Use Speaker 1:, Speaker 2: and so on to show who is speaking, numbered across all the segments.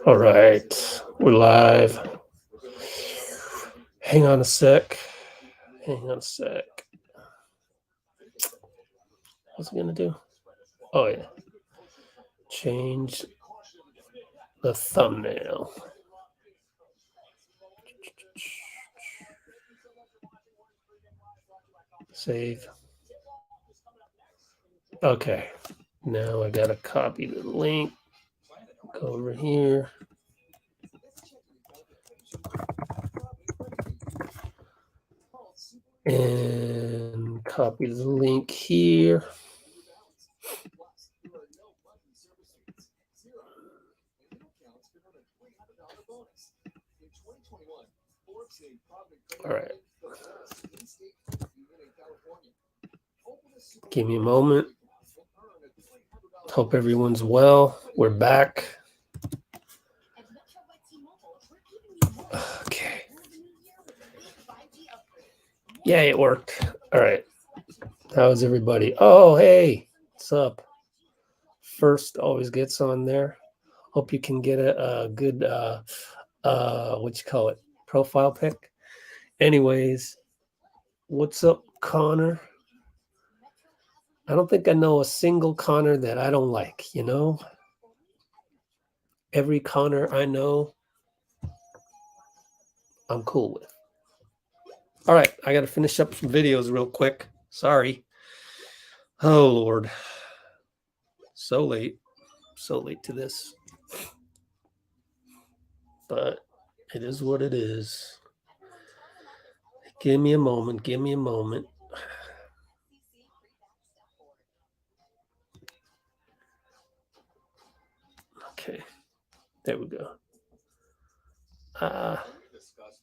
Speaker 1: All right, we're live. Hang on a sec. What's it gonna do? Oh yeah, change the thumbnail. Save. Okay, now I gotta copy the link. Go over here. And copy the link here. All right. Give me a moment. Hope everyone's well. We're back. Okay. Yeah, it worked. All right. How's everybody? Oh, hey. What's up? First always gets on there. Hope you can get a good what you call it, profile pic. Anyways, what's up, Connor? I don't think I know a single Connor that I don't like, you know? Every Connor I know, I'm cool with. All right, I got to finish up some videos real quick. Sorry. Oh, Lord. So late to this. But it is what it is. Give me a moment. Okay, there we go.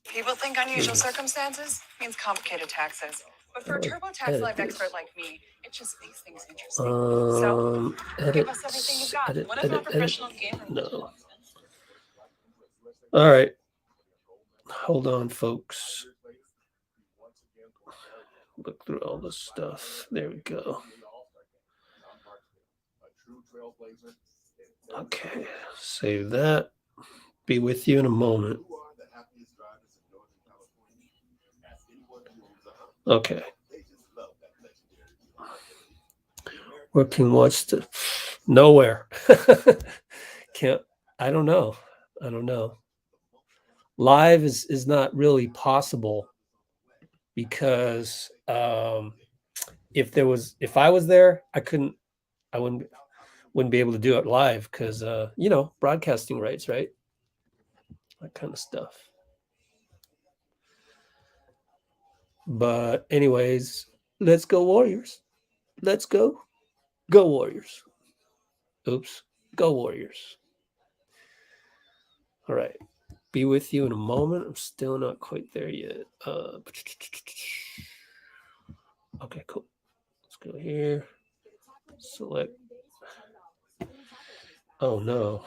Speaker 2: People think unusual circumstances means complicated taxes. But for a TurboTax Live expert like me, it just makes things interesting. So, give us everything you've got. What if not professional gamer?
Speaker 1: No. All right. Hold on, folks. Look through all this stuff. There we go. Okay, save that. Be with you in a moment. Okay. Where can watch the nowhere? Can't. I don't know. Live is not really possible because if I was there, I wouldn't be able to do it live because broadcasting rights, right? That kind of stuff. But anyways, let's go Warriors. Let's go. Go Warriors. Oops. Go Warriors. All right. Be with you in a moment. I'm still not quite there yet. Okay, cool. Let's go here. Select. Oh no.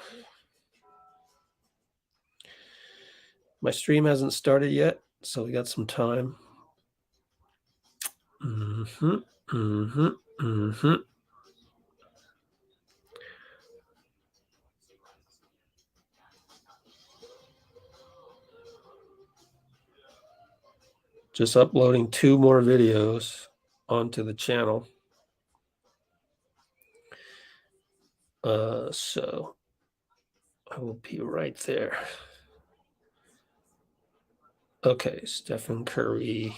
Speaker 1: My stream hasn't started yet, so we got some time. Just uploading 2 more videos onto the channel. So I will be right there. Okay, Stephen Curry,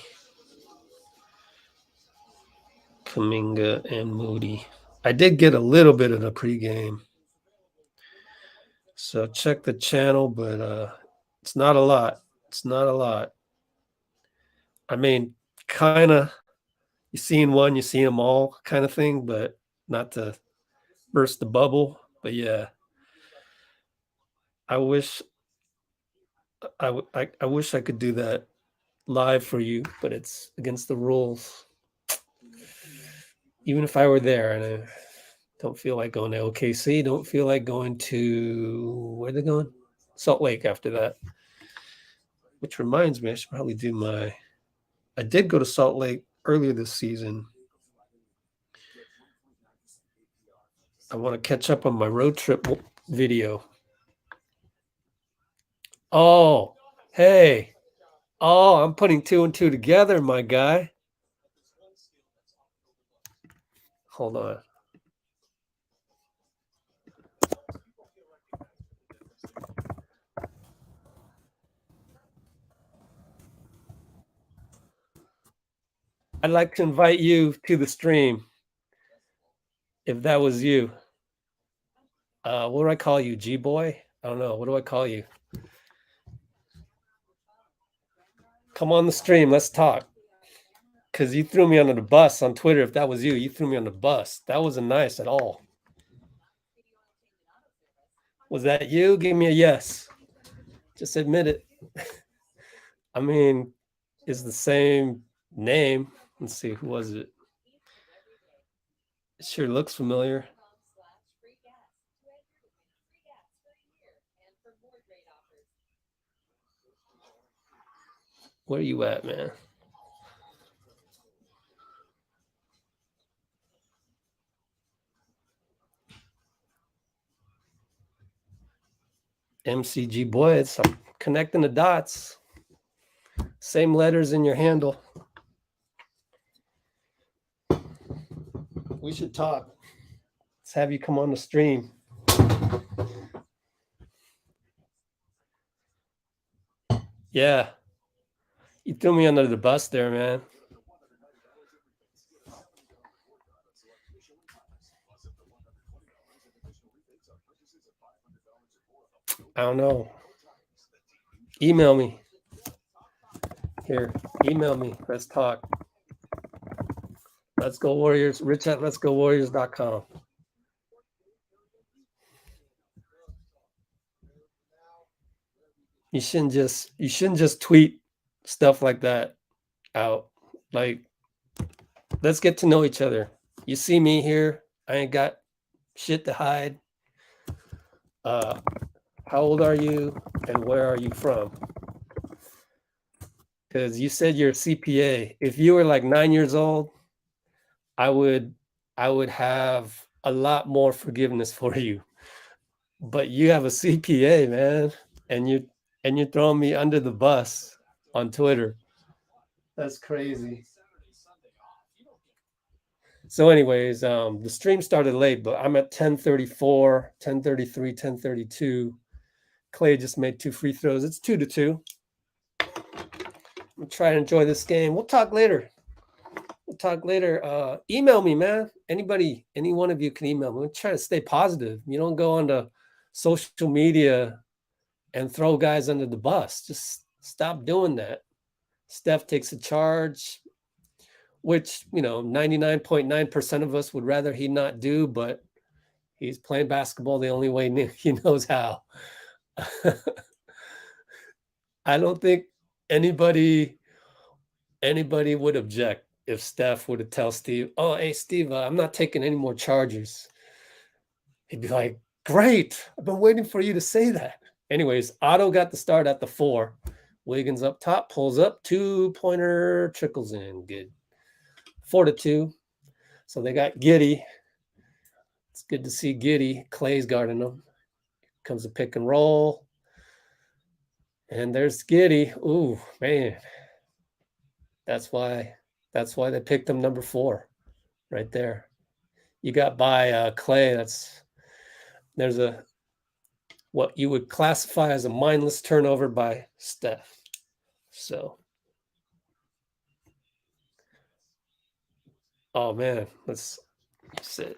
Speaker 1: Kuminga, and Moody. I did get a little bit of the pregame. So check the channel, but it's not a lot. I mean, kind of, you seen one, you see them all kind of thing, but not to burst the bubble. But yeah, I wish I could do that live for you, but it's against the rules. Even if I were there, and Don't feel like going to OKC. Don't feel like going to where are they going? Salt Lake after that. Which reminds me, I should probably do my. I did go to Salt Lake earlier this season. I want to catch up on my road trip video. Oh, hey. Oh, I'm putting 2 and 2 together, my guy. Hold on. I'd like to invite you to the stream. If that was you. What do I call you? G-boy? I don't know. What do I call you? Come on the stream. Let's talk. Because you threw me under the bus on Twitter. If that was you, you threw me on the bus. That wasn't nice at all. Was that you? Give me a yes. Just admit it. I mean, it's the same name. Let's see. Who was it? It sure looks familiar. Where are you at, man? MCG boy, I'm connecting the dots. Same letters in your handle. We should talk. Let's have you come on the stream. Yeah. You threw me under the bus there, man. I don't know. Email me. Here, email me. Let's talk. Let's go Warriors. Rich at letsgowarriors.com. You shouldn't just tweet stuff like that out. Like, let's get to know each other. You see me here. I ain't got shit to hide. How old are you and where are you from? Because you said you're a CPA. If you were like 9 years old, I would have a lot more forgiveness for you. But you have a CPA, man, and you're throwing me under the bus on Twitter. That's crazy. So anyways, the stream started late, but I'm at 10:34, 10:33, 10:32. Klay just made 2 free throws. It's 2-2. I'm trying to enjoy this game. We'll talk later. Email me, man. Any one of you can email me. I'm trying to stay positive. You don't go onto social media and throw guys under the bus. Just stop doing that. Steph takes a charge, which, 99.9% of us would rather he not do, but he's playing basketball the only way he knows how. I don't think anybody would object if Steph were to tell Steve, "Oh, hey, Steve, I'm not taking any more charges." He'd be like, "Great, I've been waiting for you to say that." Anyways, Otto got the start at the 4. Wiggins up top, pulls up, 2-pointer, trickles in. Good. 4-2. So they got Giddey. It's good to see Giddey. Klay's guarding them. Comes a pick and roll. And there's Giddey. Ooh, man. That's why they picked him number 4 right there. You got by Klay. There's what you would classify as a mindless turnover by Steph. So, oh man, let's sit.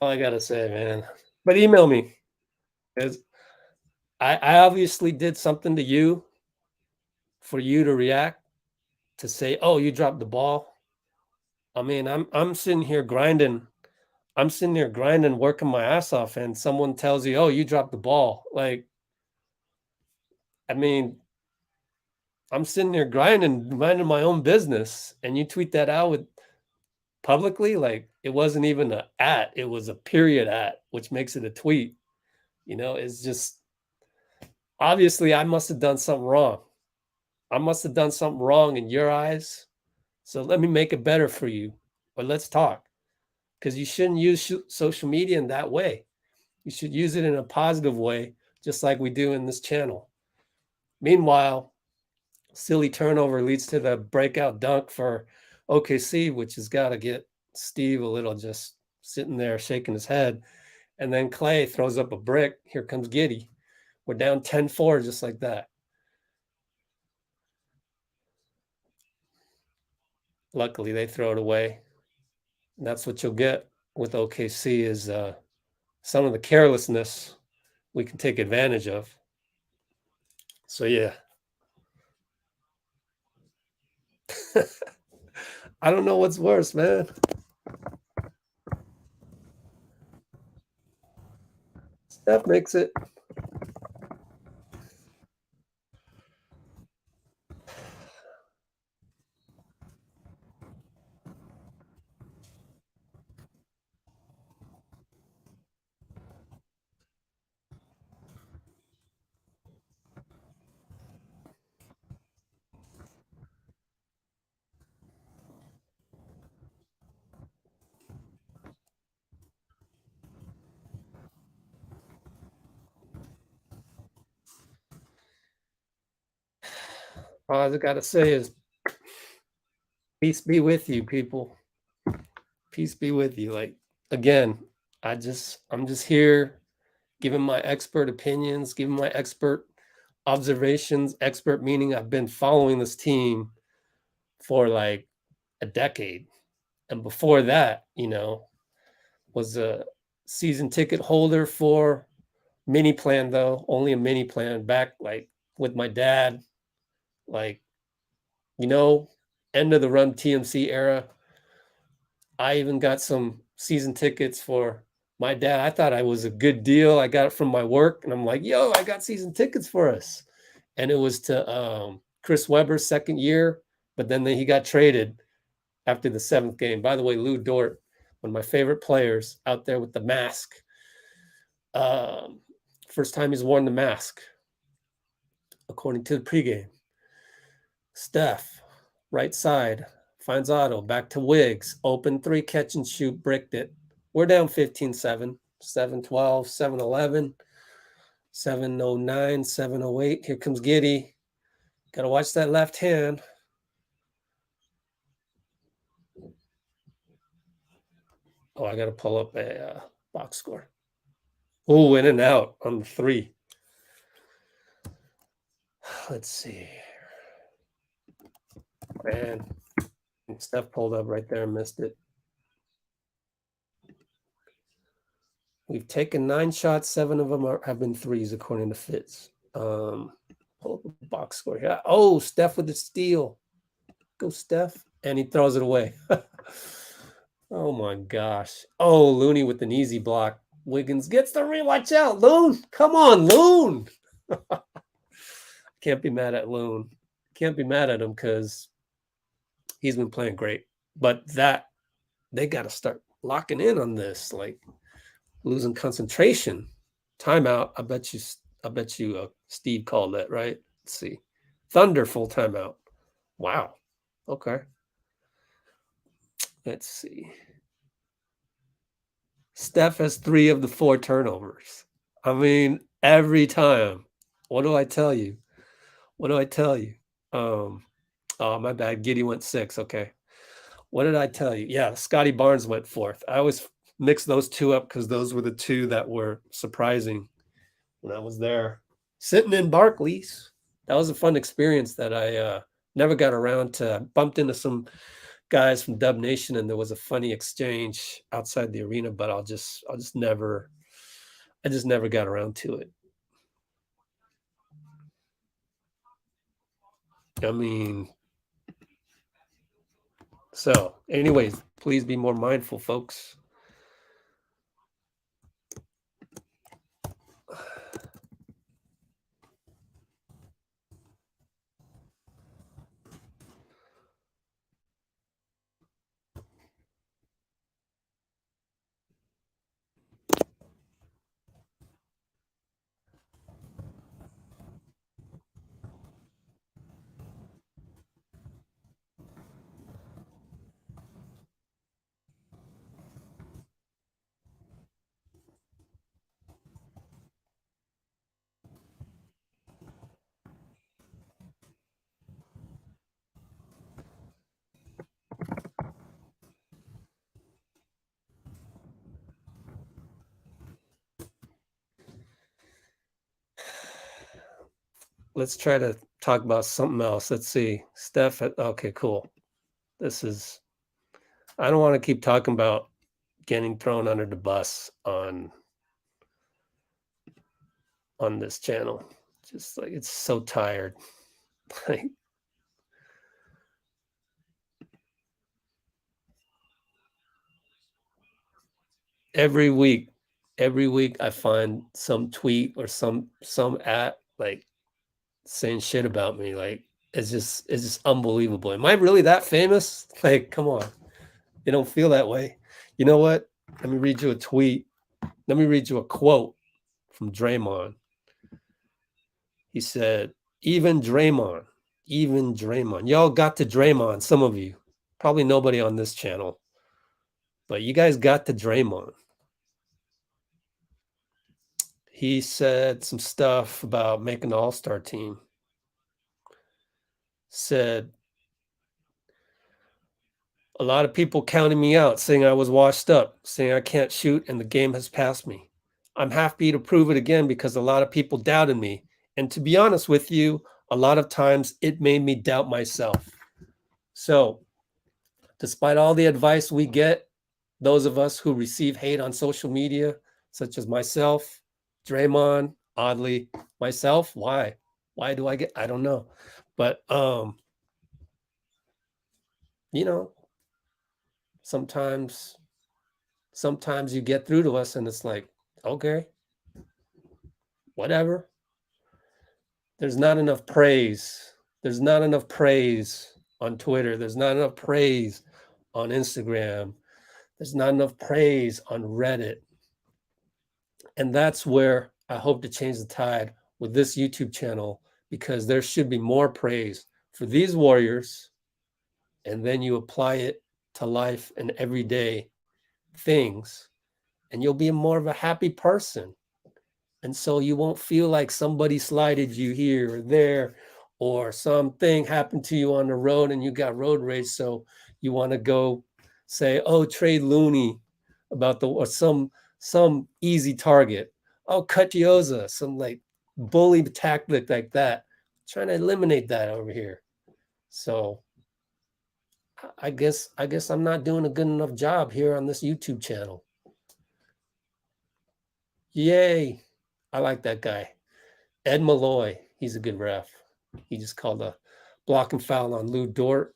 Speaker 1: All I gotta say, man. But email me. I obviously did something to you for you to react. to say, "Oh, you dropped the ball." I mean, I'm sitting here grinding. I'm sitting here grinding, working my ass off, and someone tells you, "Oh, you dropped the ball." Like, I mean, I'm sitting there grinding, minding my own business, and you tweet that out with publicly. Like, it wasn't even a at; it was a period at, which makes it a tweet. It's just obviously I must have done something wrong. I must have done something wrong in your eyes. So let me make it better for you. But let's talk, because you shouldn't use social media in that way. You should use it in a positive way, just like we do in this channel. Meanwhile, silly turnover leads to the breakout dunk for OKC, which has got to get Steve a little just sitting there shaking his head. And then Klay throws up a brick. Here comes Giddey. We're down 10-4 just like that. Luckily, they throw it away. And that's what you'll get with OKC is some of the carelessness we can take advantage of. So, yeah. I don't know what's worse, man. Steph makes it. All I got to say is peace be with you, people. Peace be with you. Like, again, I'm just here giving my expert opinions, giving my expert observations. Expert meaning I've been following this team for like a decade. And before that, was a season ticket holder for mini plan, though only a mini plan back like with my dad, like, end of the run TMC era. I even got some season tickets for my dad. I thought I was a good deal. I got it from my work, and I'm like, "Yo, I got season tickets for us," and it was to Chris Webber's second year, but then he got traded after the seventh game. By the way, Lou Dort, one of my favorite players out there with the mask. First time he's worn the mask, according to the pregame. Steph, right side, finds Otto, back to Wiggs, open three, catch and shoot, bricked it. We're down 15-7, 7-12, 7-11, 7-09, 7-08. Here comes Giddey. Got to watch that left hand. Oh, I got to pull up a box score. Oh, in and out on the three. Let's see. Man, Steph pulled up right there and missed it. We've taken 9 shots. 7 of them have been threes, according to Fitz. Pull up a box score here. Oh, Steph with the steal. Go, Steph. And he throws it away. Oh, my gosh. Oh, Looney with an easy block. Wiggins gets the ring. Watch out, Loon. Come on, Loon. Can't be mad at Loon. Can't be mad at him because he's been playing great. But they got to start locking in on this. Like, losing concentration. Timeout. I bet you Steve called that, right? Let's see. Thunder full timeout. Wow. Okay. Let's see. Steph has 3 of the 4 turnovers. I mean, every time. What do I tell you? Oh, my bad. Giddey went 6. Okay. What did I tell you? Yeah, Scotty Barnes went 4th. I always mix those two up because those were the 2 that were surprising when I was there. Sitting in Barclays. That was a fun experience that I never got around to. Bumped into some guys from Dub Nation, and there was a funny exchange outside the arena, but I just never got around to it. I mean, So, anyways, please be more mindful, folks. Let's try to talk about something else. Let's see. Steph, okay, cool. I don't want to keep talking about getting thrown under the bus on this channel. Just like, it's so tired. Like, every week I find some tweet or some at like saying shit about me. Like, it's just unbelievable. Am I really that famous? Like, come on. You don't feel that way. You know what? Let me read you a tweet. Let me read you a quote from Draymond. He said, even Draymond. Y'all got to Draymond, some of you. Probably nobody on this channel. But you guys got to Draymond. He said some stuff about making the All-Star team. Said, a lot of people counting me out, saying I was washed up, saying I can't shoot and the game has passed me. I'm happy to prove it again because a lot of people doubted me. And to be honest with you, a lot of times it made me doubt myself. So, despite all the advice we get, those of us who receive hate on social media, such as myself, Draymond, oddly, myself, why? Why do I get, I don't know. But, you know, sometimes you get through to us and it's like, okay, whatever. There's not enough praise. There's not enough praise on Twitter. There's not enough praise on Instagram. There's not enough praise on Reddit. And that's where I hope to change the tide with this YouTube channel, because there should be more praise for these Warriors. And then you apply it to life and everyday things, and you'll be more of a happy person. And so you won't feel like somebody slighted you here or there, or something happened to you on the road and you got road rage. So you want to go say, oh, trade Looney about or some easy target. Oh, Cutioza, some like bully tactic like that. Trying to eliminate that over here. So I guess I'm not doing a good enough job here on this YouTube channel. Yay. I like that guy. Ed Malloy. He's a good ref. He just called a block and foul on Lou Dort.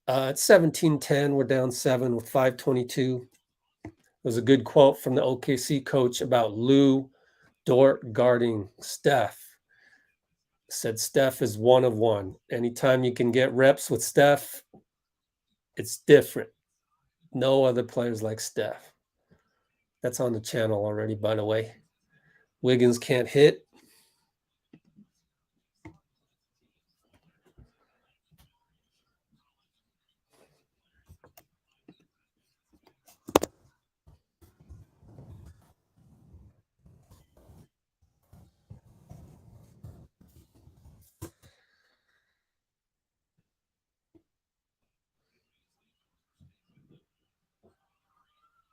Speaker 1: It's 17-10. We're down 7 with 5:22. There's a good quote from the OKC coach about Lou Dort guarding Steph. Said Steph is one of one. Anytime you can get reps with Steph, it's different. No other players like Steph. That's on the channel already, by the way. Wiggins can't hit.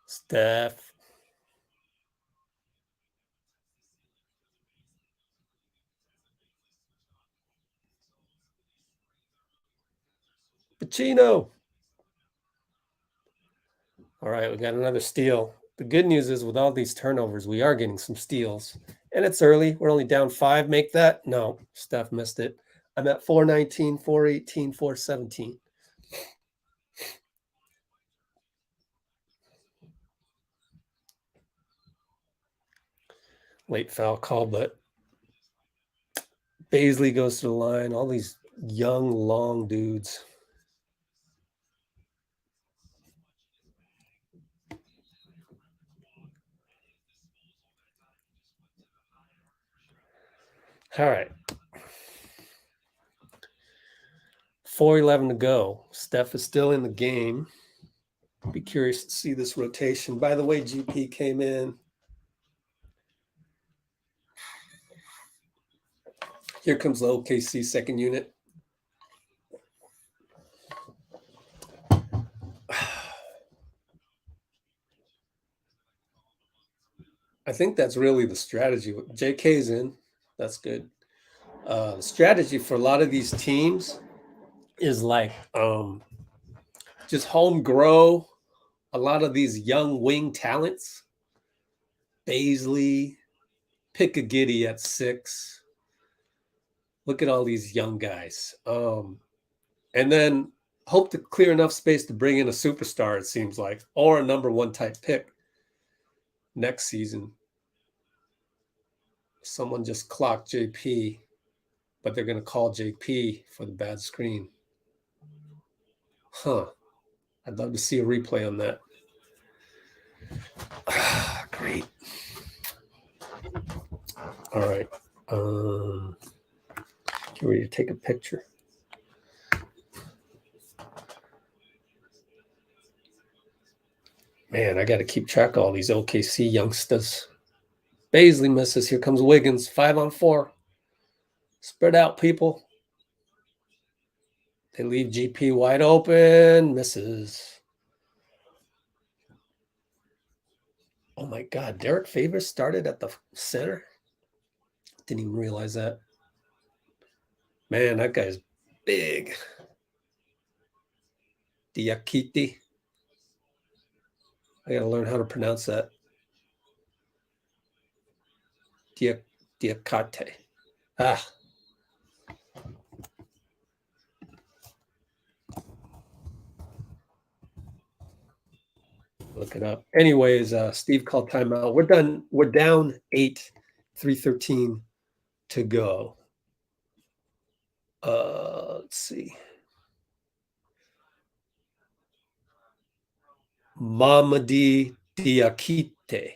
Speaker 1: Steph. Pacino. All right, we got another steal. The good news is with all these turnovers, we are getting some steals. And it's early. We're only down 5. Make that? No, Steph missed it. I'm at 419, 418, 417. Late foul call, but Baisley goes to the line. All these young, long dudes. All right. 4:11 to go. Steph is still in the game. Be curious to see this rotation. By the way, GP came in. Here comes the OKC second unit. I think that's really the strategy. JK's in. That's good. The strategy for a lot of these teams is like just home grow a lot of these young wing talents. Baisley, pick a giddy at 6. Look at all these young guys. And then hope to clear enough space to bring in a superstar, it seems like, or a number 1 type pick next season. Someone just clocked JP, but they're going to call JP for the bad screen. Huh. I'd love to see a replay on that. Great. All right. Get ready to take a picture. Man, I got to keep track of all these OKC youngsters. Baisley misses. Here comes Wiggins. 5-on-4. Spread out, people. They leave GP wide open. Misses. Oh, my God. Derek Favors started at the center. Didn't even realize that. Man, that guy's big. Diakite. I got to learn how to pronounce that. Diakate. Ah. Look it up. Anyways, Steve called timeout. We're done. We're down 8, 3:13 to go. Let's see. Mamadi Diakite.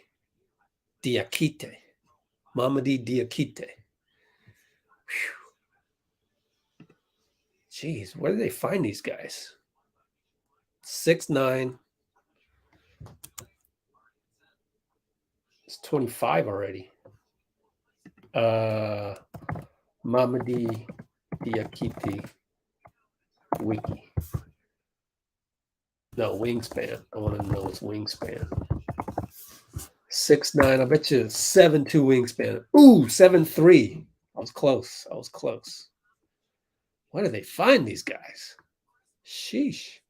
Speaker 1: Mamadi Diakite. Jeez, where do they find these guys? 6'9". It's 25 already. Mamadi Diakite wiki. No, wingspan. I want to know his wingspan. 6'9". I bet you 7'2" wingspan. Ooh, 7'3". I was close. Where do they find these guys? Sheesh.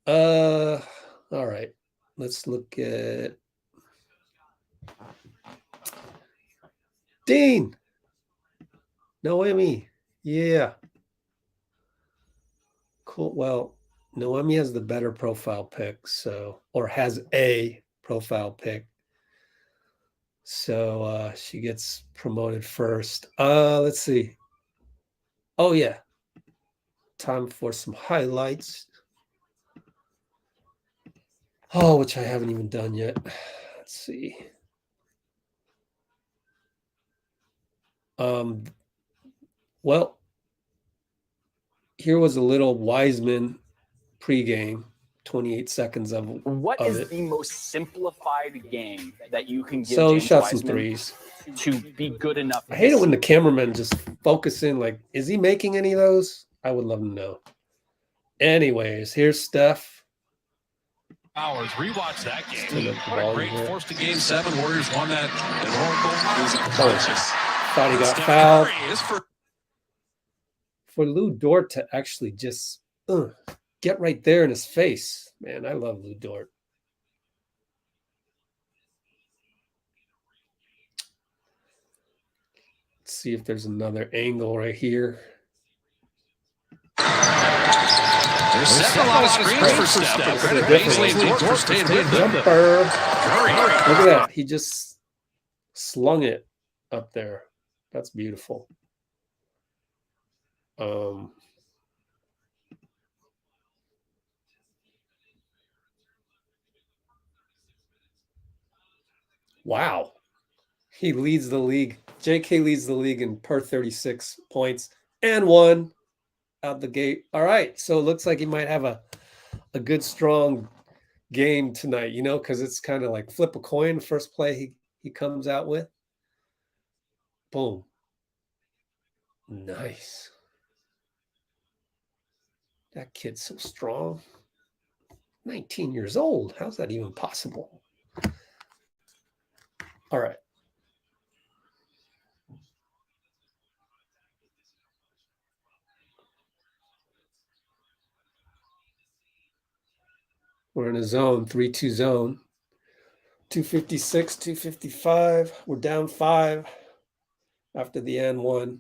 Speaker 1: All right. Let's look at Dean. Noemi. Yeah. Cool. Well, Noemi has the better profile pick, or has a profile pick. So she gets promoted first. Let's see. Oh, yeah. Time for some highlights. Oh, which I haven't even done yet. Let's see. Well, here was a little Wiseman pregame. 28 seconds of
Speaker 3: What
Speaker 1: of
Speaker 3: is
Speaker 1: it.
Speaker 3: the most simplified game that you can give
Speaker 1: So he
Speaker 3: James
Speaker 1: shot some
Speaker 3: Wiseman
Speaker 1: threes.
Speaker 3: to be good enough?
Speaker 1: I hate it when the cameraman just focus in like, is he making any of those? I would love to know. Anyways, here's Steph.
Speaker 4: Hours. Rewatch that game.
Speaker 1: What
Speaker 4: a great force to game 7. Warriors won that at Oracle.
Speaker 1: Thought he got fouled. For Lou Dort to actually just get right there in his face. Man, I love Lou Dort. Let's see if there's another angle right here.
Speaker 4: They're setting a lot of screens for Steph. Baisley and Dort for staying with them.
Speaker 1: Look at that. He just slung it up there. That's beautiful. Wow. He leads the league. JK leads the league in per 36 points and 1 out the gate. All right. So it looks like he might have a good, strong game tonight, you know, because it's kind of like flip a coin. First play he comes out with. Boom. Nice. That kid's so strong. 19 years old. How's that even possible? All right. We're in a zone, 3-2 zone. 256, 255. We're down 5 after the and 1.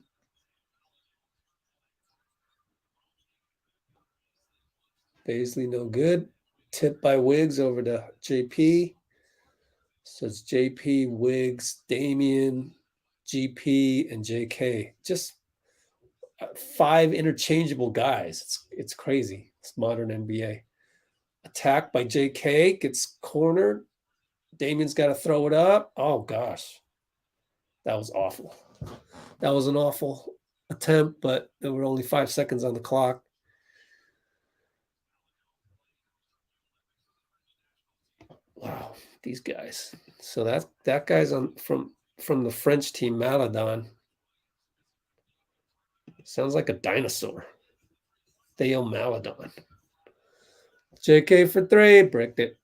Speaker 1: Baisley, no good. Tip by Wiggs over to JP. So it's JP, Wiggs, Damian, GP, and JK. Just 5 interchangeable guys. It's crazy. It's modern NBA. Attack by JK, gets cornered. Damian's got to throw it up. Oh, gosh. That was awful. That was an awful attempt, but there were only 5 seconds on the clock. Wow, these guys. So that guy's on from the French team, Maladon. Sounds like a dinosaur. Theo Maladon. JK for 3, bricked it.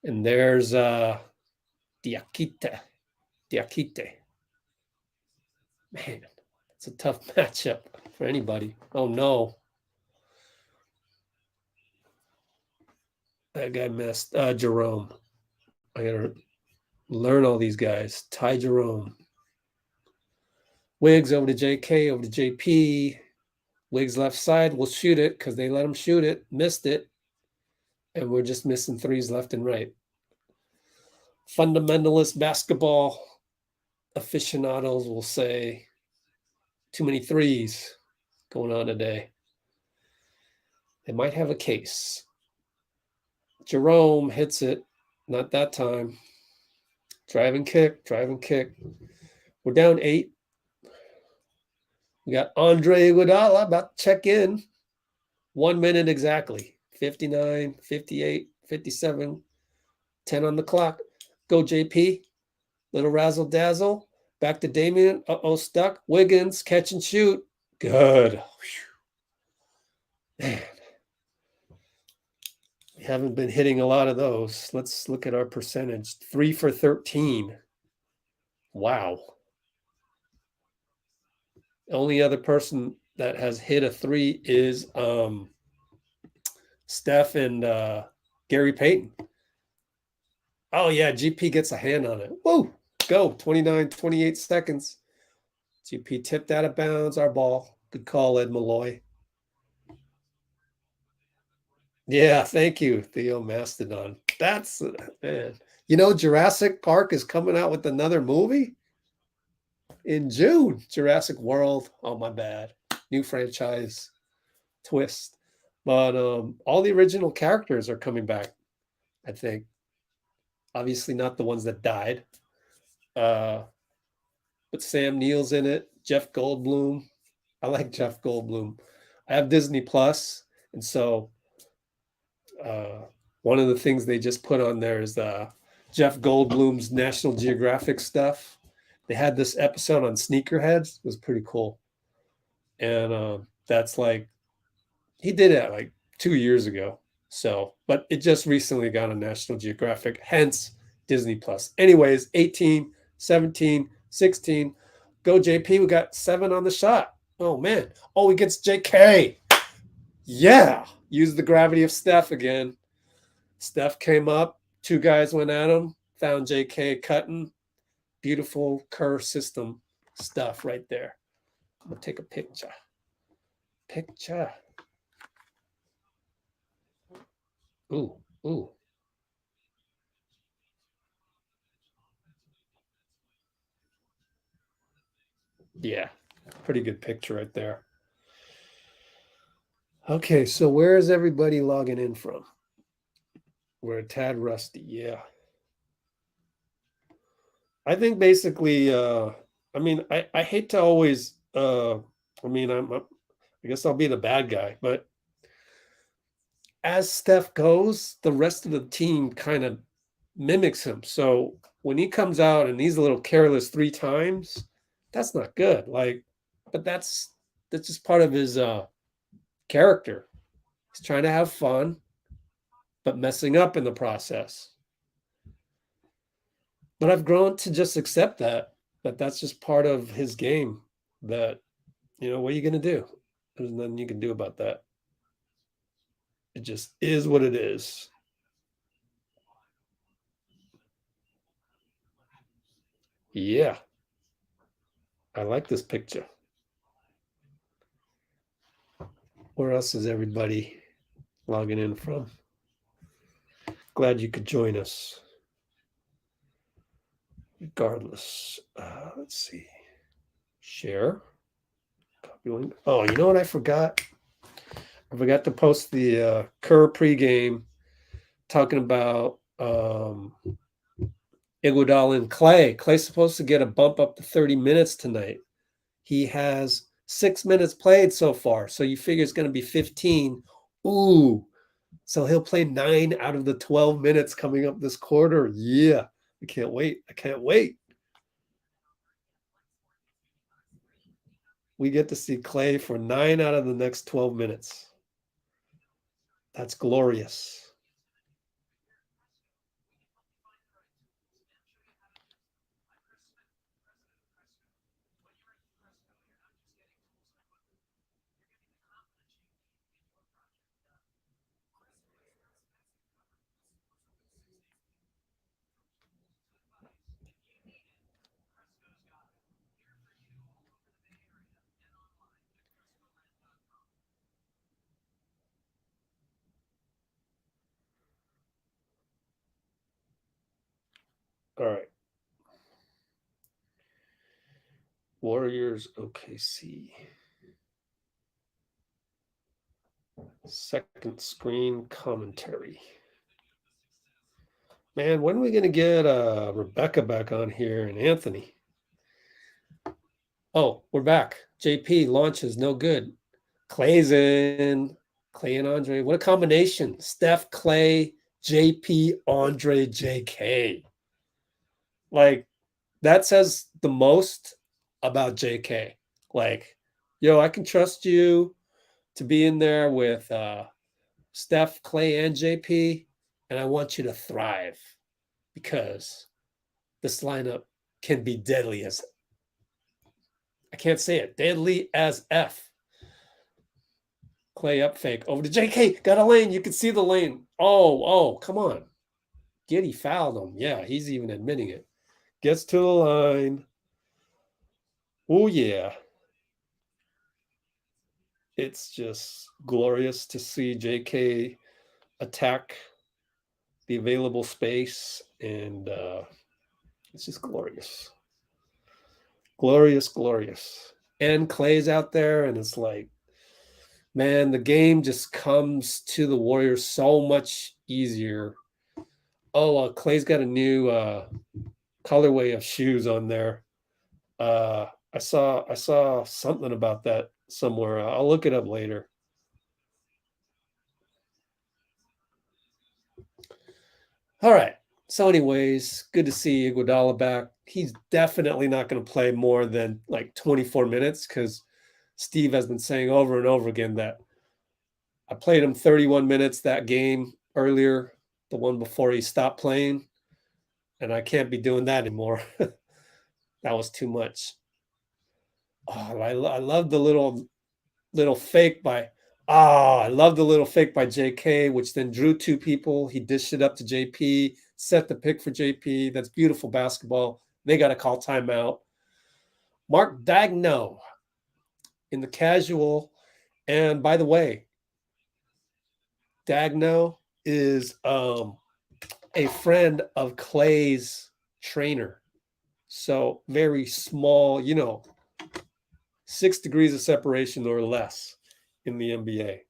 Speaker 1: And there's Diakite. Man, it's a tough matchup for anybody. Oh no. That guy missed. Jerome. I gotta learn all these guys. Ty Jerome. Wiggs over to JK, over to JP. Wiggs left side. We'll shoot it because they let him shoot it. Missed it. And we're just missing threes left and right. Fundamentalist basketball aficionados will say too many threes going on today. They might have a case. Jerome hits it. Not that time. Drive and kick. We're down 8. We got Andre Iguodala about to check in. 1 minute exactly. 59, 58, 57, 10 on the clock. Go JP. Little razzle dazzle. Back to Damian. Stuck. Wiggins, catch and shoot. Good. Man. We haven't been hitting a lot of those. Let's look at our percentage. 3 for 13. Wow. The only other person that has hit a 3 is Steph and Gary Payton. Oh, yeah, GP gets a hand on it. Whoa, go. 29, 28 seconds. GP tipped out of bounds, our ball. Good call, Ed Malloy. Yeah, thank you, Theo Mastodon. That's, man. You know, Jurassic Park is coming out with another movie in June. Jurassic World. Oh, my bad. New franchise twist. But all the original characters are coming back, I think. Obviously not the ones that died. But Sam Neill's in it. Jeff Goldblum. I like Jeff Goldblum. I have Disney Plus, and so one of the things they just put on there is Jeff Goldblum's National Geographic stuff. They had this episode on sneakerheads. It was pretty cool. And that's like, he did it like 2 years ago. So, but it just recently got on National Geographic, hence Disney Plus. Anyways, 18, 17, 16. Go JP. We got 7 on the shot. Oh, man. Oh, he gets JK. Yeah. Use the gravity of Steph again. Steph came up. 2 guys went at him. Found JK cutting. Beautiful Kerr system stuff right there. I'm going to take a picture. Ooh. Yeah, pretty good picture right there. Okay, so where is everybody logging in from? We're a tad rusty, yeah. I think basically, I mean, I hate to always, I mean, I guess I'll be the bad guy, but as Steph goes, the rest of the team kind of mimics him. So when he comes out and he's a little careless 3 times, that's not good. Like, but that's just part of his character. He's trying to have fun, but messing up in the process. But I've grown to just accept that that's just part of his game. That, what are you going to do? There's nothing you can do about that. It just is what it is. Yeah. I like this picture. Where else is everybody logging in from? Glad you could join us. Regardless, let's see. Share. Copy link. Oh, you know what I forgot? I forgot to post the Kerr pregame talking about Iguodala and Klay. Clay's supposed to get a bump up to 30 minutes tonight. He has 6 minutes played so far, so you figure it's going to be 15. Ooh, so he'll play 9 out of the 12 minutes coming up this quarter. Yeah, I can't wait. I can't wait. We get to see Klay for 9 out of the next 12 minutes. That's glorious. All right. Warriors-OKC. Second screen commentary. Man, when are we going to get Rebecca back on here and Anthony? Oh, we're back. JP launches, no good. Clay's in. Klay and Andre. What a combination. Steph, Klay, JP, Andre, JK. Like, that says the most about JK. Like, yo, I can trust you to be in there with Steph, Klay, and JP, and I want you to thrive because this lineup can be deadly as I can't say it. Deadly as F. Klay up fake over to JK. Got a lane. You can see the lane. Oh, come on. Giddy fouled him. Yeah, he's even admitting it. Gets to the line. Oh, yeah. It's just glorious to see JK attack the available space, and it's just glorious. Glorious. And Klay's out there, and it's like, man, the game just comes to the Warriors so much easier. Oh, Klay's got a new colorway of shoes on there. I saw something about that somewhere. I'll look it up later. All right. So, anyways, good to see Iguodala back. He's definitely not going to play more than like 24 minutes because Steve has been saying over and over again that I played him 31 minutes that game earlier, the one before he stopped playing, and I can't be doing that anymore. That was too much. Oh, I love the little fake by I love the little fake by JK, which then drew 2 people. He dished it up to JP, set the pick for JP. That's beautiful basketball. They got to call timeout. Mark Dagno in the casual. And by the way, Dagno is a friend of Klay's trainer. So very small, 6 degrees of separation or less in the NBA.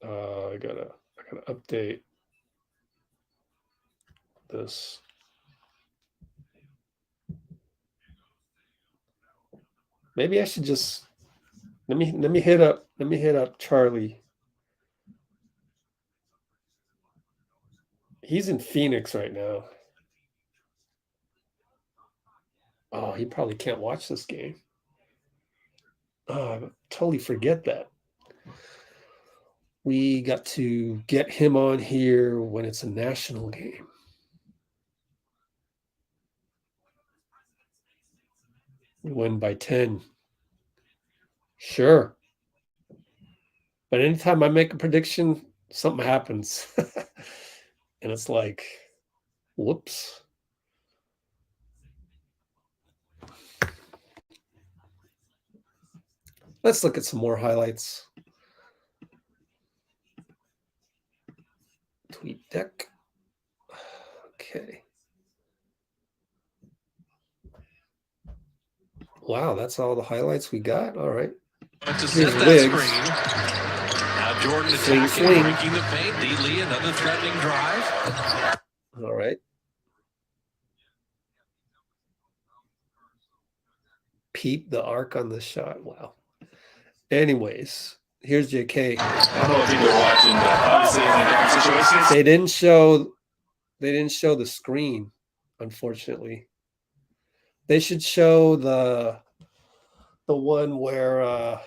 Speaker 1: I gotta update this. Maybe I should just let me hit up Charlie. He's in Phoenix right now. Oh, he probably can't watch this game. Oh, I totally forget that. We got to get him on here when it's a national game. We win by 10. Sure. But anytime I make a prediction, something happens. And it's like, whoops. Let's look at some more highlights. Tweet deck. Okay. Wow, that's all the highlights we got. All right.
Speaker 4: To set that screen. Now Jordan attacking, breaking the paint. Neatly, another threatening drive.
Speaker 1: All right. Peep the arc on the shot. Wow. Anyways, here's JK.
Speaker 5: I don't know if people are watching, but obviously in the different situations.
Speaker 1: They didn't show the screen, unfortunately. They should show the one where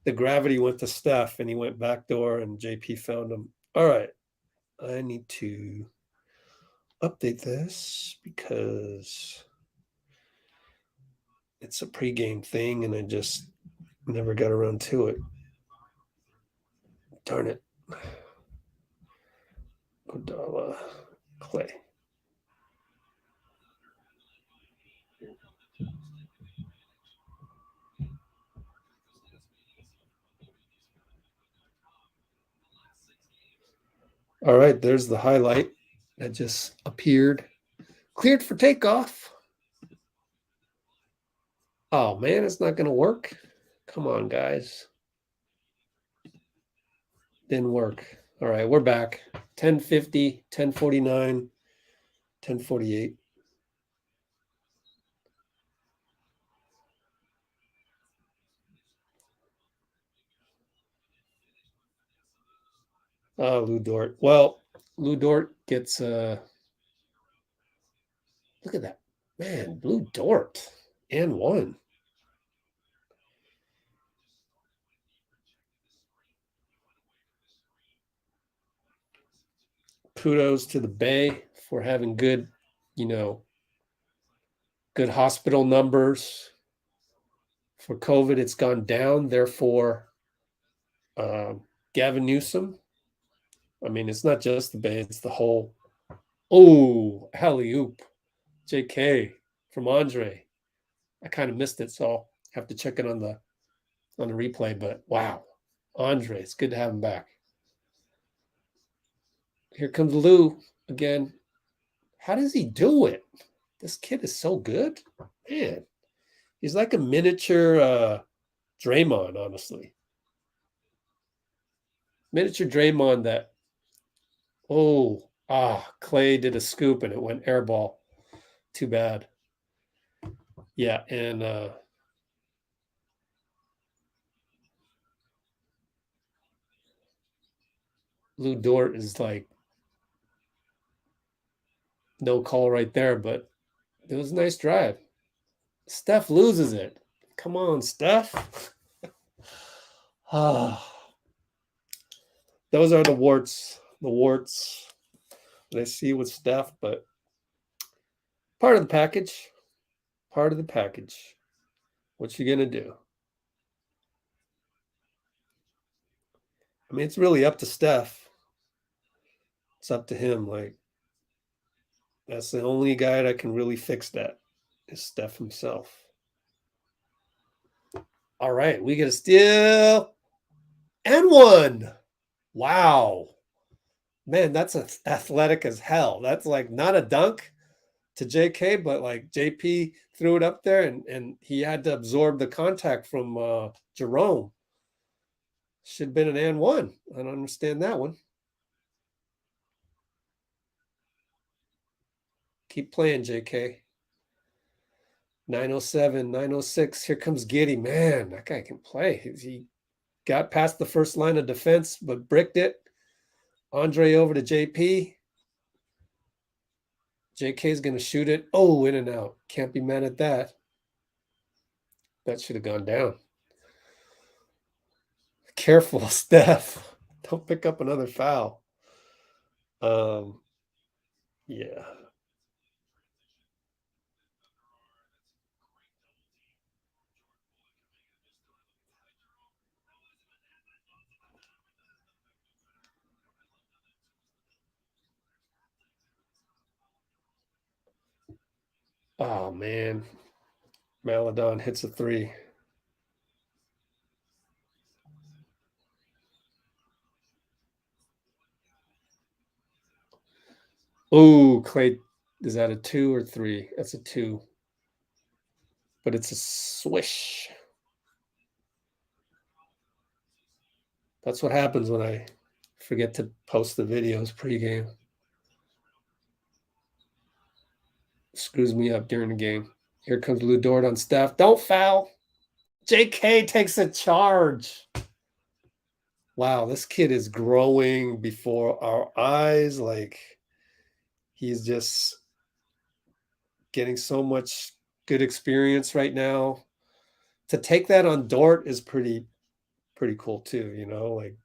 Speaker 1: the gravity went to Steph and he went backdoor and JP found him. All right. I need to update this because it's a pregame thing and I just never got around to it. Darn it. Godala, Klay. All right, there's the highlight that just appeared. Cleared for takeoff. Oh, man, it's not going to work. Come on, guys. Didn't work. All right, we're back. 10:50, 10:49, 10:48. Oh, Lou Dort. Well, Lou Dort gets look at that. Man, Lou Dort and one. Kudos to the Bay for having good, good hospital numbers. For COVID, it's gone down. Therefore, Gavin Newsom. I mean, it's not just the Bay, it's the whole. Oh, alley-oop. JK from Andre. I kind of missed it, so I'll have to check it on the replay. But wow, Andre, it's good to have him back. Here comes Lou again. How does he do it? This kid is so good. Man, he's like a miniature Draymond, honestly. Miniature Draymond that, Klay did a scoop and it went air ball. Too bad. Yeah, and Lou Dort is like no call right there, but it was a nice drive. Steph loses it. Come on, Steph. Those are the warts that I see with Steph, but part of the package. Part of the package. What you gonna do? I mean, it's really up to Steph. It's up to him. Like, that's the only guy that can really fix that is Steph himself. All right, we get a steal and one. Wow. Man, that's athletic as hell. That's like not a dunk. to JK, but like JP threw it up there and he had to absorb the contact from Jerome. Should have been an and one. I don't understand that one. Keep playing, JK. 907, 906. Here comes Giddy. Man, that guy can play. He got past the first line of defense, but bricked it. Andre over to JP. JK is going to shoot it. Oh, in and out. Can't be mad at that. That should have gone down. Careful, Steph. Don't pick up another foul. Yeah. Oh, man. Maladon hits a three. Oh, Klay, is that a 2 or 3? That's a 2. But it's a swish. That's what happens when I forget to post the videos pregame. Screws me up during the game. Here comes Lou Dort on Steph. Don't foul. JK takes a charge. Wow, this kid is growing before our eyes. Like, he's just getting so much good experience right now. To take that on Dort is pretty cool too, you know? Like,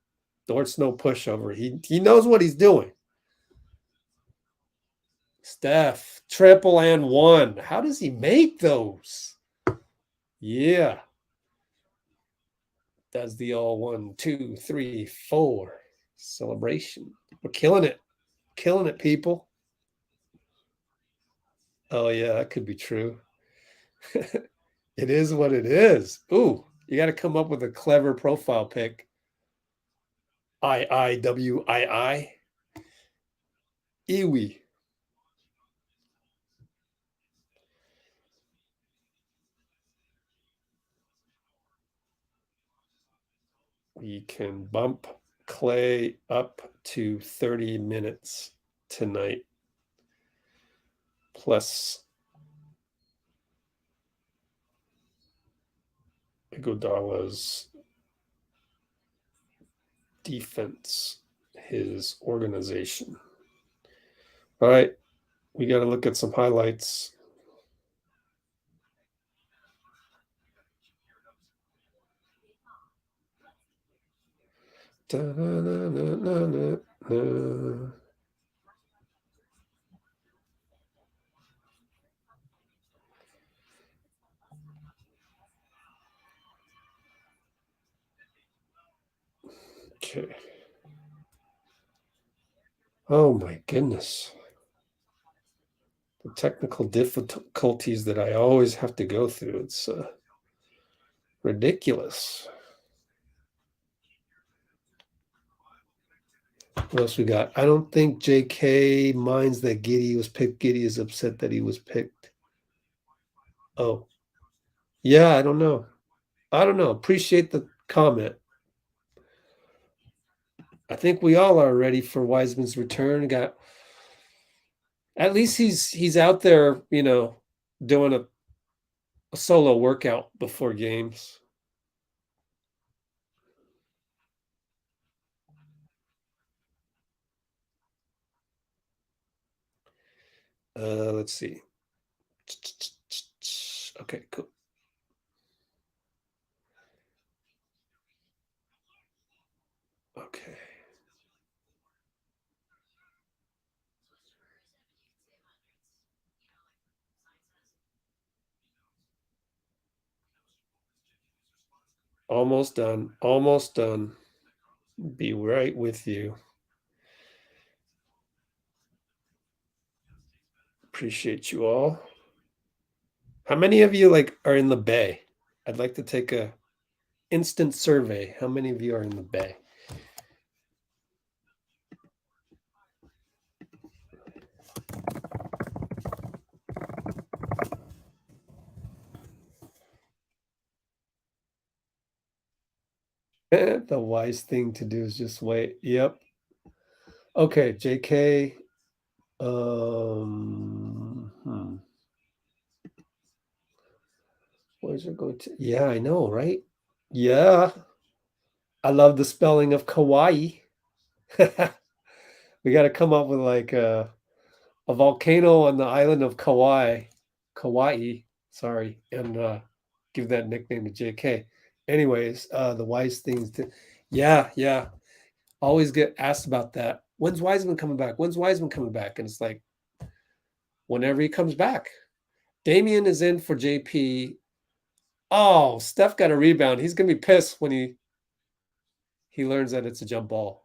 Speaker 1: Dort's no pushover. He knows what he's doing. Steph, triple and one. How does he make those? Yeah. Does the all 1, 2, 3, 4 celebration. We're killing it. Killing it, people. Oh, yeah, that could be true. It is what it is. Ooh, you got to come up with a clever profile pic. IIWII. Iwi. We can bump Klay up to 30 minutes tonight. Plus Iguodala's defense, his organization. All right, we got to look at some highlights. Okay. Oh my goodness. The technical difficulties that I always have to go through. It's ridiculous. What else we got? I don't think JK minds that Giddey was picked. Giddey is upset that he was picked. Oh. Yeah, I don't know. Appreciate the comment. I think we all are ready for Wiseman's return. At least he's out there, you know, doing a solo workout before games. Let's see. Okay, cool. Okay. Almost done. Almost done. Be right with you. Appreciate you all. How many of you are in the Bay? I'd like to take a instant survey. How many of you are in the Bay? The wise thing to do is just wait. Yep. Okay, JK. Where's it going to? Yeah, I know, right? Yeah. I love the spelling of kawaii. We got to come up with like a volcano on the island of Kauai. Sorry, and give that nickname to JK. Anyways, the wise things to, yeah. Always get asked about that. When's Wiseman coming back? When's Wiseman coming back? And it's like, whenever he comes back. Damian is in for JP. Oh, Steph got a rebound. He's gonna be pissed when he learns that it's a jump ball.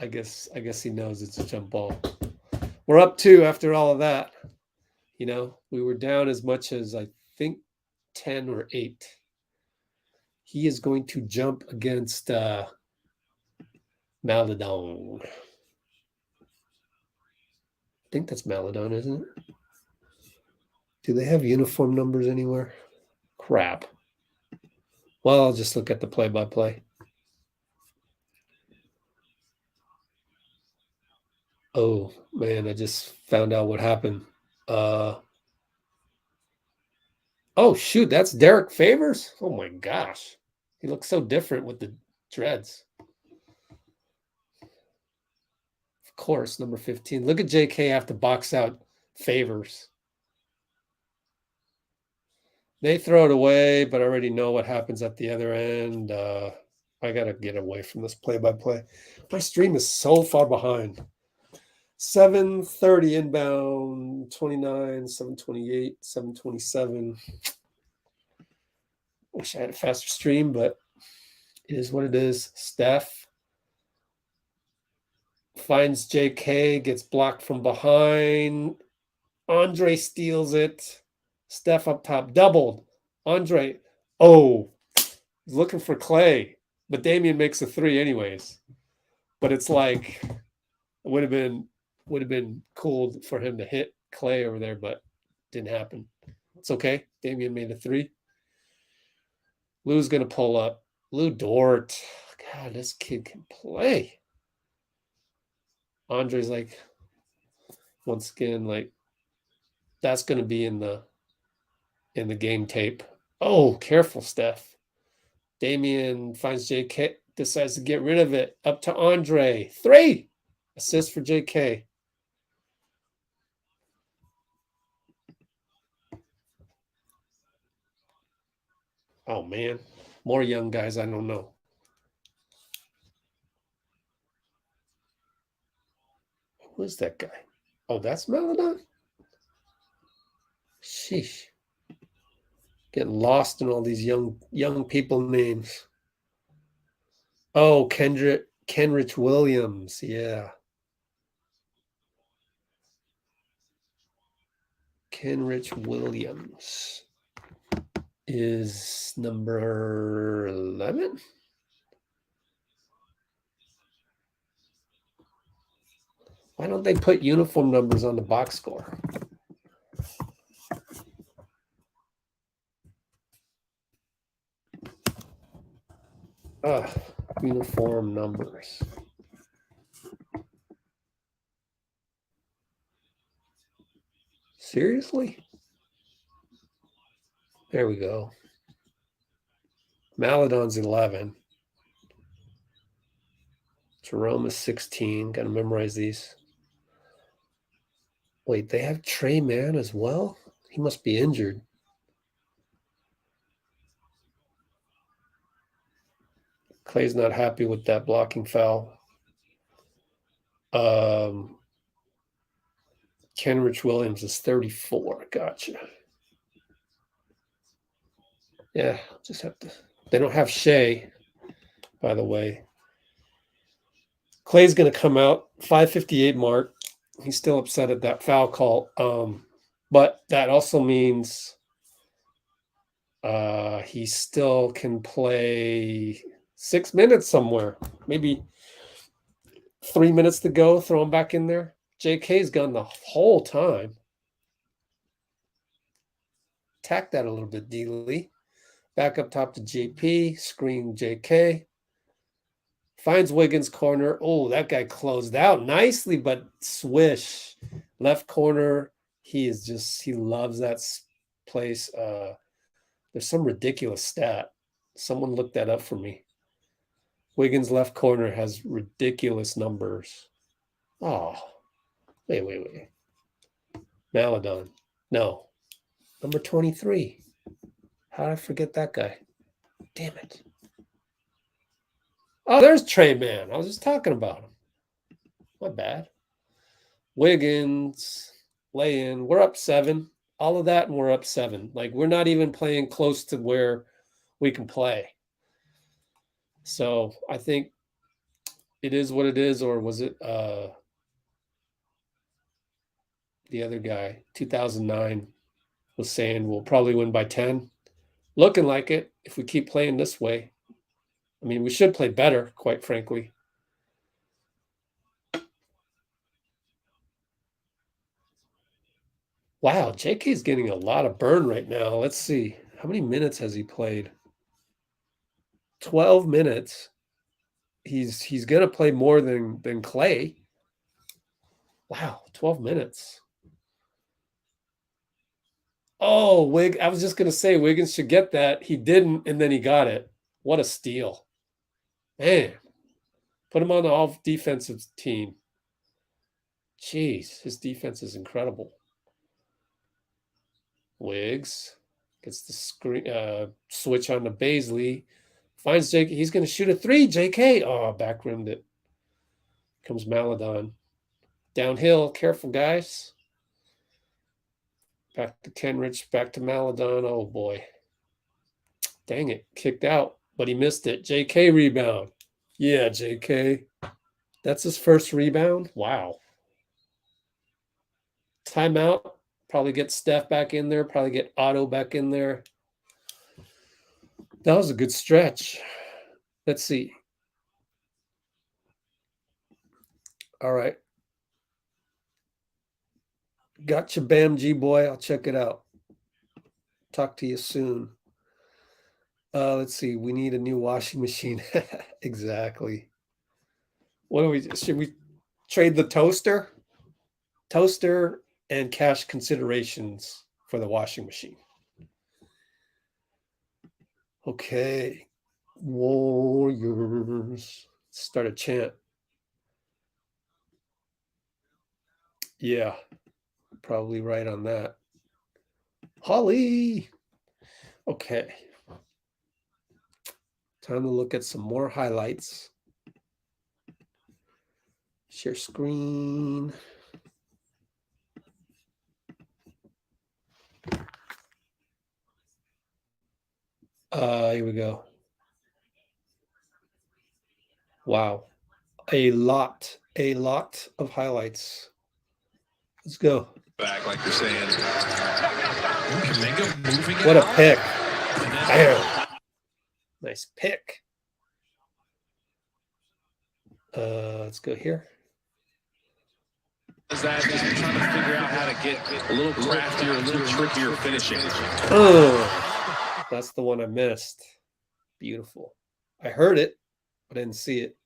Speaker 1: I guess he knows it's a jump ball. We're up 2 after all of that. You know, we were down as much as I think 10 or 8. He is going to jump against Maladon. I think that's Maladon, isn't it? Do they have uniform numbers anywhere? Crap. Well, I'll just look at the play-by-play. Oh, man, I just found out what happened. Oh, shoot, that's Derek Favors? Oh, my gosh. He looks so different with the dreads. Of course, number 15. Look at JK have to box out Favors. They throw it away, but I already know what happens at the other end. I got to get away from this play-by-play. My stream is so far behind. 7:30 inbound, 29, 7:28, 7:27. Wish I had a faster stream, but it is what it is. Steph finds JK, gets blocked from behind. Andre steals it. Steph up top, doubled. Andre, he's looking for Klay, but Damian makes a 3 anyways. But it's like, it would have been cool for him to hit Klay over there, but didn't happen. It's okay. Damian made a 3. Lou's gonna pull up. Lou Dort. God, this kid can play. Andre's like, once again, like, that's gonna be in the game tape. Oh, careful, Steph. Damian finds JK, decides to get rid of it. Up to Andre. 3. Assist for JK. Oh, man. More young guys I don't know. Who is that guy? Oh, that's Maladon? Sheesh. Getting lost in all these young people names. Oh, Kenrich Williams. Yeah. Kenrich Williams is number 11. Why don't they put uniform numbers on the box score? Uniform numbers. Seriously? There we go. Maladon's 11. Jerome is 16. Got to memorize these. Wait, they have Trey Mann as well? He must be injured. Klay's not happy with that blocking foul. Kenrich Williams is 34. Gotcha. Yeah, just have to. They don't have Shea, by the way. Klay's going to come out 5:58 mark. He's still upset at that foul call. But that also means he still can play 6 minutes somewhere. Maybe 3 minutes to go. Throw him back in there. JK's gone the whole time. Attack that a little bit, D. Lee. Back up top to JP. Screen JK. Finds Wiggins corner. Oh, that guy closed out nicely, but swish. Left corner. He loves that place. There's some ridiculous stat. Someone looked that up for me. Wiggins left corner has ridiculous numbers. Oh, wait. Maladon. No. Number 23. How did I forget that guy? Damn it. Oh, there's Trey Man. I was just talking about him. My bad. Wiggins, lay-in. We're up 7. All of that, and we're up 7. Like, we're not even playing close to where we can play. So I think it is what it is, or was it the other guy, 2009, was saying we'll probably win by 10. Looking like it if we keep playing this way. I mean, we should play better, quite frankly. Wow, JK's getting a lot of burn right now. Let's see. How many minutes has he played? 12 minutes. He's going to play more than Klay. Wow, 12 minutes. Oh, I was just going to say Wiggins should get that. He didn't, and then he got it. What a steal. Man, put him on the all-defensive team. Jeez, his defense is incredible. Wiggs gets the screen switch on to Baisley. Finds JK. He's going to shoot a 3. JK. Oh, back rimmed it. Comes Maladon. Downhill. Careful, guys. Back to Kenrich. Back to Maladon. Oh, boy. Dang it. Kicked out, but he missed it. JK rebound. Yeah, JK. That's his first rebound. Wow. Timeout. Probably get Steph back in there. Probably get Otto back in there. That was a good stretch. Let's see. All right. Gotcha, Bam G boy. I'll check it out. Talk to you soon. Let's see. We need a new washing machine. Exactly. Should we trade the toaster? Toaster and cash considerations for the washing machine. Okay. Warriors. Start a chant. Yeah. Probably right on that. Holly. Okay. Time to look at some more highlights. Share screen. Here we go. Wow. A lot of highlights. Let's go.
Speaker 4: Back, like you're saying. Kuminga moving
Speaker 1: What a
Speaker 4: out.
Speaker 1: pick. Bam. Nice pick. Let's go here.
Speaker 4: Is that just trying to figure out how to get a little craftier, a little trickier finishing?
Speaker 1: Oh, that's the one I missed. Beautiful. I heard it, but I didn't see it.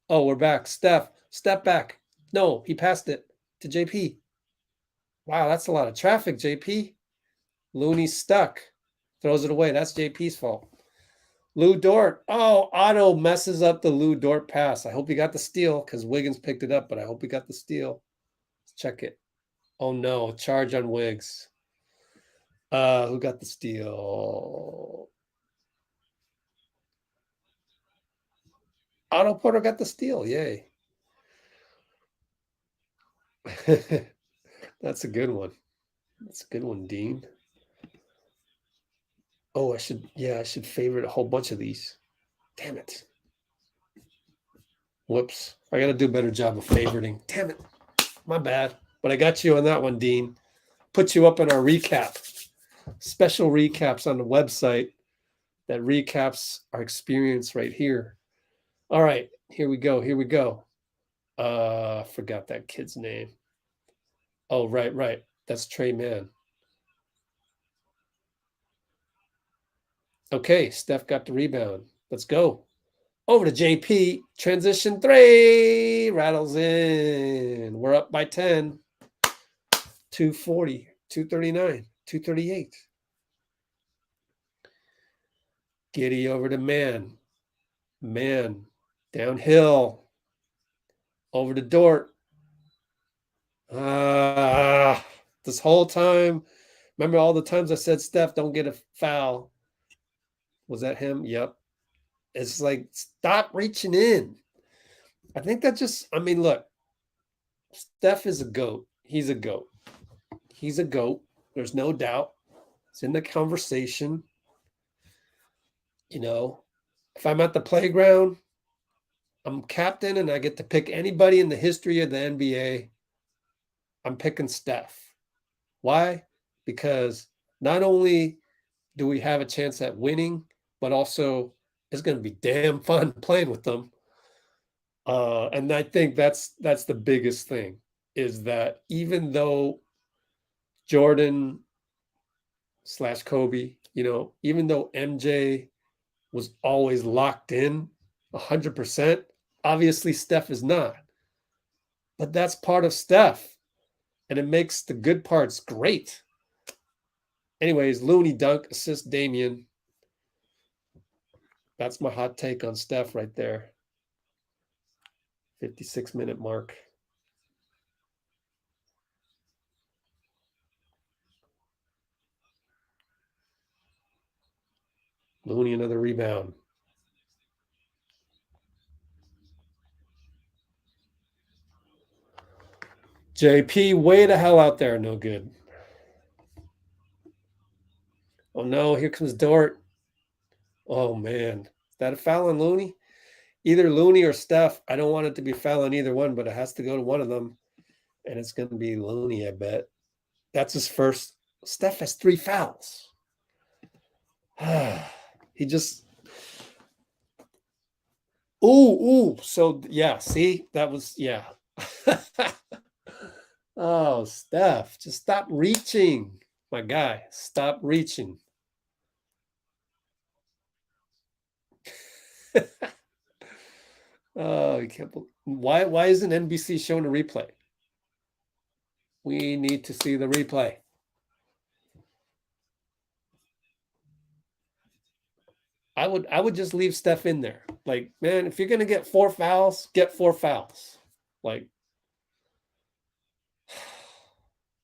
Speaker 1: Oh, we're back. Steph, step back. No, he passed it to JP. Wow, that's a lot of traffic, JP. Looney's stuck. Throws it away. That's JP's fault. Lou Dort. Oh, Otto messes up the Lou Dort pass. I hope he got the steal because Wiggins picked it up, but I hope he got the steal. Let's check it. Oh, no. Charge on Wiggs. Who got the steal? Otto Porter got the steal. Yay. That's a good one. That's a good one, Dean. Oh, I should favorite a whole bunch of these. Damn it. Whoops. I got to do a better job of favoriting. Damn it. My bad. But I got you on that one, Dean. Put you up in our recap. Special recaps on the website that recaps our experience right here. All right. Here we go. Forgot that kid's name. Oh, right. That's Trey Man. Okay, Steph got the rebound. Let's go. Over to JP. Transition 3. Rattles in. We're up by 10. 240, 239, 238. Giddy over to Man. Man. Downhill. Over to Dort. This whole time, remember all the times I said, Steph, don't get a foul. Was that him? Yep. It's like, stop reaching in. I think that just, I mean, look, Steph is a GOAT. He's a GOAT. He's a GOAT. There's no doubt. It's in the conversation. You know, if I'm at the playground, I'm captain and I get to pick anybody in the history of the NBA, I'm picking Steph. Why? Because not only do we have a chance at winning, but also it's going to be damn fun playing with them. And I think that's the biggest thing, is that even though Jordan / Kobe, you know, even though MJ was always locked in 100%, obviously Steph is not. But that's part of Steph, and it makes the good parts great. Anyways, Looney dunk, assist Damian. That's my hot take on Steph right there. 56-minute mark. Looney, another rebound. JP, way the hell out there. No good. Oh, no. Here comes Dort. Oh, man. Is that a foul on Looney? Either Looney or Steph. I don't want it to be a foul on either one, but it has to go to one of them. And it's going to be Looney, I bet. That's his first. Steph has 3 fouls. He just. Ooh. So, yeah, see? That was, yeah. Oh, Steph, just stop reaching. My guy, stop reaching. Oh, I can't believe. Why isn't NBC showing a replay? We need to see the replay. I would just leave Steph in there. Like, man, if you're gonna get 4 fouls, get 4 fouls. Like,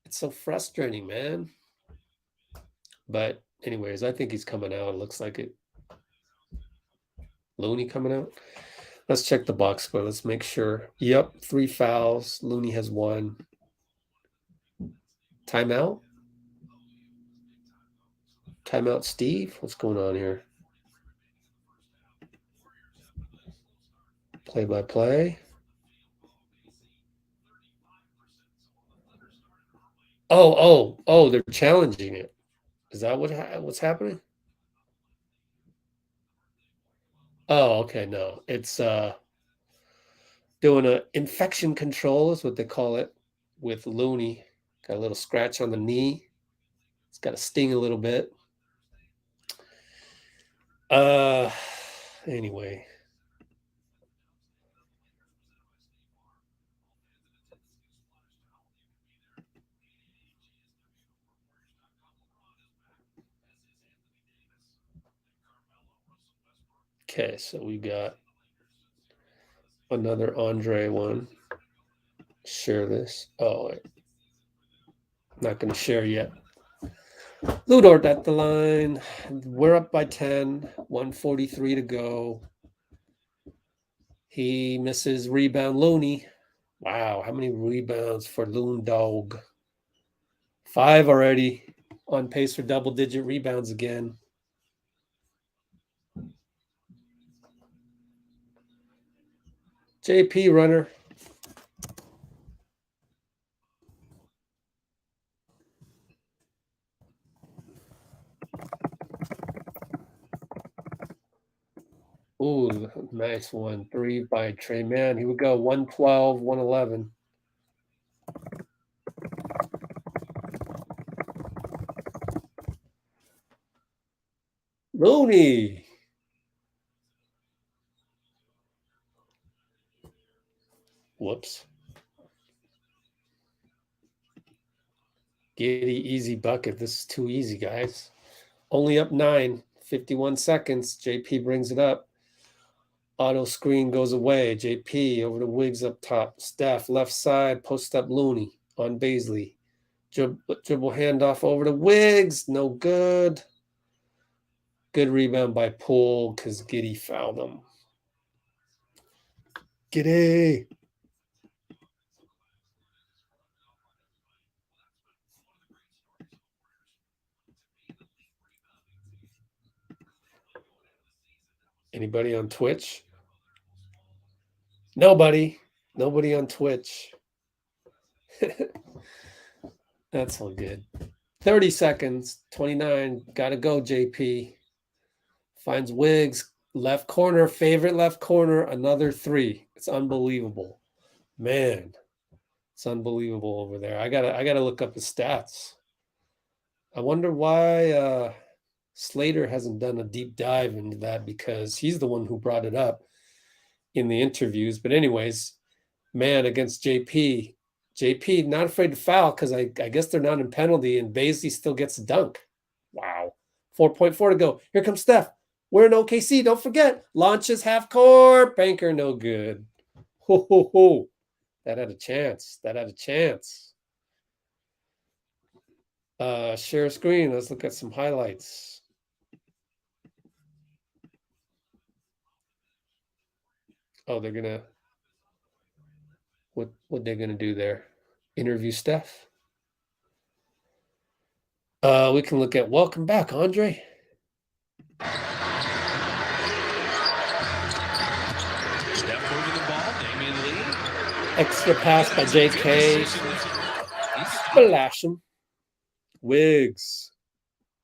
Speaker 1: it's so frustrating, man. But anyways, I think he's coming out. It looks like it. Looney coming out. Let's check the box score. Let's make sure. Yep, 3 fouls. Looney has 1. Timeout? Timeout, Steve? What's going on here? Play-by-play. Oh, they're challenging it. Is that what's happening? Oh, okay, no. It's doing a infection control is what they call it with Looney. Got a little scratch on the knee. It's got to sting a little bit. Anyway. Okay, so we got another Andre one. Share this. Oh, wait. Not going to share yet. Ludort at the line. We're up by 10. 1:43 to go. He misses rebound. Looney. Wow, how many rebounds for Loon Dog? 5 already. On pace for double-digit rebounds again. JP runner. Ooh, nice one. 3 by Trey Mann. Here we go. 112, 111. Looney. Whoops. Giddy easy bucket. This is too easy, guys. Only up 9, 51 seconds. JP brings it up. Otto screen goes away. JP over to Wiggs up top. Steph left side, post up Looney on Baisley. Dribble handoff over to Wiggs. No good. Good rebound by Poole because Giddy fouled him. Giddy. Anybody on Twitch? Nobody. Nobody on Twitch. That's all good. 30 seconds. 29. Gotta go, JP. Finds Wiggs. Left corner. Favorite left corner. Another 3. It's unbelievable. Man. It's unbelievable over there. I gotta look up his stats. I wonder why Slater hasn't done a deep dive into that, because he's the one who brought it up in the interviews. But anyways, man, against JP not afraid to foul because I guess they're not in penalty, and Baisley still gets a dunk. Wow. 4.4 to go. Here comes Steph. We're in OKC. Don't forget. Launches half court. Banker no good. Ho, ho, ho. That had a chance. Share screen. Let's look at some highlights. Oh, they're gonna what they're gonna do there? Interview Steph. We can look at welcome back, Andre.
Speaker 4: Steph moving the ball. Damian Lee.
Speaker 1: Extra pass by JK. Splash him. Wiggs.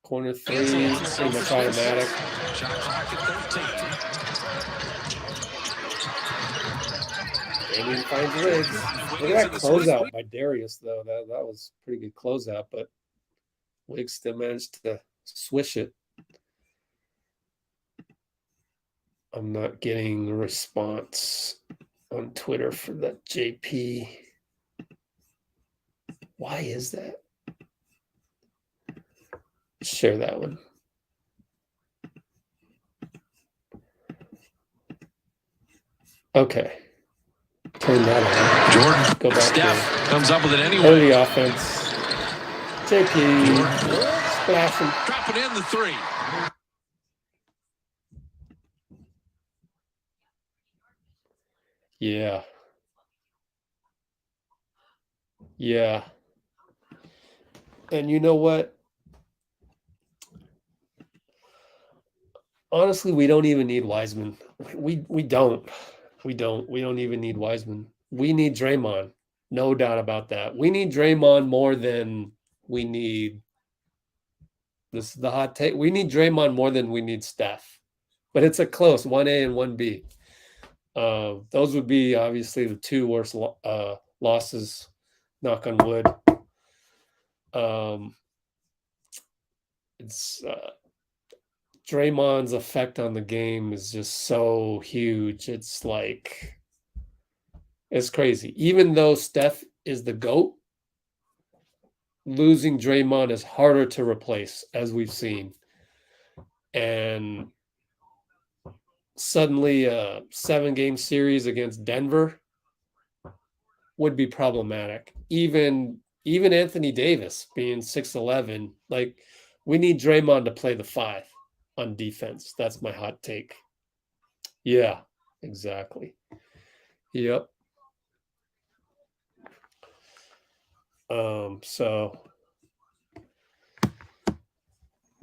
Speaker 1: Corner 3, pretty much automatic.
Speaker 4: Shot clock at 13.
Speaker 1: Damian finds Wiggs. Look at that closeout by Darius, though. That was a pretty good closeout, but Wiggs still managed to swish it. I'm not getting a response on Twitter for that JP. Why is that? Share that one. Okay. Turn that on.
Speaker 4: Jordan.
Speaker 1: Go back
Speaker 4: Steph comes up with it
Speaker 1: to
Speaker 4: anyway.
Speaker 1: the offense. JP. Splashing.
Speaker 4: Dropping in the 3.
Speaker 1: Yeah. Yeah. And you know what? Honestly, we don't even need Wiseman. We don't. We don't even need Wiseman. We need Draymond. No doubt about that. We need Draymond more than we need. This is the hot take. We need Draymond more than we need Steph. But it's a close 1A and 1B. Those would be obviously the 2 worst losses. Knock on wood. It's Draymond's effect on the game is just so huge. It's like, it's crazy. Even though Steph is the GOAT, losing Draymond is harder to replace, as we've seen. And suddenly a 7-game series against Denver would be problematic. Even Anthony Davis being 6'11", like, we need Draymond to play the 5 on defense. That's my hot take. Yeah, exactly. Yep. So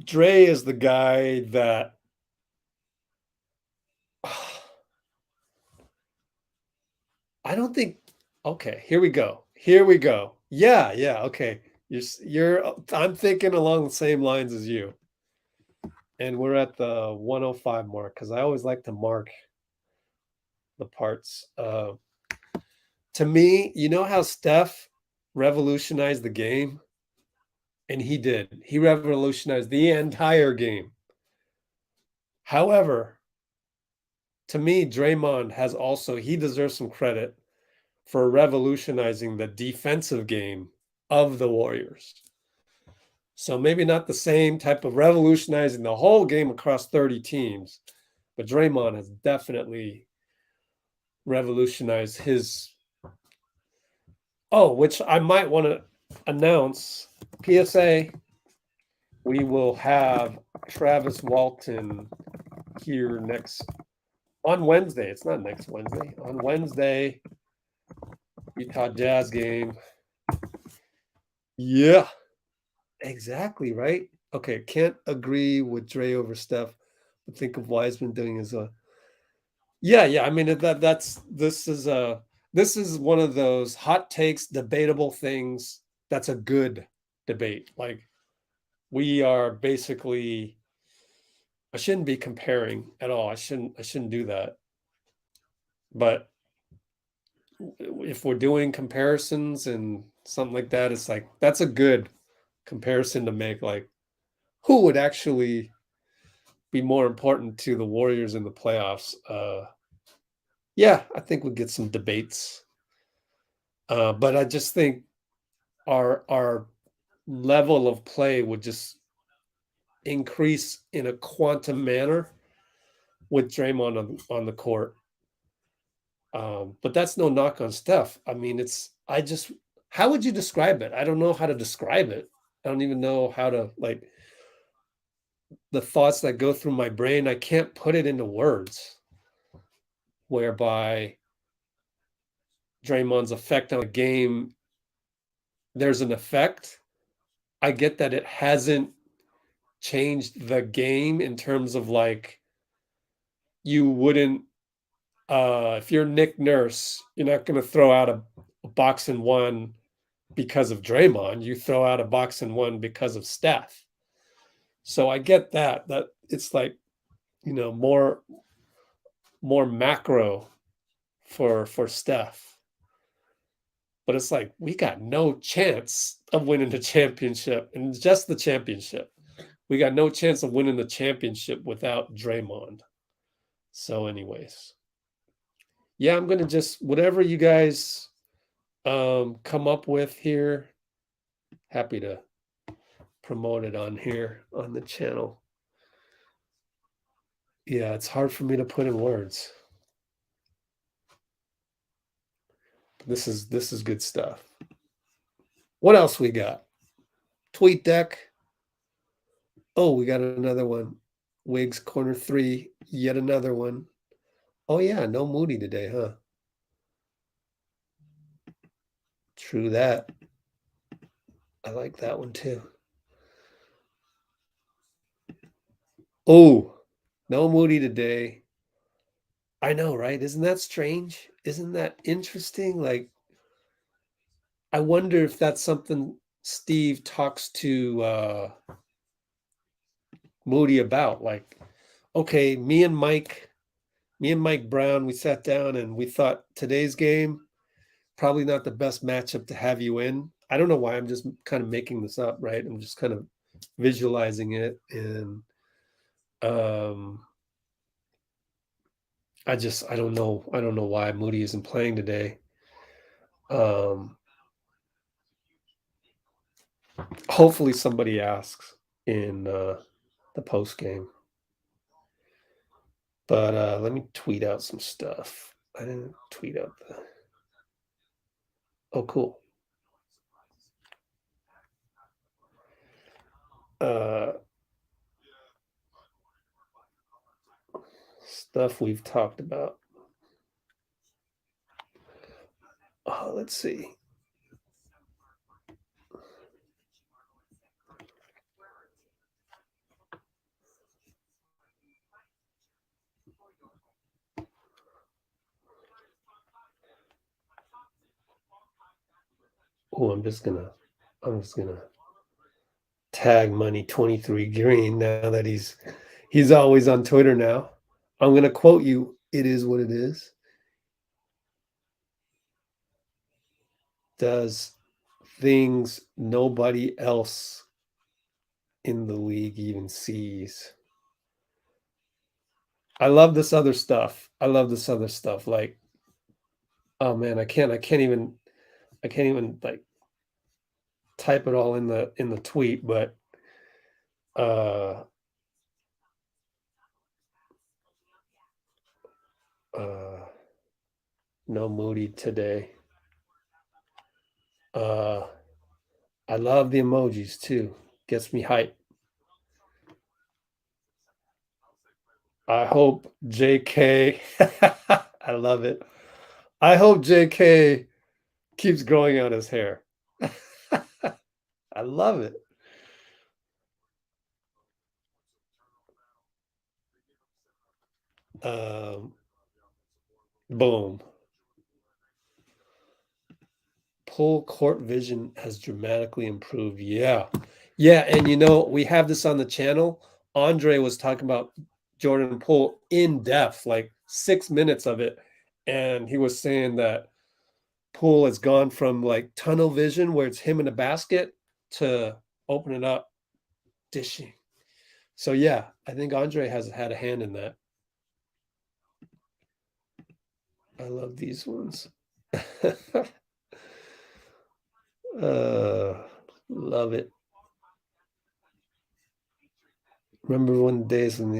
Speaker 1: Dre is the guy that I don't think. Okay, here we go. Yeah, okay. I'm thinking along the same lines as you. And we're at the 105 mark because I always like to mark the parts. To me, you know how Steph revolutionized the game? And he did. He revolutionized the entire game. However, to me, Draymond he deserves some credit for revolutionizing the defensive game of the Warriors. So maybe not the same type of revolutionizing the whole game across 30 teams, but Draymond has definitely revolutionized his. Oh, which I might want to announce. PSA, we will have Travis Walton here on Wednesday. It's not next Wednesday. On Wednesday, Utah Jazz game. Yeah, exactly, right? Okay, can't agree with Dre over Steph, but think of Wiseman doing his yeah. I mean this is one of those hot takes, debatable things. That's a good debate. Like we are basically, I shouldn't be comparing at all. I shouldn't do that. But if we're doing comparisons and something like that, it's like that's a good comparison to make. Like who would actually be more important to the Warriors in the playoffs? Yeah, I think we'll get some debates. But I just think our level of play would just increase in a quantum manner with Draymond on the court. But that's no knock on Steph. I mean, how would you describe it? I don't know how to describe it. I don't even know how to, like, the thoughts that go through my brain. I can't put it into words, whereby Draymond's effect on a game, there's an effect. I get that it hasn't changed the game in terms of, like, you wouldn't, if you're Nick Nurse, you're not going to throw out a box and one because of Draymond. You throw out a box and one because of Steph. So I get that it's like, more macro for Steph. But it's like, we got no chance of winning the championship, and just the championship. We got no chance of winning the championship without Draymond. So anyways, yeah, I'm going to just, whatever you guys come up with here, happy to promote it on here on the channel. Yeah, it's hard for me to put in words. This is good stuff. What else we got? Tweet deck. Oh, we got another one. Wigs corner 3, yet another one. Oh yeah, no Moody today, huh? True that. I like that one too. Oh, no Moody today. I know, right? Isn't that strange? Isn't that interesting? Like, I wonder if that's something Steve talks to Moody about. Like, okay, me and Mike Brown, we sat down and we thought today's game, probably not the best matchup to have you in. I don't know why. I'm just kind of making this up, right? I'm just kind of visualizing it. And I don't know. I don't know why Moody isn't playing today. Hopefully somebody asks in the post game. But let me tweet out some stuff. I didn't tweet out the. Oh, cool. Stuff we've talked about. Oh, let's see. Oh, I'm just gonna tag Money 23 Green now that he's always on Twitter now. I'm gonna quote you. It is what it is. Does things nobody else in the league even sees. I love this other stuff. Like, oh man, I can't even like type it all in the tweet, but no Moody today. I love the emojis too. Gets me hype. I hope JK I love it. I hope JK keeps growing out his hair. I love it. Boom. Pull court vision has dramatically improved. Yeah. Yeah. And we have this on the channel. Andre was talking about Jordan Poole in depth, like 6 minutes of it. And he was saying that Poole has gone from like tunnel vision, where it's him in a basket, to opening up, dishing. So yeah, I think Andre has had a hand in that. I love these ones. Love it. Remember one days when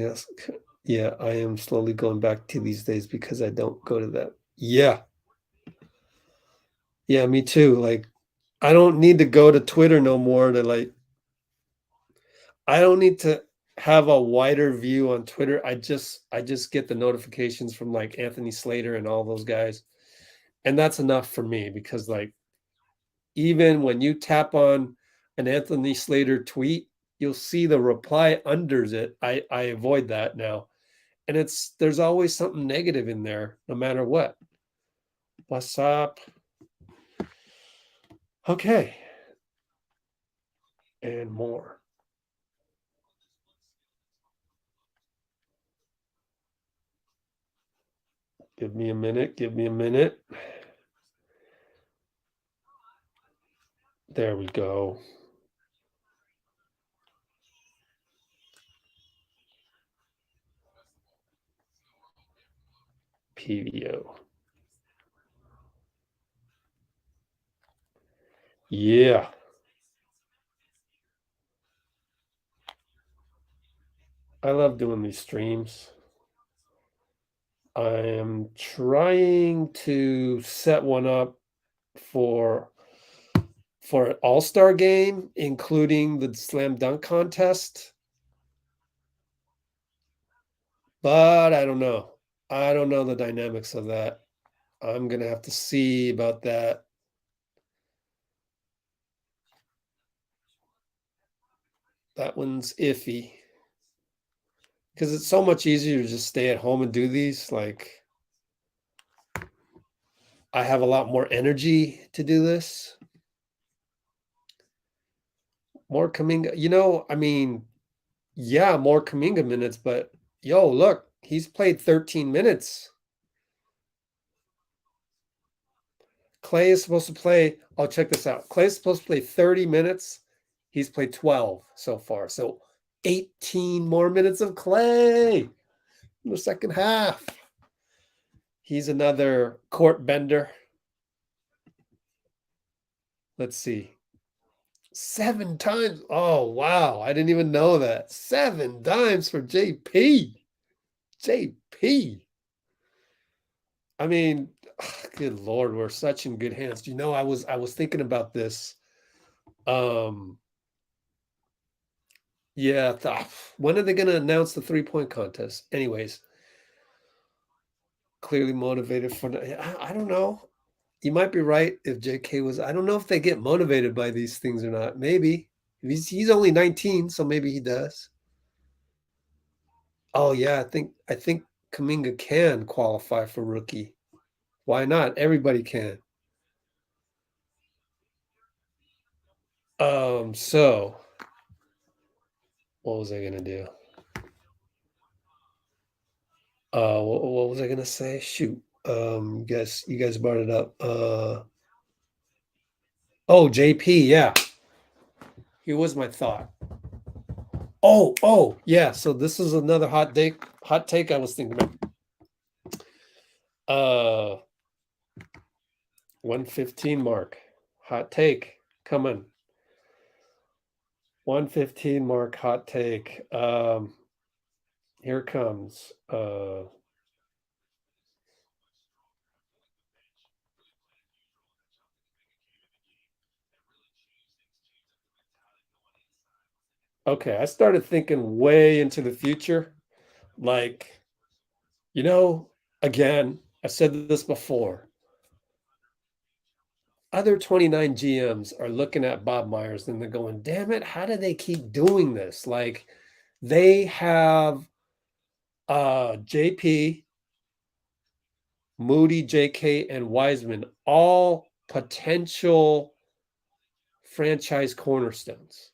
Speaker 1: yeah, I am slowly going back to these days because I don't go to that. Yeah. Yeah, me too. Like, I don't need to go to Twitter no more to like, I don't need to have a wider view on Twitter. I just get the notifications from like Anthony Slater and all those guys. And that's enough for me, because like, even when you tap on an Anthony Slater tweet, you'll see the reply unders it. I avoid that now. And there's always something negative in there, no matter what. What's up? Okay. And more. Give me a minute. There we go. PVO. Yeah. I love doing these streams. I am trying to set one up for an all-star game, including the slam dunk contest. But I don't know. I don't know the dynamics of that. I'm going to have to see about that. That one's iffy. Because it's so much easier to just stay at home and do these. Like, I have a lot more energy to do this. More Kuminga. Yeah, more Kuminga minutes, but look, he's played 13 minutes. Klay is supposed to play, check this out. Klay is supposed to play 30 minutes. He's played 12 so far. So 18 more minutes of Klay in the second half. He's another court bender. Let's see. 7 times. Oh, wow. I didn't even know that. 7 times for JP. I mean, good Lord, we're such in good hands. I was thinking about this. Yeah. When are they going to announce the 3-point contest? Anyways, clearly motivated for. I don't know. You might be right. If JK was, I don't know if they get motivated by these things or not. Maybe he's only 19, so maybe he does. Oh yeah, I think Kuminga can qualify for rookie. Why not? Everybody can. So what was I gonna do? What was I gonna say? Shoot. You guys brought it up. JP, yeah. Here was my thought. Oh, yeah. So this is another hot take I was thinking about. 115 mark. Hot take coming. 115 mark hot take. Here it comes. Okay, I started thinking way into the future. Like, again, I've said this before. Other 29 GMs are looking at Bob Myers and they're going, damn it, how do they keep doing this? Like, they have JP, Moody, JK, and Wiseman, all potential franchise cornerstones.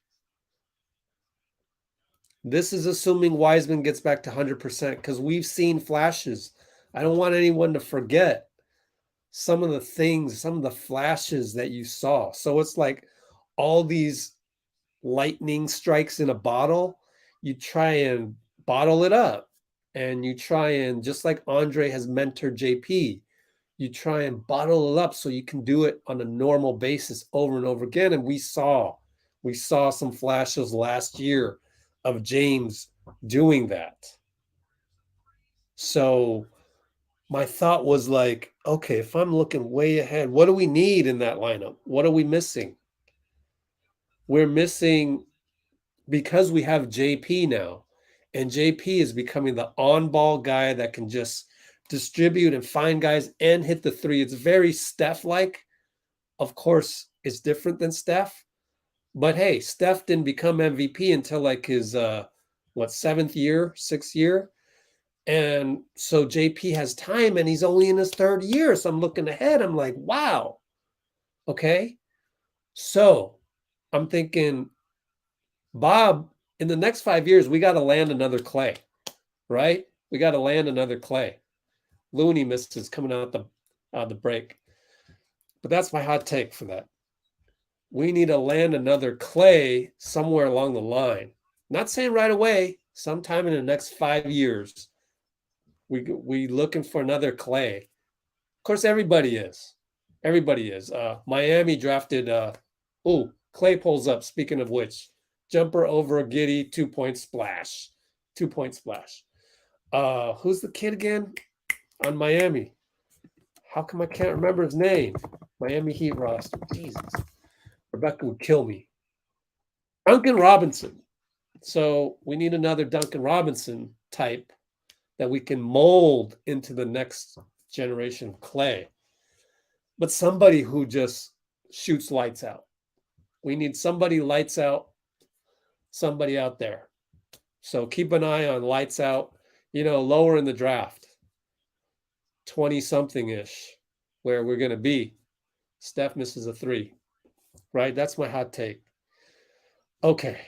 Speaker 1: This is assuming Wiseman gets back to 100% because we've seen flashes. I don't want anyone to forget some of the flashes that you saw. So it's like all these lightning strikes in a bottle. You try and bottle it up, and you try and, just like Andre has mentored JP, you try and bottle it up so you can do it on a normal basis over and over again. And we saw some flashes last year of James doing that. So my thought was like, okay, if I'm looking way ahead, what do we need in that lineup? What are we missing? We're missing, because we have JP now, and JP is becoming the on-ball guy that can just distribute and find guys and hit the three. It's very Steph-like. Of course, it's different than Steph. But hey, Steph didn't become MVP until like his, 6th year. And so JP has time and he's only in his 3rd year. So I'm looking ahead. I'm like, wow. Okay. So I'm thinking, Bob, in the next 5 years, we got to land another Klay, right? We got to land another Klay. Looney misses coming out the break. But that's my hot take for that. We need to land another Klay somewhere along the line. Not saying right away, sometime in the next 5 years. We looking for another Klay. Of course, everybody is. Miami drafted. Klay pulls up. Speaking of which, jumper over a Giddey, 2-point splash. 2-point splash. Who's the kid again on Miami? How come I can't remember his name? Miami Heat roster. Jesus. Rebecca would kill me. Duncan Robinson. So we need another Duncan Robinson type that we can mold into the next generation of Klay. But somebody who just shoots lights out. We need somebody lights out, somebody out there. So keep an eye on lights out, lower in the draft, 20-something-ish, where we're going to be. Steph misses a 3, right? That's my hot take. Okay.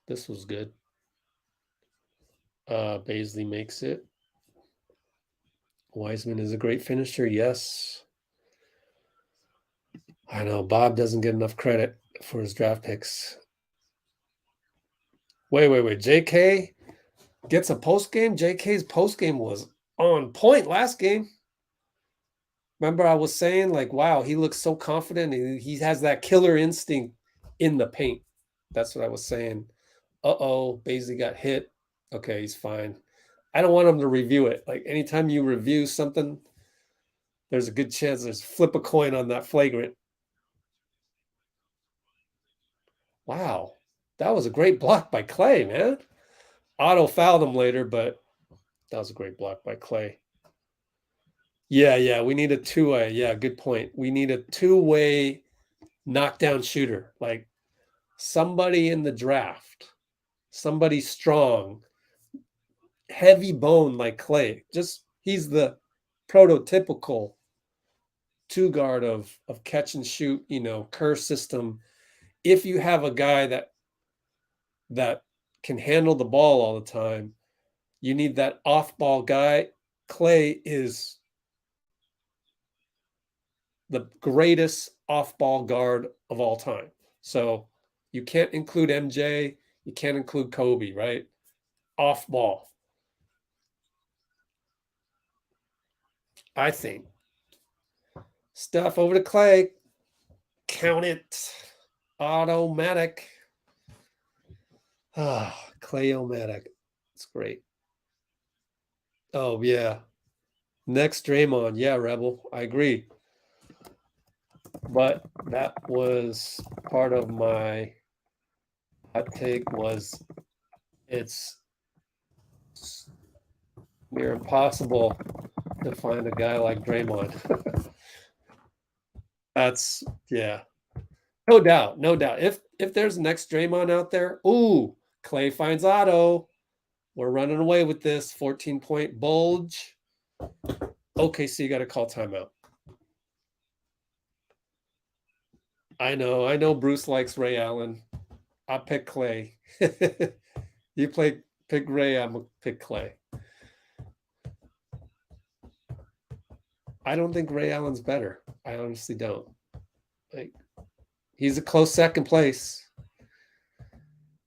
Speaker 1: This was good. Baisley makes it. Wiseman is a great finisher. Yes. I know Bob doesn't get enough credit for his draft picks. Wait. JK gets a post game. JK's post game was on point last game. Remember, I was saying, like, wow, he looks so confident. He has that killer instinct in the paint. That's what I was saying. Baisley got hit. Okay, he's fine. I don't want him to review it. Like, anytime you review something, there's a good chance there's flip a coin on that flagrant. Wow, that was a great block by Klay, man. Otto fouled him later, but that was a great block by Klay. Yeah, we need a two-way. Yeah, good point. We need a two-way knockdown shooter, like somebody in the draft, somebody strong, heavy bone like Klay. Just he's the prototypical two-guard of catch and shoot, Kerr system. If you have a guy that can handle the ball all the time, you need that off-ball guy. Klay is the greatest off-ball guard of all time. So you can't include MJ, you can't include Kobe, right? Off-ball. I think. Stuff over to Klay. Count it. Automatic. Ah, Klay-o-matic. It's great. Oh, yeah. Next Draymond. Yeah, Rebel. I agree. But that was part of my hot take was it's near impossible to find a guy like Draymond. That's, yeah. No doubt. No doubt. If there's next Draymond out there, ooh, Klay finds Otto. We're running away with this 14-point bulge. OKC got to call timeout. I know Bruce likes Ray Allen. I'll pick Klay. You pick Ray, I'm gonna pick Klay. I don't think Ray Allen's better. I honestly don't. Like, he's a close second place.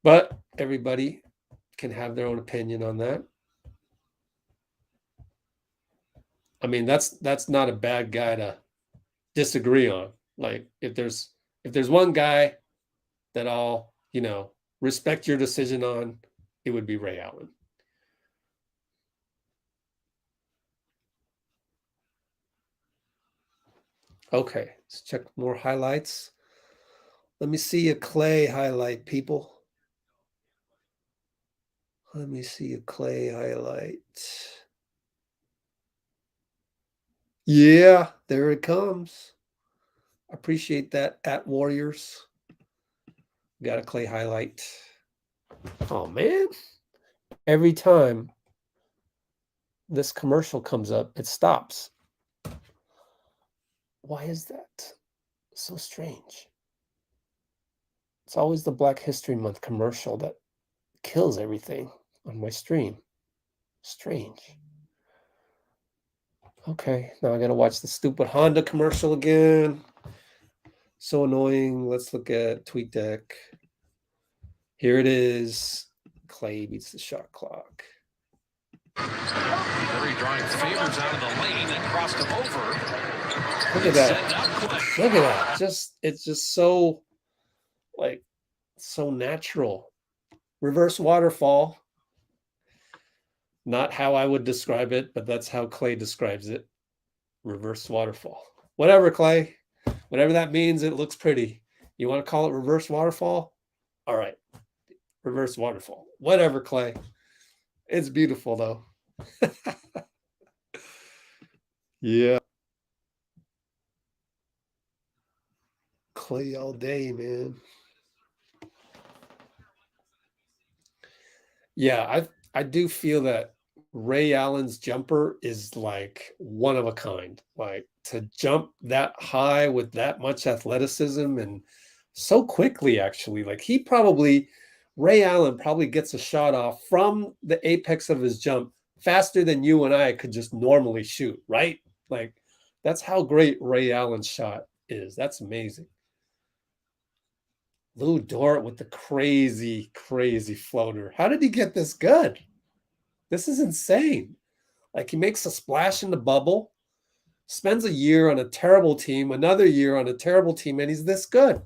Speaker 1: But everybody can have their own opinion on that. I mean, that's not a bad guy to disagree on. Like, if there's one guy that I'll, respect your decision on, it would be Ray Allen. Okay, let's check more highlights. Let me see a Klay highlight, people. Let me see a Klay highlight. Yeah, there it comes. Appreciate that at Warriors. Got a Klay highlight. Oh, man. Every time this commercial comes up, it stops. Why is that? So strange. It's always the Black History Month commercial that kills everything on my stream. Strange. Okay, now I gotta watch the stupid Honda commercial again. So annoying. Let's look at TweetDeck. Here it is. Klay beats the shot clock.
Speaker 4: Curry drawing favors out of the lane and crossed him over.
Speaker 1: Look at that. Look at that. It's just so, so natural. Reverse waterfall. Not how I would describe it, but that's how Klay describes it. Reverse waterfall. Whatever, Klay. Whatever that means, it looks pretty. You want to call it reverse waterfall? All right. Reverse waterfall. Whatever, Klay. It's beautiful, though. Yeah. Klay all day, man. Yeah, I do feel that Ray Allen's jumper is like one of a kind. Like, to jump that high with that much athleticism and so quickly, actually. Like, Ray Allen probably gets a shot off from the apex of his jump faster than you and I could just normally shoot, right? Like, that's how great Ray Allen's shot is. That's amazing. Lou Dort with the crazy, crazy floater. How did he get this good? This is insane. Like, he makes a splash in the bubble, spends a year on a terrible team, another year on a terrible team, and he's this good.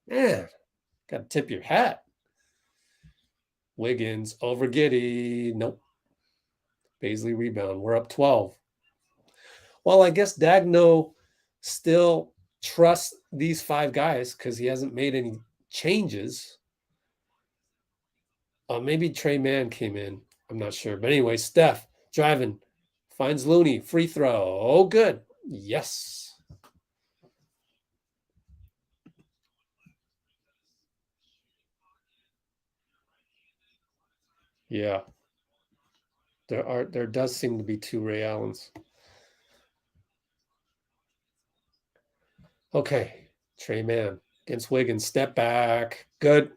Speaker 1: Man, got to tip your hat. Wiggins over Giddey. Nope. Baisley rebound. We're up 12. Well, I guess Dagno still trusts these five guys because he hasn't made any changes. Maybe Trey Mann came in. I'm not sure. But anyway, Steph driving. Finds Looney. Free throw. Oh, good. Yes. Yeah. There does seem to be two Ray Allens. Okay. Trey Mann against Wiggins. Step back. Good.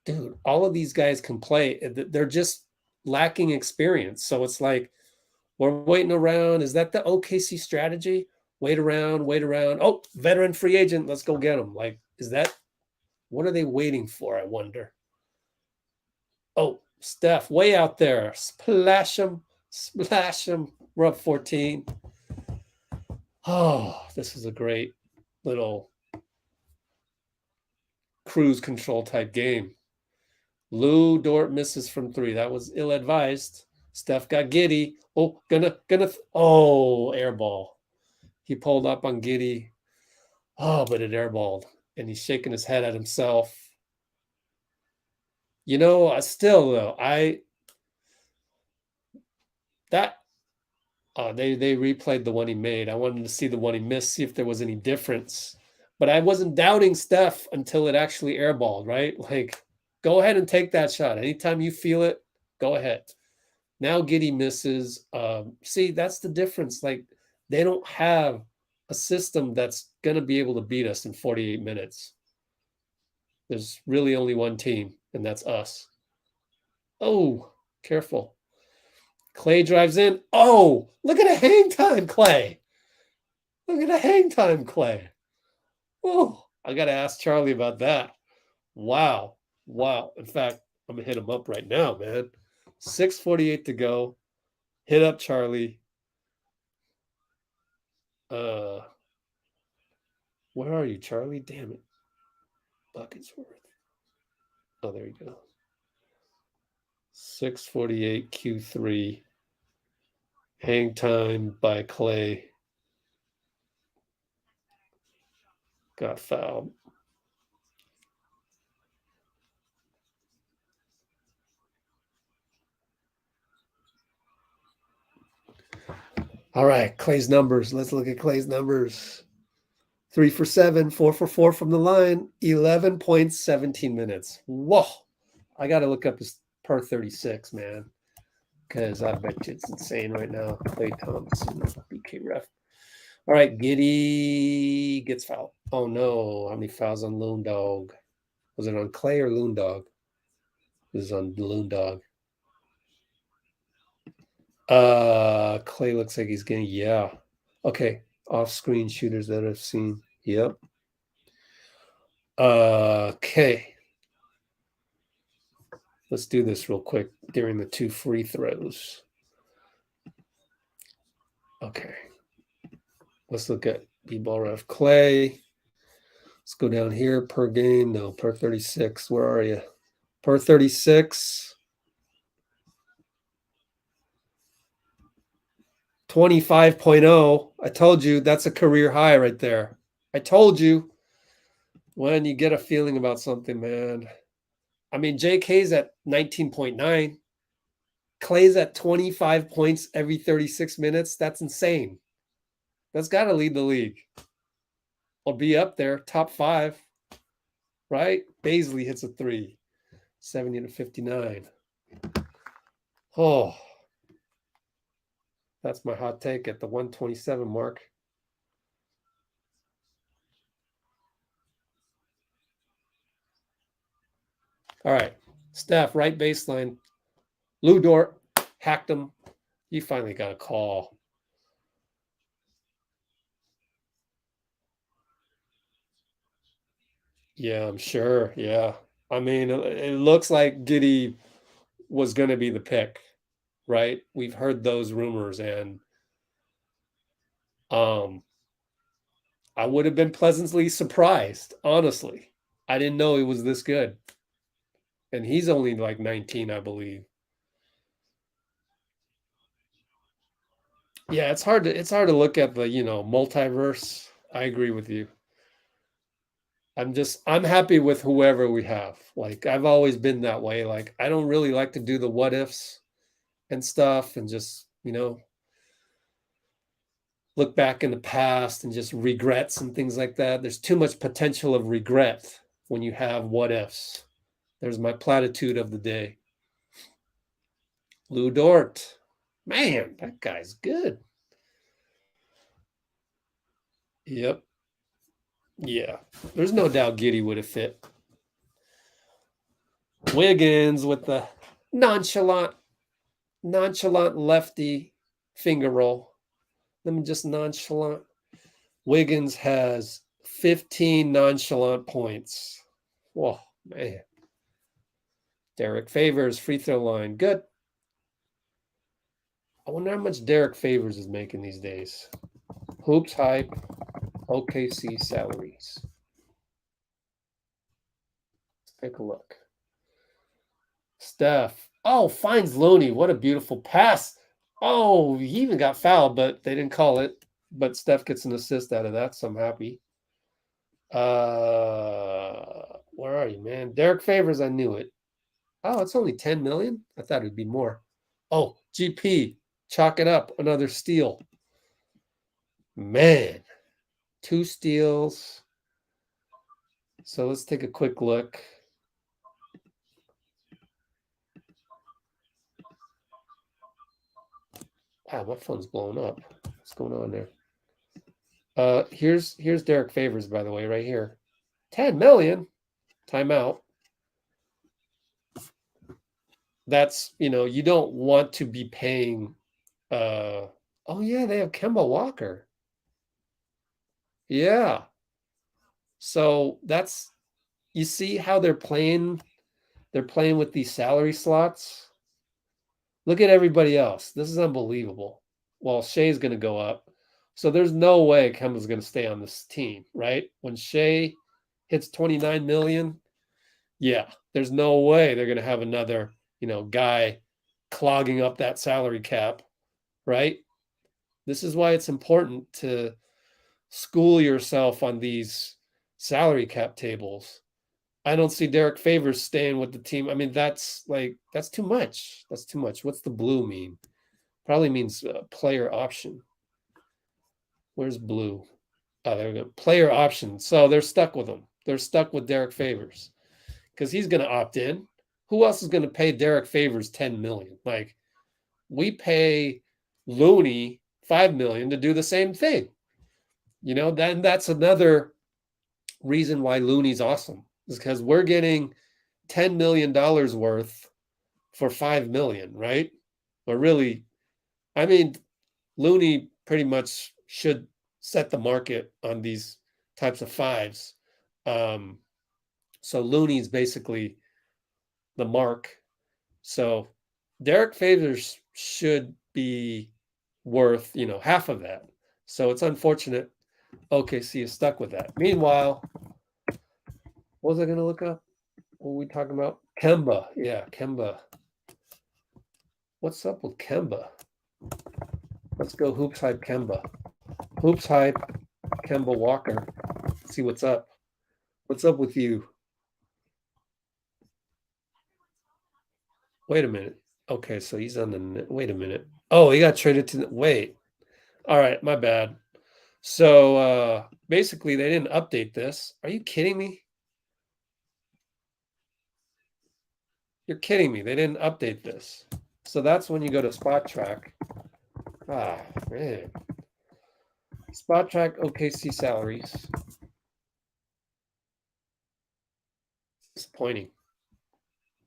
Speaker 1: Dude, all of these guys can play. They're just lacking experience. So it's like, we're waiting around. Is that the OKC strategy? Wait around. Oh, veteran free agent. Let's go get him. Like, what are they waiting for, I wonder? Oh, Steph, way out there. Splash him. We're up 14. Oh, this is a great little cruise control type game. Lou Dort misses from 3. That was ill-advised. Steph got giddy. Oh, air ball. He pulled up on Giddy. Oh, but it airballed. And he's shaking his head at himself. You know, they replayed the one he made. I wanted to see the one he missed, see if there was any difference. But I wasn't doubting Steph until it actually airballed, right? Like, go ahead and take that shot. Anytime you feel it, go ahead. Now Giddy misses. See, that's the difference. Like, they don't have a system that's going to be able to beat us in 48 minutes. There's really only one team, and that's us. Oh, careful. Klay drives in. Oh, look at a hang time, Klay. Oh, I got to ask Charlie about that. Wow. In fact, I'm going to hit him up right now, man. 6:48 to go. Hit up Charlie. Where are you, Charlie? Damn it. Bucketsworth. Oh, there you go. 6:48 Q3. Hang time by Klay. Got fouled. All right, Klay's numbers. Let's look at Klay's numbers. 3 for 7, 4 for 4 from the line, 11 points, 17 minutes. Whoa. I got to look up his per 36, man, because I bet you it's insane right now. Klay Thompson, BK ref. All right, Giddy gets fouled. Oh, no. How many fouls on Loon Dog? Was it on Klay or Loon Dog? It was on Loon Dog. Klay looks like he's getting, yeah. Okay, off-screen shooters that I've seen. Yep. Okay. Let's do this real quick during the 2 free throws. Okay. Let's look at B-ball ref. Klay. Let's go down here per game. No, per 36. Where are you? Per 36. 25.0. I told you that's a career high right there. I told you when you get a feeling about something, man. I mean, JK's at 19.9. Klay's at 25 points every 36 minutes. That's insane. That's got to lead the league. Or be up there, top 5, right? Baisley hits a 3, 70 to 59. Oh, that's my hot take at the 127 mark. All right, Steph, right baseline. Lou Dort hacked him. He finally got a call. Yeah, I'm sure. Yeah. I mean, it looks like Giddy was going to be the pick, right? We've heard those rumors, and I would have been pleasantly surprised, honestly. I didn't know he was this good. And he's only like 19, I believe. Yeah, it's hard to look at the, multiverse. I agree with you. I'm happy with whoever we have. Like, I've always been that way. Like, I don't really like to do the what ifs and stuff and just, look back in the past and just regrets and things like that. There's too much potential of regret when you have what ifs. There's my platitude of the day. Lou Dort. Man, that guy's good. Yep. Yeah. There's no doubt Giddy would have fit. Wiggins with the nonchalant lefty finger roll. Let me just nonchalant. Wiggins has 15 nonchalant points. Whoa, man. Derek Favors, free throw line. Good. I wonder how much Derek Favors is making these days. Hoops hype, OKC salaries. Let's take a look. Steph. Oh, finds Looney. What a beautiful pass. Oh, he even got fouled, but they didn't call it. But Steph gets an assist out of that, so I'm happy. Where are you, man? Derek Favors, I knew it. Oh, it's only 10 million? I thought it'd be more. Oh, GP, chalk it up. Another steal. Man, 2 steals. So let's take a quick look. Wow, my phone's blowing up. What's going on there? Here's Derek Favors, by the way, right here. 10 million. Timeout. That's, you don't want to be paying. Oh yeah, they have Kemba Walker. Yeah. So that's, you see how they're playing with these salary slots. Look at everybody else. This is unbelievable. Well, Shea's going to go up. So there's no way Kemba's going to stay on this team, right? When Shea hits 29 million, yeah, there's no way they're going to have another, guy clogging up that salary cap, right? This is why it's important to school yourself on these salary cap tables. I don't see Derek Favors staying with the team. I mean, that's too much. That's too much. What's the blue mean? Probably means player option. Where's blue? Oh, there we go. Player option. So they're stuck with him. They're stuck with Derek Favors because he's going to opt in. Who else is going to pay Derek Favors 10 million? Like, we pay Looney 5 million to do the same thing. Then that's another reason why Looney's awesome, is because we're getting $10 million worth for 5 million, right? But really, I mean, Looney pretty much should set the market on these types of fives. So Looney's basically the mark. So Derek Favors should be worth, half of that. So it's unfortunate OKC is stuck with that. Meanwhile, what was I going to look up? What were we talking about? Kemba. Yeah, Kemba. What's up with Kemba? Let's go Hoops Hype Kemba. Hoops Hype Kemba Walker. Let's see what's up. What's up with you? Wait a minute. Okay, so he's on the... Wait a minute. Oh, he got traded to the... Wait. All right, my bad. So basically, they didn't update this. Are you kidding me? You're kidding me. They didn't update this. So that's when you go to Spot Track. Ah, man. Spot Track OKC salaries. Disappointing.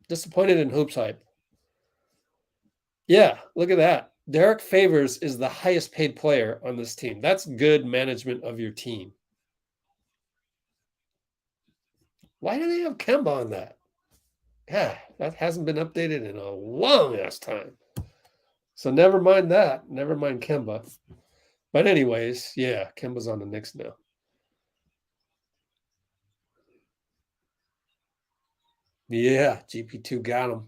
Speaker 1: Disappointed in Hoops Hype. Yeah, look at that. Derek Favors is the highest paid player on this team. That's good management of your team. Why do they have Kemba on that? Yeah, that hasn't been updated in a long ass time. So never mind that. Never mind Kemba. But anyways, yeah, Kemba's on the Knicks now. Yeah, GP2 got him.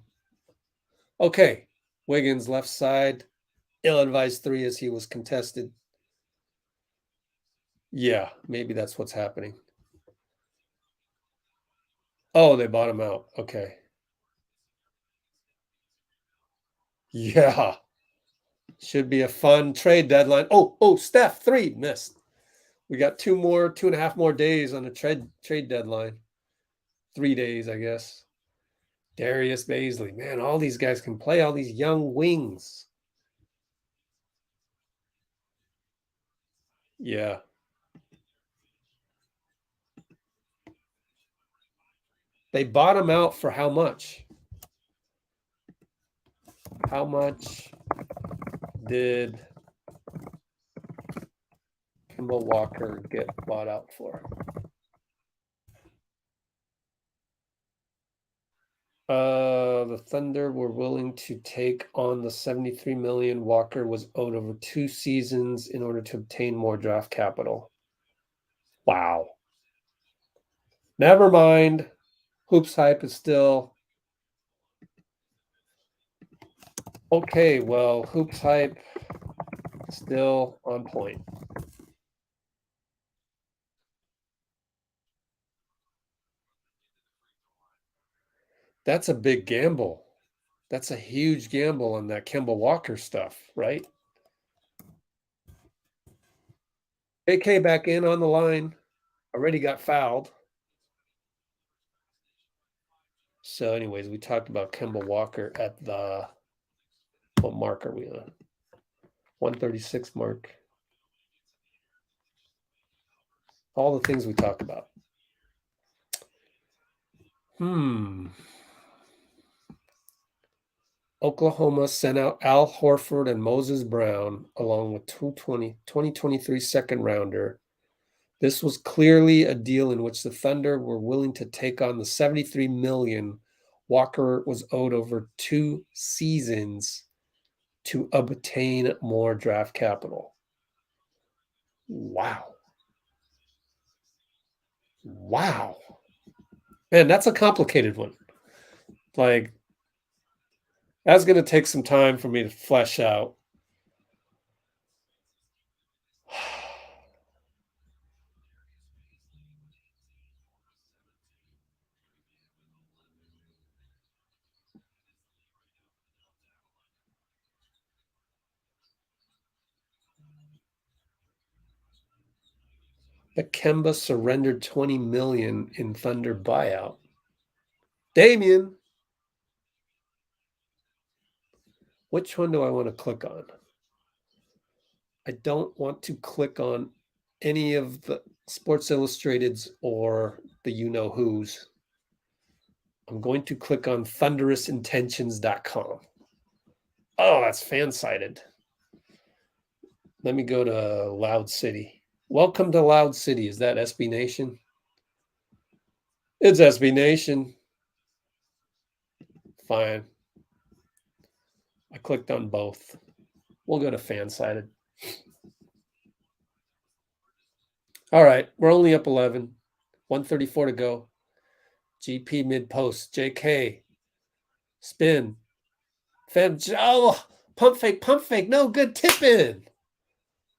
Speaker 1: Okay, Wiggins left side. Ill-advised 3 as he was contested. Yeah, maybe that's what's happening. Oh, they bought him out. Okay. Yeah. Should be a fun trade deadline. Oh, Steph, 3 missed. We got 2.5 more days on the trade deadline. 3 days, I guess. Darius Baisley. Man, all these guys can play, all these young wings. Yeah. They bought him out for how much? How much did Kemba Walker get bought out for? The Thunder were willing to take on the $73 million Walker was owed over 2 seasons in order to obtain more draft capital. Wow. Never mind. Hoops Hype is still okay. Well, Hoops Hype still on point. That's a big gamble. That's a huge gamble on that Kemba Walker stuff, right? AK back in on the line. Already got fouled. So anyways, we talked about Kemba Walker at the, what mark are we on? 136 mark. All the things we talk about. Oklahoma sent out Al Horford and Moses Brown along with 2023 second rounder. This was clearly a deal in which the Thunder were willing to take on the $73 million Walker was owed over 2 seasons to obtain more draft capital. Wow. Wow. Man, that's a complicated one. Like, that's going to take some time for me to flesh out. But Kemba surrendered $20 million in Thunder buyout. Damien. Which one do I want to click on? I don't want to click on any of the Sports Illustrateds or the you-know-whos. I'm going to click on thunderousintentions.com. Oh, that's fan-sided. Let me go to Loud City. Welcome to Loud City. Is that SB Nation? It's SB Nation. Fine. I clicked on both. We'll go to fan-sided. All right, we're only up 11. 134 to go. GP mid-post. JK. Spin. Fem. Oh, pump fake. No, good tip in.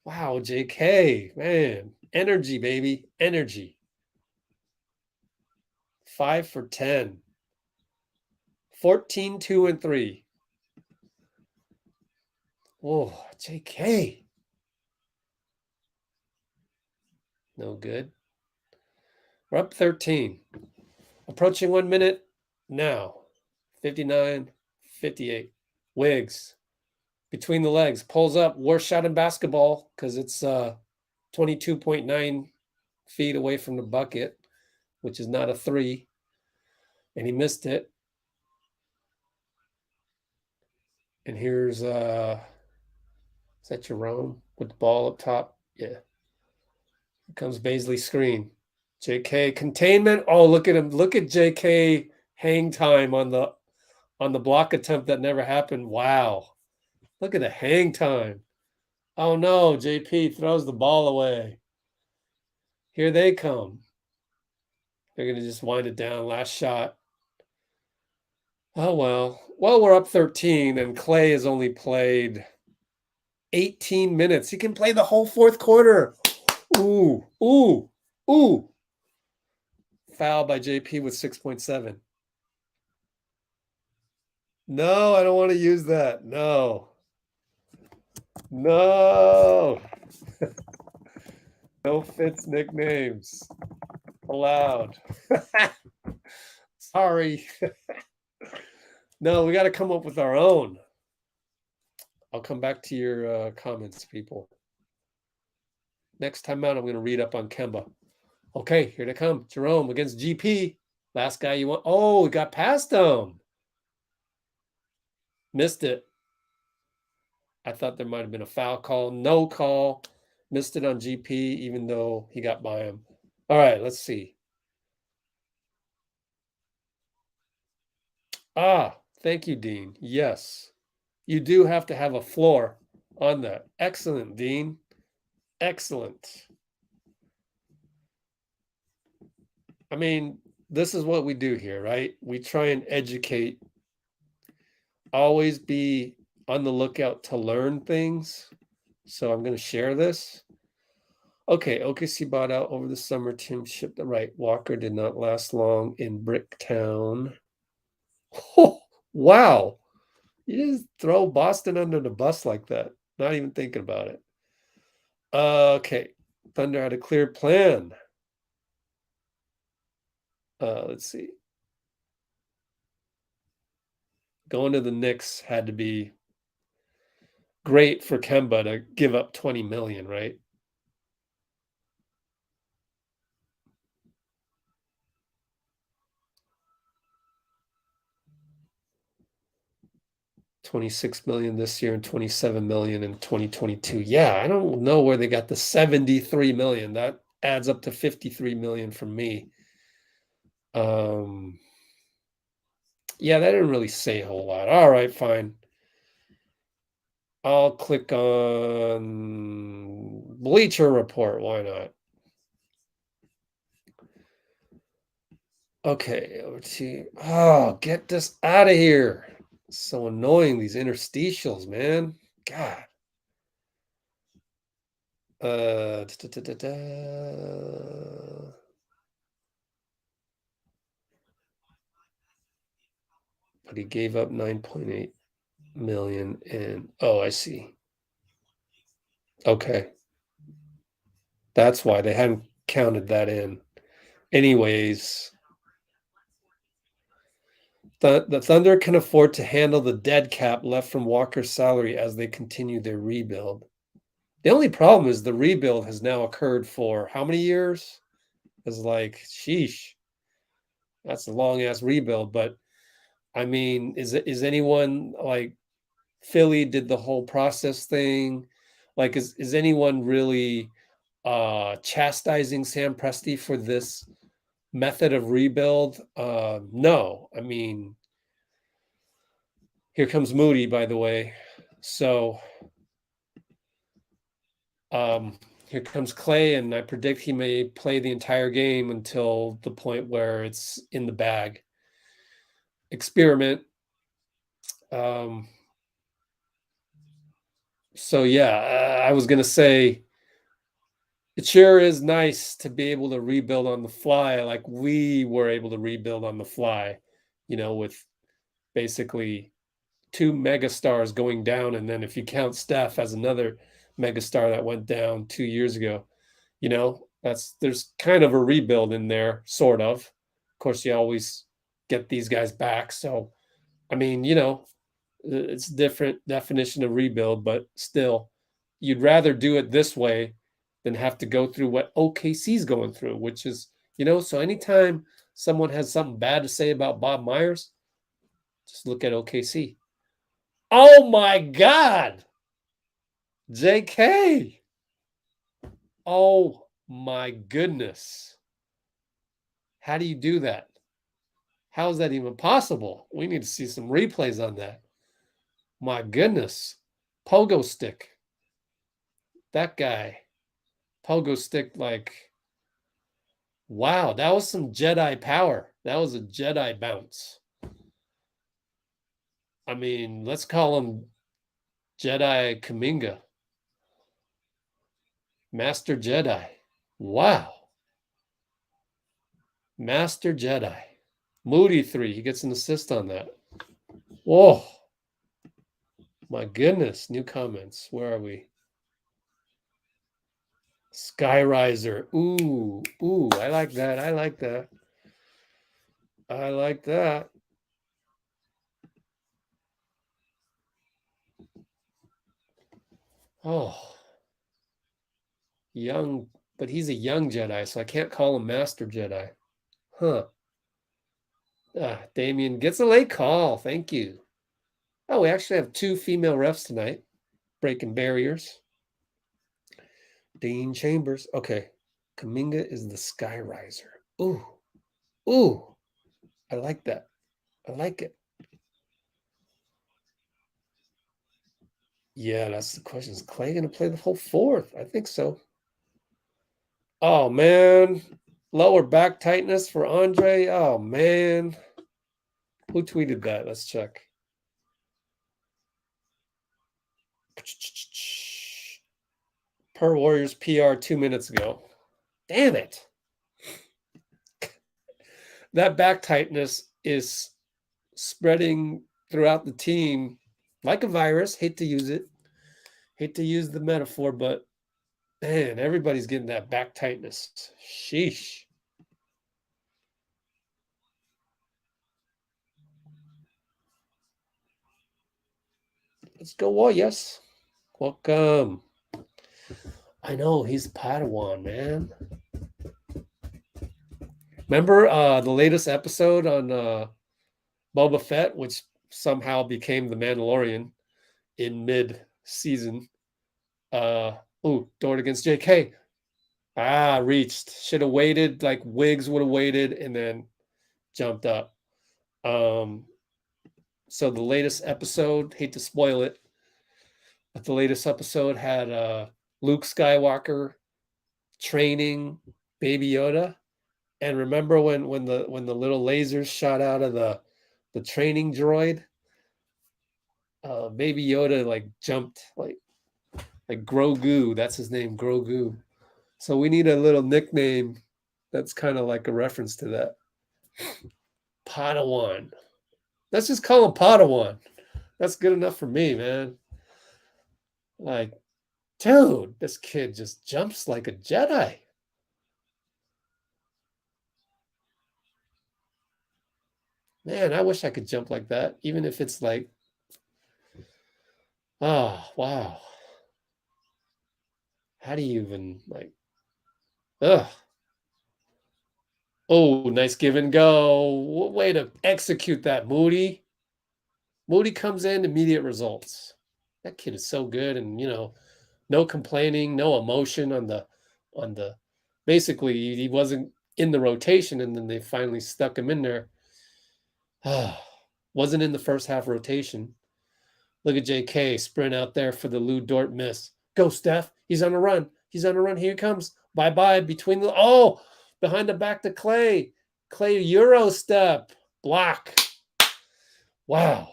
Speaker 1: Wow, JK. Man. Energy, baby. Energy. 5 for 10. 14, 2, and 3. Oh, JK. No good. We're up 13. Approaching 1 minute now. 59, 58. Wiggs. Between the legs. Pulls up. Worst shot in basketball because it's 22.9 feet away from the bucket, which is not a 3. And he missed it. And here's, is that Jerome with the ball up top? Yeah. Here comes Baisley's screen. JK containment. Oh, look at him. Look at JK hang time on the block attempt that never happened. Wow. Look at the hang time. Oh no, JP throws the ball away. Here they come. They're going to just wind it down. Last shot. Oh well. Well, we're up 13 and Klay has only played 18 minutes. He can play the whole fourth quarter. Ooh. Foul by JP with 6.7. No, I don't want to use that. No. No Fitz nicknames allowed. Sorry. No, we got to come up with our own. I'll come back to your comments, people. Next time out, I'm going to read up on Kemba. Okay, here they come. Jerome against GP. Last guy you want. Oh, he got past him. Missed it. I thought there might have been a foul call. No call. Missed it on GP, even though he got by him. All right, let's see. Thank you, Dean. Yes, you do have to have a floor on that. Excellent, Dean. Excellent. I mean, this is what we do here, right? We try and educate, always be on the lookout to learn things. So I'm going to share this. Okay, OKC bought out over the summer. Tim shipped the right. Walker did not last long in Bricktown. Oh, wow. You just throw Boston under the bus like that. Not even thinking about it. Okay. Thunder had a clear plan. Let's see. Going to the Knicks had to be great for Kemba to give up 20 million, right? $26 million this year and 27 million in 2022. Yeah, I don't know where they got the 73 million. That adds up to 53 million from me. Yeah, that didn't really say a whole lot. All right, fine. I'll click on Bleacher Report. Why not? Okay, over to get this out of here. So annoying, these interstitials, man. God. But he gave up 9.8 million and I see. Okay. That's why they hadn't counted that in. Anyways, the Thunder can afford to handle the dead cap left from Walker's salary as they continue their rebuild. The only problem is the rebuild has now occurred for how many years? It's like, sheesh. That's a long-ass rebuild. But, I mean, is anyone, like, Philly did the whole process thing? Like, is anyone really chastising Sam Presti for this method of rebuild? No. I mean, here comes Moody, by the way. So here comes Klay, and I predict he may play the entire game until the point where it's in the bag. Experiment. So yeah, I was gonna say it sure is nice to be able to rebuild on the fly, like we were able to rebuild on the fly, with basically 2 megastars going down, and then if you count Steph as another megastar that went down 2 years ago, there's kind of a rebuild in there, sort of. Of course, you always get these guys back, so I mean, it's different definition of rebuild, but still, you'd rather do it this way than have to go through what OKC's going through, which is, so anytime someone has something bad to say about Bob Myers, just look at OKC. Oh my God! JK! Oh my goodness. How do you do that? How is that even possible? We need to see some replays on that. My goodness. Pogo stick. That guy. Pogo stick, like, wow, that was some Jedi power. That was a Jedi bounce. I mean, let's call him Jedi Kaminga. Master Jedi. Wow. Master Jedi. Moody 3. He gets an assist on that. Whoa. My goodness. New comments. Where are we? Skyriser. Ooh. I like that. I like that. Oh. Young, but he's a young Jedi, so I can't call him Master Jedi. Huh. Damien gets a late call. Thank you. Oh, we actually have 2 female refs tonight, breaking barriers. Dean Chambers. Okay. Kuminga is the sky riser. Ooh. Ooh. I like that. I like it. Yeah, that's the question. Is Klay going to play the whole fourth? I think so. Oh, man. Lower back tightness for Andre. Oh, man. Who tweeted that? Let's check. Per Warriors PR 2 minutes ago. Damn it. That back tightness is spreading throughout the team like a virus. Hate to use it. Hate to use the metaphor, but man, everybody's getting that back tightness. Sheesh. Let's go, Warriors. Welcome. I know, he's Padawan, man. Remember the latest episode on Boba Fett, which somehow became The Mandalorian in mid-season? Dort against JK. Reached. Should have waited, like Wiggs would have waited and then jumped up. So the latest episode, hate to spoil it, but the latest episode had Luke Skywalker training Baby Yoda. And remember when the little lasers shot out of the training droid? Baby Yoda like jumped like Grogu. That's his name, Grogu. So we need a little nickname that's kind of like a reference to that. Padawan. Let's just call him Padawan. That's good enough for me, man. Like, dude, this kid just jumps like a Jedi. Man, I wish I could jump like that, even if it's like, oh, wow. How do you even, like, ugh. Oh, nice give and go. Way to execute that, Moody. Moody comes in, immediate results. That kid is so good, and no complaining, no emotion on the basically he wasn't in the rotation, and then they finally stuck him in there. Wasn't in the first half rotation. Look at JK sprint out there for the Lou Dort miss. Go, Steph. He's on a run. He's on a run. Here he comes. Bye-bye. Between the behind the back to Klay. Klay Euro step. Block. Wow.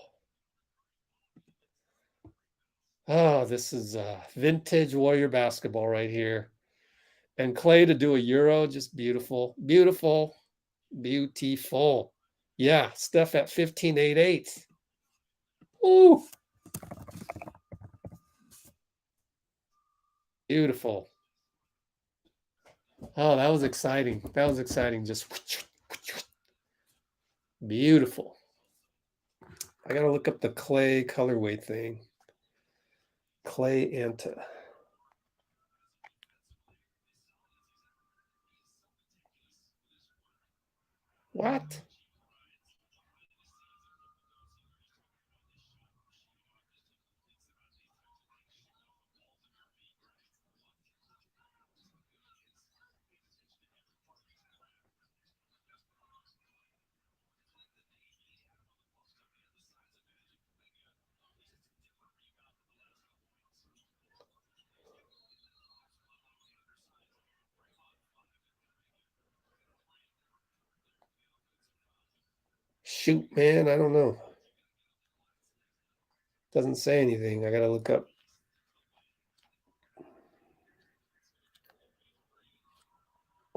Speaker 1: Oh, this is vintage Warrior basketball right here. And Klay to do a Euro, just beautiful. Beautiful. Beautiful. Yeah, Steph at 15.88. Ooh. Beautiful. Oh, that was exciting. That was exciting. Just beautiful. I got to look up the Klay colorway thing. Klay Anta. What? Shoot, man, I don't know. Doesn't say anything. I got to look up.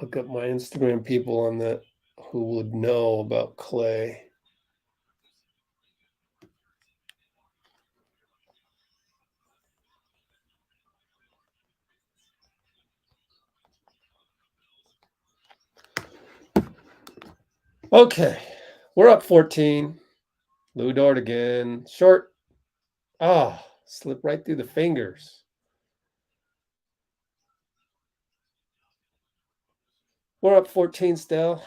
Speaker 1: Look up my Instagram people on that who would know about Klay. Okay, we're up 14. Lou Dort again. Short. Slip right through the fingers. We're up 14 still.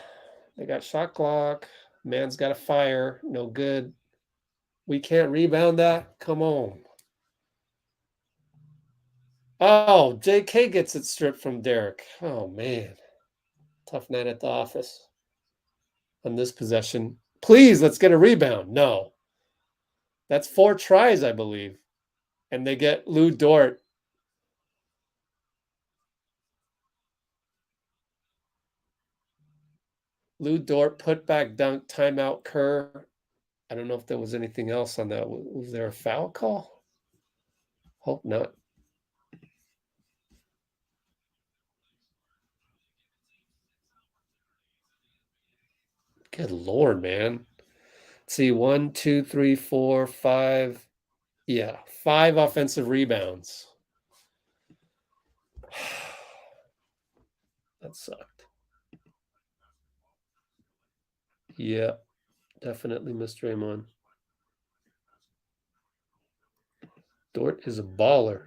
Speaker 1: They got shot clock. Man's got a fire. No good. We can't rebound that. Come on. Oh, JK gets it stripped from Derek. Oh, man. Tough night at the office on this possession. Please, let's get a rebound. No. That's 4 tries, I believe. And they get Lou Dort. Lou Dort, put back dunk, timeout, Kerr. I don't know if there was anything else on that. Was there a foul call? Hope not. Good Lord, man. Let's see, 1, 2, 3, 4, 5. Yeah, 5 offensive rebounds. That sucked. Yeah, definitely missed Draymond. Dort is a baller.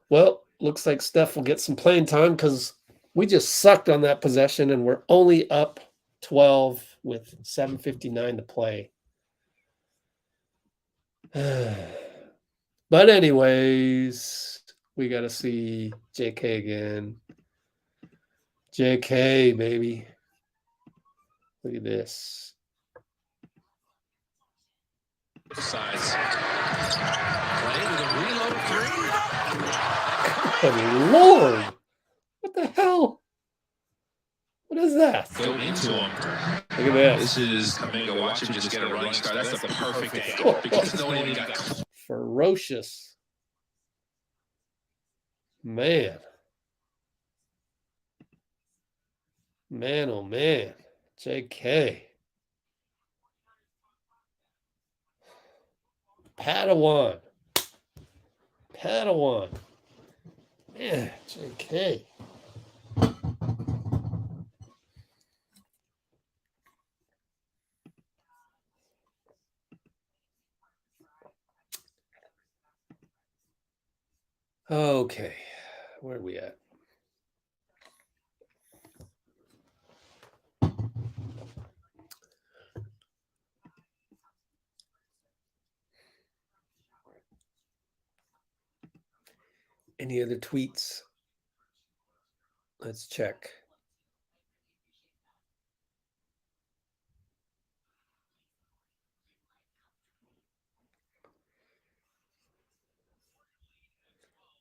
Speaker 1: Well, looks like Steph will get some playing time because we just sucked on that possession and we're only up 12 with 7:59 to play. But anyways, we got to see JK again. JK, baby. Look at this.
Speaker 4: Sides. Klay with a reload 3.
Speaker 1: Good Lord. What the hell? What is that?
Speaker 4: Go into him.
Speaker 1: Look at this.
Speaker 4: This is Kaminga. Watch him just get a running start. That's the perfect angle because no one even got.
Speaker 1: Ferocious. Man. Man, oh man. JK. Padawan. Padawan. Man, JK. Okay. Where are we at? Any other tweets? Let's check.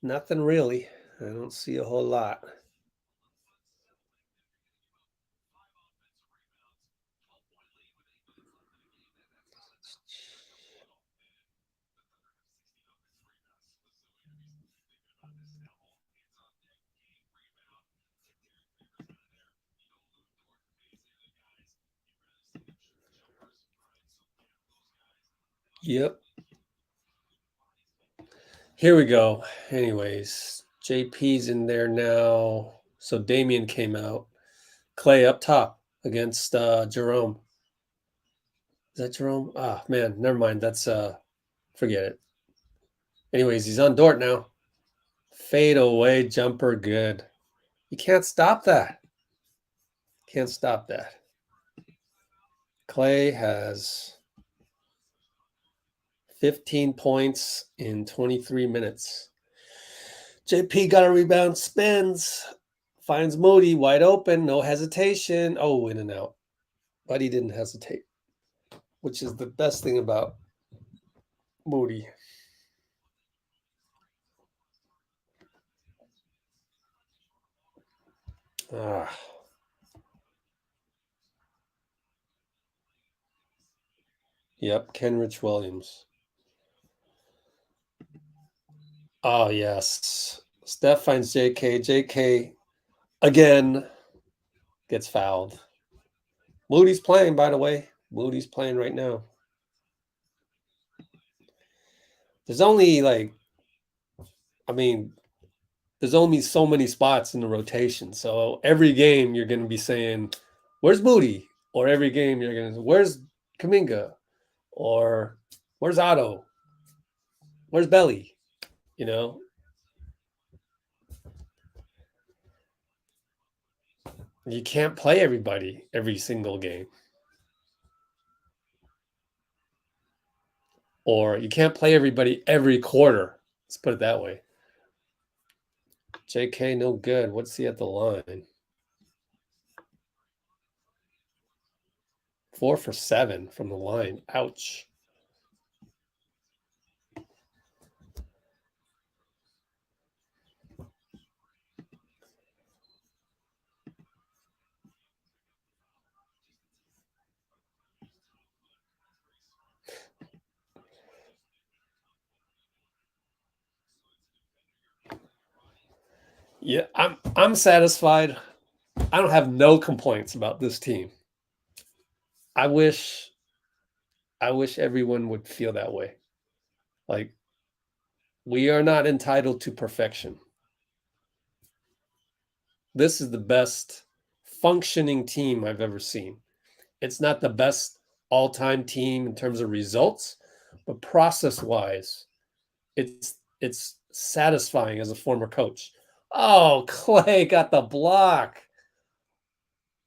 Speaker 1: Nothing really. I don't see a whole lot. Yep. Here we go. Anyways, JP's in there now. So Damian came out. Klay up top against Jerome. Is that Jerome? Ah, man, never mind. That's forget it. Anyways, he's on Dort now. Fade away jumper, good. You can't stop that. Can't stop that. Klay has 15 points in 23 minutes. JP got a rebound, spins, finds Moody wide open, no hesitation. Oh, in and out. But he didn't hesitate, which is the best thing about Moody. Ah. Yep, Kenrich Williams. Oh, yes. Steph finds JK. JK, again, gets fouled. Moody's playing, by the way. Moody's playing right now. There's only there's only so many spots in the rotation. So every game you're going to be saying, where's Moody? Or every game you're going to say, where's Kaminga? Or where's Otto? Where's Belly? You know? You can't play everybody every single game. or you can't play everybody every quarter. Let's put it that way. JK, no good. What's he at the line? 4 for 7 from the line. Ouch. Yeah, I'm satisfied. I don't have no complaints about this team. I wish everyone would feel that way. Like, we are not entitled to perfection. This is the best functioning team I've ever seen. It's not the best all-time team in terms of results, but process-wise, it's satisfying as a former coach. Oh, Klay got the block.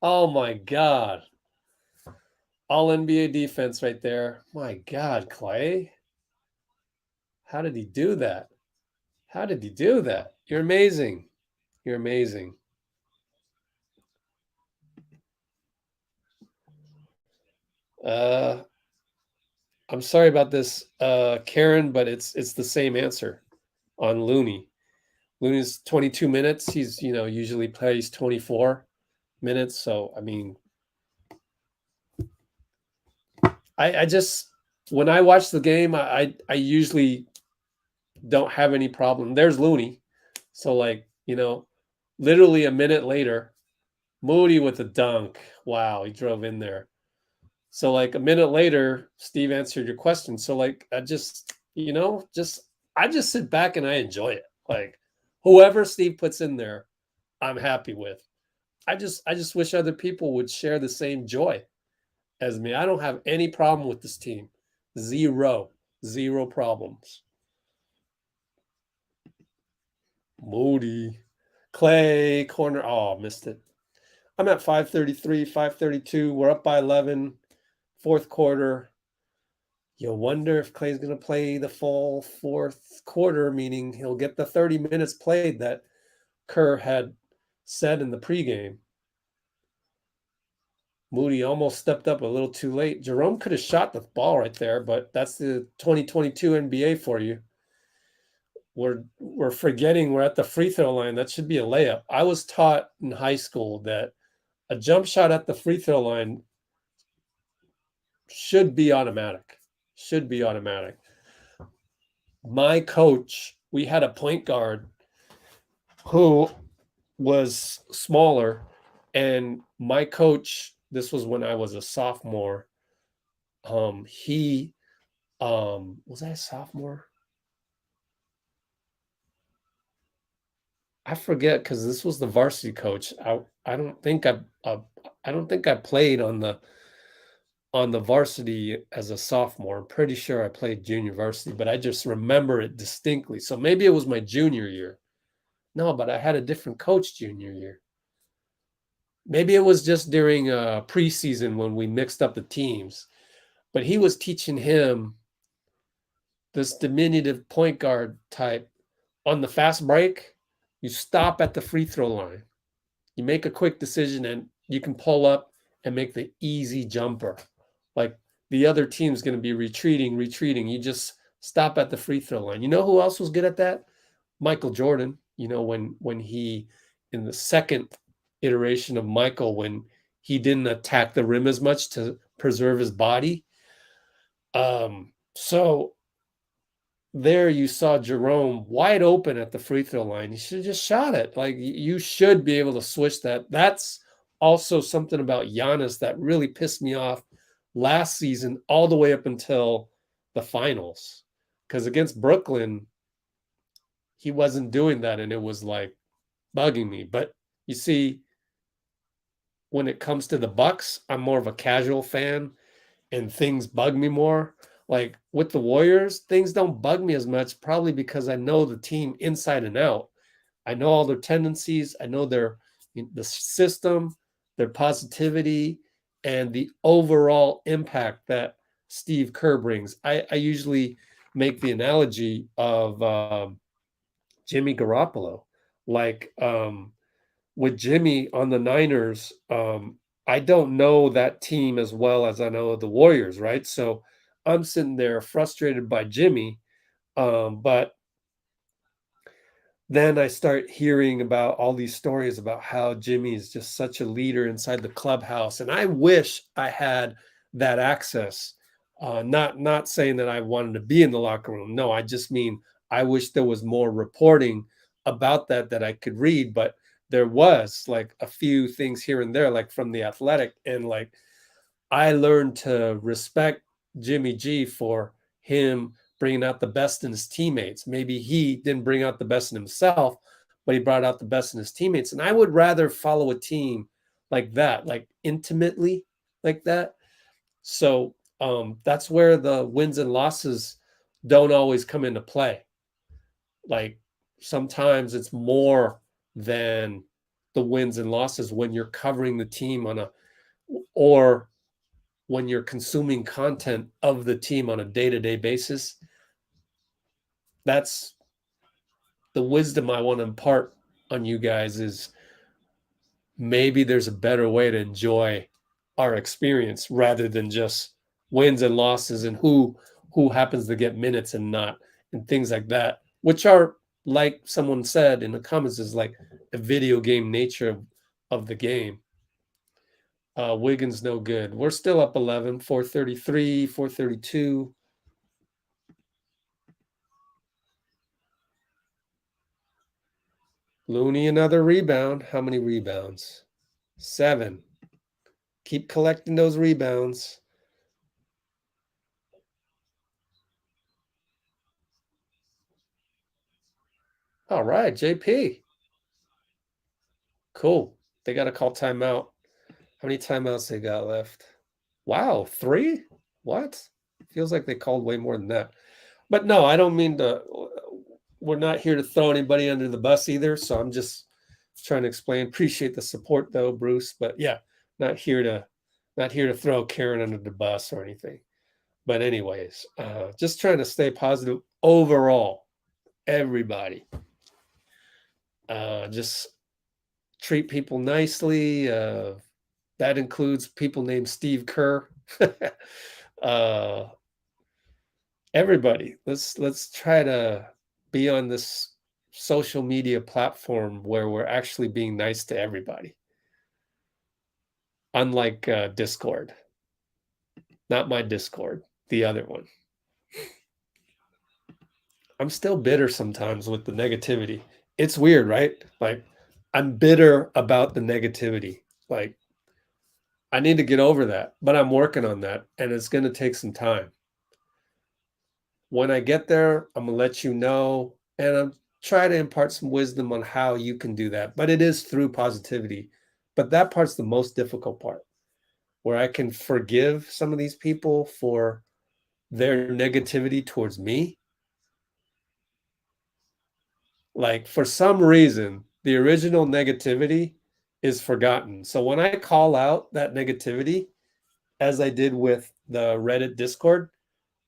Speaker 1: Oh my God. All NBA defense right there. My God, Klay. How did he do that? How did he do that? You're amazing. You're amazing. I'm sorry about this, Karen, but it's the same answer on Looney. Looney's 22 minutes. He's, usually plays 24 minutes. So, I mean, I just, when I watch the game, I usually don't have any problem. There's Looney. So, literally a minute later, Moody with a dunk. Wow, he drove in there. So, a minute later, Steve answered your question. So, I just, I just sit back and I enjoy it. Whoever Steve puts in there, I'm happy with. I just wish other people would share the same joy as me. I don't have any problem with this team. Zero problems. Moody, Klay, corner. Oh, missed it. I'm at 5:33, 5:32. We're up by 11. Fourth quarter. You wonder if Klay's going to play the full fourth quarter, meaning he'll get the 30 minutes played that Kerr had said in the pregame. Moody almost stepped up a little too late. Jerome could have shot the ball right there, but that's the 2022 NBA for you. We're forgetting we're at the free throw line. That should be a layup. I was taught in high school that a jump shot at the free throw line should be automatic. Should be automatic. My coach, we had a point guard who was smaller, and my coach, this was when I was a sophomore. He was I a sophomore? I forget because this was the varsity coach. I don't think I played on the varsity as a sophomore. I'm pretty sure I played junior varsity, but I just remember it distinctly. So maybe it was my junior year. No, but I had a different coach junior year. Maybe it was just during preseason when we mixed up the teams. But he was teaching him this diminutive point guard type. On the fast break, you stop at the free throw line. You make a quick decision and you can pull up and make the easy jumper. Like the other team's going to be retreating. You just stop at the free throw line. You know who else was good at that? Michael Jordan. When he, in the second iteration of Michael, when he didn't attack the rim as much to preserve his body. So there you saw Jerome wide open at the free throw line. He should have just shot it. You should be able to switch that. That's also something about Giannis that really pissed me off last season all the way up until the finals. Because against Brooklyn, he wasn't doing that, and it was bugging me. But you see, when it comes to the Bucks, I'm more of a casual fan, and things bug me more. With the Warriors, things don't bug me as much, probably because I know the team inside and out. I know all their tendencies. I know the system, their positivity, and the overall impact that Steve Kerr brings. I usually make the analogy of Jimmy Garoppolo. Like with Jimmy on the Niners, I don't know that team as well as I know the Warriors, right? So I'm sitting there frustrated by Jimmy, but then I start hearing about all these stories about how Jimmy is just such a leader inside the clubhouse, and I wish I had that access. Not saying that I wanted to be in the locker room. No, I just mean I wish there was more reporting about that I could read, but there was like a few things here and there, like from the Athletic, and like I learned to respect Jimmy G for him bringing out the best in his teammates. Maybe he didn't bring out the best in himself, but he brought out the best in his teammates. And I would rather follow a team like that, like intimately like that. So that's where the wins and losses don't always come into play. Like sometimes it's more than the wins and losses when you're covering the team or when you're consuming content of the team on a day-to-day basis. That's the wisdom I want to impart on you guys, is maybe there's a better way to enjoy our experience rather than just wins and losses and who happens to get minutes and not, and things like that, which are, like someone said in the comments, is like a video game nature of the game. Wiggins no good. We're still up 11, 433, 432. Looney, another rebound. How many rebounds? 7. Keep collecting those rebounds. All right, JP. Cool. They got to call timeout. How many timeouts they got left? Wow, 3? What? Feels like they called way more than that. But no, I don't mean to. We're not here to throw anybody under the bus either. So I'm just trying to explain. Appreciate the support though, Bruce. But yeah, not here to throw Karen under the bus or anything. But anyways, just trying to stay positive overall. Everybody, just treat people nicely. That includes people named Steve Kerr. Everybody, let's try to be on this social media platform where we're actually being nice to everybody. Unlike Discord. Not my Discord, the other one. I'm still bitter sometimes with the negativity. It's weird, right? Like, I'm bitter about the negativity. Like, I need to get over that, but I'm working on that, and it's going to take some time. When I get there, I'm going to let you know, and I'm try to impart some wisdom on how you can do that. But it is through positivity. But that part's the most difficult part, where I can forgive some of these people for their negativity towards me. Like, for some reason, the original negativity is forgotten. So when I call out that negativity, as I did with the Reddit Discord,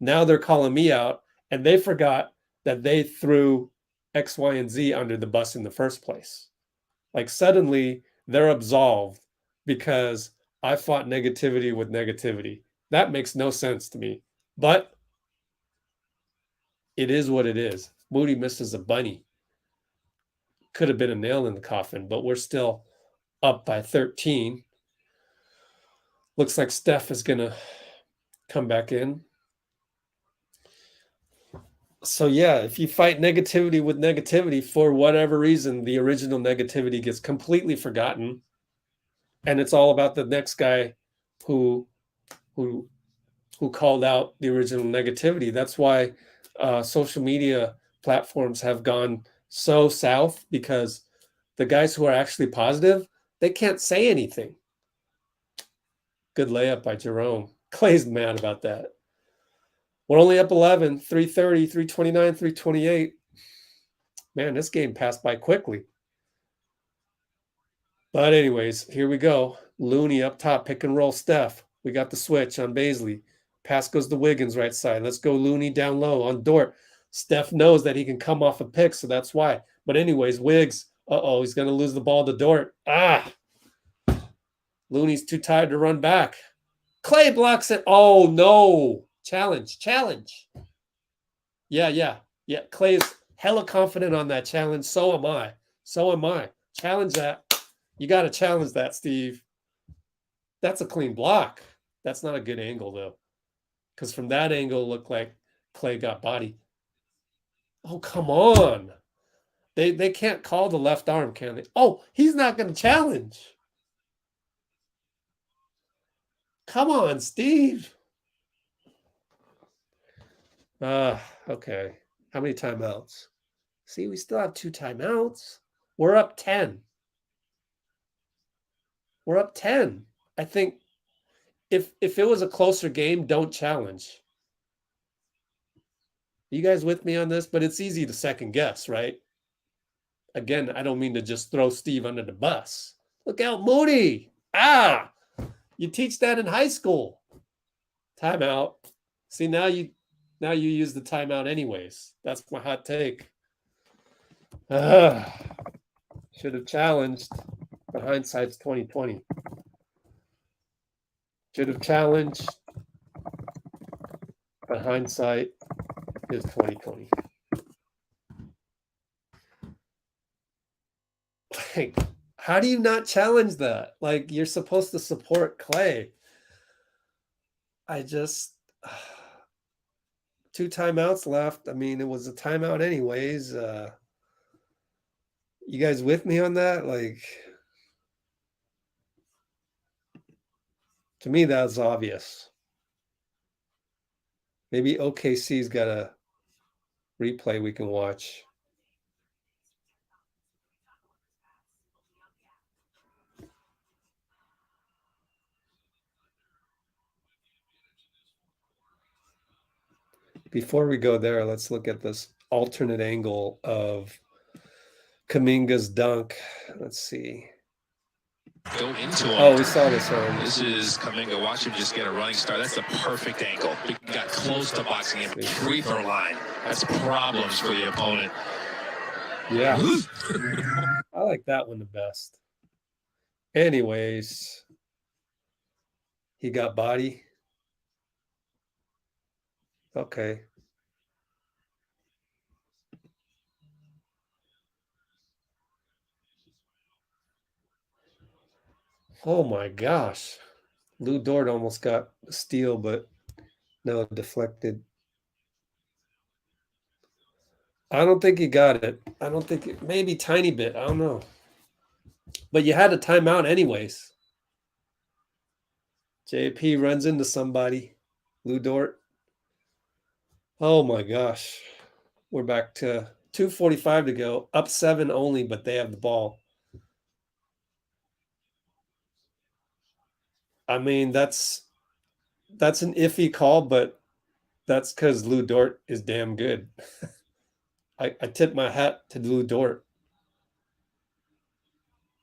Speaker 1: now they're calling me out, and they forgot that they threw X, Y, and Z under the bus in the first place. Like, suddenly they're absolved because I fought negativity with negativity. That makes no sense to me, but it is what it is. Moody misses a bunny. Could have been a nail in the coffin, but we're still up by 13. Looks like Steph is going to come back in. So yeah, if you fight negativity with negativity, for whatever reason, the original negativity gets completely forgotten, and it's all about the next guy who called out the original negativity. That's why social media platforms have gone so south, because the guys who are actually positive, they can't say anything. Good layup by Jerome. Clay's mad about that. We're only up 11, 330, 329, 328. Man, this game passed by quickly. But anyways, here we go. Looney up top, pick and roll Steph. We got the switch on Baisley. Pass goes to Wiggins right side. Let's go Looney down low on Dort. Steph knows that he can come off a pick, so that's why. But anyways, Wiggs. Uh-oh, he's going to lose the ball to Dort. Looney's too tired to run back. Klay blocks it. Oh, no. Challenge. Yeah. Klay is hella confident on that challenge. So am I. Challenge that. You got to challenge that, Steve. That's a clean block. That's not a good angle, though. Because from that angle, it looked like Klay got body. Oh, come on. They can't call the left arm, can they? Oh, he's not going to challenge. Come on, Steve. Okay. How many timeouts? See, we still have 2 timeouts. We're up 10. I think if it was a closer game, don't challenge. You guys with me on this? But it's easy to second guess, right? Again, I don't mean to just throw Steve under the bus. Look out, Moody. You teach that in high school. Timeout. See, now you use the timeout anyways. That's my hot take. Should have challenged, but hindsight's 2020. Should have challenged, but hindsight is 2020. Like, how do you not challenge that? Like, you're supposed to support Klay. I just 2 timeouts left. I mean, it was a timeout anyways. You guys with me on that? Like, to me, that's obvious. Maybe OKC's got a replay we can watch. Before we go there, let's look at this alternate angle of Kuminga's dunk. Let's see.
Speaker 4: Go into him.
Speaker 1: Oh, we saw this already.
Speaker 4: This is Kuminga. Watch him just get a running start. That's the perfect angle. He got close to boxing him. Free throw line. That's problems for the opponent.
Speaker 1: Yeah. I like that one the best. Anyways, he got body. Okay. Oh my gosh. Lou Dort almost got a steal, but no, deflected. I don't think he got it. I don't think it, maybe tiny bit. I don't know. But you had a timeout anyways. JP runs into somebody. Lou Dort. Oh my gosh. We're back to 2:45 to go. Up 7 only, but they have the ball. I mean, that's an iffy call, but that's because Lou Dort is damn good. I tip my hat to Lou Dort.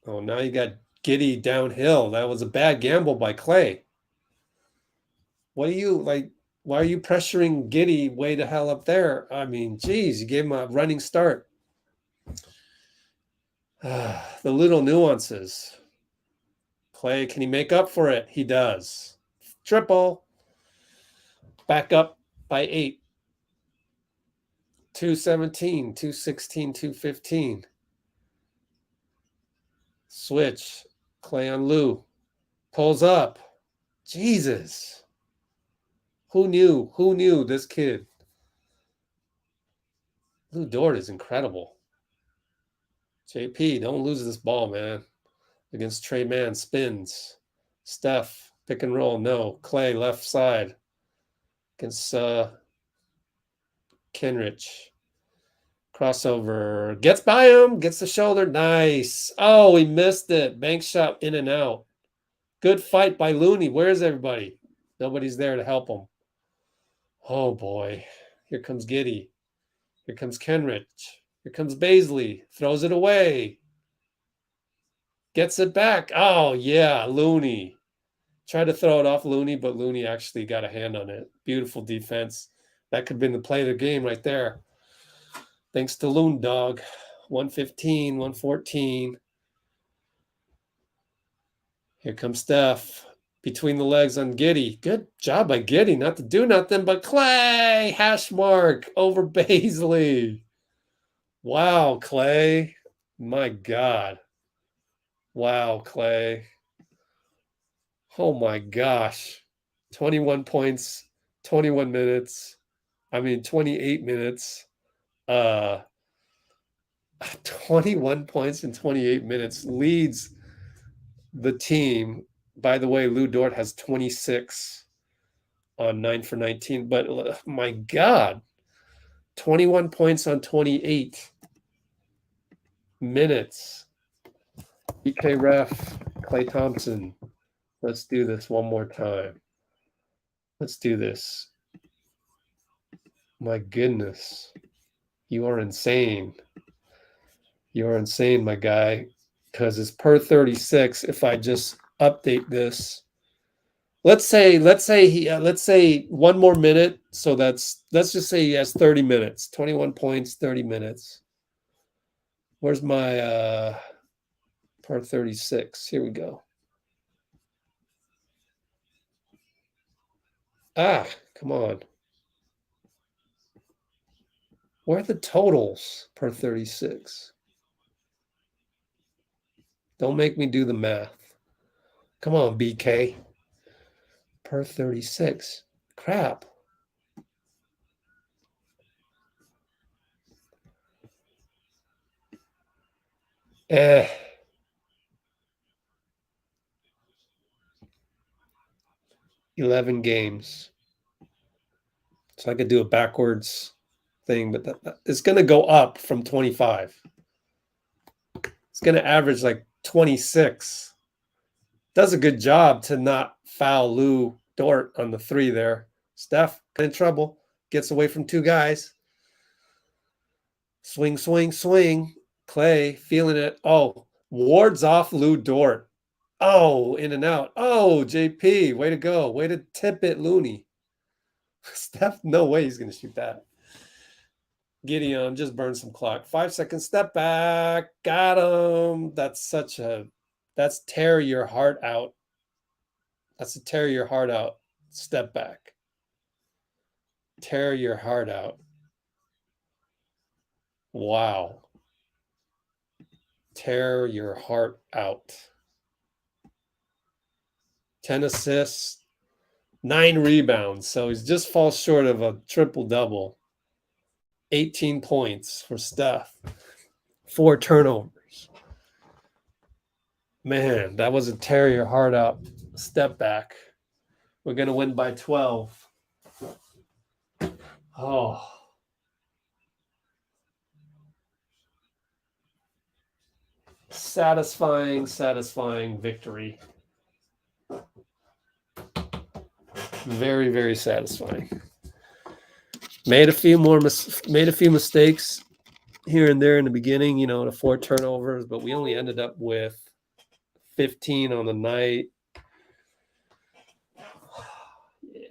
Speaker 1: Oh, now you got Giddy downhill. That was a bad gamble by Klay. What are you like? Why are you pressuring Giddy way the hell up there? I mean, geez, you gave him a running start. The little nuances. Klay, can he make up for it? He does. Triple. Back up by 8. 217, 216, 215. Switch. Klay on Lou. Pulls up. Jesus. Who knew? Who knew this kid? Lou Dort is incredible. JP, don't lose this ball, man. Against Trey Mann, spins. Steph, pick and roll. No. Klay, left side. Against Kenrich. Crossover. Gets by him. Gets the shoulder. Nice. Oh, he missed it. Bank shot in and out. Good fight by Looney. Where's everybody? Nobody's there to help him. Oh, boy. Here comes Giddy. Here comes Kenrich. Here comes Baisley. Throws it away. Gets it back. Oh, yeah. Looney. Tried to throw it off Looney, but Looney actually got a hand on it. Beautiful defense. That could have been the play of the game right there. Thanks to Loon Dog. 115, 114. Here comes Steph. Between the legs on Giddey. Good job by Giddey. Not to do nothing but Klay. Hash mark over Baisley. Wow, Klay. My God. Wow, Klay. Oh my gosh. 21 points, 21 minutes. 28 minutes. 21 points in 28 minutes leads the team. By the way, Lou Dort has 26 on 9 for 19. But my God, 21 points on 28 minutes. BK Ref, Klay Thompson. Let's do this one more time. Let's do this. My goodness. You are insane. You are insane, my guy. Because it's per 36. If I just update this, let's say one more minute. So let's just say he has 30 minutes. 21 points, 30 minutes. Where's my per 36? Here we go. Come on. Where are the totals per 36? Don't make me do the math. Come on, BK. Per 36. Crap. Eh. $11 games. So I could do a backwards thing, but it's going to go up from 25. It's going to average like 26. Does a good job to not foul Lou Dort on the 3 there. Steph in trouble. Gets away from 2 guys. Swing, swing, swing. Klay feeling it. Oh, wards off Lou Dort. Oh, in and out. Oh, JP, way to go. Way to tip it, Looney. Steph, no way he's going to shoot that. Gideon just burned some clock. 5 seconds step back. Got him. That's tear your heart out. That's a tear your heart out. Step back. Tear your heart out. Wow. Tear your heart out. 10 assists, 9 rebounds. So he just falls short of a triple-double. 18 points for Steph. 4 turnovers. Man, that was a tear your heart out step back. We're going to win by 12. Oh. Satisfying victory. Very, very satisfying. Made a few mistakes here and there in the beginning, the 4 turnovers, but we only ended up with 15 on the night. Yeah.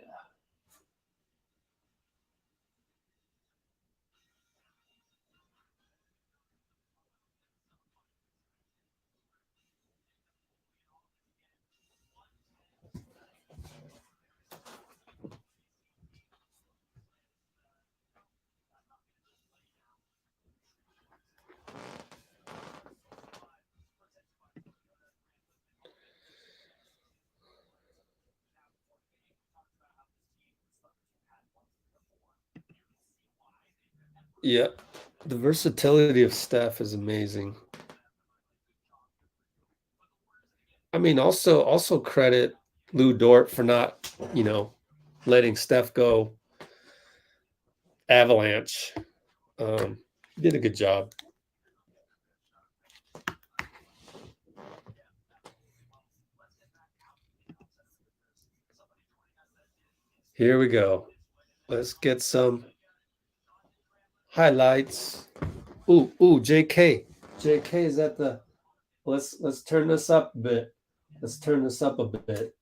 Speaker 1: Yeah, the versatility of Steph is amazing. Also credit Lou Dort for not, letting Steph go avalanche. He did a good job. Here we go. Let's get some highlights. Ooh, JK. JK is at the. Let's turn this up a bit. Let's turn this up a bit.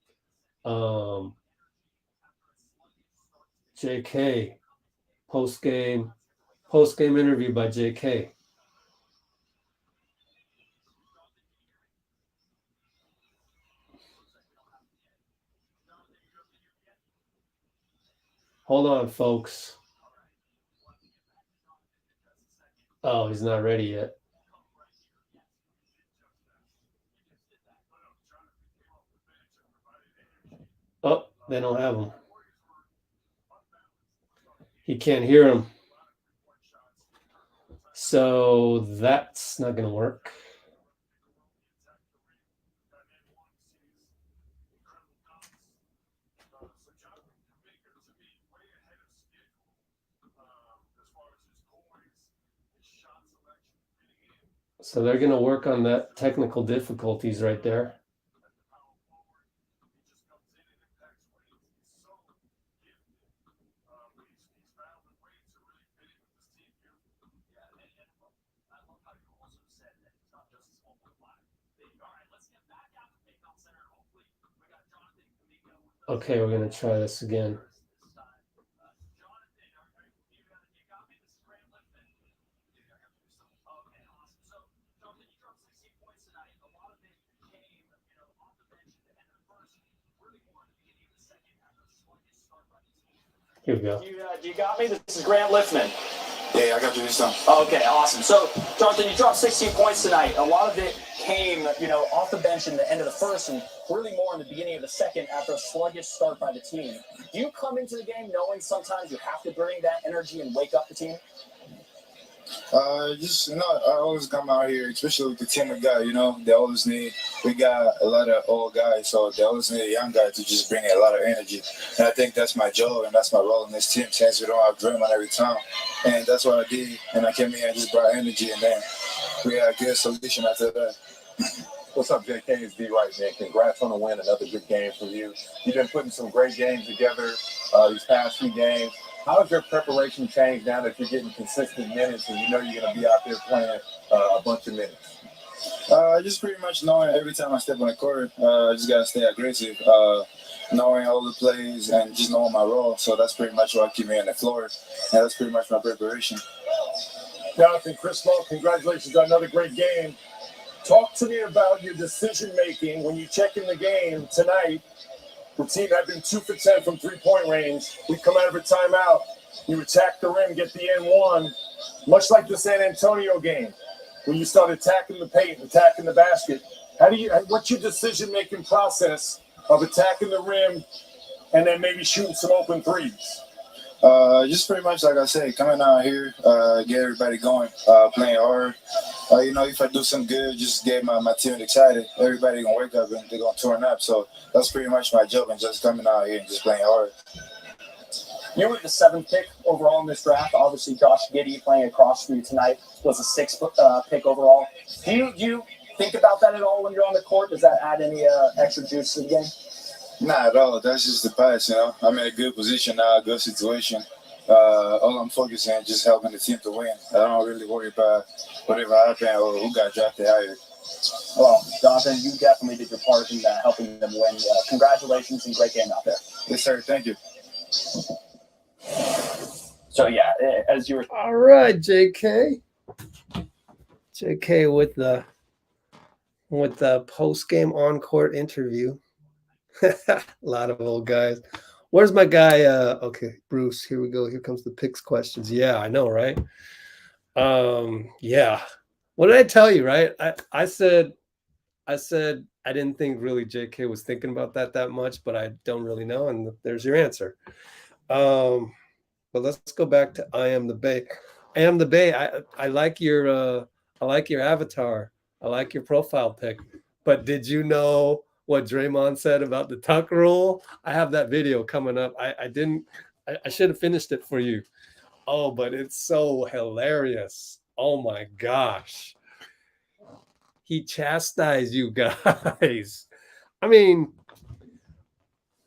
Speaker 1: JK, post-game interview by JK. Hold on, folks. Oh, he's not ready yet. Oh, they don't have him. He can't hear him. So that's not going to work. So they're going to work on that technical difficulties right there. Okay, we're going to try this again. Here we go.
Speaker 3: You got me? This is Grant Liftman.
Speaker 5: Yeah, I got you this time.
Speaker 3: Okay, awesome. So, Jonathan, you dropped 16 points tonight. A lot of it came, off the bench in the end of the first and really more in the beginning of the second after a sluggish start by the team. Do you come into the game knowing sometimes you have to bring that energy and wake up the team?
Speaker 6: I always come out here, especially with the team we got, they always we got a lot of old guys, so they always need a young guy to just bring a lot of energy. And I think that's my job and that's my role in this team since we don't have Draymond every time. And that's what I did. And I came here and just brought energy, and then we had a good solution after that.
Speaker 7: What's up, JK? It's D right, man. Congrats on the win. Another good game for you. You've been putting some great games together these past few games. How has your preparation changed now that you're getting consistent minutes and you're going to be out there playing a bunch of minutes?
Speaker 6: Just pretty much knowing every time I step on the court, I just got to stay aggressive, knowing all the plays and just knowing my role. So that's pretty much what keep me on the floor. And that's pretty much my preparation.
Speaker 7: Jonathan, Chris Lowe, congratulations on another great game. Talk to me about your decision-making when you check in the game tonight. The team had been 2 for 10 from three-point range. We come out of a timeout. You attack the rim, get the N1, much like the San Antonio game, when you start attacking the paint, attacking the basket. What's your decision-making process of attacking the rim and then maybe shooting some open threes?
Speaker 6: Just pretty much like I said, coming out here, get everybody going, playing hard. If I do some good, just get my team excited. Everybody gonna wake up and they're gonna turn up. So that's pretty much my job, and just coming out here and just playing hard.
Speaker 3: You were the 7th pick overall in this draft. Obviously, Josh Giddey playing across from you tonight was a 6th pick overall. Do you think about that at all when you're on the court? Does that add any extra juice to the game?
Speaker 6: Not at all. That's just the past, I'm in a good position now, a good situation. All I'm focusing on is just helping the team to win. I don't really worry about whatever happened or who got drafted higher.
Speaker 3: Well, Jonathan, you definitely did your part in helping them win. Congratulations and great game out there.
Speaker 6: Yes, sir. Thank you.
Speaker 3: So, yeah, as you were...
Speaker 1: All right, JK. JK with the post-game on-court interview. A lot of old guys. Where's my guy? Okay, Bruce, here we go. Here comes the picks questions. Yeah, I know, right? Yeah. What did I tell you, right? I said I didn't think really JK was thinking about that much, but I don't really know, and there's your answer. But let's go back to I Am the Bay. I Am the Bay. I like your avatar. I like your profile pic. But did you know what Draymond said about the tuck rule? I have that video coming up. I should have finished it for you. Oh, but it's so hilarious. Oh my gosh. He chastised you guys. I mean,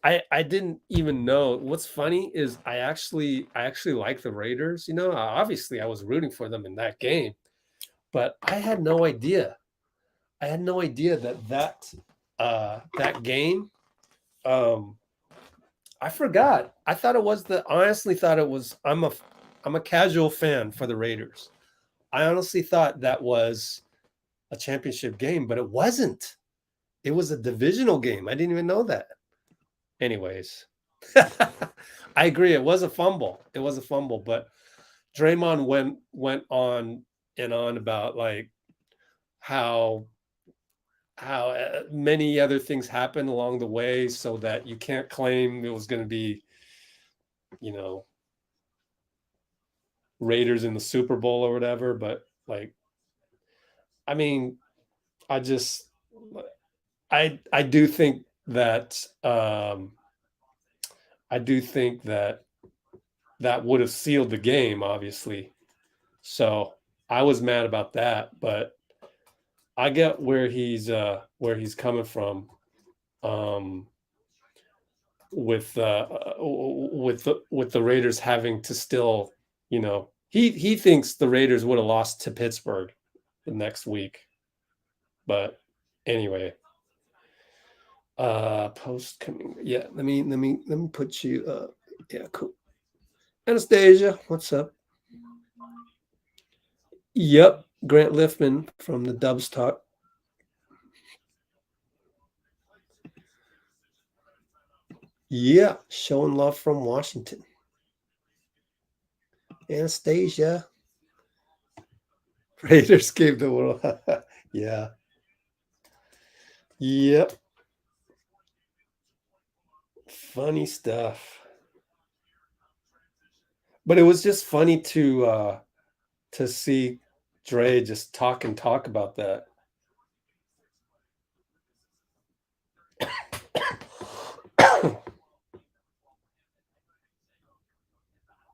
Speaker 1: I didn't even know. What's funny is I actually like the Raiders. Obviously I was rooting for them in that game, but I had no idea. I had no idea that game I forgot. I thought it was I honestly thought it was. I'm a casual fan for the Raiders. I honestly thought that was a championship game, but it wasn't. It was a divisional game. I didn't even know that. Anyways, I agree. It was a fumble. It was a fumble, but Draymond went on and on about like how many other things happened along the way, so that you can't claim it was going to be, Raiders in the Super Bowl or whatever. But like, I mean, I do think that that would have sealed the game, obviously. So I was mad about that, but I get where he's coming from, with the Raiders having to still, he thinks the Raiders would have lost to Pittsburgh the next week. But anyway, post coming. Yeah, let me put you. Yeah, cool. Anastasia, what's up? Yep, Grant Liftman from the Dubs Talk. Yeah, showing love from Washington. Anastasia. Raiders gave the world. Yeah. Yep. Funny stuff. But it was just funny to see Dre just talk about that.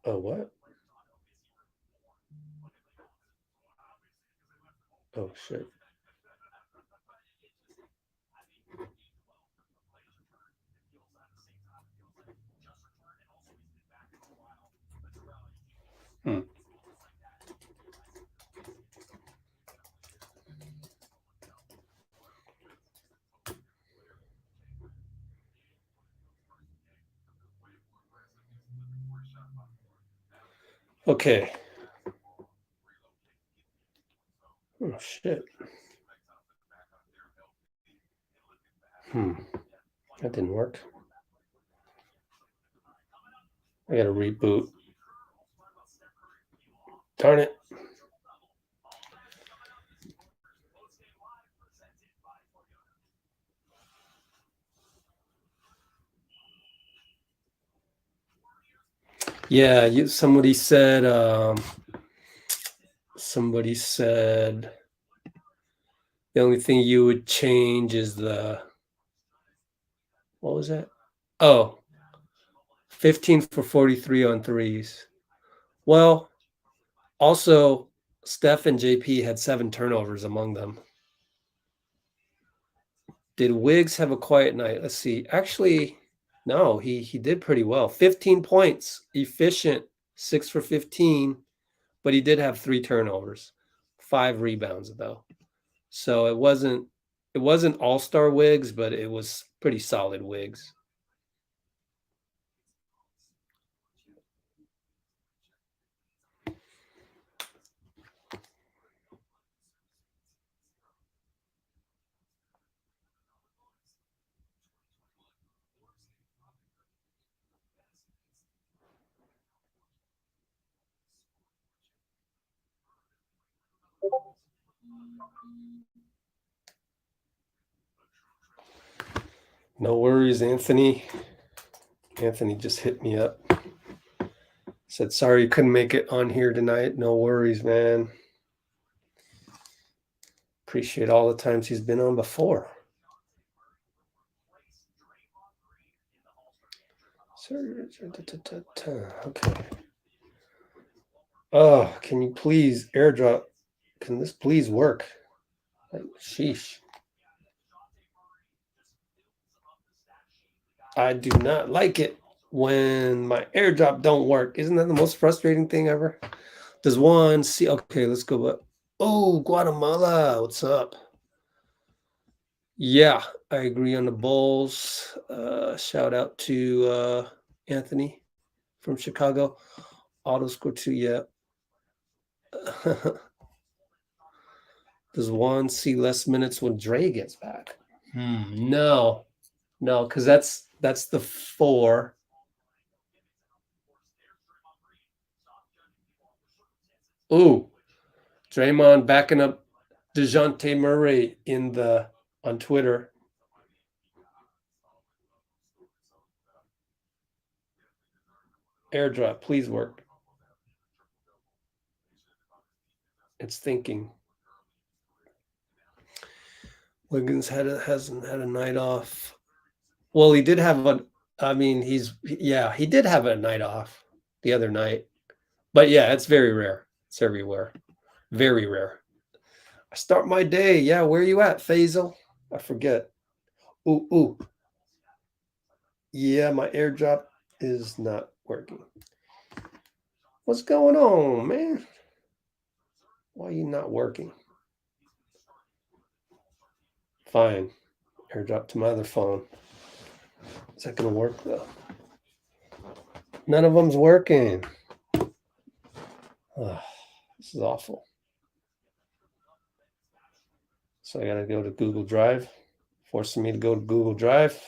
Speaker 1: Oh, what? Oh, shit. Okay. Oh, shit. That didn't work. I got to reboot. Darn it. Yeah, somebody said the only thing you would change is what was that? Oh, 15 for 43 on threes. Well, also Steph and JP had 7 turnovers among them. Did Wiggs have a quiet night? Let's see. Actually, no, he did pretty well. 15 points, efficient, 6 for 15, but he did have 3 turnovers, 5 rebounds though. So it wasn't all-star Wiggs, but it was pretty solid Wiggs. No worries, Anthony. Anthony just hit me up. Said, sorry you couldn't make it on here tonight. No worries, man. Appreciate all the times he's been on before. Okay. Oh, can you please airdrop? Can this please work? Like, sheesh. I do not like it when my airdrop don't work. Isn't that the most frustrating thing ever? Does one see? Okay, let's go up. Oh, Guatemala, what's up? Yeah, I agree on the Bulls. Shout out to Anthony from Chicago. Otto scored 2, yeah. Does Juan see less minutes when Dre gets back? No, because that's the 4. Ooh, Draymond backing up DeJounte Murray on Twitter. Airdrop, please work. It's thinking. Wiggins hasn't had a night off. Well, he did have he did have a night off the other night. But yeah, it's very rare. It's everywhere. Very rare. I start my day. Yeah, where are you at, Faisal? I forget. Ooh. Yeah, my airdrop is not working. What's going on, man? Why are you not working? Fine. Airdrop to my other phone. Is that going to work, though? None of them's working. Oh, this is awful. So I got to go to Google Drive. Forcing me to go to Google Drive.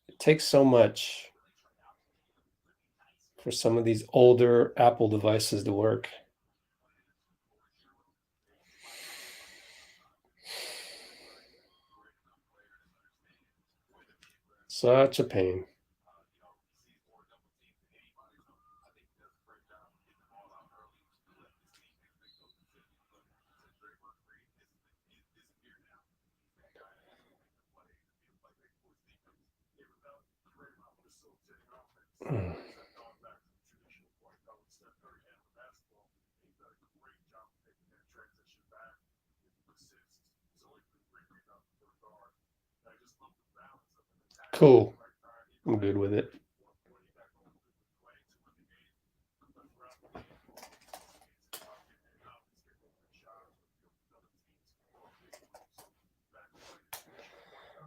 Speaker 1: It takes so much for some of these older Apple devices to work. Such a pain. Cool. I'm good with it.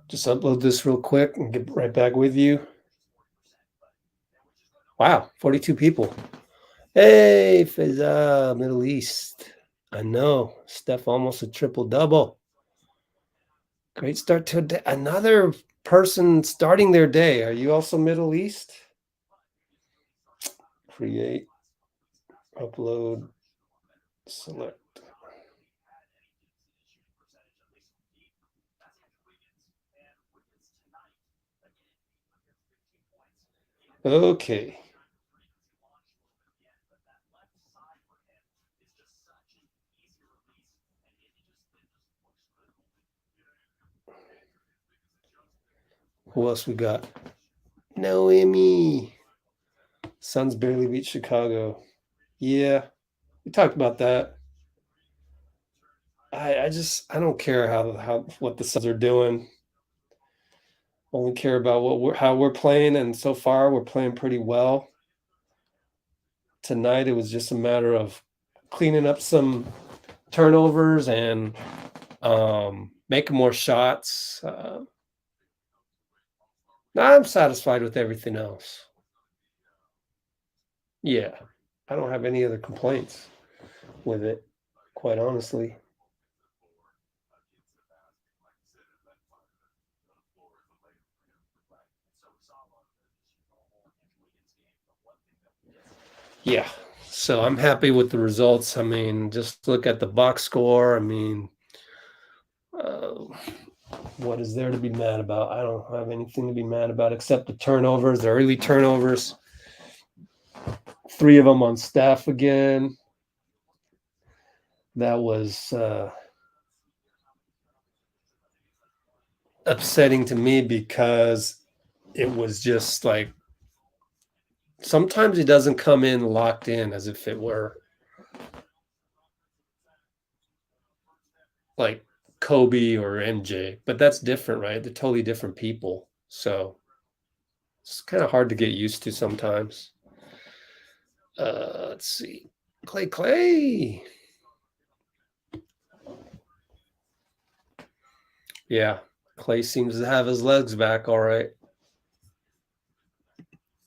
Speaker 1: Just upload this real quick and get right back with you. Wow, 42 people. Hey, Faiza, Middle East. I know. Steph almost a triple-double. Great start to a day. Another person starting their day. Are you also Middle East? Create, upload, select. Okay. Who else we got? Noemi. Suns barely beat Chicago. Yeah, we talked about that. I don't care how what the Suns are doing. Only care about how we're playing, and so far we're playing pretty well. Tonight it was just a matter of cleaning up some turnovers and making more shots. I'm satisfied with everything else. Yeah, I don't have any other complaints with it, quite honestly. Yeah, so I'm happy with the results. I mean, just look at the box score. I mean, what is there to be mad about? I don't have anything to be mad about except the turnovers, the early turnovers. 3 of them on Steph again. That was upsetting to me because it was just like sometimes it doesn't come in locked in as if it were like Kobe or MJ, but that's different, right? They're totally different people. So it's kind of hard to get used to sometimes. Let's see. Klay. Yeah. Klay seems to have his legs back all right.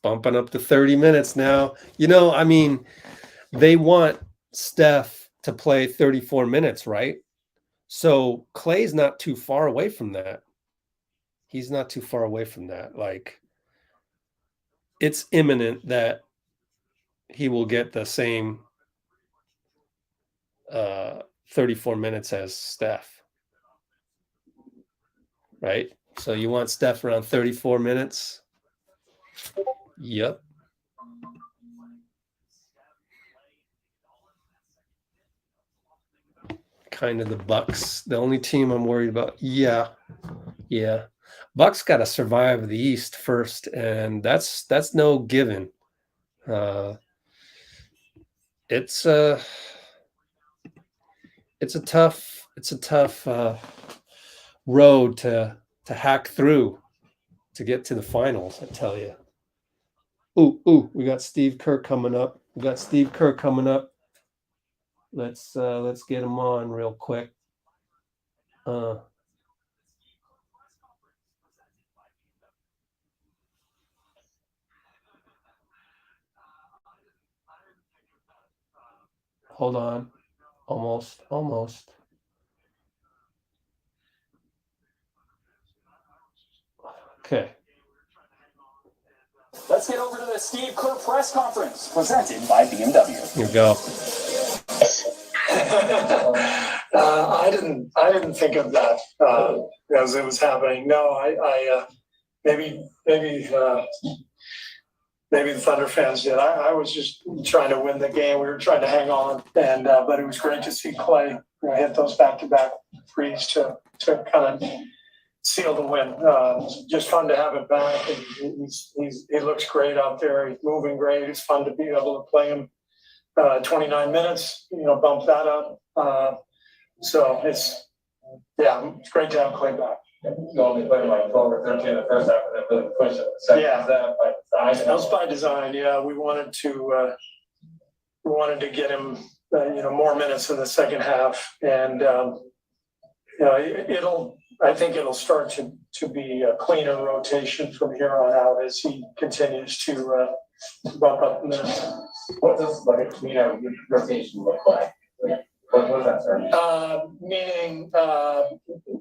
Speaker 1: Bumping up to 30 minutes now. I mean, they want Steph to play 34 minutes, right? So Klay's not too far away from that. He's not too far away from that. Like, it's imminent that he will get the same 34 minutes as Steph. Right? So you want Steph around 34 minutes? Yep. Kind of the Bucks. The only team I'm worried about. Yeah. Bucks got to survive the East first, and that's no given. It's a tough road to hack through to get to the finals, I tell you. Ooh, we got Steve Kerr coming up. Let's get him on real quick. Hold on. Almost. Okay.
Speaker 3: Let's get over to the Steve Kerr press conference presented by BMW.
Speaker 1: Here we go.
Speaker 8: I didn't think of that as it was happening. No, I maybe the Thunder fans did. I was just trying to win the game. We were trying to hang on, and but it was great to see Klay hit those back-to-back threes to kind of seal the win. Just fun to have it back, and he looks great out there. He's moving great. It's fun to be able to play him 29 minutes. Bump that up. So it's great to have Klay back.
Speaker 9: You only played like 12 or 13 in the first half, and then really pushed it.
Speaker 8: Yeah, that was by design. Yeah, we wanted to get him more minutes in the second half, and I think it'll start to be a cleaner rotation from here on out as he continues to bump up the minutes.
Speaker 9: What does like a cleaner rotation look like? What does that say?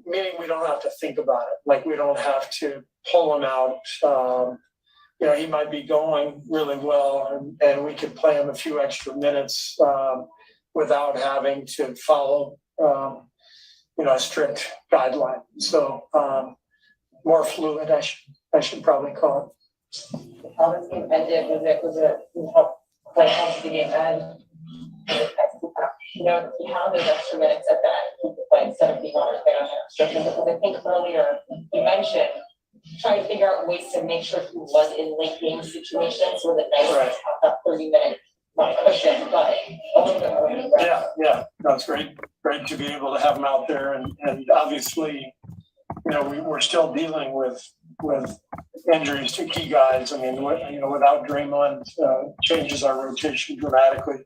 Speaker 8: Meaning we don't have to think about it. Like, we don't have to pull him out. He might be going really well, and we could play him a few extra minutes without having to follow a strict guideline. So more fluid, I should probably call it.
Speaker 10: How this game ended, was it help the game end? He had those extra minutes at the end. He could play instead of being on extra minutes. Because I think earlier you mentioned trying to figure out ways to make sure he was in late game situations. So that nice to have that 30-minute cushion, but a little bit more.
Speaker 8: Yeah, that's great. Great to be able to have him out there, and obviously, we're still dealing with injuries to key guys. I mean, without Draymond, changes our rotation dramatically.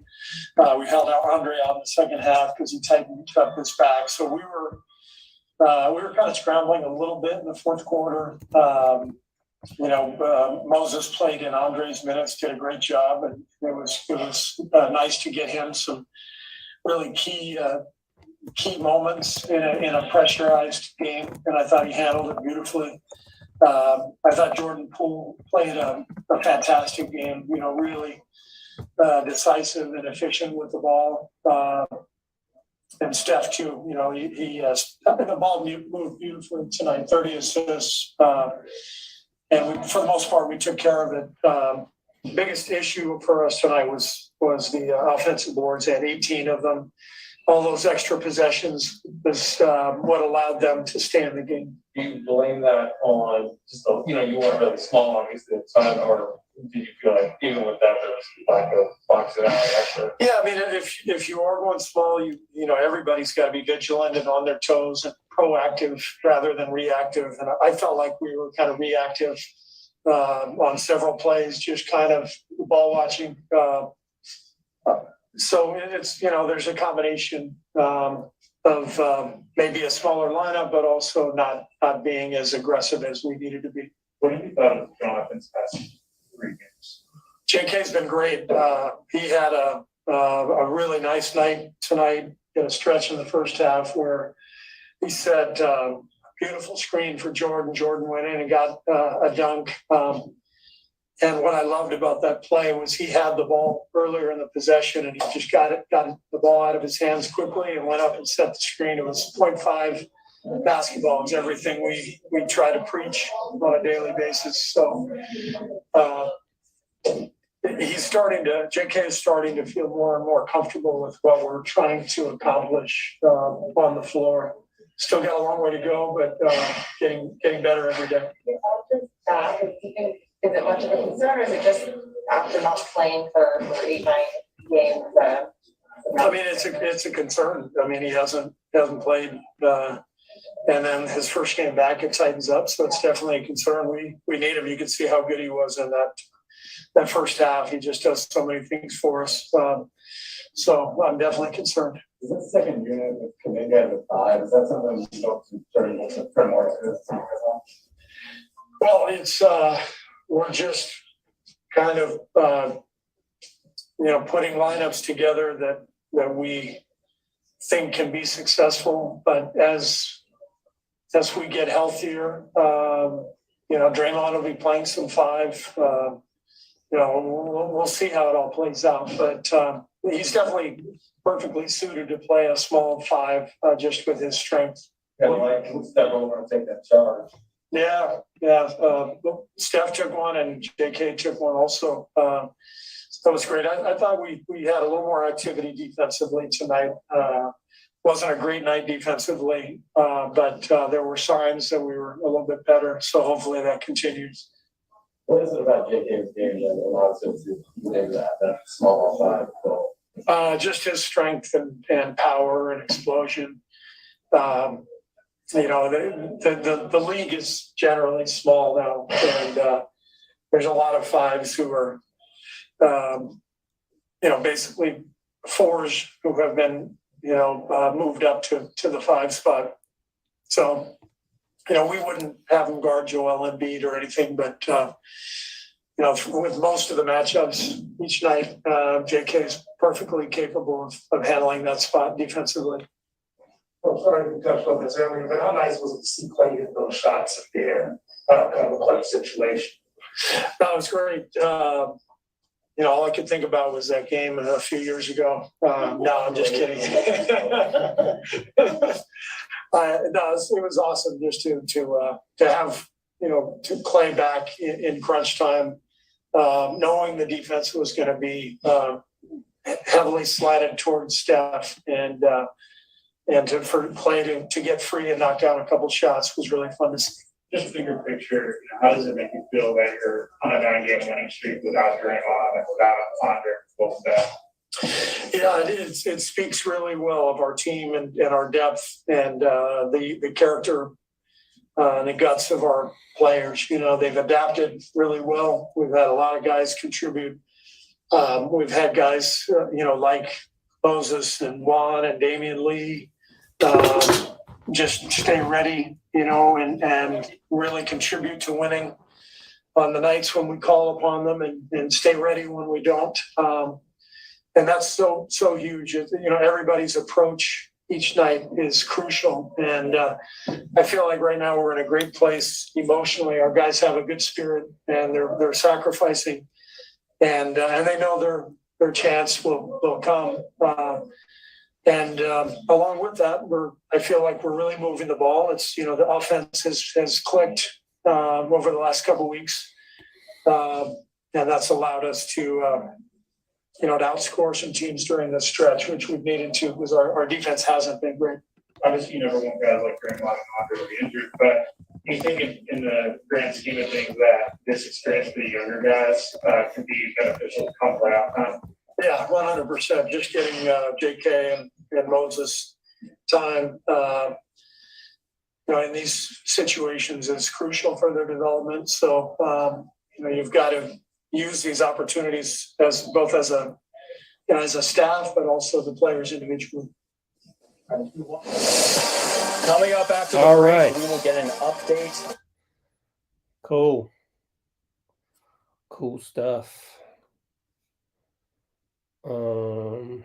Speaker 8: We held out Andre out in the second half because he tightened up his back. So we were kind of scrambling a little bit in the fourth quarter. Moses played in Andre's minutes, did a great job, and it was nice to get him some really key moments in a pressurized game, and I thought he handled it beautifully. I thought Jordan Poole played a fantastic game, really decisive and efficient with the ball. And Steph, too, the ball moved beautifully tonight, 30 assists. And for the most part, we took care of it. The biggest issue for us tonight was the offensive boards. They had 18 of them. All those extra possessions was what allowed them to stay in the game.
Speaker 9: Do you blame that on just you weren't really small, obviously, at the time, or did you feel like even with that there was like a box it out after?
Speaker 8: Yeah, I mean, if you are going small, everybody's got to be vigilant and on their toes and proactive rather than reactive. And I felt like we were kind of reactive on several plays, just kind of ball watching. So it's there's a combination of maybe a smaller lineup, but also not being as aggressive as we needed to be.
Speaker 9: What have you thought of Jonathan's past 3 games?
Speaker 8: JK's been great. He had a really nice night tonight, in a stretch in the first half where he said, beautiful screen for Jordan. Jordan went in and got a dunk. And what I loved about that play was he had the ball earlier in the possession and he just got the ball out of his hands quickly and went up and set the screen. It was 0.5 basketball. It's everything we try to preach on a daily basis. So JK is starting to feel more and more comfortable with what we're trying to accomplish on the floor. Still got a long way to go, but getting better every day.
Speaker 10: Is it much of a concern, or is it just after not playing for 8-9 games?
Speaker 8: I mean, it's a concern. I mean, he hasn't played, and then his first game back, it tightens up. So it's definitely a concern. We need him. You can see how good he was in that first half. He just does so many things for us. So I'm definitely concerned.
Speaker 9: Is that second unit with Kaminga at 5? Is that something you don't turn more to this team?
Speaker 8: Well, it's we're just kind of putting lineups together that we think can be successful. But as we get healthier, Draymond will be playing some 5. We'll see how it all plays out. But he's definitely perfectly suited to play a small 5 just with his strength.
Speaker 9: Yeah, like step over and take that charge.
Speaker 8: Yeah. Steph took one and JK took one also. That was great. I thought we had a little more activity defensively tonight. Wasn't a great night defensively, but there were signs that we were a little bit better. So hopefully that continues.
Speaker 9: What is it about JK's game that allows him to play that small 5?
Speaker 8: Just his strength and power and explosion. The league is generally small now, and there's a lot of 5s who are, basically 4s who have been, moved up to the 5 spot. So, we wouldn't have him guard Joel Embiid or anything, but, with most of the matchups each night, JK is perfectly capable of handling that spot defensively.
Speaker 11: I'm sorry to touch on this earlier, but how nice was it to see Klay hit those shots up there? Kind of a clutch situation.
Speaker 8: That was great. All I could think about was that game a few years ago. No, I'm just kidding. It was awesome just to have to Klay back in crunch time, knowing the defense was going to be heavily slanted towards Steph and for Klay to get free and knock down a couple shots was really fun to see.
Speaker 11: Just bigger picture, how does it make you feel that you're on a 9-game winning streak without Draymond and without Andre both that?
Speaker 8: Yeah, it speaks really well of our team and our depth and the character and the guts of our players. They've adapted really well. We've had a lot of guys contribute. We've had guys, like Moses and Juan and Damian Lee, just stay ready, and really contribute to winning on the nights when we call upon them and stay ready when we don't. And that's so huge. Everybody's approach each night is crucial. And I feel like right now we're in a great place emotionally. Our guys have a good spirit and they're sacrificing and they know their chance will come. And along with that, I feel like we're really moving the ball. It's, the offense has clicked over the last couple of weeks. And that's allowed us to outscore some teams during this stretch, which we've needed to because our defense hasn't been great.
Speaker 11: Obviously, you never want guys like Draymond and Andre to be injured, but you think in the grand scheme of things that this experience for the younger guys can be beneficial to come playoff time?
Speaker 8: Yeah, 100%. Just getting JK and Moses time, in these situations is crucial for their development. So, you've got to use these opportunities as a staff, but also the players individually.
Speaker 3: Coming up after the
Speaker 1: All
Speaker 3: break,
Speaker 1: right.
Speaker 3: we will get an update.
Speaker 1: Cool stuff. Okay.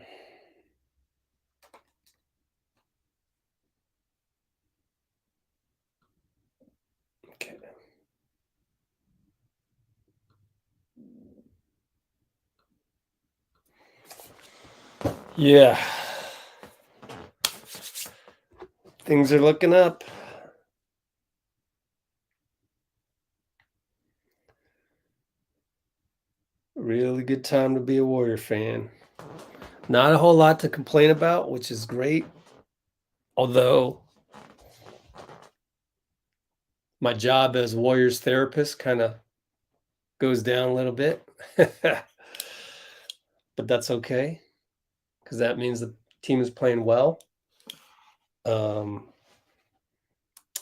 Speaker 1: Yeah. Things are looking up. Really good time to be a Warrior fan. Not a whole lot to complain about, which is great. Although my job as Warriors therapist kind of goes down a little bit. But that's okay, because that means the team is playing well. I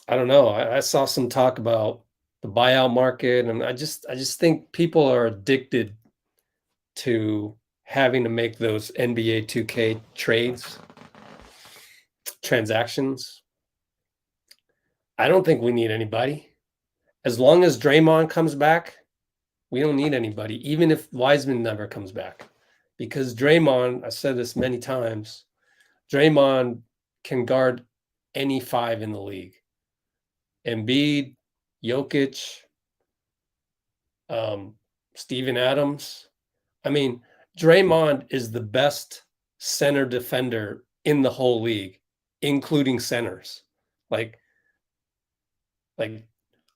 Speaker 1: don't know. I saw some talk about the buyout market, and I just think people are addicted to having to make those NBA 2K transactions. I don't think we need anybody. As long as Draymond comes back, we don't need anybody, even if Wiseman never comes back. Because Draymond, I said this many times, Draymond can guard any five in the league. Embiid, Jokic, Steven Adams. I mean, Draymond is the best center defender in the whole league, including centers. Like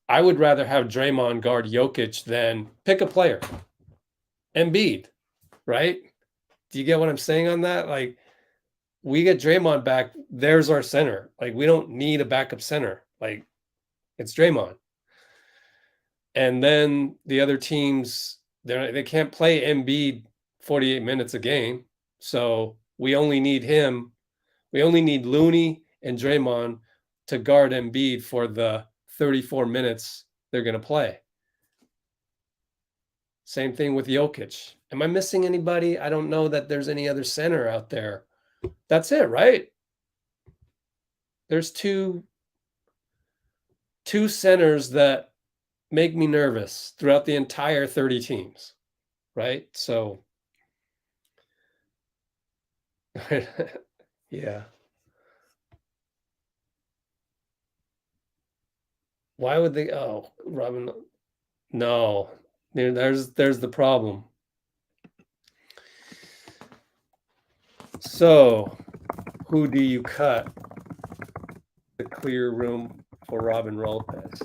Speaker 1: I would rather have Draymond guard Jokic than pick a player. Embiid, right? Do you get what I'm saying on that? Like, we get Draymond back, there's our center. Like, we don't need a backup center. Like, it's Draymond. And then the other teams, they can't play Embiid 48 minutes a game. So we only need him. We only need Looney and Draymond to guard Embiid for the 34 minutes they're going to play. Same thing with Jokic. Am I missing anybody? I don't know that there's any other center out there. That's it, right? There's two centers that make me nervous throughout the entire 30 teams, right? So, yeah. Why would they? Oh, Robin, no. There's the problem. So, who do you cut to clear room for Robin Lopez?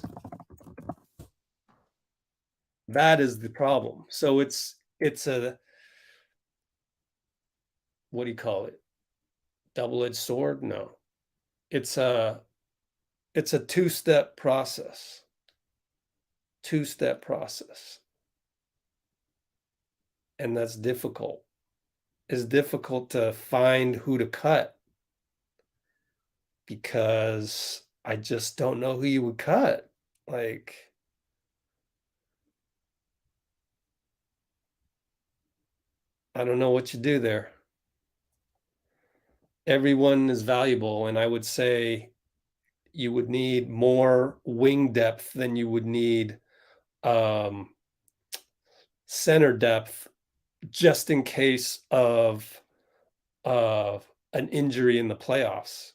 Speaker 1: That is the problem. So it's a, what do you call it? Double-edged sword? No. It's a two-step process. Two-step process. And that's difficult. It's difficult to find who to cut because I just don't know who you would cut. Like, I don't know what you do there. Everyone is valuable, and I would say you would need more wing depth than you would need center depth, just in case of an injury in the playoffs.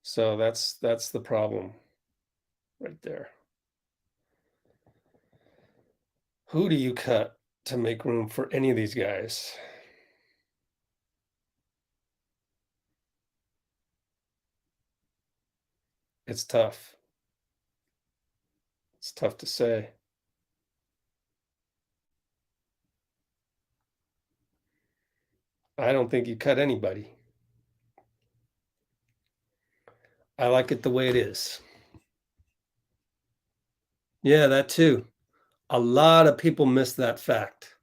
Speaker 1: So that's the problem right there. Who do you cut to make room for any of these guys? It's tough. It's tough to say. I don't think you cut anybody. I like it the way it is. Yeah, that too. A lot of people miss that fact.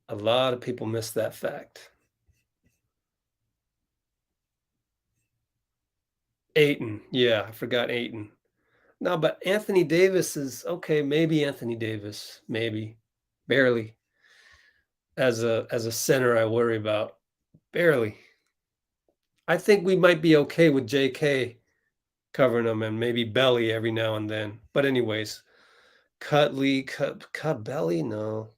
Speaker 1: A lot of people miss that fact. Ayton. Yeah, I forgot Ayton. No, but Anthony Davis is okay. Maybe Anthony Davis, maybe, barely. As a center, I worry about barely. I think we might be okay with JK covering him and maybe Belly every now and then. But anyways, cut Belly, no.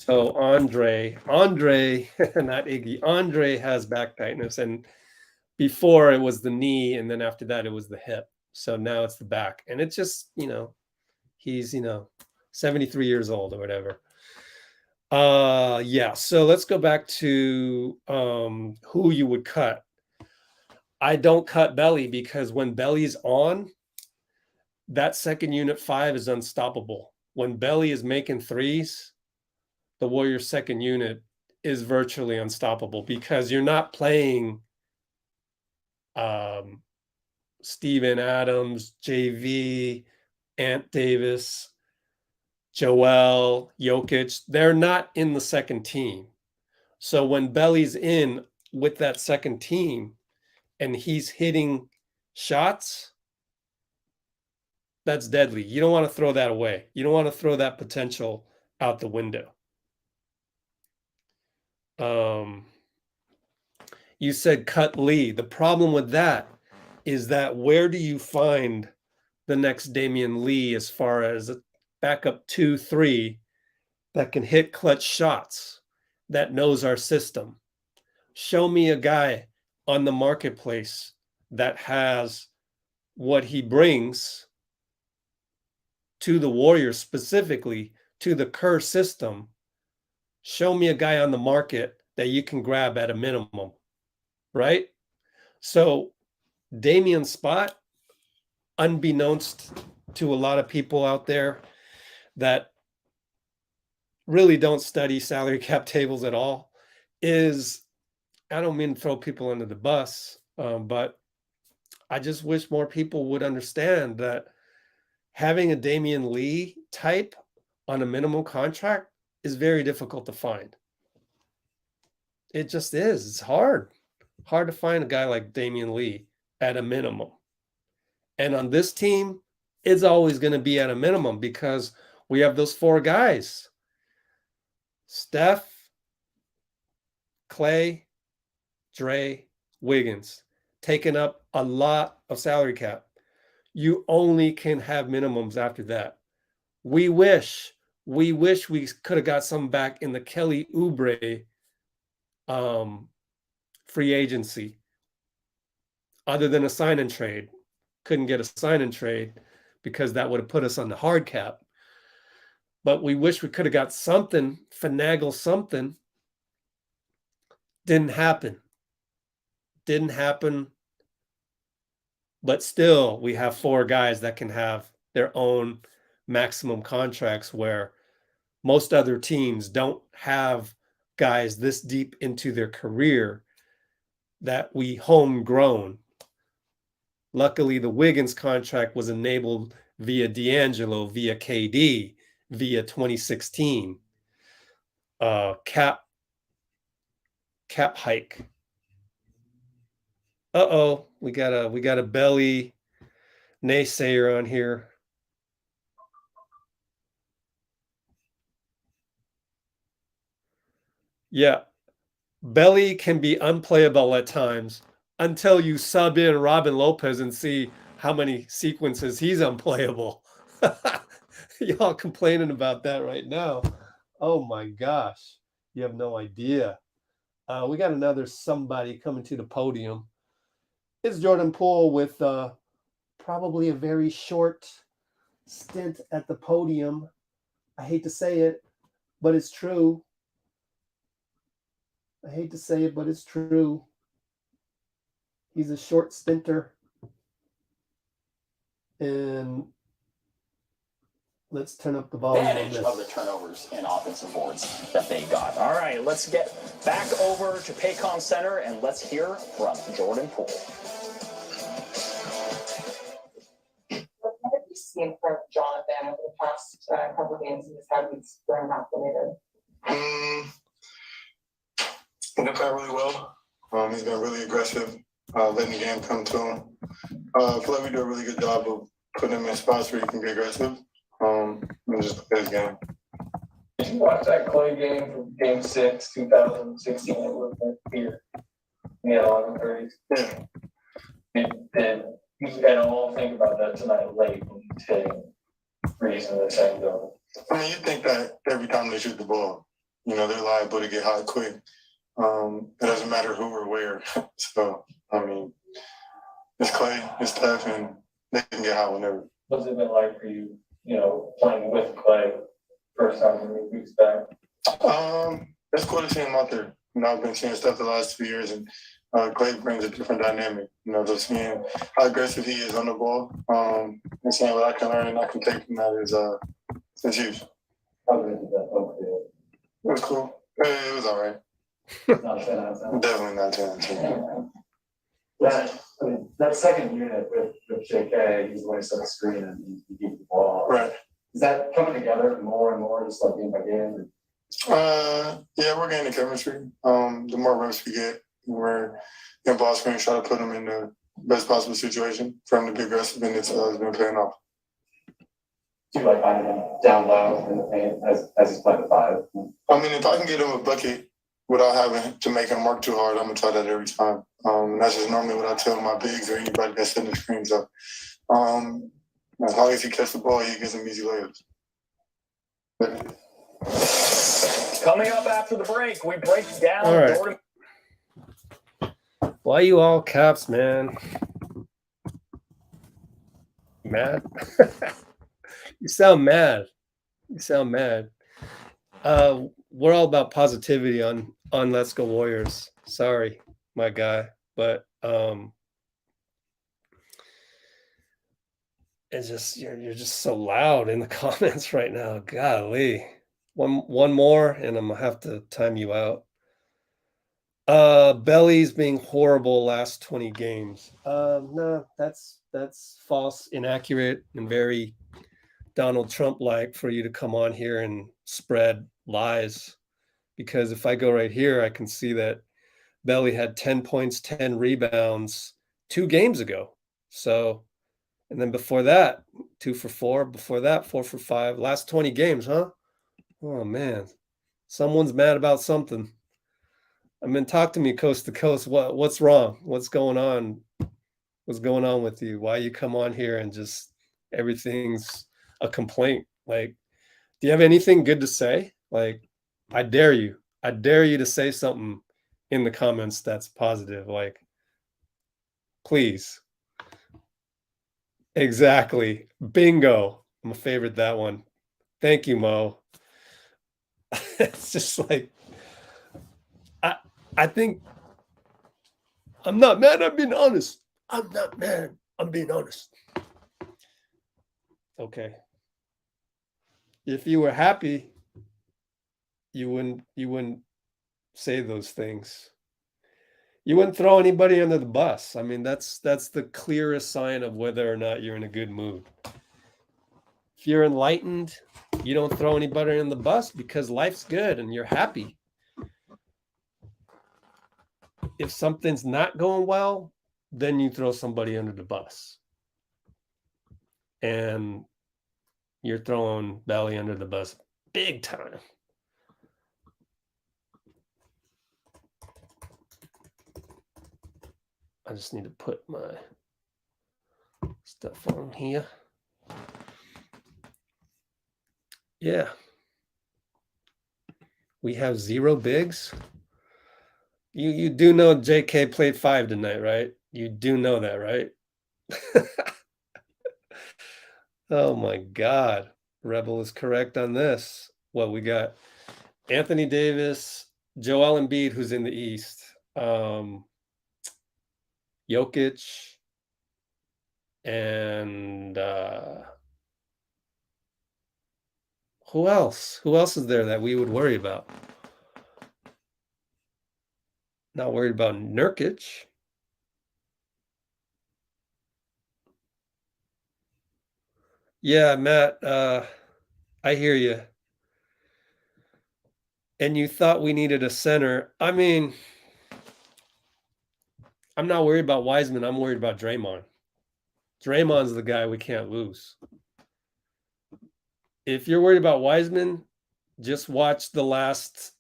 Speaker 1: So Andre, not Iggy. Andre has back tightness, and before it was the knee, and then after that it was the hip. So now it's the back, and it's just he's 73 years old or whatever. Yeah. So let's go back to who you would cut. I don't cut Belly because when Belly's on, that second unit 5 is unstoppable. When Belly is making threes, the Warriors' second unit is virtually unstoppable because you're not playing Steven Adams, JV, Ant Davis, Joel, Jokic. They're not in the second team. So when Belly's in with that second team and he's hitting shots, that's deadly. You don't want to throw that away. You don't want to throw that potential out the window. You said cut Lee. The problem with that is that where do you find the next Damian Lee as far as a backup 2-3 that can hit clutch shots, that knows our system? Show me a guy on the marketplace that has what he brings to the Warriors, specifically to the Kerr system. Show me a guy on the market that you can grab at a minimum, right? So Damian's spot, unbeknownst to a lot of people out there that really don't study salary cap tables at all, is, I don't mean to throw people under the bus, but I just wish more people would understand that having a Damian Lee type on a minimum contract is very difficult to find. It just is. It's hard to find a guy like Damian Lee at a minimum. And on this team, it's always going to be at a minimum because we have those 4 guys: Steph, Klay, Dre, Wiggins, taking up a lot of salary cap. You only can have minimums after that. We wish we could have got some back in the Kelly Oubre free agency, other than a sign and trade. Couldn't get a sign and trade because that would have put us on the hard cap. But we wish we could have got something, finagle something. Didn't happen. But still, we have 4 guys that can have their own maximum contracts, where most other teams don't have guys this deep into their career that we homegrown. Luckily, the Wiggins contract was enabled via D'Angelo, via KD, via 2016 cap hike. We got a Belly naysayer on here. Yeah, Belly can be unplayable at times until you sub in Robin Lopez and see how many sequences he's unplayable. Y'all complaining about that right now. Oh my gosh. You have no idea. We got another somebody coming to the podium. It's Jordan Poole with probably a very short stint at the podium. I hate to say it, but it's true. He's a short stinter. And let's turn up the volume on
Speaker 3: advantage
Speaker 1: this.
Speaker 3: of the turnovers and offensive boards that they got. All right, let's get back over to Paycom Center and let's hear from Jordan Poole.
Speaker 10: What have you seen from Jonathan over the past couple of games and just how he's grown acclimated?
Speaker 6: He's been playing really well. He's been really aggressive, letting the game come to him. I feel like we do a really good job of putting him in spots where he can be aggressive and just play his game.
Speaker 9: Did you watch that Klay game from Game 6, 2016? It was here. Yeah, 11:30.
Speaker 6: Yeah.
Speaker 9: Did you at all think about that tonight late when he's hitting threes in the same zone?
Speaker 6: I mean, you think that every time they shoot the ball, you know, they're liable to get hot quick. It doesn't matter who or where. So, I mean, it's Klay, it's tough, and they can get hot whenever.
Speaker 9: What's it been like for you, you know, playing with Klay first time in weeks back?
Speaker 6: It's cool to see him out there. You know, I've been seeing stuff the last 2 years, and Klay brings a different dynamic. You know, just seeing how aggressive he is on the ball, and seeing what I can learn and I can take from that is huge.
Speaker 9: How good did that look for you?
Speaker 6: It was cool. It was all right.
Speaker 9: Not 10 out of 10.
Speaker 6: Definitely not 10 out of 10.
Speaker 12: That second unit with JK, he's always on the screen and he keeps the ball.
Speaker 6: Right.
Speaker 12: Is that coming together more and more, just like game by game?
Speaker 6: Yeah, we're getting the chemistry. The more reps we get, we're in ball screen, try to put him in the best possible situation for him to be aggressive, and it's been paying off.
Speaker 12: Do you like finding him down low in the paint as he's playing the 5?
Speaker 6: I mean, if I can get him a bucket without having to make him work too hard, I'm gonna try that every time. That's just normally what I tell my bigs or anybody that's in the screen. So, as long as he catches the ball, he gets some easy layups.
Speaker 3: Coming up after the break, we break down
Speaker 1: All right.
Speaker 3: Jordan.
Speaker 1: Why you all caps, man? Mad? You sound mad. You sound mad. We're all about positivity on Let's Go Warriors. Sorry, my guy, but it's just you're just so loud in the comments right now. Golly. One more, and I'm gonna have to time you out. Belly's being horrible last 20 games. No, that's false, inaccurate, and very Donald Trump-like for you to come on here and spread lies. Because if I go right here, I can see that Belly had 10 points, 10 rebounds 2 games ago. So, and then before that, 2 for 4. Before that, 4 for 5. Last 20 games, huh? Oh man, someone's mad about something. I mean, talk to me coast to coast. What's wrong? What's going on? What's going on with you? Why you come on here and just everything's a complaint? Like, do you have anything good to say? Like, I dare you to say something in the comments that's positive. Like, please. Exactly. Bingo. I'm a favorite that one. Thank you, Mo. It's just like, I think I'm not mad. I'm being honest. I'm not mad. I'm being honest. Okay. If you were happy, you wouldn't say those things. You wouldn't throw anybody under the bus. I mean, that's the clearest sign of whether or not you're in a good mood. If you're enlightened, you don't throw anybody in the bus because life's good and you're happy. If something's not going well, then you throw somebody under the bus. And you're throwing Belly under the bus big time. I just need to put my stuff on here. Yeah. We have 0 bigs. You do know JK played 5 tonight, right? You do know that, right? Oh my God. Rebel is correct on this. Well, we got Anthony Davis, Joel Embiid, who's in the East, Jokic, and Who else? Who else is there that we would worry about? Not worried about Nurkic. Yeah, Matt, I hear you. And you thought we needed a center. I mean, I'm not worried about Wiseman. I'm worried about Draymond. Draymond's the guy we can't lose. If you're worried about Wiseman, just watch the last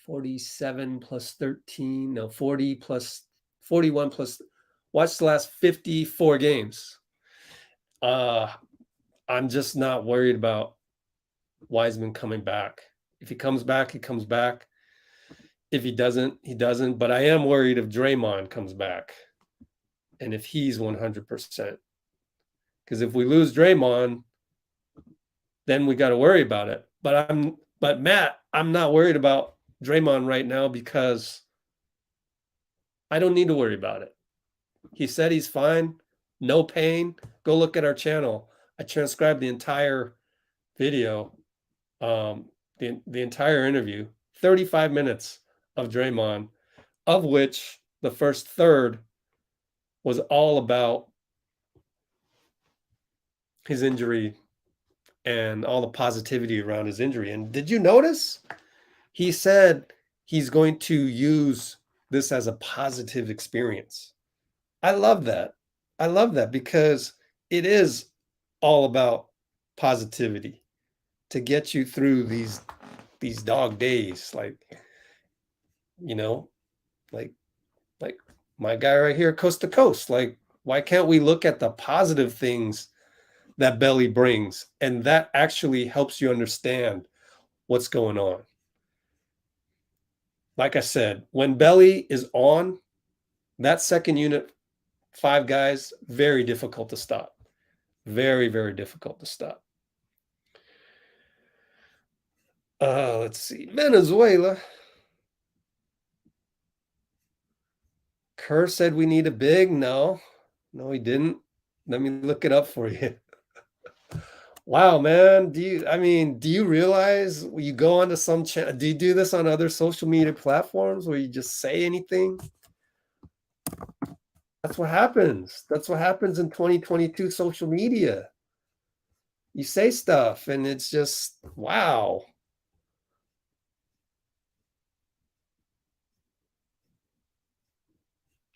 Speaker 1: 47 plus 13, no, 40 plus 41 plus, watch the last 54 games. I'm just not worried about Wiseman coming back. If he comes back, he comes back. If he doesn't, he doesn't. But I am worried if Draymond comes back and if he's 100%. Because if we lose Draymond, then we got to worry about it. But Matt, I'm not worried about Draymond right now because I don't need to worry about it. He said he's fine, no pain. Go look at our channel. I transcribed the entire video, the entire interview, 35 minutes of Draymond, of which the first third was all about his injury and all the positivity around his injury. And did you notice? He said he's going to use this as a positive experience. I love that. I love that because it is all about positivity to get you through these dog days. Like, you know, like my guy right here, coast to coast. Like, why can't we look at the positive things that Belly brings? And that actually helps you understand what's going on. Like I said, when Belly is on, that second unit, 5 guys, very difficult to stop. Very, very difficult to stop. Let's see. Venezuela. Kerr said we need a big. No, he didn't. Let me look it up for you. Wow, man. Do you realize you go onto some channel? Do you do this on other social media platforms where you just say anything? That's what happens. That's what happens in 2022 social media. You say stuff and it's just, wow.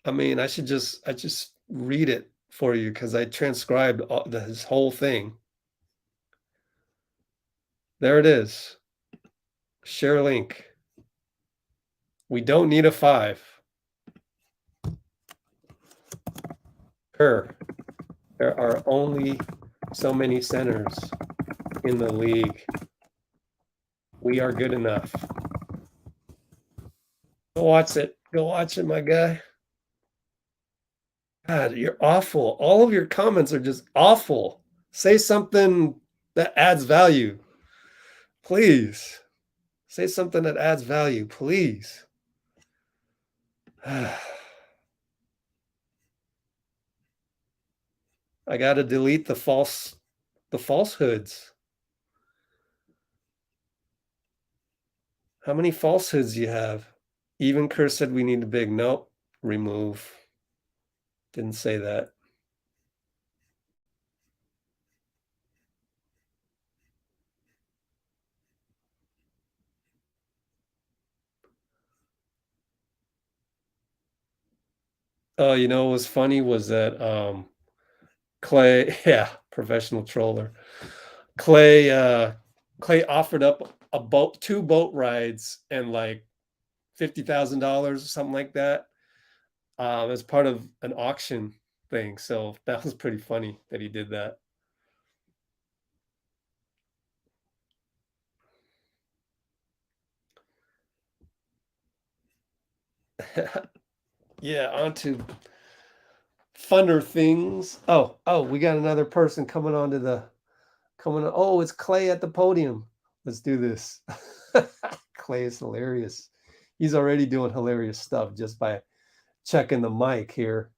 Speaker 1: I mean, I just read it for you because I transcribed his whole thing. There it is. Share link. We don't need a 5. There are only so many centers in the league. We are good enough. Go watch it. Go watch it, my guy. God, you're awful. All of your comments are just awful. Say something that adds value. Please. Say something that adds value, please. I got to delete the falsehoods. How many falsehoods do you have? Even Kerr said we need a big. Nope. Remove. Didn't say that. Oh, you know what was funny was that Klay, yeah, professional troller. Klay offered up a boat, 2 boat rides and like $50,000 or something like that as part of an auction thing. So that was pretty funny that he did that. Yeah, on to funner things. Oh, we got another person coming on. Oh, it's Klay at the podium. Let's do this. Klay is hilarious. He's already doing hilarious stuff just by checking the mic here.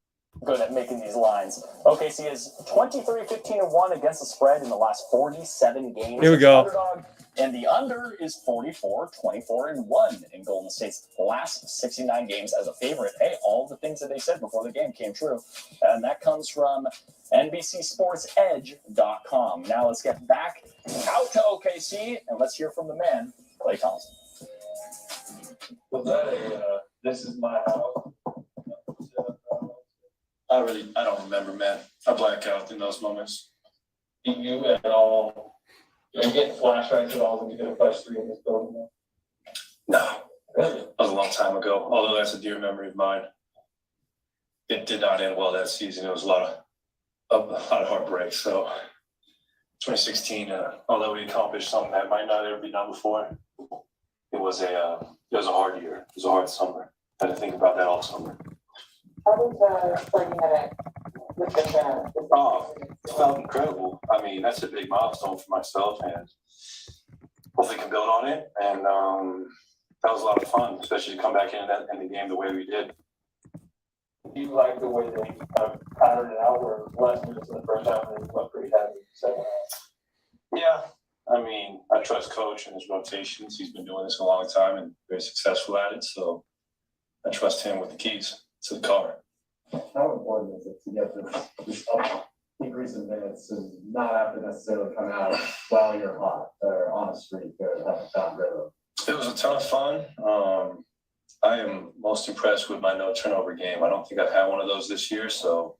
Speaker 3: good at making these lines. OKC is 23-15-1 against the spread in the last 47 games.
Speaker 1: Here we go.
Speaker 3: Underdog, and the under is 44-24-1 in Golden State's last 69 games as a favorite. Hey, all the things that they said before the game came true. And that comes from NBCSportsEdge.com. Now let's get back out to OKC and let's hear from the man, Klay Thompson.
Speaker 9: Was that this is my house?
Speaker 5: I don't remember, man. I black out in those moments.
Speaker 9: You at all? You get flashbacks at all when you get a flash 3 in this building?
Speaker 5: No,
Speaker 9: Really?
Speaker 5: that was a long time ago. Although that's a dear memory of mine. It did not end well that season. It was a lot of heartbreak. So 2016, although we accomplished something that might not ever be done before, it was a hard year. It was a hard summer. I had to think about that all summer.
Speaker 10: How was the 30-minute with the fans?
Speaker 5: Oh, it felt incredible. I mean, that's a big milestone for myself, and hopefully can build on it. And that was a lot of fun, especially to come back in the game the way we did.
Speaker 9: Do you like the way they kind of patterned it out where less minutes in the first half and then went pretty heavy in the second half?
Speaker 5: Yeah, I mean, I trust Coach and his rotations. He's been doing this a long time and very successful at it. So I trust him with the keys to the car.
Speaker 12: How important is it to get this increase in minutes and not have to necessarily come out while you're hot or on a streak or have a down rhythm?
Speaker 5: It was a ton of fun. I am most impressed with my no turnover game. I don't think I've had one of those this year, so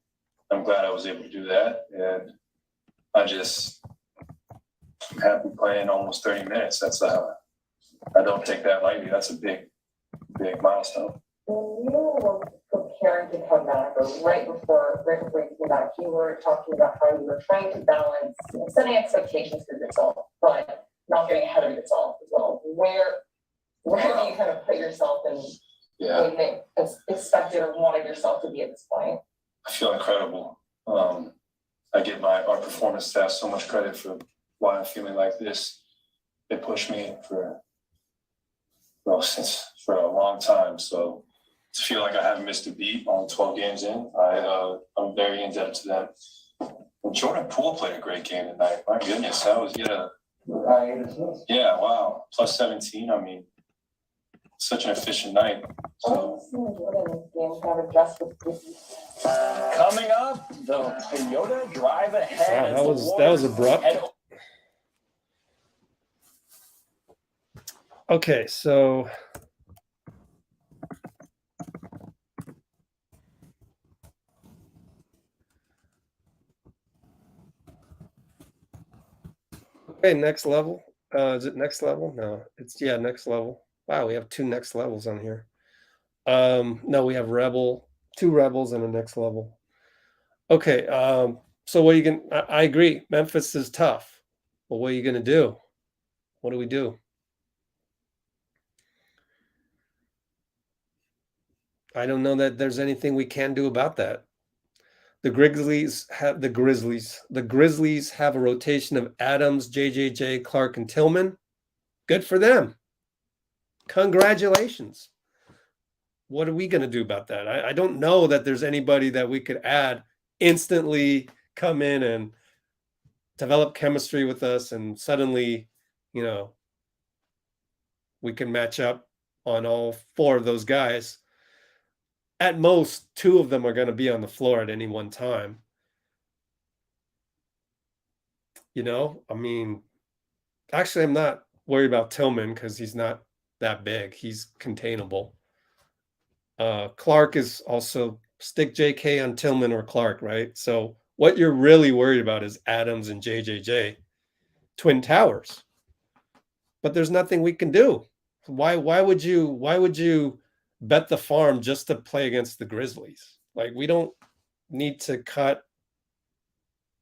Speaker 5: I'm glad I was able to do that. And I'm happy playing almost 30 minutes. That's I don't take that lightly. That's a big milestone.
Speaker 10: When you were preparing to come back, or right before you came back, you were talking about how you were trying to balance setting expectations for yourself, but not getting ahead of yourself as well. Where do you kind of put yourself in expected or wanted yourself to be at this point?
Speaker 5: I feel incredible. I give our performance staff so much credit for why I'm feeling like this. They pushed me for a long time. So to feel like I haven't missed a beat on 12 games in, I'm very indebted to them. And Jordan Poole played a great game tonight. My goodness, that was yeah, wow, plus 17. I mean, such an efficient night. So.
Speaker 3: Coming up, the Toyota drive ahead.
Speaker 1: Wow, that was abrupt. Okay, so next level. Is it next level? No, it's next level. Wow, we have 2 next levels on here. No, we have two rebels and a next level. Okay, so what are you gonna? I agree. Memphis is tough, but what are you gonna do? What do we do? I don't know that there's anything we can do about that. The Grizzlies have a rotation of Adams, JJJ, Clark, and Tillman. Good for them. Congratulations. What are we going to do about that? I don't know that there's anybody that we could add instantly come in and develop chemistry with us and suddenly, we can match up on all 4 of those guys. At most, 2 of them are going to be on the floor at any one time. I mean, actually, I'm not worried about Tillman because he's not that big. He's containable. Clark is also stick JK on Tillman or Clark, right? So what you're really worried about is Adams and JJJ, Twin Towers. But there's nothing we can do. Why would you bet the farm just to play against the Grizzlies? Like, we don't need to cut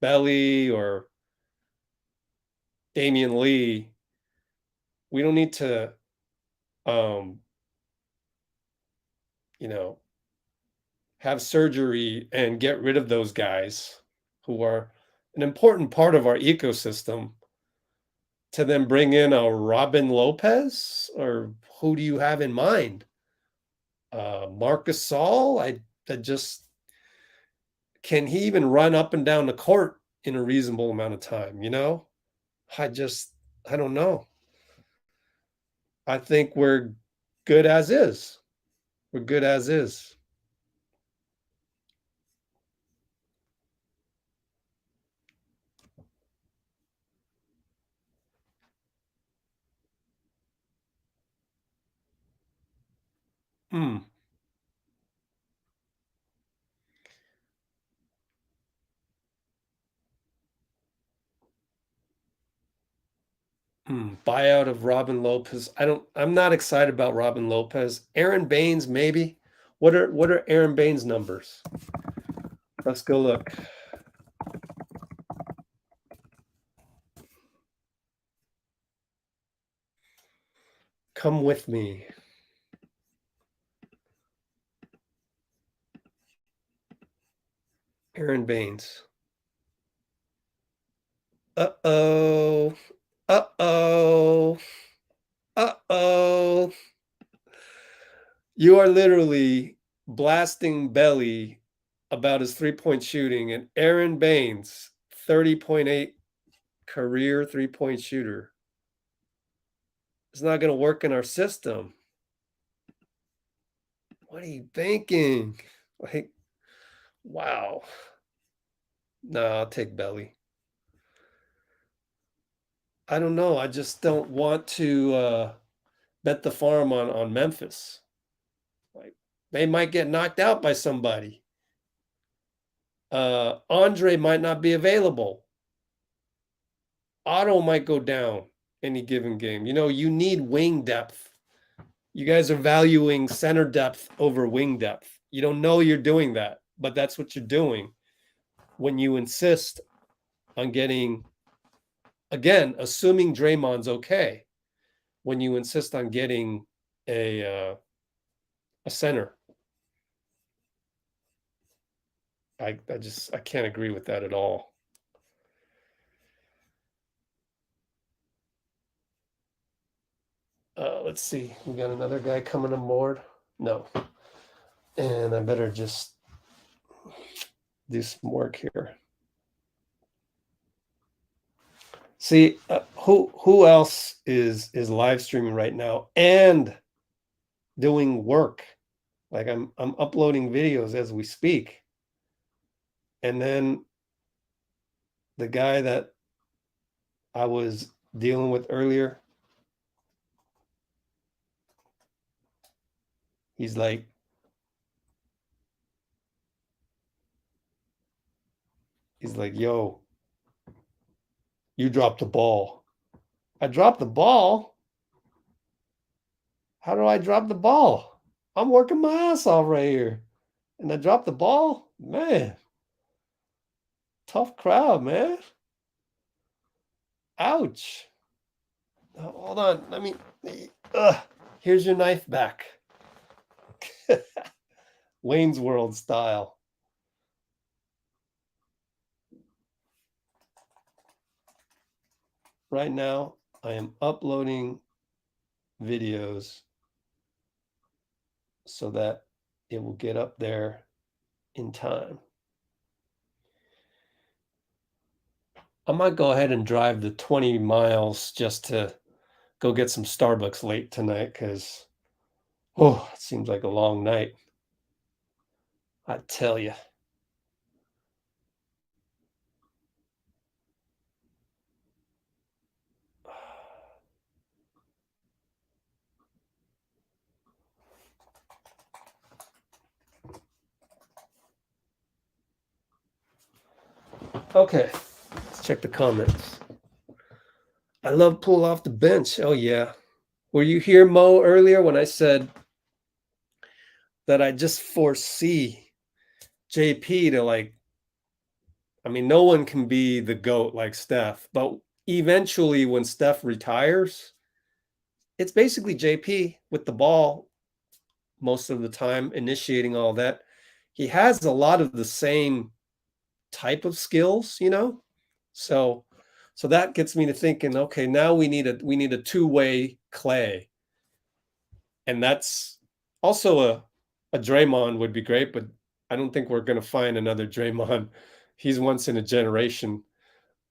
Speaker 1: Belly or Damian Lee. We don't need to have surgery and get rid of those guys who are an important part of our ecosystem to then bring in a Robin Lopez, or who do you have in mind? Marcus Saul? can he even run up and down the court in a reasonable amount of time? I don't know. I think we're good as is. We're good as is. Buyout of Robin Lopez. I'm not excited about Robin Lopez. Aaron Baines, maybe. What are Aaron Baines' numbers? Let's go look. Come with me. Aaron Baines. Uh-oh. Uh-oh. Uh-oh. You are literally blasting Belly about his three-point shooting, and Aaron Baines, 30.8 career three-point shooter. It's not going to work in our system. What are you thinking? Like, wow. No, I'll take Belly. I don't know. I just don't want to bet the farm on Memphis. Like, they might get knocked out by somebody. Andre might not be available. Otto might go down any given game. You need wing depth. You guys are valuing center depth over wing depth. You don't know you're doing that, but that's what you're doing when you insist on getting, again, assuming Draymond's okay, when you insist on getting a center. I can't agree with that at all. Let's see. We got another guy coming on board. No. And I better just do some work here. See, who else is live streaming right now and doing work? Like I'm uploading videos as we speak. And then the guy that I was dealing with earlier, he's like, yo, you dropped the ball. I dropped the ball? How do I drop the ball? I'm working my ass off right here. And I dropped the ball? Man. Tough crowd, man. Ouch. Hold on. Let me. Here's your knife back. Wayne's World style. Right now, I am uploading videos so that it will get up there in time. I might go ahead and drive the 20 miles just to go get some Starbucks late tonight because, it seems like a long night. I tell you. Okay, let's check the comments. I love pull off the bench. Oh, yeah. Were you here, Mo, earlier when I said that I just foresee JP to no one can be the GOAT like Steph, but eventually when Steph retires, it's basically JP with the ball most of the time, initiating all that. He has a lot of the same type of skills, So that gets me to thinking, okay, now we need a two-way Klay. And that's also a Draymond would be great, but I don't think we're going to find another Draymond. He's once in a generation.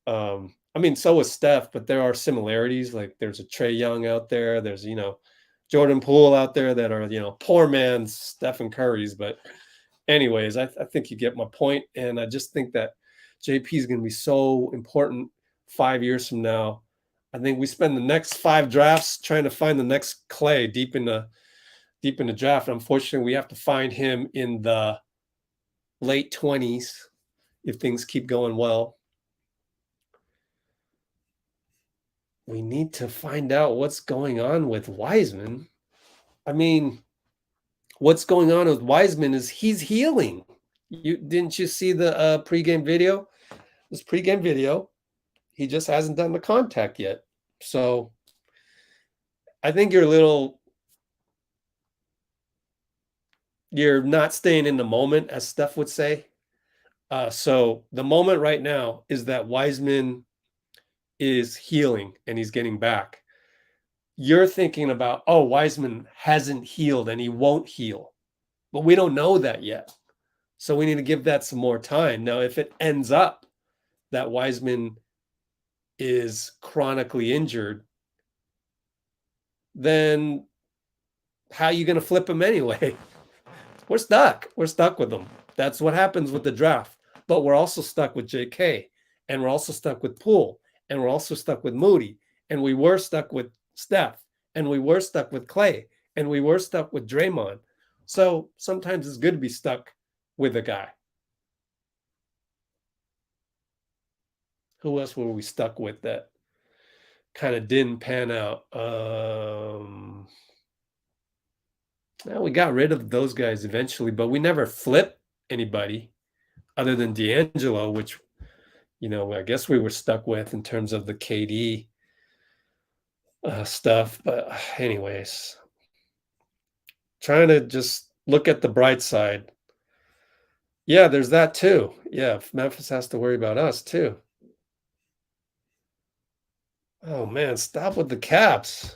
Speaker 1: I mean, so is Steph, but there are similarities. Like there's a Trae Young out there. There's, Jordan Poole out there that are, poor man's Stephen Curry's. But anyways, I think you get my point. And I just think that JP is going to be so important 5 years from now. I think we spend the next 5 drafts trying to find the next Klay deep in the draft. Unfortunately, we have to find him in the late 20s if things keep going well. We need to find out what's going on with Wiseman. I mean, what's going on with Wiseman is he's healing. Didn't you see the pregame video? This pregame video, he just hasn't done the contact yet. So I think you're not staying in the moment, as Steph would say. So the moment right now is that Wiseman is healing and he's getting back. You're thinking about, Wiseman hasn't healed and he won't heal. But we don't know that yet. So we need to give that some more time. Now, if it ends up that Wiseman is chronically injured, then how are you going to flip him anyway? We're stuck. We're stuck with him. That's what happens with the draft. But we're also stuck with JK. And we're also stuck with Poole. And we're also stuck with Moody. And we were stuck with Steph. And we were stuck with Klay. And we were stuck with Draymond. So sometimes it's good to be stuck with a guy. Who else were we stuck with that kind of didn't pan out? Well, we got rid of those guys eventually, but we never flipped anybody other than D'Angelo, which, I guess we were stuck with in terms of the KD stuff. But anyways, trying to just look at the bright side. Yeah, there's that too. Yeah, Memphis has to worry about us too. Oh, man, stop with the caps.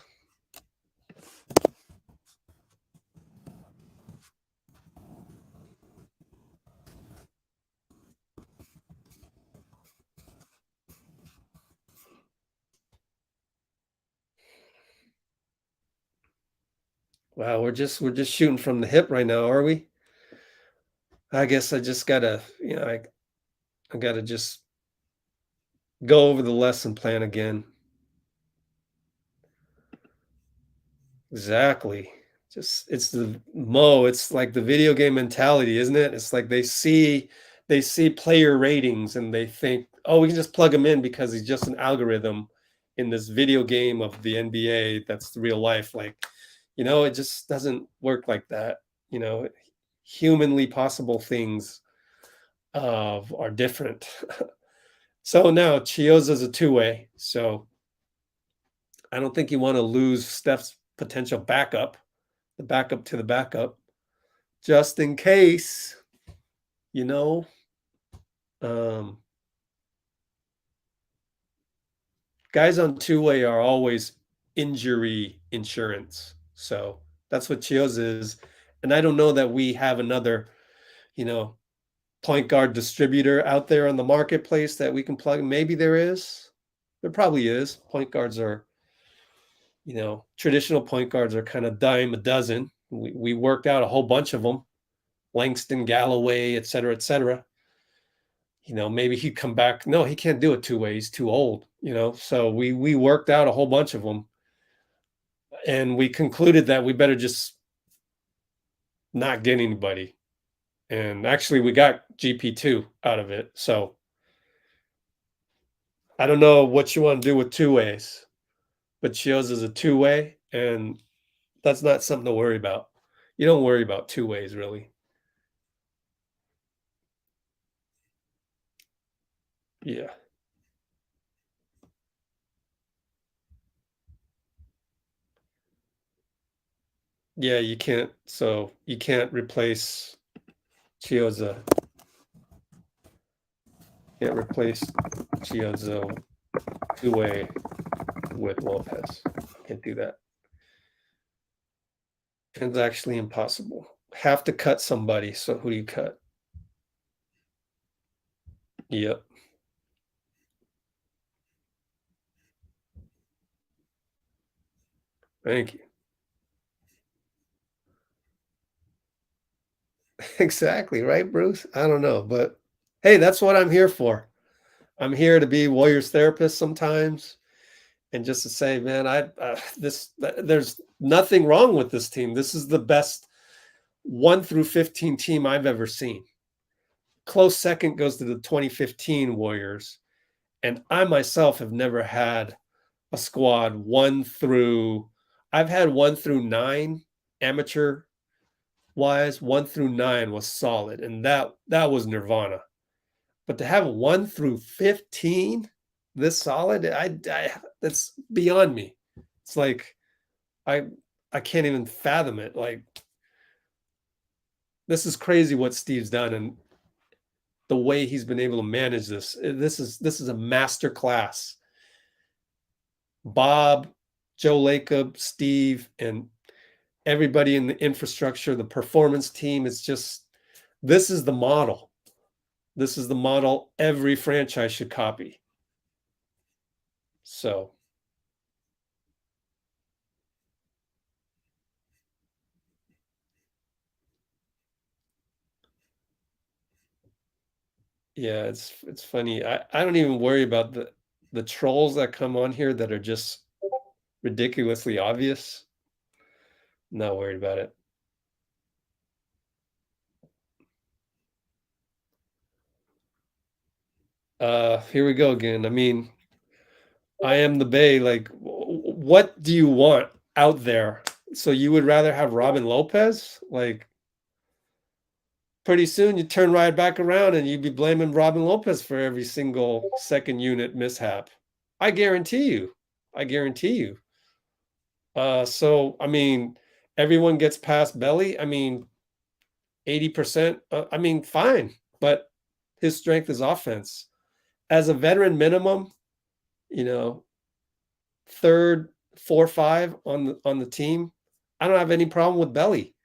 Speaker 1: Wow, we're just shooting from the hip right now, are we? I guess I just gotta, I gotta just go over the lesson plan again. Exactly. It's like the video game mentality, isn't it? It's like they see player ratings and they think, we can just plug him in because he's just an algorithm in this video game of the NBA that's real life. Like, it just doesn't work like that. Humanly possible things are different. So now Chiozza's a two-way. So I don't think you want to lose Steph's potential backup, the backup to the backup, just in case, guys on two-way are always injury insurance. So that's what Chiozza is. And I don't know that we have another, point guard distributor out there on the marketplace that we can plug. Maybe there is. There probably is. Point guards are, traditional point guards are kind of dime a dozen. We worked out a whole bunch of them. Langston Galloway, et cetera, et cetera. Maybe he'd come back. No, he can't do it two-way. He's too old, So we worked out a whole bunch of them. And we concluded that we better just not get anybody. And actually, we got GP2 out of it. So I don't know what you want to do with two-ways, but Chiozza is a two-way, and that's not something to worry about. You don't worry about two-ways, really. Yeah. Yeah, you can't. So you can't replace Chiozza. Can't replace Chiozza two-way with Lopez. Can't do that. It's actually impossible. Have to cut somebody. So who do you cut? Yep. Thank you. Exactly, right, Bruce? I don't know, but hey, that's what I'm here for. I'm here to be Warriors therapist sometimes, and just to say, man, there's nothing wrong with this team. This is the best 1 through 15 team I've ever seen. Close second goes to the 2015 Warriors, and I myself have never had a squad 1 through. I've had 1 through 9 amateur wise. 1 through 9 was solid, and that was nirvana. But to have 1 through 15 this solid, I that's beyond me. It's like I can't even fathom it. Like, this is crazy what Steve's done and the way he's been able to manage this. This is a master class. Bob, Joe Lacob, Steve, and everybody in the infrastructure, the performance team, it's just, this is the model. This is the model every franchise should copy. So, yeah, it's funny. I don't even worry about the trolls that come on here that are just ridiculously obvious. Not worried about it. Here we go again. I mean, I am the Bay. Like, what do you want out there? So you would rather have Robin Lopez? Like, pretty soon you turn right back around and you'd be blaming Robin Lopez for every single second unit mishap. I guarantee you. I guarantee you. So, I mean, everyone gets past Belly. I mean, 80%. I mean, fine. But his strength is offense. As a veteran minimum, you know, 3rd, 4, 5 on the team, I don't have any problem with Belly.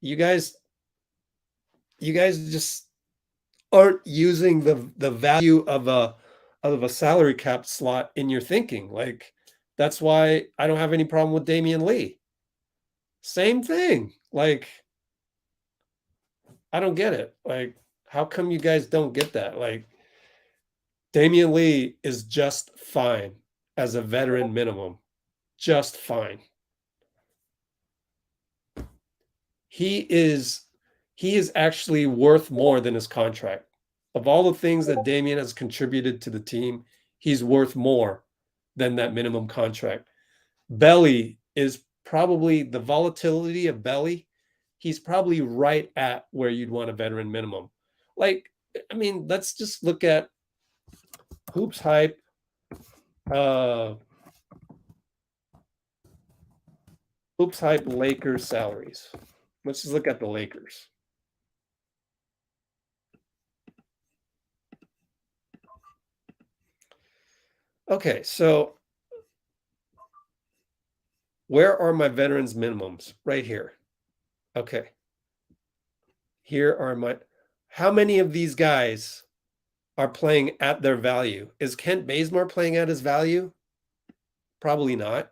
Speaker 1: You guys just aren't using the value of a salary cap slot in your thinking. Like, that's why I don't have any problem with Damian Lee. Same thing. Like, I don't get it. Like, how come you guys don't get that? Like, Damian Lee is just fine as a veteran minimum. Just fine. He is actually worth more than his contract. Of all the things that Damian has contributed to the team, he's worth more than that minimum contract. Belly is probably, the volatility of Belly, he's probably right at where you'd want a veteran minimum. Like, I mean, let's just look at Hoops Hype. Hoops Hype Lakers salaries. Let's just look at the Lakers. Okay, so where are my veterans minimums? Right here. Okay. Here are my, how many of these guys are playing at their value? Is Kent Bazemore playing at his value? Probably not.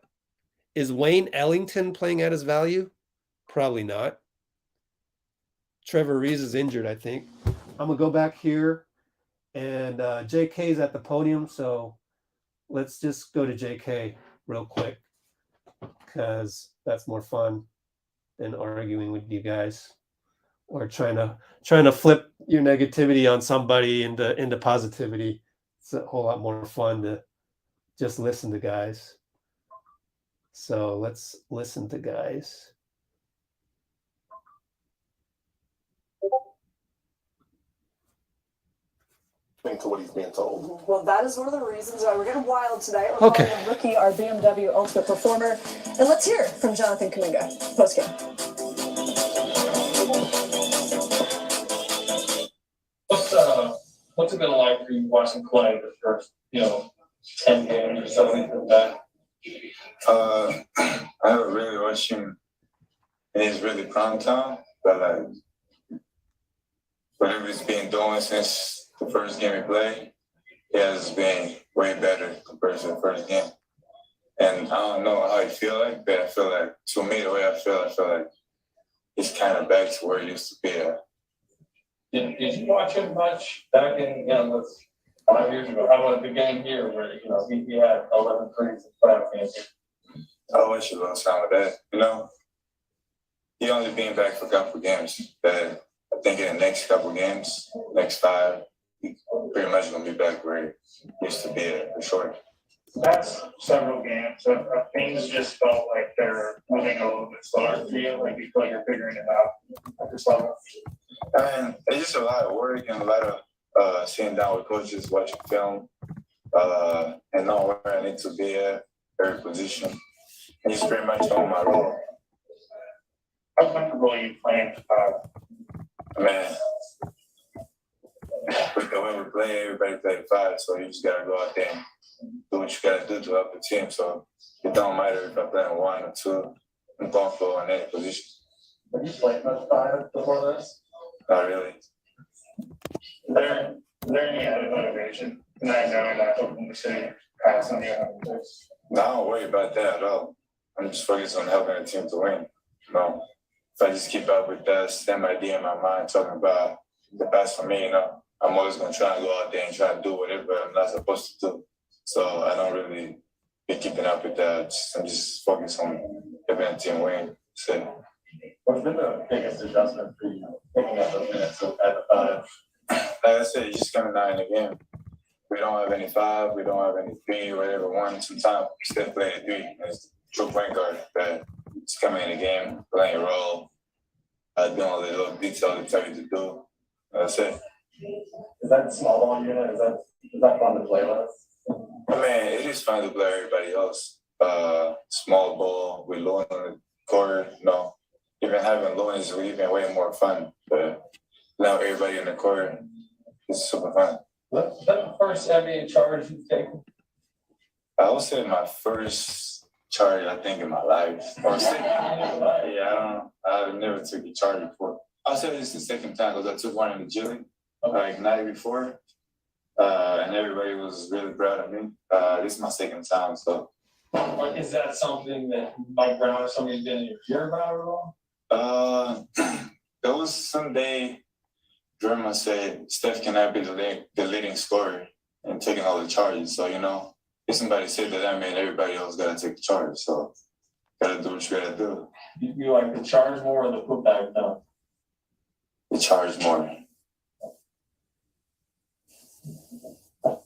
Speaker 1: Is Wayne Ellington playing at his value? Probably not. Trevor Reeves is injured, I think. I'm going to go back here, and JK's at the podium, so let's just go to JK real quick, because that's more fun than arguing with you guys or trying to flip your negativity on somebody into positivity. It's a whole lot more fun to just listen to guys. So let's listen to guys.
Speaker 13: To what he's being told.
Speaker 14: Well, that is one of the reasons why we're getting wild tonight. We're calling him Rookie, our BMW Ultimate Performer. And let's hear from Jonathan Kuminga postgame.
Speaker 9: What's it been like for you watching Klay the first, 10 games or something like that?
Speaker 6: I haven't really watched him in his really prime time, but like whatever he's been doing since the first game we played, he has been way better compared to the first game. And I don't know how you feel like, but I feel like, to me, the way I feel like he's kind of back to where he used to be at.
Speaker 9: Did you watch him much back in, let's 5 years ago? How about the game here where, he had 11 threes in 5 games?
Speaker 6: I wish a little time of that, He only been back for a couple of games, but I think in the next couple of games, next 5, he's pretty much going to be back where he used to be at, for sure.
Speaker 11: That's several games. Things just felt like they're moving a little bit slower for you. Like you feel like you're figuring it out at this level.
Speaker 6: And it's just a lot of work and a lot of sitting down with coaches, watching film, and knowing where I need to be at, every position. And just pretty much on my role.
Speaker 11: How comfortable are you playing 5?
Speaker 6: Man, with the way we play, everybody played 5, so you just gotta go out there and do what you gotta do to help the team. So it don't matter if I play in 1 or 2, I'm comfortable in any position.
Speaker 9: Have you played much 5 before this?
Speaker 6: Not really.
Speaker 11: Is there any added motivation tonight knowing that Oklahoma City passed on you?
Speaker 6: No, I don't worry about that at all. I'm just focused on helping the team to win. If I just keep up with that, same idea in my mind, talking about the best for me, I'm always going to try and go out there and try to do whatever I'm not supposed to do. So I don't really be keeping up with that. I'm just focused on helping the team win. So,
Speaker 9: What's been the biggest adjustment for you picking up those minutes at the 5?
Speaker 6: like I said, it's just coming out in the game. We don't have any 5, we don't have any 3, whatever, 1. Sometimes we still play a 3. It's true point guard, but just coming in the game, playing a role, doing all the little details they tell you to do. That's it.
Speaker 9: Is that small ball unit? Is that fun to play with?
Speaker 6: I mean, it is fun to play everybody else. Small ball with Lowen on the court, even having Lowen is even way more fun. But now everybody in the court is super fun.
Speaker 9: Is that the first NBA charge you've taken?
Speaker 6: I would say my first charge, I think, in my life. Or second. Yeah, I've never took a charge before. I'll say this is the second time because I took one in the gym, like night before. And everybody was really proud of me. This is my second time, so.
Speaker 9: Is that something that Mike Brown or somebody did in your ear about at all?
Speaker 6: There was some day Draymond said Steph cannot be the leading scorer and taking all the charges. So, if somebody said that mean everybody else got to take the charge. So, got to do what you got to do.
Speaker 9: You like the charge more or the putback down?
Speaker 6: The charge more.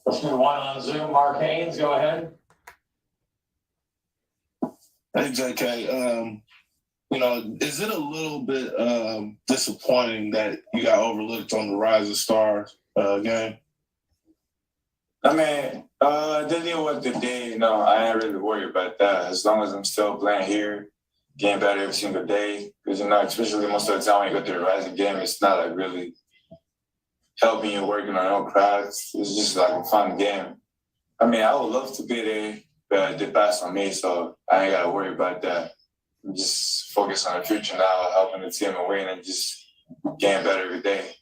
Speaker 9: Let's do one on Zoom. Mark Haynes, go ahead.
Speaker 15: Hey, JK. Is it a little bit disappointing that you got overlooked on the Rising Stars game?
Speaker 6: I mean, they did what they did. I ain't really worried about that. As long as I'm still playing here, getting better every single day. Because, especially most of the time when you go to the Rising game, it's not like really helping you working on your crafts. It's just like a fun game. I mean, I would love to be there, but they passed on me, so I ain't got to worry about that. I'm just focused on the future now, helping the team and win and just getting better every day.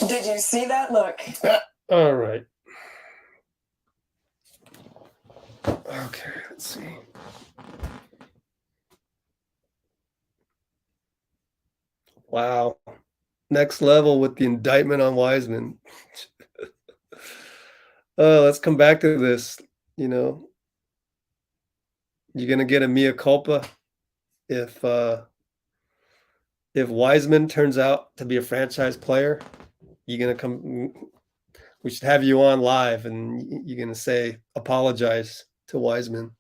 Speaker 14: Did you see that look?
Speaker 1: All right. Okay, let's see. Wow. Next level with the indictment on Wiseman. Let's come back to this. You're going to get a mea culpa if Wiseman turns out to be a franchise player. You're going to come. We should have you on live, and you're going to say apologize to Wiseman.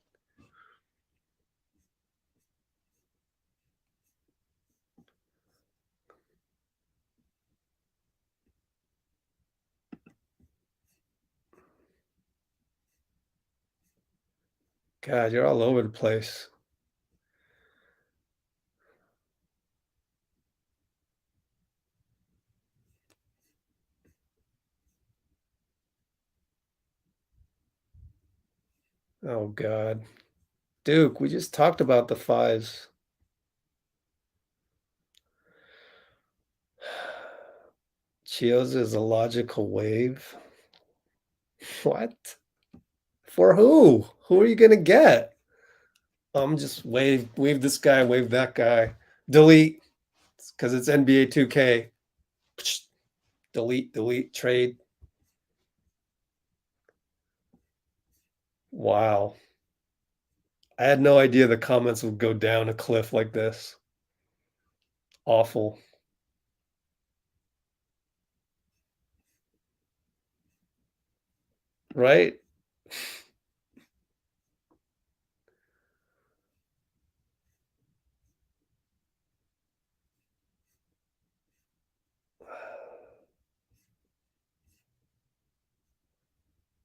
Speaker 1: God, you're all over the place. Oh, God. Duke, we just talked about the 5s. Chios is a logical wave. What? For who? Who are you gonna get? I'm just wave this guy, wave that guy. Delete, because it's NBA 2K. Delete, trade. Wow. I had no idea the comments would go down a cliff like this. Awful. Right?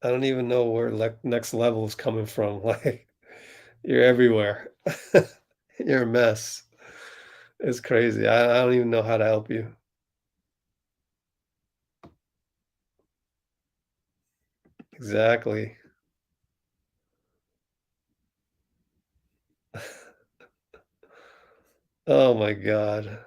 Speaker 1: I don't even know where next level is coming from. Like, you're everywhere. You're a mess. It's crazy. I don't even know how to help you. Exactly. Oh my God.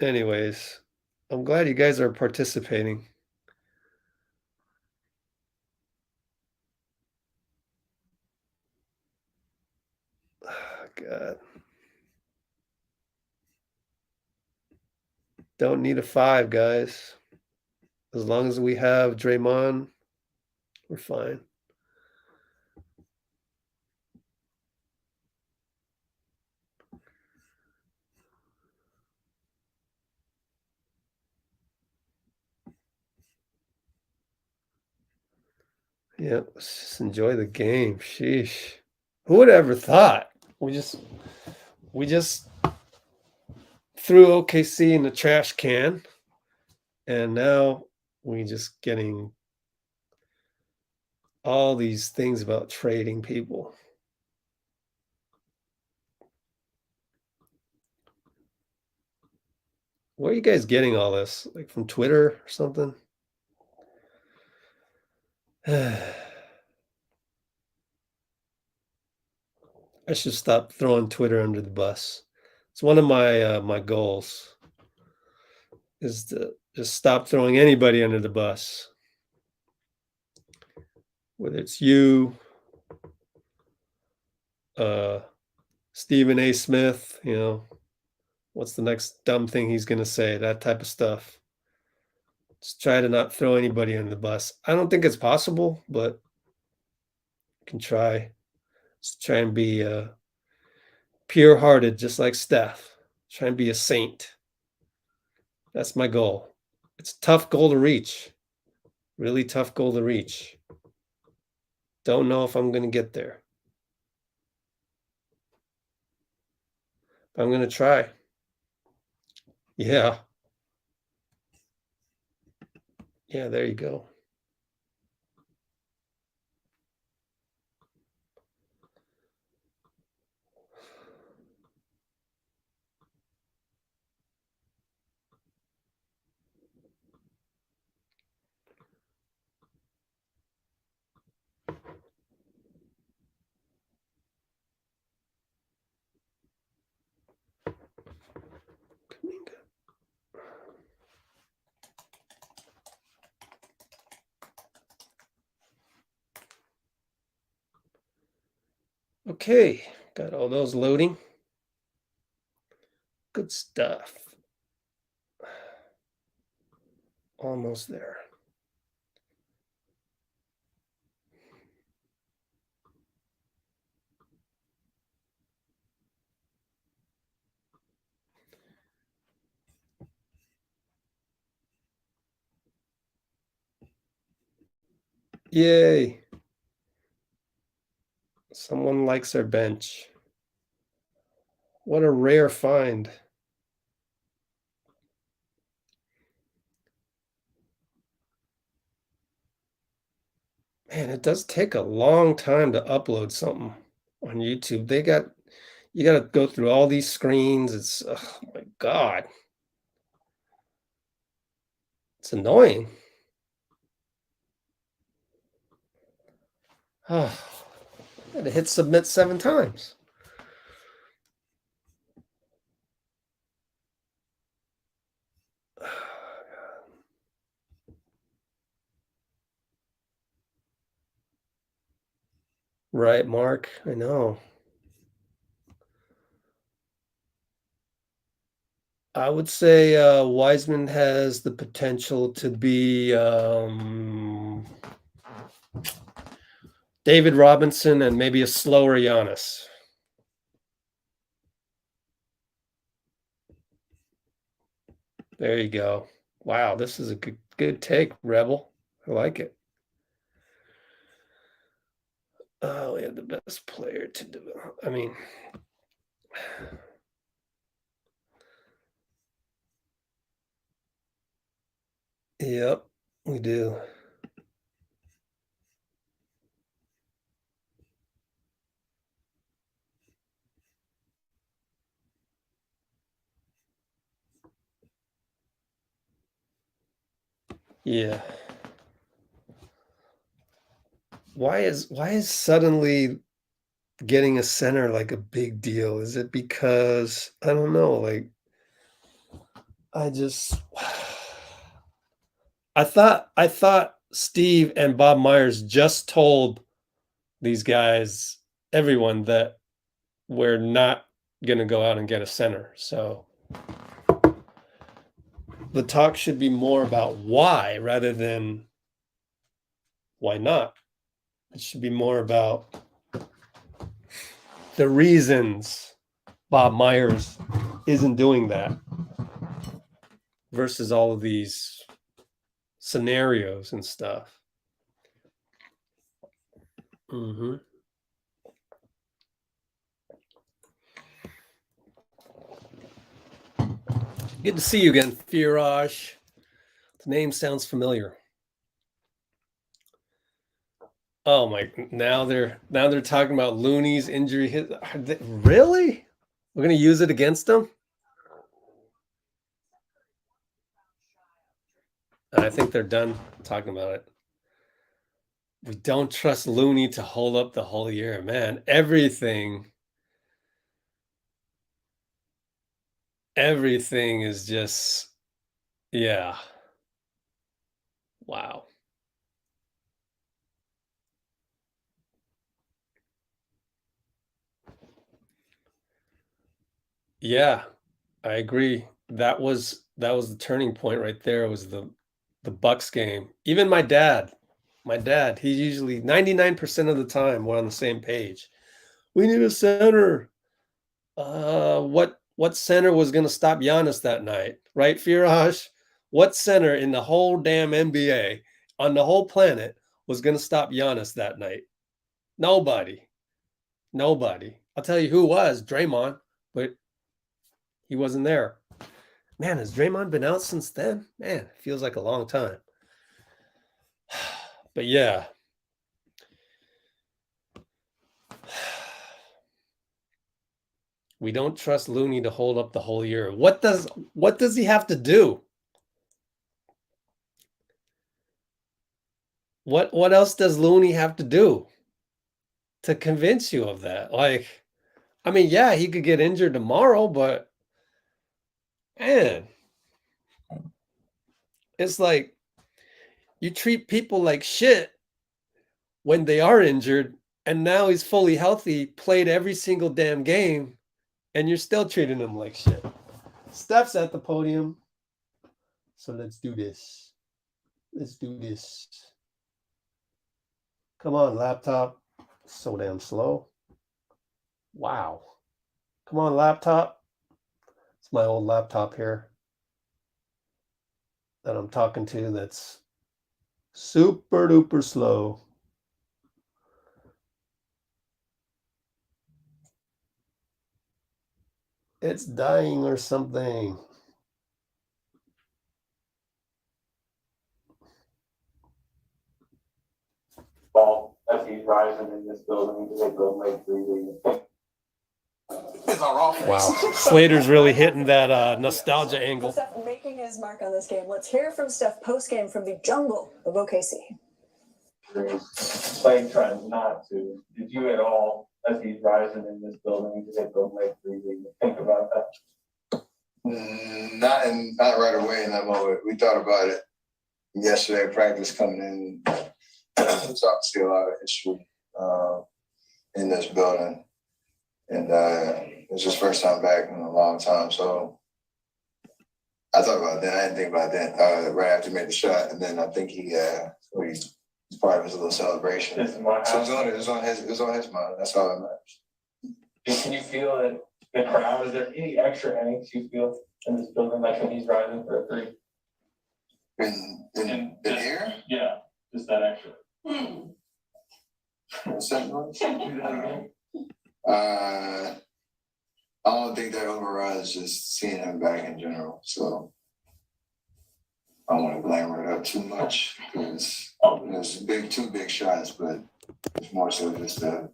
Speaker 1: Anyways, I'm glad you guys are participating. God. Don't need a 5, guys. As long as we have Draymond, we're fine. Yeah, let's just enjoy the game. Sheesh. Who would have ever thought? We just threw OKC in the trash can, and now we just getting all these things about trading people. Where are you guys getting all this? Like from Twitter or something? I should stop throwing Twitter under the bus. It's one of my my goals is to just stop throwing anybody under the bus. Whether it's you, Stephen A. Smith, you know, what's the next dumb thing he's going to say? That type of stuff. Just try to not throw anybody under the bus. I don't think it's possible, but you can try. Just try and be pure-hearted, just like Steph. Try and be a saint. That's my goal. It's a tough goal to reach. Really tough goal to reach. Don't know if I'm going to get there. I'm going to try. Yeah. Yeah, there you go. Okay, got all those loading. Good stuff. Almost there. Yay. Someone likes our bench. What a rare find. Man, it does take a long time to upload something on YouTube. You got to go through all these screens. It's, oh my God. It's annoying. Oh, I had to hit submit 7 times. Right, Mark. I know. I would say Wiseman has the potential to be David Robinson and maybe a slower Giannis. There you go. Wow, this is a good take, Rebel. I like it. Oh, we have the best player to develop. I mean, yep, we do. Yeah. Why is suddenly getting a center like a big deal? Is it because I don't know, like I thought Steve and Bob Myers just told these guys, everyone, that we're not going to go out and get a center. So the talk should be more about why rather than why not. It should be more about the reasons Bob Myers isn't doing that versus all of these scenarios and stuff. Mm-hmm. Good to see you again, Firaj. The name sounds familiar. Oh my! Now they're talking about Looney's injury. Really? We're gonna use it against them? I think they're done talking about it. We don't trust Looney to hold up the whole year, man. Everything is just, yeah. Wow. Yeah, I agree. That was the turning point right there. Was the Bucks game. Even my dad, he usually 99% of the time we're on the same page. We need a center. What center was going to stop Giannis that night, right, Firaj? What center in the whole damn NBA on the whole planet was going to stop Giannis that night? Nobody. I'll tell you who was, Draymond, but he wasn't there. Man, has Draymond been out since then? Man, it feels like a long time. But yeah. We don't trust Looney to hold up the whole year. What does he have to do? What else does Looney have to do to convince you of that? Like, I mean, yeah, he could get injured tomorrow, but man, it's like you treat people like shit when they are injured, and now he's fully healthy, played every single damn game, and you're still treating him like shit. Steph's at the podium, so let's do this. Come on, laptop. So damn slow. Wow. Come on, laptop. It's my old laptop here that I'm talking to that's super duper slow. It's dying or something.
Speaker 9: Well, as he's rising in this building, they go late 3 weeks.
Speaker 13: our offense.
Speaker 1: Wow. Slater's really hitting that nostalgia angle.
Speaker 14: Steph making his mark on this game. Let's hear from Steph post-game from the jungle of OKC.
Speaker 9: Klay trying not to. Did you at all, as he's rising in this building, to hit the leg breathing, think about that?
Speaker 16: Not right away in that moment. We thought about it yesterday at practice coming in. There's obviously a lot of history in this building. And it's his first time back in a long time. So I thought about that. I didn't think about that right after he made the shot. And then I think it's part of his little celebration. So it was on his mind. That's all that matters.
Speaker 9: Can you feel it? The crowd, is there any extra angst you feel in this building, like when he's rising for a three?
Speaker 16: In here?
Speaker 9: Yeah, just that extra.
Speaker 16: I don't think that overrides just seeing him back in general. So I don't want to glamour it up too much because there's two big shots, but it's more so just a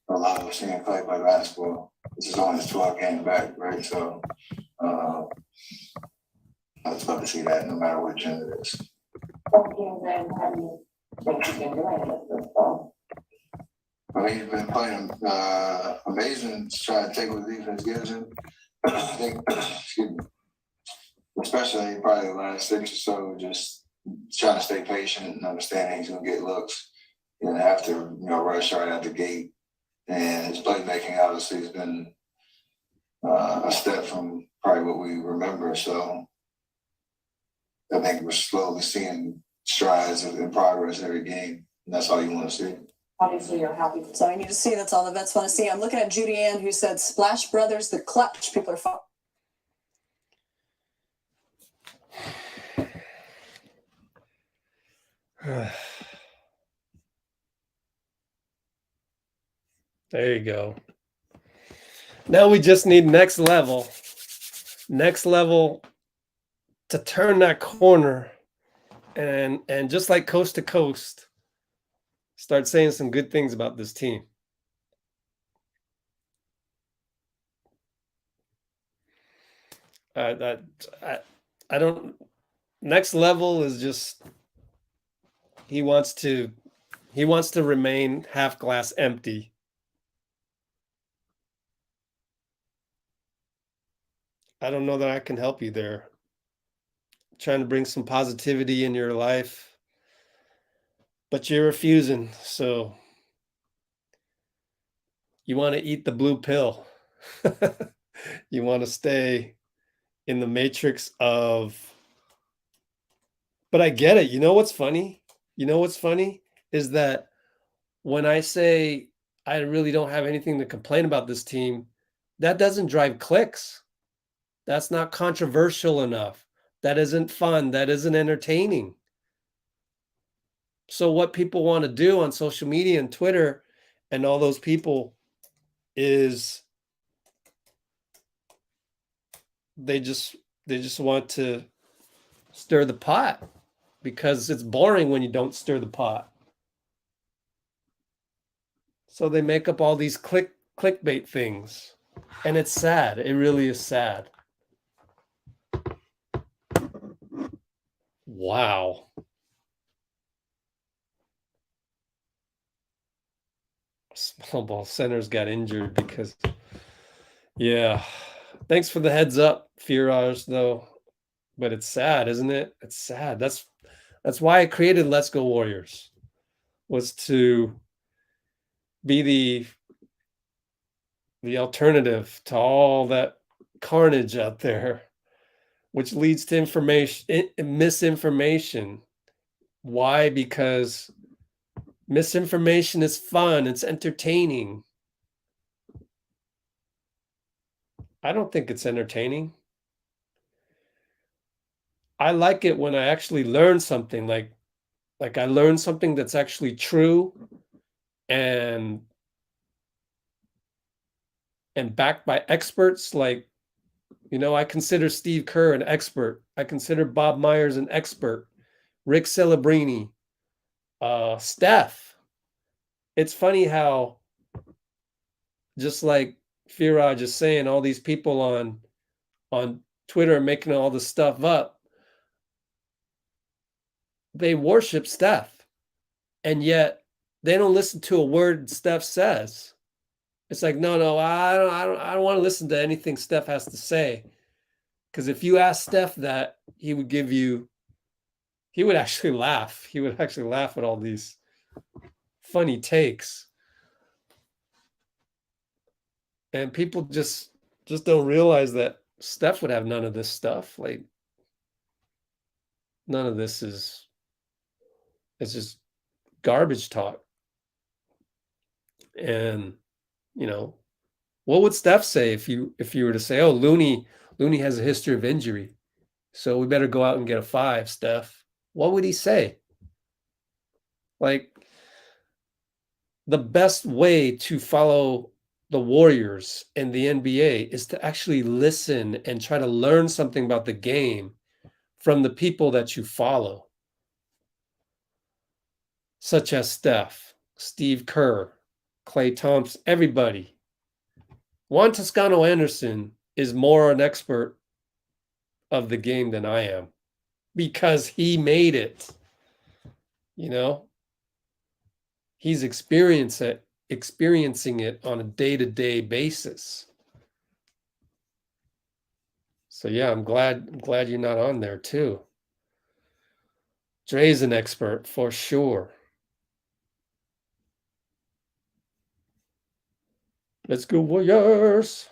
Speaker 16: lot of seeing Klay play basketball. This is on his 12th game back, right? So I'd love to see that no matter what gender it is. I mean, he's been playing amazing, trying to take what the defense gives him. I think, excuse me, especially probably the last 6 or so, just trying to stay patient and understanding he's going to get looks. And have to, rush right out the gate. And his playmaking obviously has been a step from probably what we remember. So I think we're slowly seeing strides in progress every game. And that's all you want to see.
Speaker 14: Obviously, you're happy. So I need to see. That's all the vets want to see. I'm looking at Judy Ann, who said, Splash Brothers, the clutch. People are following.
Speaker 1: There you go. Now we just need next level to turn that corner and just like coast to coast, start saying some good things about this team. I don't. Next level is just he wants to remain half glass empty. I don't know that I can help you there. Trying to bring some positivity in your life, but you're refusing. So you want to eat the blue pill. You want to stay in the matrix of, but I get it. You know what's funny? Is that when I say I really don't have anything to complain about this team, that doesn't drive clicks. That's not controversial enough. That isn't fun. That isn't entertaining. So what people want to do on social media and Twitter and all those people is they just want to stir the pot because it's boring when you don't stir the pot. So they make up all these clickbait things. And it's sad. It really is sad. Wow. Small ball centers got injured because, yeah. Thanks for the heads up, Firas, though. But it's sad, isn't it? It's sad. That's why I created Let's Go Warriors, was to be the alternative to all that carnage out there, which leads to misinformation. Why? Because misinformation is fun. It's entertaining. I don't think it's entertaining. I like it when I actually learn something, like I learn something that's actually true and backed by experts. Like, I consider Steve Kerr an expert. I consider Bob Myers an expert. Rick Celebrini, Steph. It's funny how just like Firaj just saying all these people on Twitter are making all this stuff up. They worship Steph, and yet they don't listen to a word Steph says. It's like, no, I don't want to listen to anything Steph has to say. Because if you ask Steph that, he would actually laugh. He would actually laugh at all these funny takes. And people just don't realize that Steph would have none of this stuff. Like, none of this it's just garbage talk. And, what would Steph say if you were to say, oh, Looney has a history of injury, so we better go out and get a 5, Steph? What would he say? Like, the best way to follow the Warriors in the NBA is to actually listen and try to learn something about the game from the people that you follow, such as Steph, Steve Kerr, Klay Thompson, everybody. Juan Toscano Anderson is more an expert of the game than I am because he made it. He's experiencing it on a day-to-day basis. So yeah, I'm glad you're not on there too. Dre's an expert for sure. Let's go Warriors.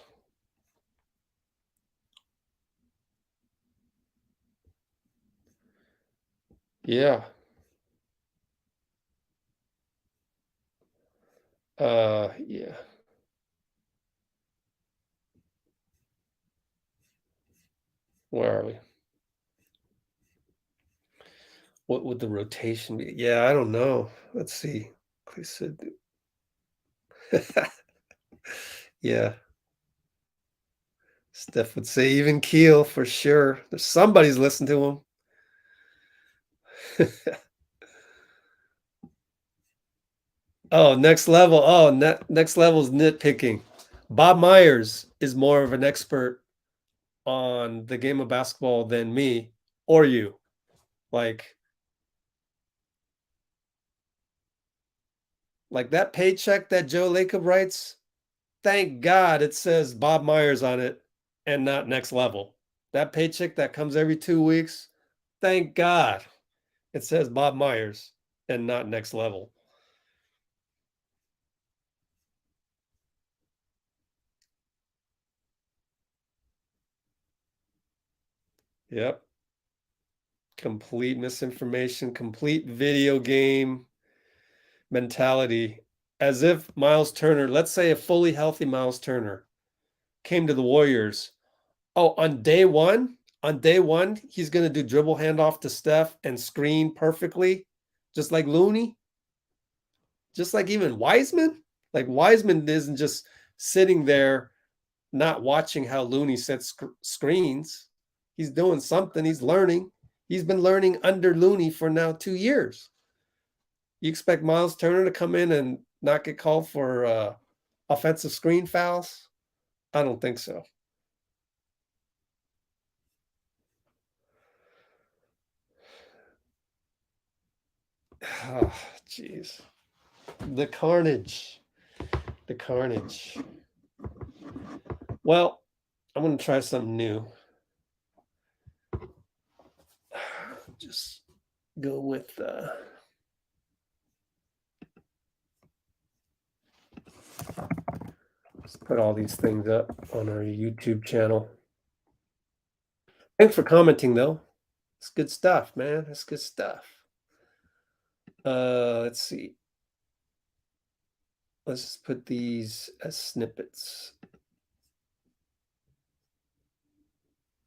Speaker 1: Yeah. Yeah. Where are we? What would the rotation be? Yeah, I don't know. Let's see. Yeah. Steph would say even keel for sure. There's somebody's listening to him. Oh, next level. Oh, next level is nitpicking. Bob Myers is more of an expert on the game of basketball than me or you. Like that paycheck that Joe Lacob writes, thank God it says Bob Myers on it and not next level. That paycheck that comes every 2 weeks, thank God it says Bob Myers and not next level. Yep. Complete misinformation, complete video game mentality. As if Miles Turner, let's say a fully healthy Miles Turner, came to the Warriors. Oh, on day one, he's going to do dribble handoff to Steph and screen perfectly, just like Looney, just like even Wiseman. Like Wiseman isn't just sitting there not watching how Looney sets screens. He's doing something. He's learning. He's been learning under Looney for now 2 years. You expect Miles Turner to come in and not get called for offensive screen fouls? I don't think so. Oh, jeez. The carnage. The carnage. Well, I'm going to try something new. Just go with let's put all these things up on our YouTube channel. Thanks for commenting, though. It's good stuff, man. That's good stuff. Let's see. Let's just put these as snippets.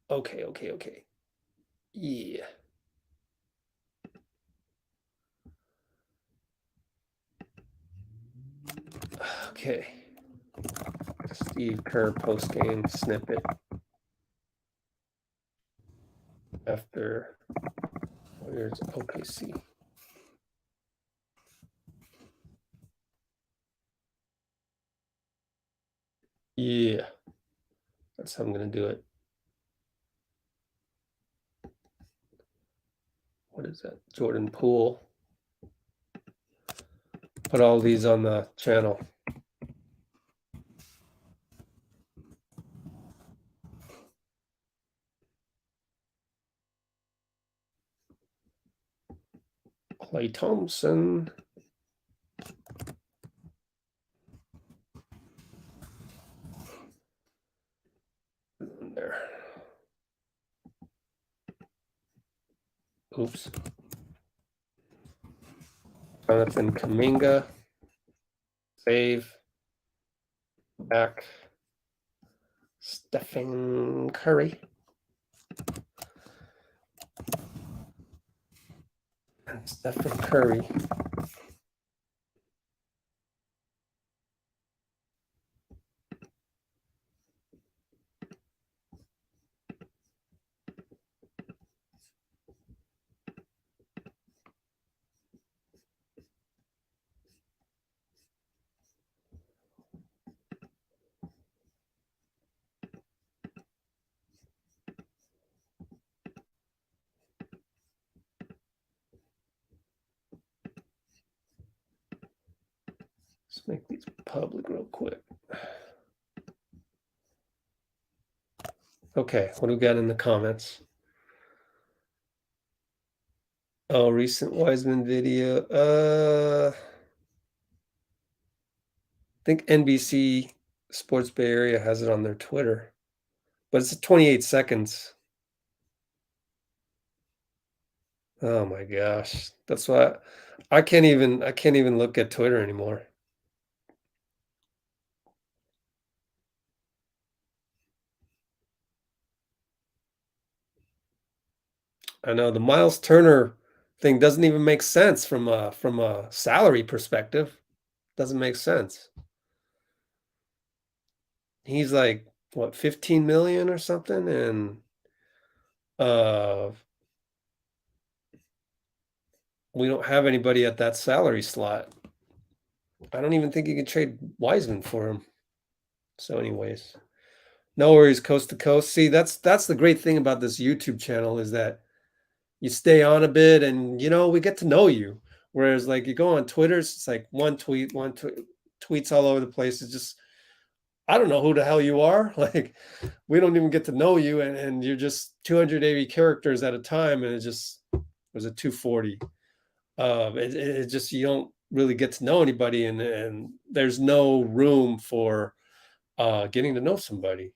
Speaker 1: Okay. Yeah. Okay. Steve Kerr post-game snippet after Warriors-OKC. Yeah, that's how I'm going to do it. What is that? Jordan Poole. Put all these on the channel. Klay Thompson. There. Oops. Jonathan Kuminga. Save. Back. Stephen Curry. And Stephen Curry. Let's make these public real quick. Okay, what do we got in the comments? Oh, recent Wiseman video. I think NBC Sports Bay Area has it on their Twitter, but it's 28 seconds. Oh my gosh, that's why I can't even look at Twitter anymore. I know the Miles Turner thing doesn't even make sense from a salary perspective. Doesn't make sense. He's like what, 15 million or something, and we don't have anybody at that salary slot. I don't even think you can trade Wiseman for him. So anyways, no worries, coast to coast. See, that's the great thing about this YouTube channel is that you stay on a bit and, we get to know you. Whereas like you go on Twitter, it's like one tweets all over the place. It's just, I don't know who the hell you are. Like we don't even get to know you. And you're just 280 characters at a time. And it was a 240. It just, you don't really get to know anybody. And there's no room for getting to know somebody.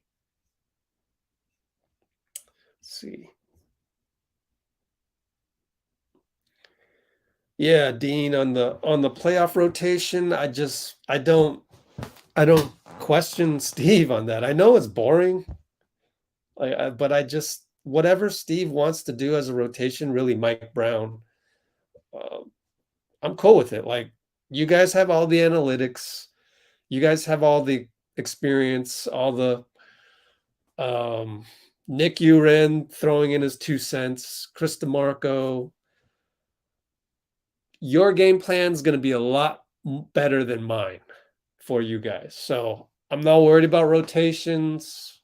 Speaker 1: Let's see. Yeah, Dean, on the playoff rotation, I don't question Steve on that. I know it's boring, but I just, whatever Steve wants to do as a rotation, really Mike Brown, I'm cool with it. Like, you guys have all the analytics, you guys have all the experience, all the Nick Uren throwing in his 2 cents, Chris DeMarco. Your game plan is going to be a lot better than mine for you guys. So I'm not worried about rotations.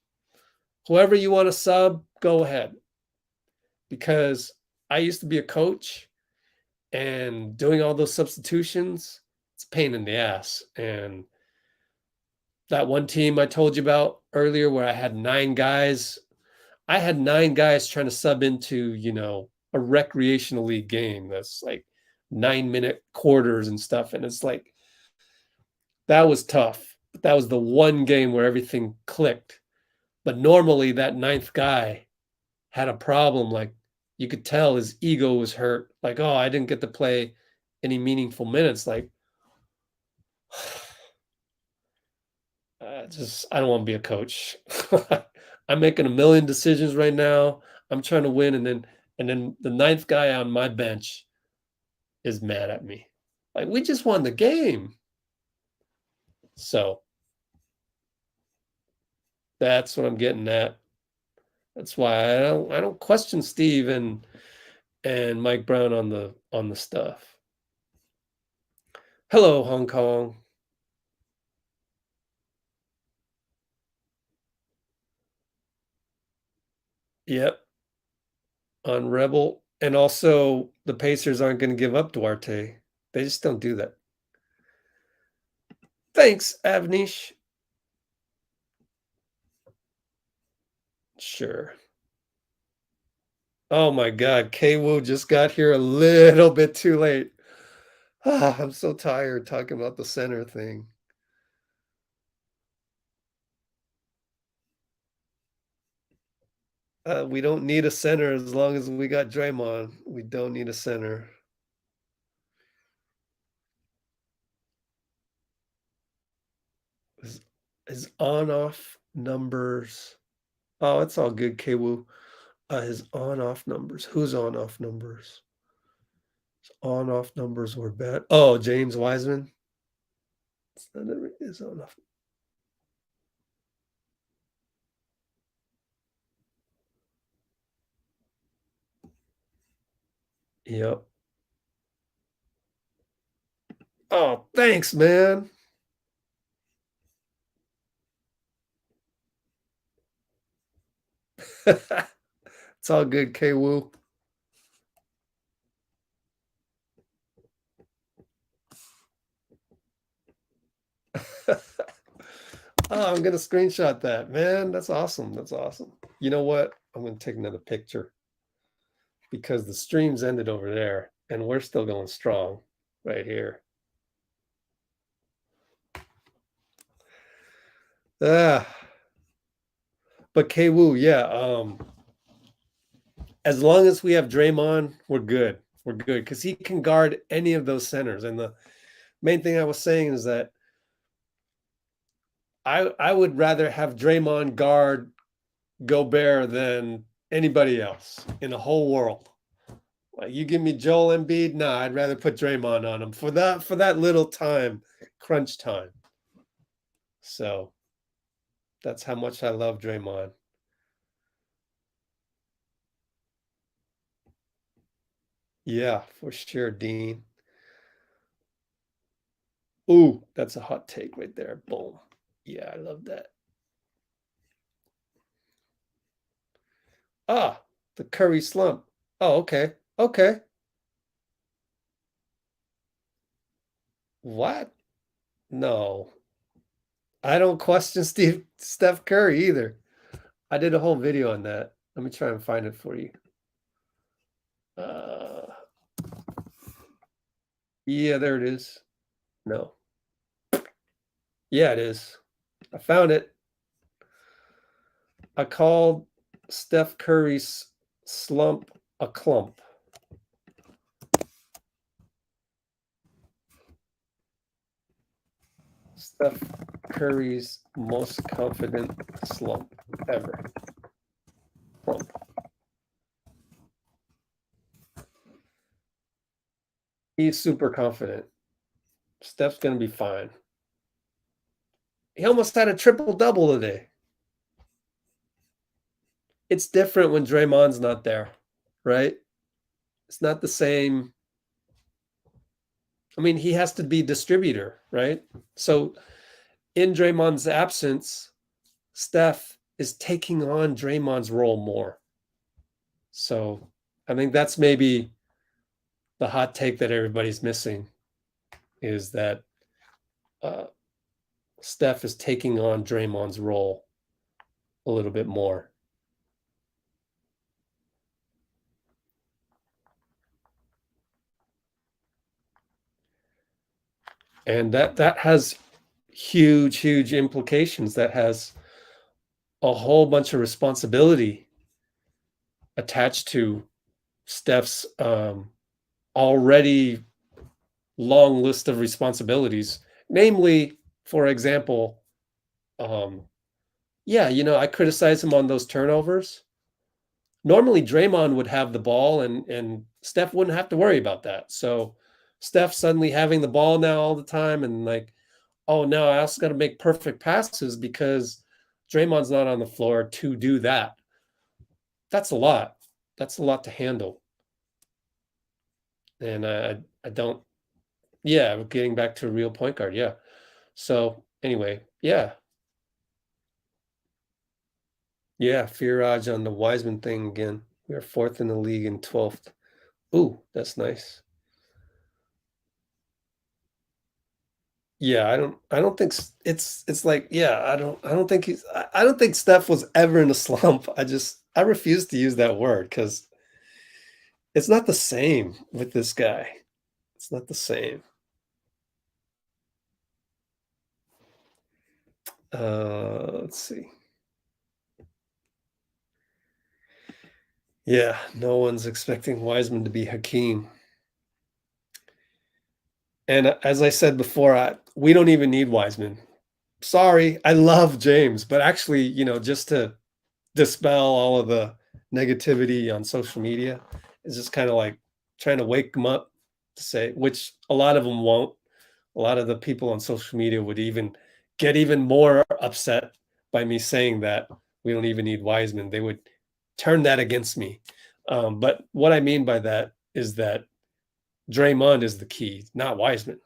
Speaker 1: Whoever you want to sub, go ahead. Because I used to be a coach, and doing all those substitutions, it's a pain in the ass. And that one team I told you about earlier where I had 9 guys trying to sub into, a recreational league game that's like 9-minute quarters and stuff. And it's like, that was tough. But that was the one game where everything clicked. But normally that 9th guy had a problem. Like, you could tell his ego was hurt. Like, oh, I didn't get to play any meaningful minutes. Like, I don't want to be a coach. I'm making a million decisions right now. I'm trying to win. And then the 9th guy on my bench is mad at me. Like, we just won the game. So that's what I'm getting at. That's why I don't question Steve and Mike Brown on the stuff. Hello, Hong Kong. Yep. On Rebel. And also, the Pacers aren't going to give up Duarte. They just don't do that. Thanks, Avnish. Sure. Oh my God, K-Woo just got here a little bit too late. I'm so tired talking about the center thing. We don't need a center as long as we got Draymond. We don't need a center. His on-off numbers. Oh, it's all good, K-Woo. His on-off numbers. Who's on-off numbers? His on-off numbers were bad. Oh, James Wiseman. His on-off. Yep. Oh, thanks, man. It's all good, K-Woo. Oh, I'm gonna screenshot that, man. That's awesome. That's awesome. You know what? I'm gonna take another picture because the stream's ended over there and we're still going strong right here. But K-Woo, yeah. As long as we have Draymond, we're good. We're good because he can guard any of those centers. And the main thing I was saying is that I would rather have Draymond guard Gobert than anybody else in the whole world. Like, you give me Joel Embiid, nah, I'd rather put Draymond on him for that little time, crunch time. So that's how much I love Draymond. Yeah, for sure, Dean. Ooh, that's a hot take right there. Boom. Yeah, I love that. Ah, the Curry slump. Oh, okay. Okay. What? No. I don't question Steph Curry either. I did a whole video on that. Let me try and find it for you. Yeah, there it is. No. Yeah, it is. I found it. I called Steph Curry's slump a clump. Steph Curry's most confident slump ever. Clump. He's super confident. Steph's going to be fine. He almost had a triple-double today. It's different when Draymond's not there, right? It's not the same. I mean, he has to be distributor, right? So in Draymond's absence, Steph is taking on Draymond's role more. So I think that's maybe the hot take that everybody's missing, is that Steph is taking on Draymond's role a little bit more. And that has huge implications. That has a whole bunch of responsibility attached to Steph's already long list of responsibilities. Namely, for example, I criticize him on those turnovers. Normally, Draymond would have the ball and Steph wouldn't have to worry about that. So Steph suddenly having the ball now all the time and like, oh, no, I also got to make perfect passes because Draymond's not on the floor to do that. That's a lot. That's a lot to handle. And I don't, getting back to a real point guard. Yeah. So anyway, yeah. Yeah, Firaj on the Wiseman thing again. We are 4th in the league and 12th. Ooh, that's nice. Yeah, I don't think it's like, yeah, I don't think I don't think Steph was ever in a slump. I refuse to use that word because it's not the same with this guy. It's not the same. Let's see. Yeah, no one's expecting Wiseman to be Hakeem. And as I said before, we don't even need Wiseman. Sorry, I love James, but actually, just to dispel all of the negativity on social media, is just kind of like trying to wake them up to say, which a lot of them won't. A lot of the people on social media would even get even more upset by me saying that we don't even need Wiseman. They would turn that against me. But what I mean by that is that Draymond is the key, not Wiseman.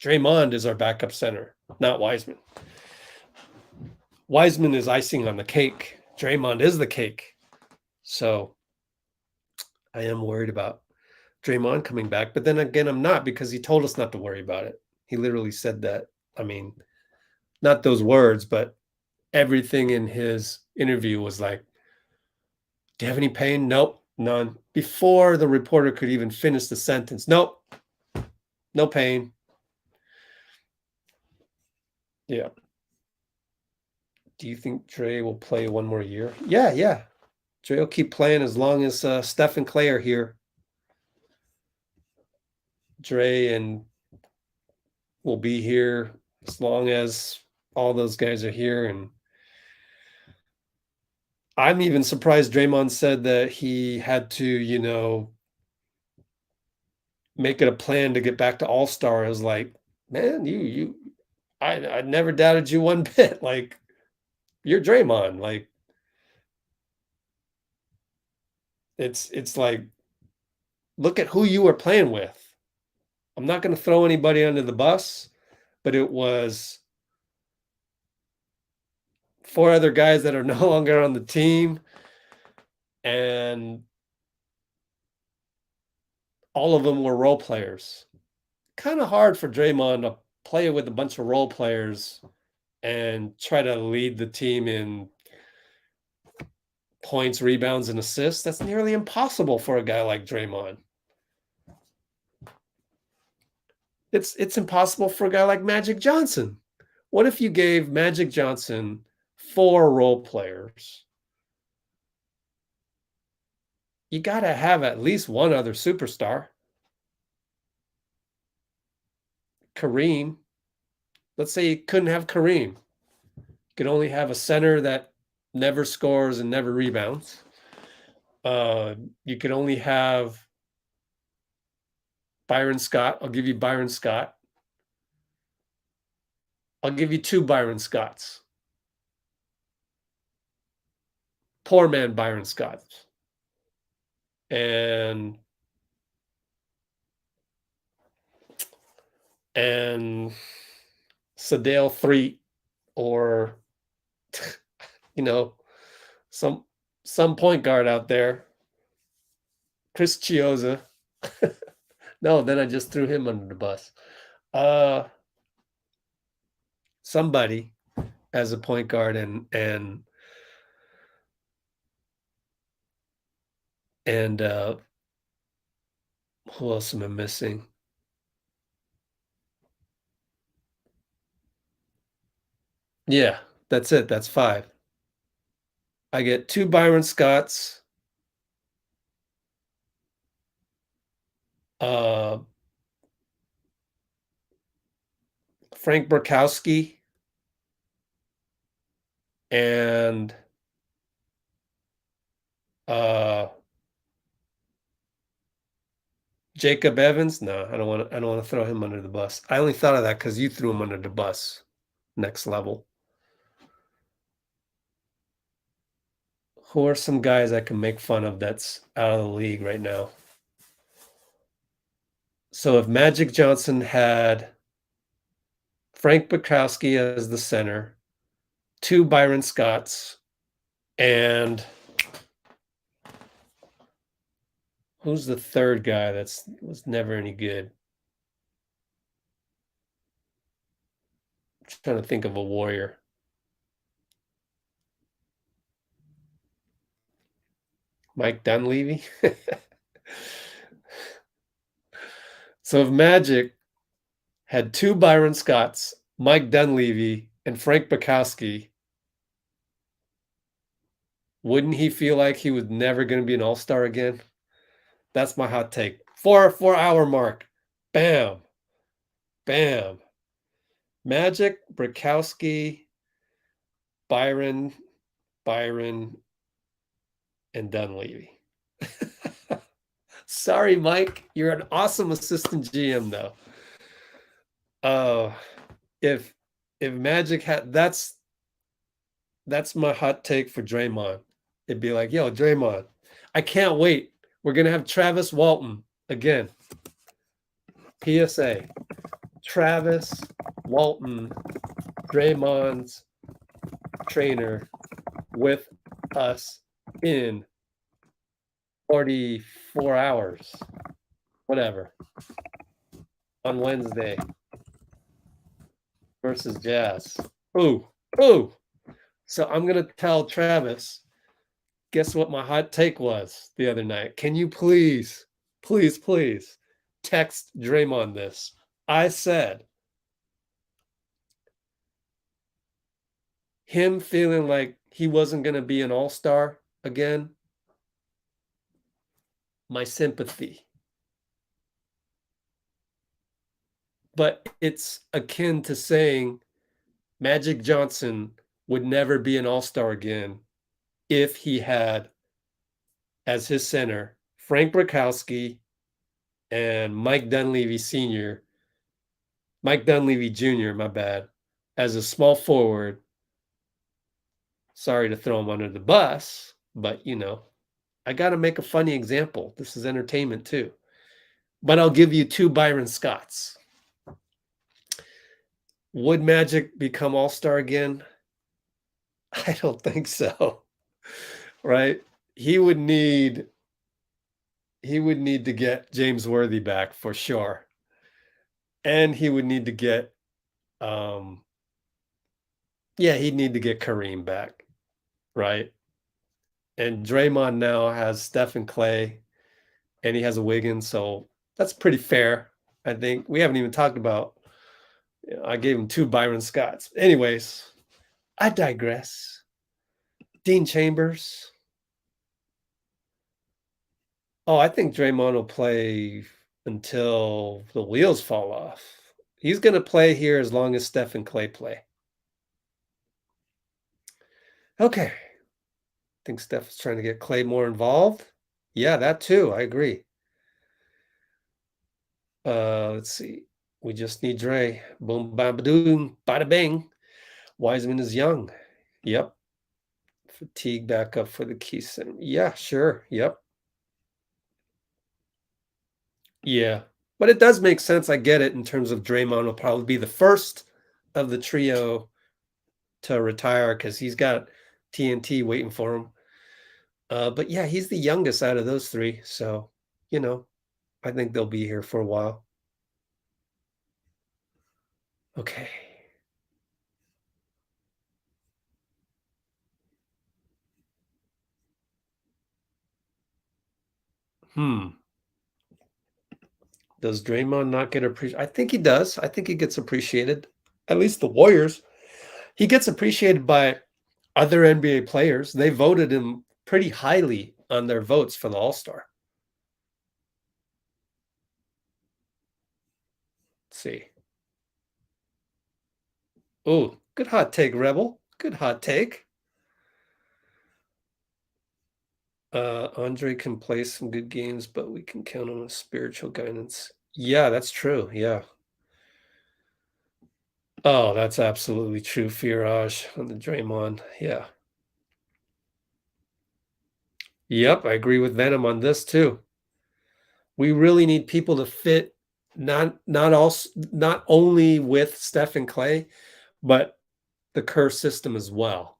Speaker 1: Draymond is our backup center, not Wiseman. Wiseman is icing on the cake. Draymond is the cake. So I am worried about Draymond coming back. But then again, I'm not, because he told us not to worry about it. He literally said that. I mean, not those words, but everything in his interview was like, do you have any pain? Nope, none. Before the reporter could even finish the sentence, nope, no pain. Yeah. Do you think Dre will play one more year? Yeah. Dre will keep playing as long as Steph and Klay are here. Dre and will be here as long as all those guys are here. And I'm even surprised Draymond said that he had to, make it a plan to get back to All-Star. I was like, man, I never doubted you one bit. Like, you're Draymond. Like, it's like, look at who you were playing with. I'm not going to throw anybody under the bus, but it was 4 other guys that are no longer on the team, and all of them were role players. Kind of hard for Draymond to play with a bunch of role players and try to lead the team in points, rebounds, and assists. That's nearly impossible for a guy like Draymond. It's impossible for a guy like Magic Johnson. What if you gave Magic Johnson 4 role players? You got to have at least one other superstar. Kareem. Let's say you couldn't have Kareem. You could only have a center that never scores and never rebounds. You could only have Byron Scott. I'll give you Byron Scott. I'll give you 2 Byron Scotts. Poor man Byron Scott. And Sedale 3, or some point guard out there. Chris Chiozza. No, then I just threw him under the bus. Somebody as a point guard, and who else am I missing? Yeah, that's it. That's 5. I get 2 Byron Scotts. Frank Burkowski and Jacob Evans. No, I don't want to throw him under the bus. I only thought of that because you threw him under the bus. Next level. Who are some guys I can make fun of that's out of the league right now? So if Magic Johnson had Frank Burkowski as the center, 2 Byron Scotts, And who's the third guy was never any good? I'm trying to think of a Warrior. Mike Dunleavy. So if Magic had 2 Byron Scotts, Mike Dunleavy, and Frank Bukowski, wouldn't he feel like he was never going to be an all-star again? That's my hot take. 4-hour mark. Bam. Bam. Magic, Bukowski, Byron, and Dunleavy. Sorry, Mike. You're an awesome assistant GM, though. If Magic had that's my hot take for Draymond. It'd be like, yo, Draymond, I can't wait. We're gonna have Travis Walton again. PSA. Travis Walton, Draymond's trainer, with us in 44 hours. Whatever. On Wednesday. Versus Jazz. Ooh. So I'm going to tell Travis, guess what my hot take was the other night? Can you please text Draymond this? I said, him feeling like he wasn't going to be an all-star again, my sympathy. But it's akin to saying Magic Johnson would never be an all-star again if he had as his center Frank Bukowski and Mike Dunleavy Sr., Mike Dunleavy Jr., my bad, as a small forward. Sorry to throw him under the bus, but, I got to make a funny example. This is entertainment too. But I'll give you 2 Byron Scotts. Would Magic become all-star again? I don't think so. Right? He would need to get James Worthy back for sure. And he would need to get he'd need to get Kareem back. Right? And Draymond now has Steph and Klay, and he has a Wiggins, so that's pretty fair. I think we haven't even talked about. I gave him 2 Byron Scotts. Anyways, I digress. Dean Chambers. Oh, I think Draymond will play until the wheels fall off. He's going to play here as long as Steph and Klay play. Okay. I think Steph is trying to get Klay more involved. Yeah, that too. I agree. Let's see. We just need Dre. Boom, bam, ba-doom, bada bang. Wiseman is young. Yep. Fatigue back up for the key center. Yeah, sure. Yep. Yeah. But it does make sense. I get it in terms of Draymond will probably be the first of the trio to retire because he's got TNT waiting for him. But yeah, he's the youngest out of those 3. So, I think they'll be here for a while. Okay. Does Draymond not get appreciated? I think he does. I think he gets appreciated. At least the Warriors. He gets appreciated by other NBA players. They voted him pretty highly on their votes for the All-Star. Let's see. Oh, good hot take, Rebel. Good hot take. Andre can play some good games, but we can count on his spiritual guidance. Yeah, that's true. Yeah. Oh, that's absolutely true, Firaj, on the Draymond. Yeah. Yep, I agree with Venom on this too. We really need people to fit not only with Steph and Klay, but the Kerr system as well.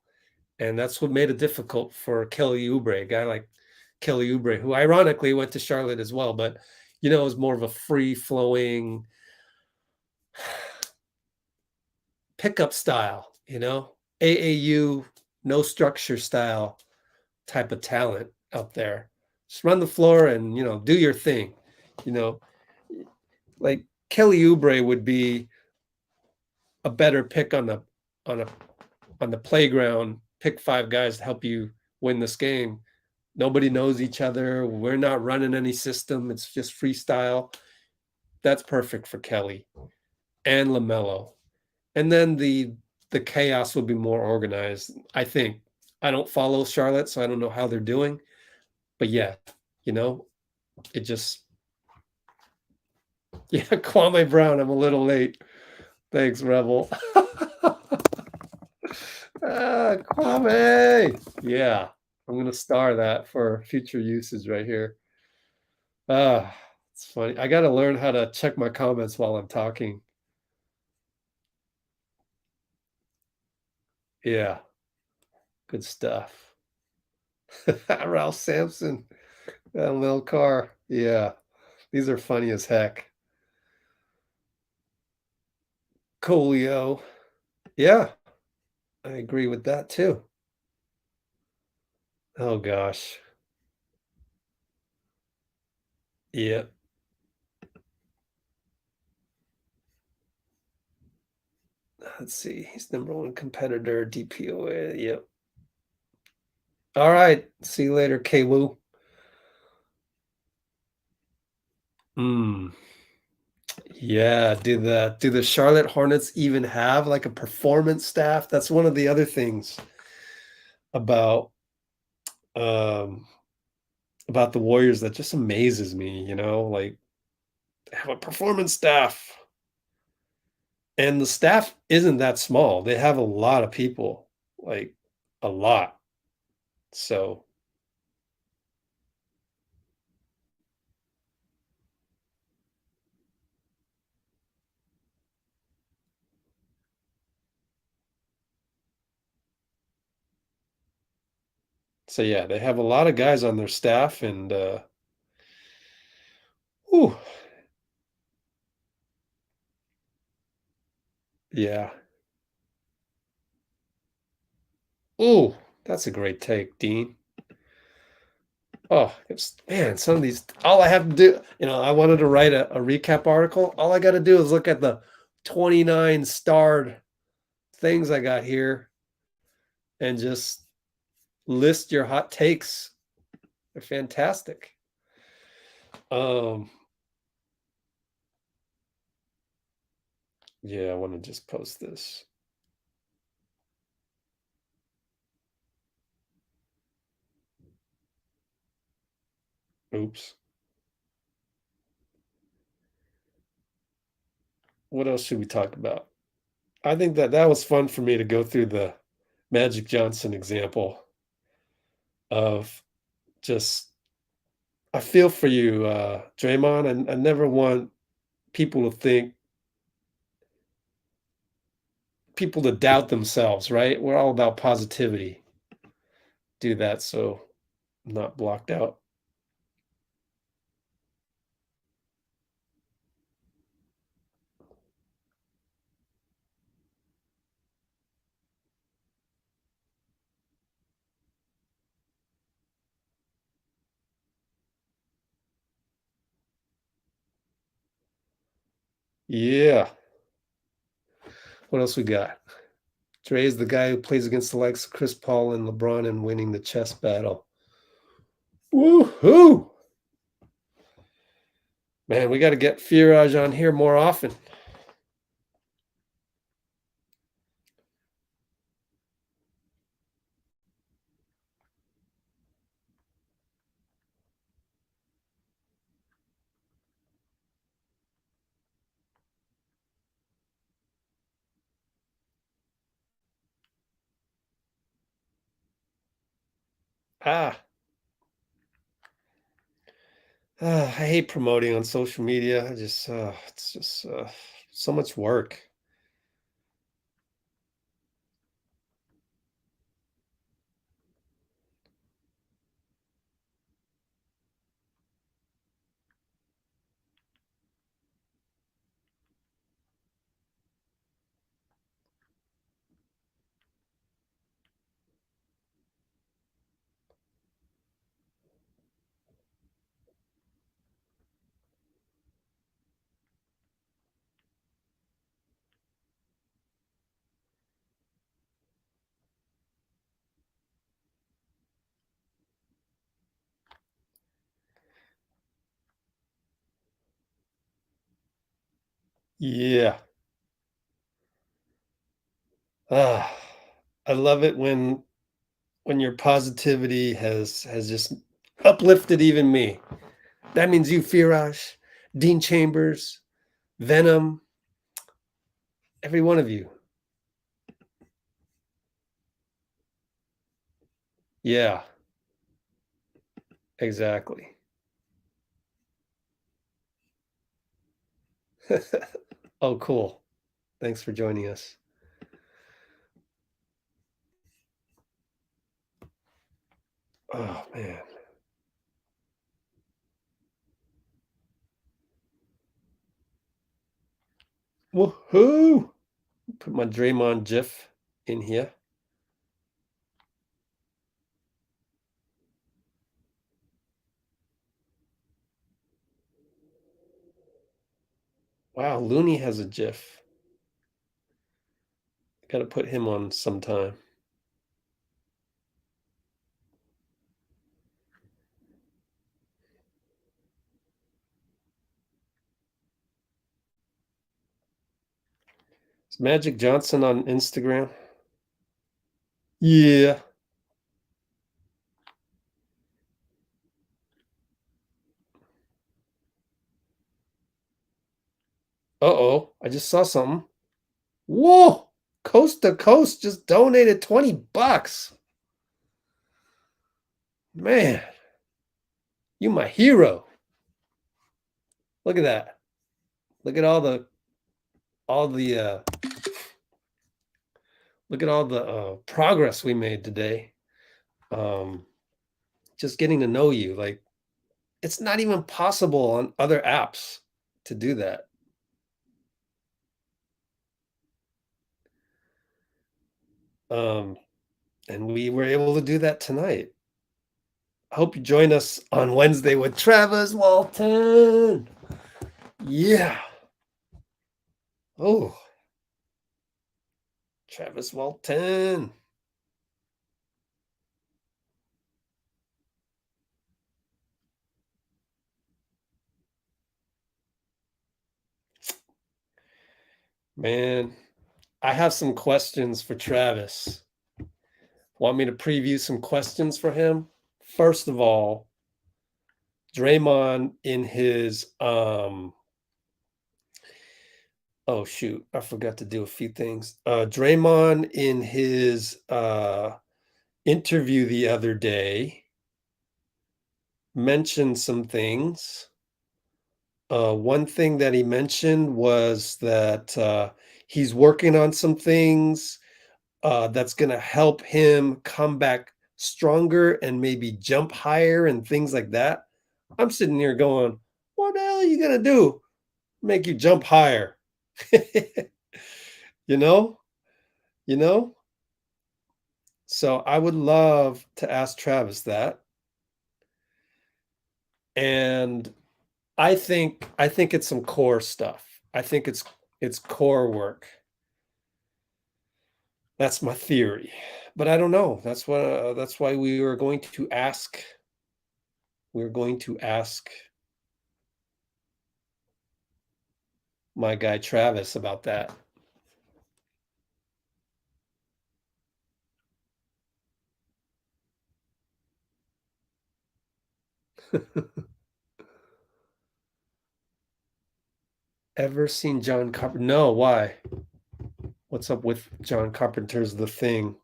Speaker 1: And that's what made it difficult for Kelly Oubre, a guy like Kelly Oubre, who ironically went to Charlotte as well, but, you know, is more of a free-flowing pickup style, you know, AAU, no structure style type of talent out there. Just run the floor and, you know, do your thing. You know, like Kelly Oubre would be a better pick on the playground, pick 5 guys to help you win this game. Nobody knows each other. We're not running any system. It's just freestyle. That's perfect for Kelly and LaMelo. And then the chaos will be more organized, I think. I don't follow Charlotte, so I don't know how they're doing. But yeah, you know, it just yeah, Kwame Brown, I'm a little late. Thanks, Rebel. Kwame. Yeah, I'm gonna star that for future usage right here. It's funny. I gotta learn how to check my comments while I'm talking. Yeah, good stuff. Ralph Sampson, that little car. Yeah, these are funny as heck. Colio. Yeah, I agree with that too. Oh gosh. Yeah. Let's see. He's #1 competitor, DPOA. Yep. All right. See you later, K-Woo. Yeah. Do the Charlotte Hornets even have like a performance staff? That's one of the other things about the Warriors that just amazes me, you know, like they have a performance staff. And the staff isn't that small. They have a lot of people, like a lot. So yeah, they have a lot of guys on their staff and whew, yeah. Ooh, that's a great take, Dean. Oh, man, some of these, all I have to do, you know, I wanted to write a recap article. All I got to do is look at the 29 starred things I got here and just list your hot takes. They're fantastic. Yeah, I want to just post this. Oops. What else should we talk about? I think that was fun for me to go through the Magic Johnson example of just, I feel for you, Draymond, and I never want people to doubt themselves, right? We're all about positivity. Do that so I'm not blocked out. Yeah. What else we got? Dre is the guy who plays against the likes of Chris Paul and LeBron and winning the chess battle. Woohoo! Man, we got to get Firaj on here more often. I hate promoting on social media. It's just so much work. Yeah. I love it when your positivity has just uplifted even me. That means you, Firaj, Dean Chambers, Venom, every one of you. Yeah, exactly. Oh, cool. Thanks for joining us. Oh, man. Woohoo! Put my Draymond GIF in here. Wow, Looney has a GIF. Got to put him on sometime. Is Magic Johnson on Instagram? Yeah. Uh-oh, I just saw something. Whoa! Coast to Coast just donated $20. Man, you my hero. Look at that. Look at all the look at all the progress we made today. Just getting to know you. Like, it's not even possible on other apps to do that. And we were able to do that tonight. I hope you join us on Wednesday with Travis Walton. Yeah. Oh, Travis Walton. Man, I have some questions for Travis. Want me to preview some questions for him? First of all, Draymond in his oh shoot, I forgot to do a few things. Draymond in his interview the other day mentioned some things. One thing that he mentioned was that he's working on some things that's going to help him come back stronger and maybe jump higher and things like that. I'm sitting here going, what the hell are you going to do? Make you jump higher. you know? You know? So I would love to ask Travis that. And I think it's some core stuff. I think it's core work. That's my theory. But I don't know. That's why we were going to ask. We're going to ask my guy Travis about that. Ever seen John Carpenter? No, why? What's up with John Carpenter's The Thing?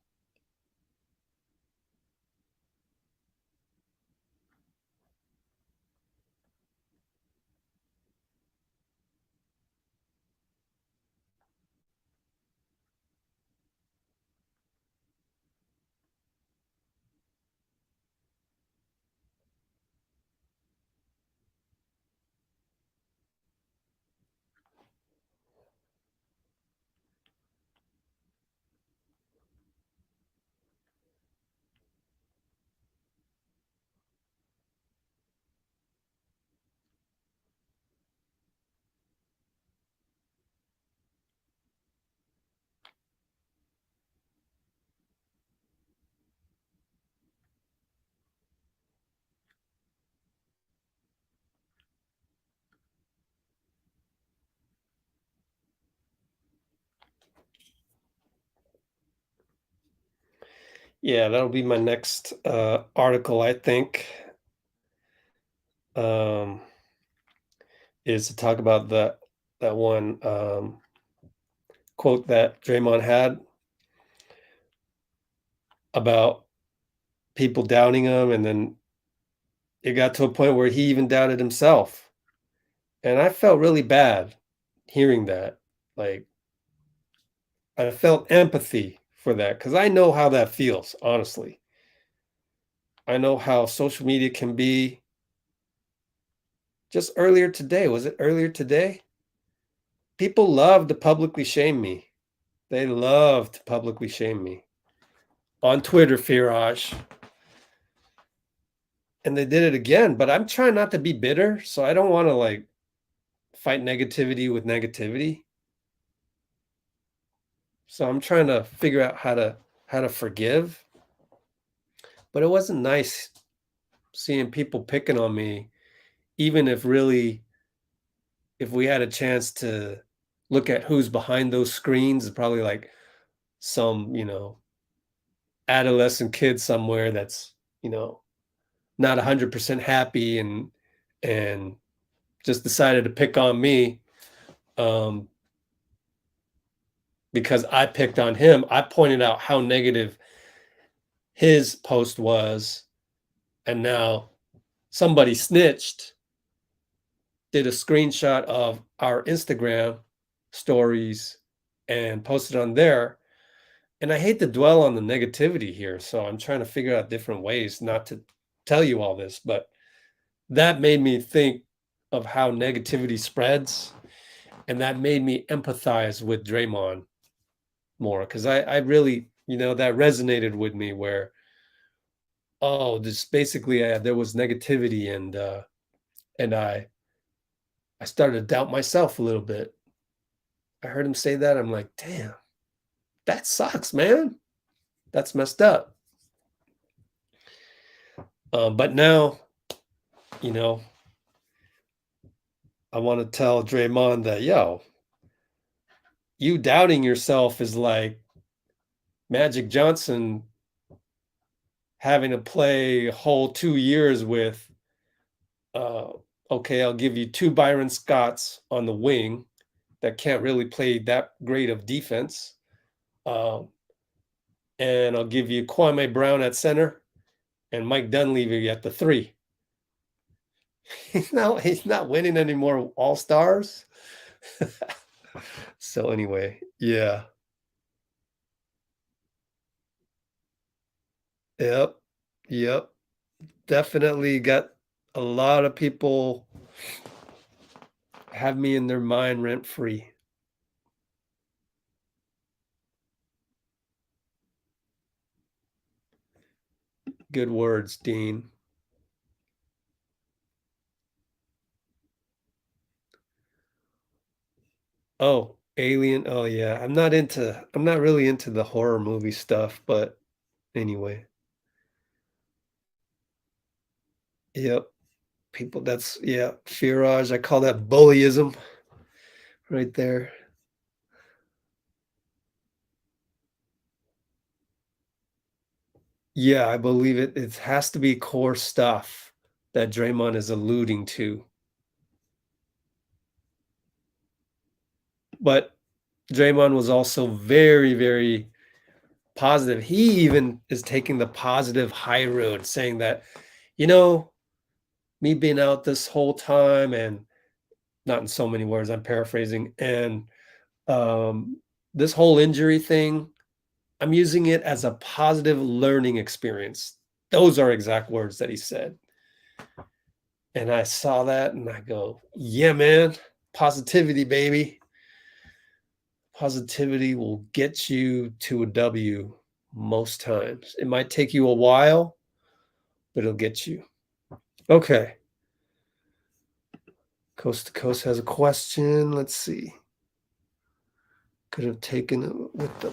Speaker 1: Yeah, that'll be my next article, I think. Is to talk about that one quote that Draymond had about people doubting him, and then it got to a point where he even doubted himself. And I felt really bad hearing that. Like, I felt empathy for that because I know how that feels, honestly. I know how social media can be. Just earlier today, was it earlier today? People love to publicly shame me. They love to publicly shame me. On Twitter, Firaj. And they did it again, but I'm trying not to be bitter, so I don't want to like fight negativity with negativity. So I'm trying to figure out how to forgive. But it wasn't nice seeing people picking on me, even if we had a chance to look at who's behind those screens, it's probably like some, adolescent kid somewhere that's, not 100% happy and just decided to pick on me because I picked on him. I pointed out how negative his post was, and now somebody snitched, did a screenshot of our Instagram stories and posted on there. And I hate to dwell on the negativity here, so I'm trying to figure out different ways not to tell you all this, but that made me think of how negativity spreads, and that made me empathize with Draymond more because I really, that resonated with me where, this basically there was negativity and I started to doubt myself a little bit. I heard him say that. I'm like, damn, that sucks, man. That's messed up. But now, I want to tell Draymond that, you doubting yourself is like Magic Johnson having to play a whole 2 years with, okay, I'll give you 2 Byron Scotts on the wing that can't really play that great of defense. And I'll give you Kwame Brown at center and Mike Dunleavy at the 3. He's not winning any more All-Stars. So anyway, yeah. Yep. Definitely got a lot of people have me in their mind rent free. Good words, Dean. Oh, Alien. Oh yeah. I'm not really into the horror movie stuff, but anyway. Yep. People, Firaj. I call that bullyism right there. Yeah, I believe it. It has to be core stuff that Draymond is alluding to. But Draymond was also very, very positive. He even is taking the positive high road, saying that, me being out this whole time, and not in so many words, I'm paraphrasing, and this whole injury thing, I'm using it as a positive learning experience. Those are exact words that he said. And I saw that and I go, yeah, man, positivity, baby. Positivity will get you to a W most times. It might take you a while, but it'll get you. Okay. Coast to Coast has a question. Let's see. Could have taken it with the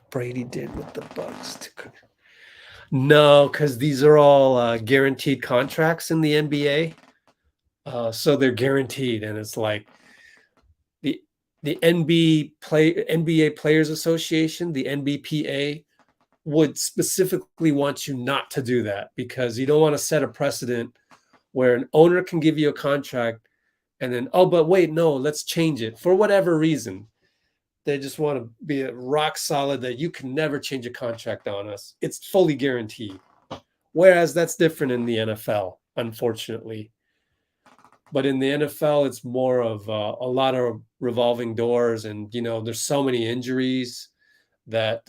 Speaker 1: Brady did with the Bucks. No, because these are all guaranteed contracts in the NBA. So they're guaranteed, and it's like the NBA Players Association, the NBPA, would specifically want you not to do that, because you don't want to set a precedent where an owner can give you a contract and then, oh, but wait, no, let's change it for whatever reason. They just want to be rock solid that you can never change a contract on us. It's fully guaranteed. Whereas that's different in the NFL, unfortunately. But in the NFL, it's more of a lot of revolving doors, and there's so many injuries that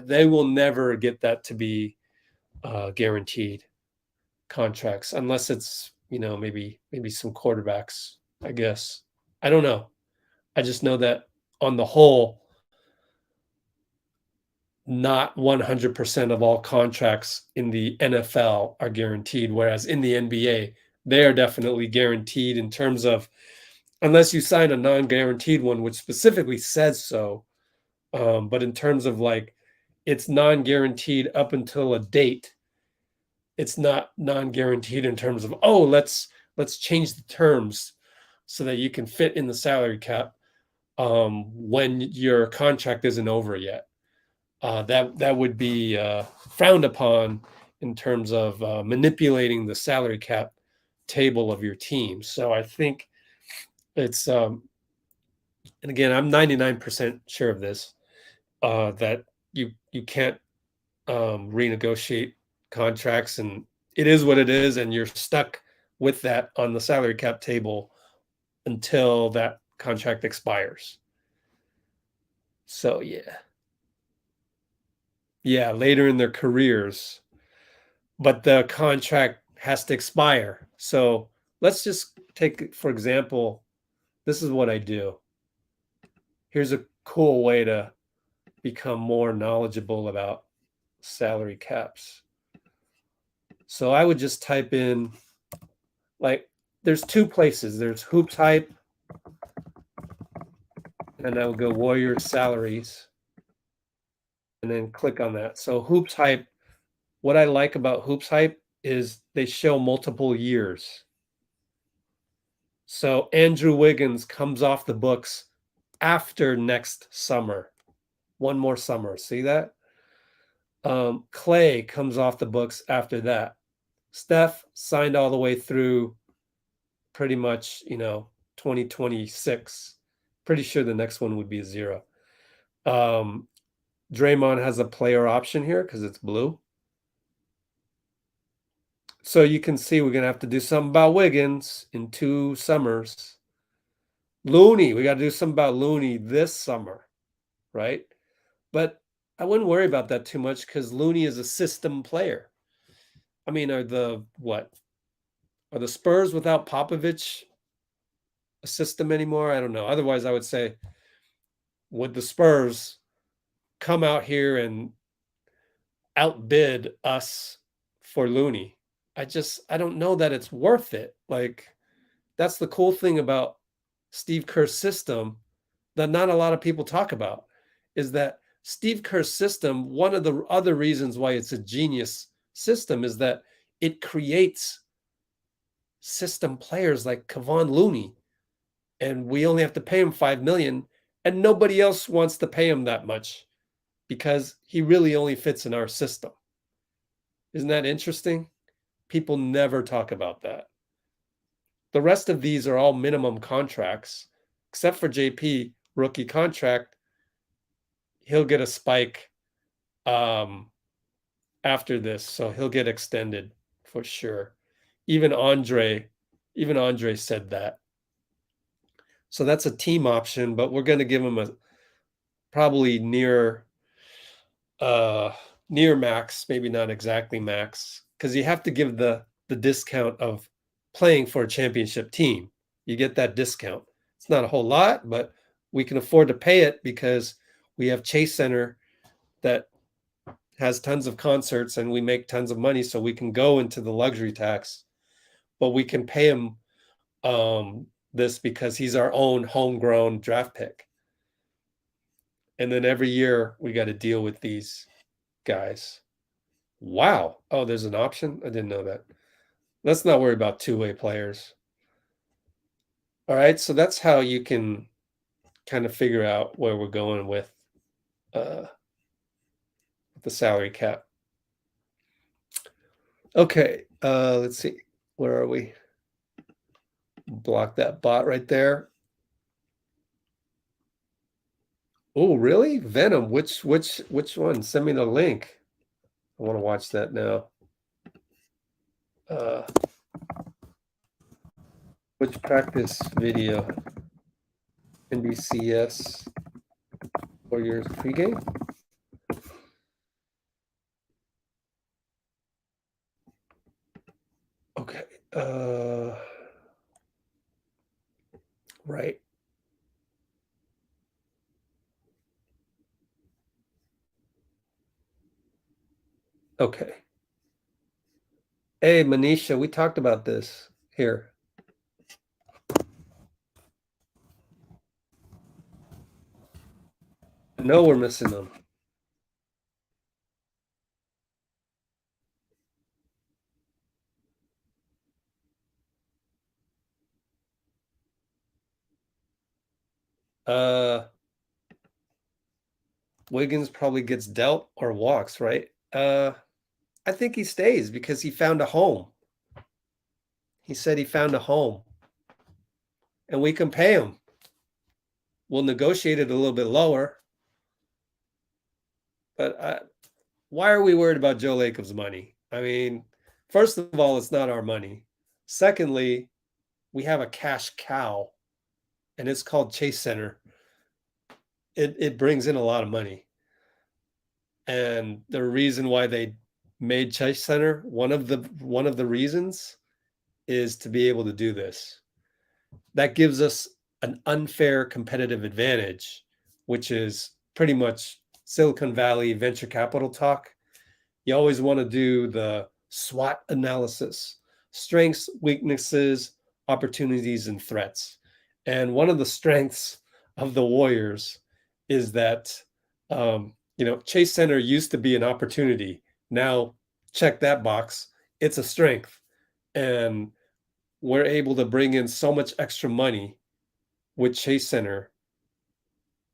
Speaker 1: they will never get that to be guaranteed contracts, unless it's maybe some quarterbacks, I guess. I don't know. I just know that on the whole, not 100% of all contracts in the NFL are guaranteed, whereas in the NBA, they are definitely guaranteed in terms of, unless you sign a non-guaranteed one, which specifically says so. But in terms of like, it's non-guaranteed up until a date. It's not non-guaranteed in terms of, oh, let's change the terms so that you can fit in the salary cap when your contract isn't over yet. That would be frowned upon in terms of manipulating the salary cap table of your team. So I think it's, and again, I'm 99% sure of this, that you can't renegotiate contracts, and it is what it is, and you're stuck with that on the salary cap table until that contract expires. So yeah, later in their careers, but the contract has to expire. So let's just take, for example, this is what I do. Here's a cool way to become more knowledgeable about salary caps. So I would just type in, like, there's two places. There's Hoops Hype, and I will go Warriors salaries, and then click on that. So Hoops Hype, what I like about Hoops Hype is they show multiple years. So Andrew Wiggins comes off the books after next summer. One more summer. See that? Klay comes off the books after that. Steph signed all the way through pretty much, 2026. Pretty sure the next one would be a 0. Draymond has a player option here because it's blue. So you can see we're going to have to do something about Wiggins in 2 summers. Looney, we got to do something about Looney this summer, right? But I wouldn't worry about that too much because Looney is a system player. I mean, are the Spurs without Popovich a system anymore? I don't know. Otherwise, I would say, would the Spurs come out here and outbid us for Looney? I don't know that it's worth it. Like, that's the cool thing about Steve Kerr's system that not a lot of people talk about, is that Steve Kerr's system, one of the other reasons why it's a genius system is that it creates system players like Kevon Looney, and we only have to pay him $5 million, and nobody else wants to pay him that much because he really only fits in our system. Isn't that interesting? People never talk about that. The rest of these are all minimum contracts, except for JP, rookie contract. He'll get a spike after this, so he'll get extended for sure. Even Andre said that. So that's a team option, but we're going to give him a probably near max, maybe not exactly max, because you have to give the discount of playing for a championship team. You get that discount. It's not a whole lot, but we can afford to pay it because we have Chase Center that has tons of concerts and we make tons of money, so we can go into the luxury tax, but we can pay him this because he's our own homegrown draft pick. And then every year we got to deal with these guys. Wow. Oh, there's an option? I didn't know that. Let's not worry about two-way players. All right, so that's how you can kind of figure out where we're going with the salary cap. Okay, let's see. Where are we? Block that bot right there. Oh, really? Venom. Which one? Send me the link. I want to watch that now. Which practice video? NBCS Warriors pregame? Okay. Right. Okay. Hey, Manisha, we talked about this here. No, we're missing them. Wiggins probably gets dealt or walks, right? I think he stays because he found a home. He said he found a home. And we can pay him. We'll negotiate it a little bit lower. But why are we worried about Joe Lacob's money? I mean, first of all, it's not our money. Secondly, we have a cash cow, and it's called Chase Center. It brings in a lot of money. And the reason why they made Chase Center, one of the reasons is to be able to do this. That gives us an unfair competitive advantage, which is pretty much Silicon Valley venture capital talk. You always want to do the SWOT analysis: strengths, weaknesses, opportunities, and threats. And one of the strengths of the Warriors is that, Chase Center used to be an opportunity. Now, check that box. It's a strength. And we're able to bring in so much extra money with Chase Center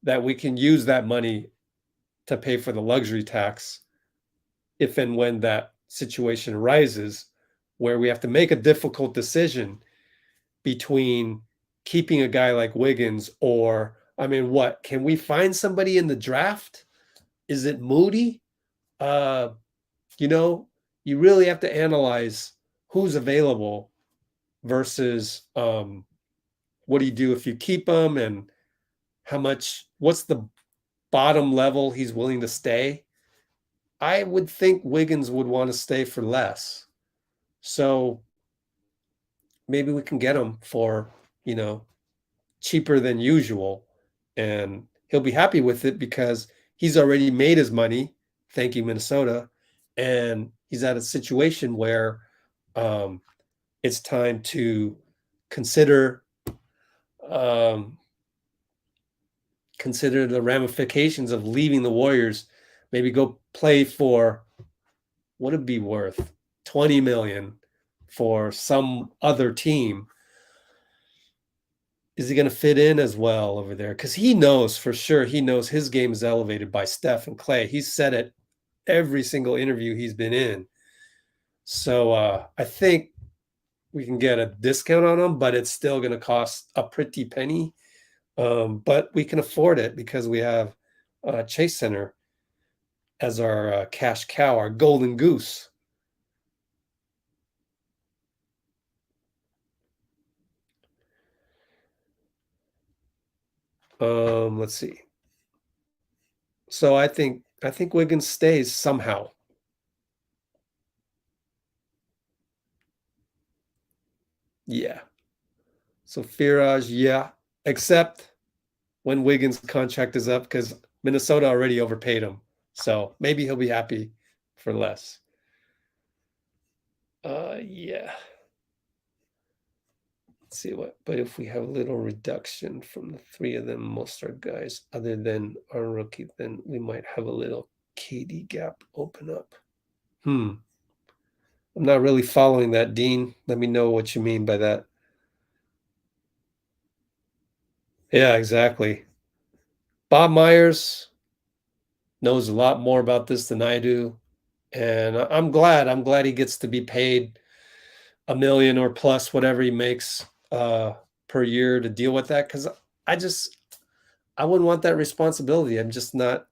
Speaker 1: that we can use that money to pay for the luxury tax if and when that situation arises where we have to make a difficult decision between keeping a guy like Wiggins or, what? Can we find somebody in the draft? Is it Moody? You really have to analyze who's available versus what do you do if you keep him, and what's the bottom level he's willing to stay. I would think Wiggins would want to stay for less. So maybe we can get him for, cheaper than usual, and he'll be happy with it because he's already made his money. Thank you, Minnesota. And he's at a situation where it's time to consider the ramifications of leaving the Warriors. Maybe go play for, what would it be worth? $20 million for some other team. Is he going to fit in as well over there? Because he knows for sure, his game is elevated by Steph and Klay. He's said it every single interview he's been in. So I think we can get a discount on him, but it's still going to cost a pretty penny. But we can afford it because we have Chase Center as our cash cow, our golden goose. Let's see. So I think Wiggins stays somehow. Yeah. So Firaj, yeah, except when Wiggins' contract is up, because Minnesota already overpaid him. So maybe he'll be happy for less. Yeah. Let's see but if we have a little reduction from the three of them, most are guys other than our rookie, then we might have a little KD gap open up. I'm not really following that, Dean. Let me know what you mean by that. Yeah, exactly. Bob Myers, knows a lot more about this than I do. And I'm glad he gets to be paid $1 million or plus whatever he makes per year to deal with that. Cause I wouldn't want that responsibility. I'm just not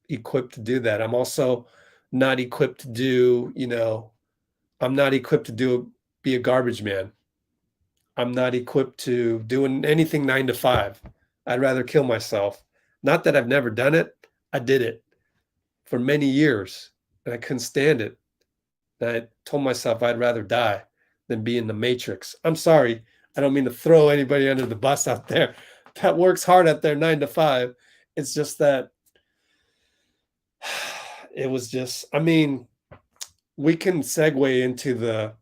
Speaker 1: equipped to do that. I'm also not equipped to do, I'm not equipped to be a garbage man. I'm not equipped to doing anything 9 to 5. I'd rather kill myself. Not that I've never done it. I did it for many years and I couldn't stand it. And I told myself I'd rather die than be in the matrix. I'm sorry. I don't mean to throw anybody under the bus out there that works hard at their 9 to 5. It's just that it was just, I mean, we can segue into the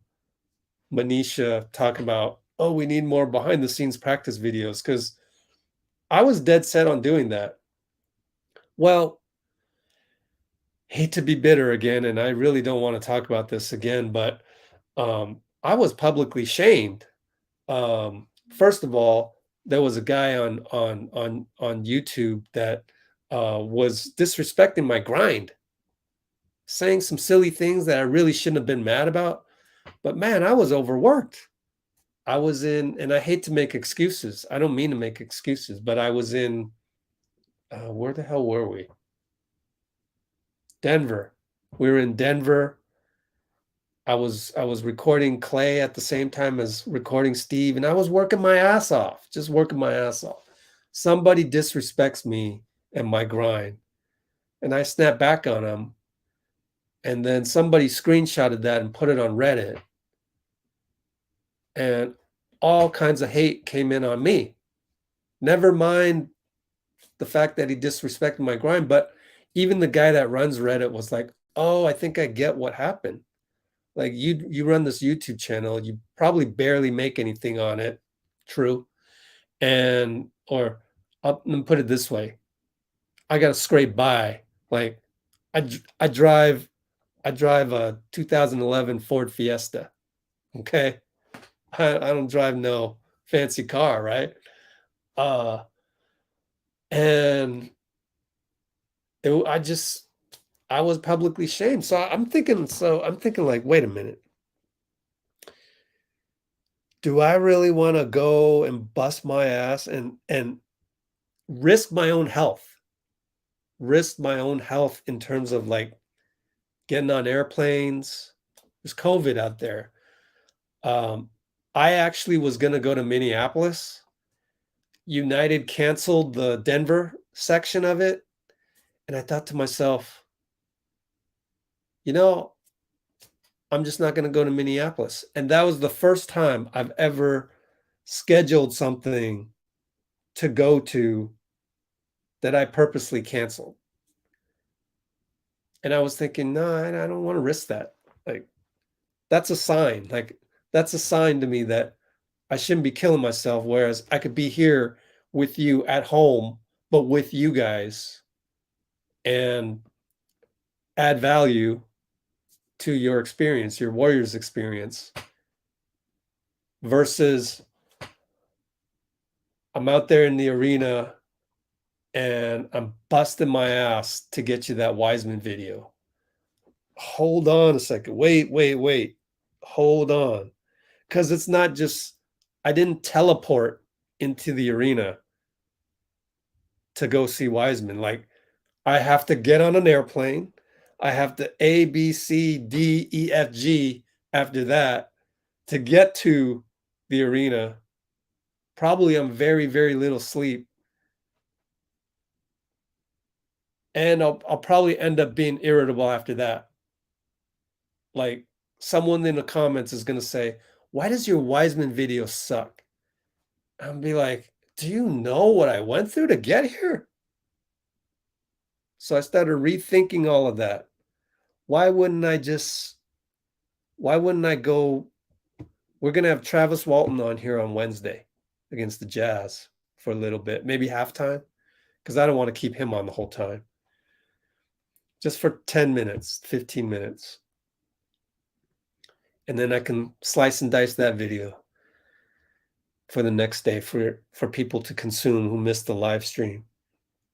Speaker 1: minutia talk about, oh, we need more behind the scenes practice videos, because I was dead set on doing that. Well, hate to be bitter again, and I really don't want to talk about this again, but I was publicly shamed. First of all, there was a guy on YouTube that was disrespecting my grind, saying some silly things that I really shouldn't have been mad about. But man, I was overworked. I was in, and I hate to make excuses. I don't mean to make excuses, but I was in, where the hell were we? Denver. We were in Denver. I was recording Klay at the same time as recording Steve, and I was working my ass off, just working my ass off. Somebody disrespects me and my grind, and I snap back on them, and then somebody screenshotted that and put it on Reddit, and all kinds of hate came in on me. Never mind the fact that he disrespected my grind, but even the guy that runs Reddit was like, oh, I think I get what happened. Like, you run this YouTube channel, you probably barely make anything on it. True. And, or let me put it this way. I got to scrape by. Like, I drive a 2011 Ford Fiesta. Okay. I don't drive no fancy car, right? And I was publicly shamed. So I'm thinking like, wait a minute. Do I really want to go and bust my ass and risk my own health? Risk my own health in terms of like getting on airplanes. There's COVID out there. I actually was going to go to Minneapolis. United canceled the Denver section of it. And I thought to myself, I'm just not going to go to Minneapolis. And that was the first time I've ever scheduled something to go to that I purposely canceled. And I was thinking, no, I don't want to risk that. Like, that's a sign. Like, that's a sign to me that I shouldn't be killing myself. Whereas I could be here with you at home, but with you guys, and add value to your experience, your Warriors experience, versus I'm out there in the arena and I'm busting my ass to get you that Wiseman video. Hold on a second. Wait. Hold on. Because it's not just, I didn't teleport into the arena to go see Wiseman. Like, I have to get on an airplane. I have to A, B, C, D, E, F, G after that to get to the arena. Probably on very, very little sleep. And I'll probably end up being irritable after that. Like, someone in the comments is going to say, why does your Wiseman video suck? I'll be like, do you know what I went through to get here? So I started rethinking all of that. Why wouldn't I go? We're going to have Travis Walton on here on Wednesday against the Jazz for a little bit, maybe halftime, because I don't want to keep him on the whole time. Just for 10 minutes, 15 minutes. And then I can slice and dice that video for the next day for people to consume who missed the live stream.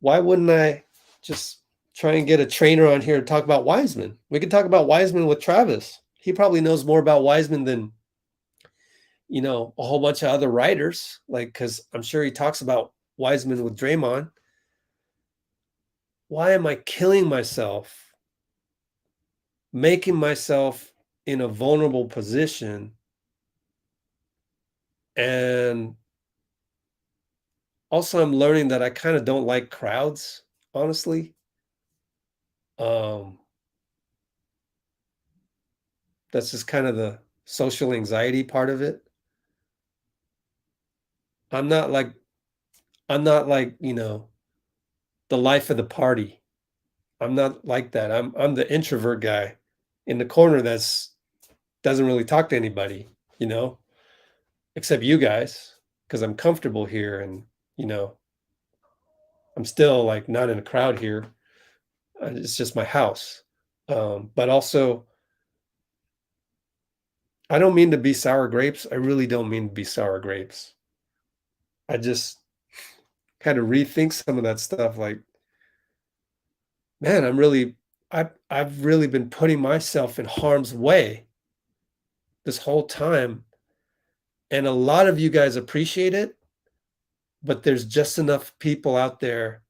Speaker 1: Why wouldn't I just try and get a trainer on here to talk about Wiseman. We could talk about Wiseman with Travis. He probably knows more about Wiseman than, you know, a whole bunch of other writers, like, because I'm sure he talks about Wiseman with Draymond. Why am I killing myself, making myself in a vulnerable position? And also, I'm learning that I kind of don't like crowds, honestly. That's just kind of the social anxiety part of it. I'm not like, you know, the life of the party. I'm not like that. I'm the introvert guy in the corner that's doesn't really talk to anybody, you know, except you guys, because I'm comfortable here and, you know, I'm still like not in a crowd here. It's just my house. But also, I don't mean to be sour grapes. I really don't mean to be sour grapes. I just kind of rethink some of that stuff. Like, man, I've really been putting myself in harm's way this whole time. And a lot of you guys appreciate it, but there's just enough people out there,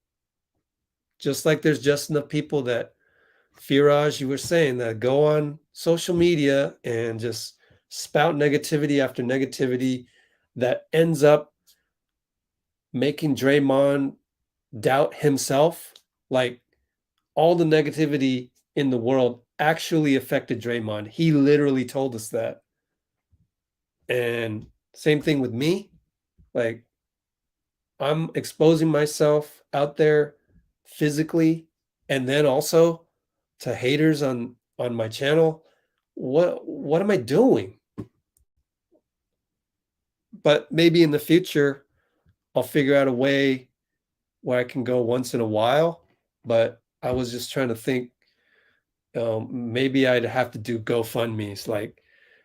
Speaker 1: just like there's just enough people that, Firaj, you were saying, that go on social media and just spout negativity after negativity that ends up making Draymond doubt himself. Like, all the negativity in the world actually affected Draymond. He literally told us that. And same thing with me. Like, I'm exposing myself out there physically and then also to haters on my channel. What am I doing? But maybe in the future I'll figure out a way where I can go once in a while. But I was just trying to think, maybe I'd have to do GoFundMe's. Like,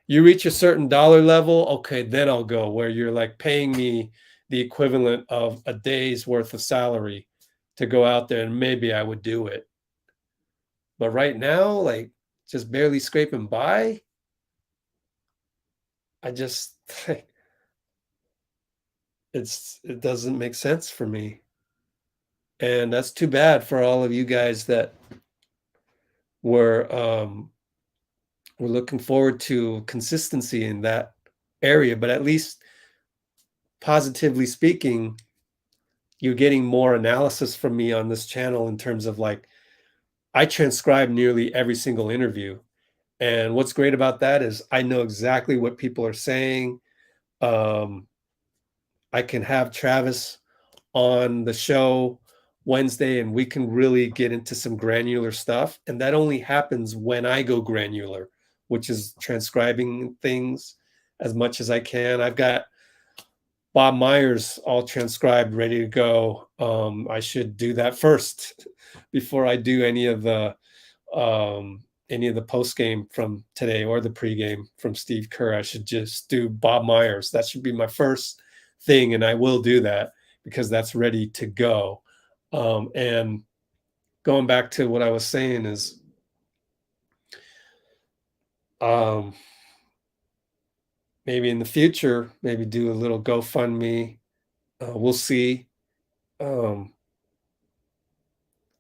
Speaker 1: you reach a certain dollar level, okay, then I'll go, where you're like paying me the equivalent of a day's worth of salary to go out there, and maybe I would do it. But right now, like, just barely scraping by, I just it doesn't make sense for me. And that's too bad for all of you guys that were looking forward to consistency in that area. But at least, positively speaking, you're getting more analysis from me on this channel in terms of, like, I transcribe nearly every single interview. And what's great about that is I know exactly what people are saying. I can have Travis on the show Wednesday and we can really get into some granular stuff. And that only happens when I go granular, which is transcribing things as much as I can. I've got Bob Myers all transcribed, ready to go. I should do that first before I do any of the post game from today or the pregame from Steve Kerr. I should just do Bob Myers. That should be my first thing, and I will do that because that's ready to go. And going back to what I was saying is, maybe in the future, maybe do a little GoFundMe. We'll see.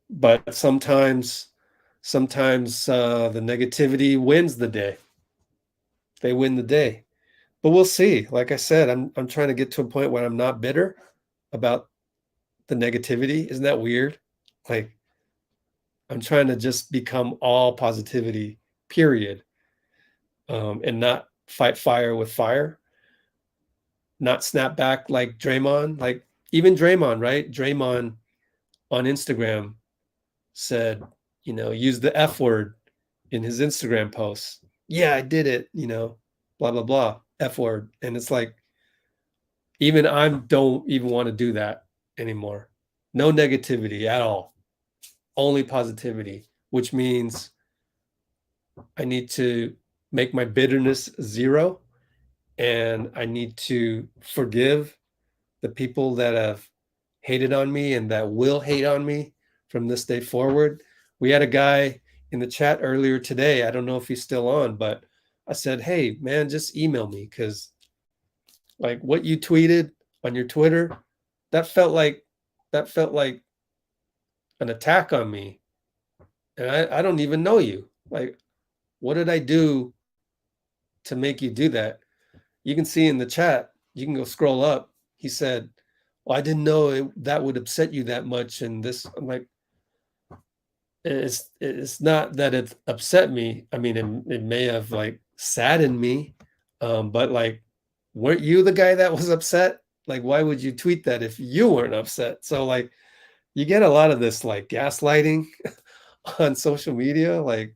Speaker 1: But sometimes the negativity wins the day. They win the day. But we'll see. Like I said, I'm trying to get to a point where I'm not bitter about the negativity. Isn't that weird? Like, I'm trying to just become all positivity, period. And not fight fire with fire. Not snap back like Draymond. Like, even Draymond, right? Draymond on Instagram said, use the F word in his Instagram posts. Yeah, I did it, blah, blah, blah, F word. And it's like, even I don't even want to do that anymore. No negativity at all. Only positivity, which means I need to make my bitterness zero, and I need to forgive the people that have hated on me and that will hate on me from this day forward. We had a guy in the chat earlier today. I don't know if he's still on, but I said, hey, man, just email me, because like what you tweeted on your Twitter, that felt like an attack on me. And I don't even know you. Like, what did I do to make you do that? You can see in the chat, you can go scroll up. He said, well, I didn't know that would upset you that much. And this, I'm like, it's not that it upset me. I mean, it may have like saddened me, but like, weren't you the guy that was upset? Like, why would you tweet that if you weren't upset? So like, you get a lot of this like gaslighting on social media. Like,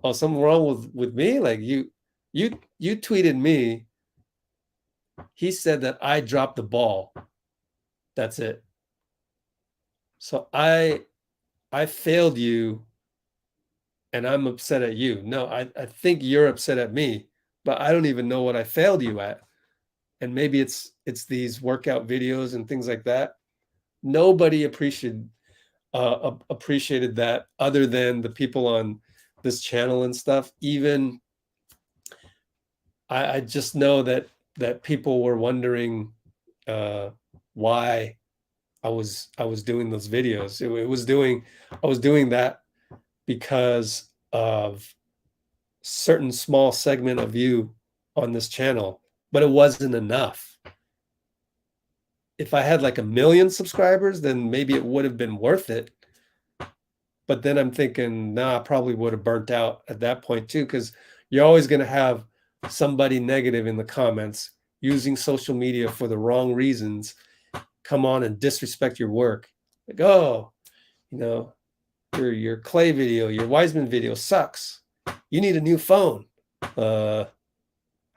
Speaker 1: oh, something wrong with me? Like you tweeted me. He said that I dropped the ball. That's it. So I failed you and I'm upset at you. No, I think you're upset at me, but I don't even know what I failed you at. And maybe it's these workout videos and things like that. Nobody appreciated that other than the people on this channel and stuff. Even I just know that people were wondering why I was doing those videos. I was doing that because of certain small segment of you on this channel, but it wasn't enough. If I had like 1 million subscribers, then maybe it would have been worth it. But then I'm thinking, nah, I probably would have burnt out at that point too, because you're always going to have somebody negative in the comments using social media for the wrong reasons, come on and disrespect your work. Like, oh, you know, your Klay video, your Wiseman video sucks. You need a new phone. How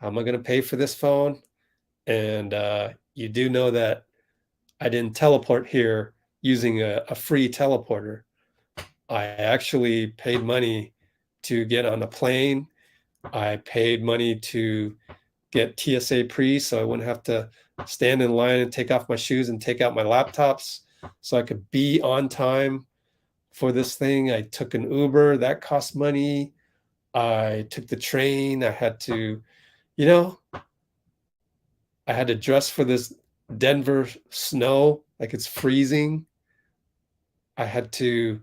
Speaker 1: am I going to pay for this phone? And you do know that I didn't teleport here using a free teleporter. I actually paid money to get on a plane. I paid money to get TSA pre, so I wouldn't have to stand in line and take off my shoes and take out my laptops, so I could be on time for this thing. I took an Uber, that cost money. I took the train. I had to, I had to dress for this Denver snow, like it's freezing. I had to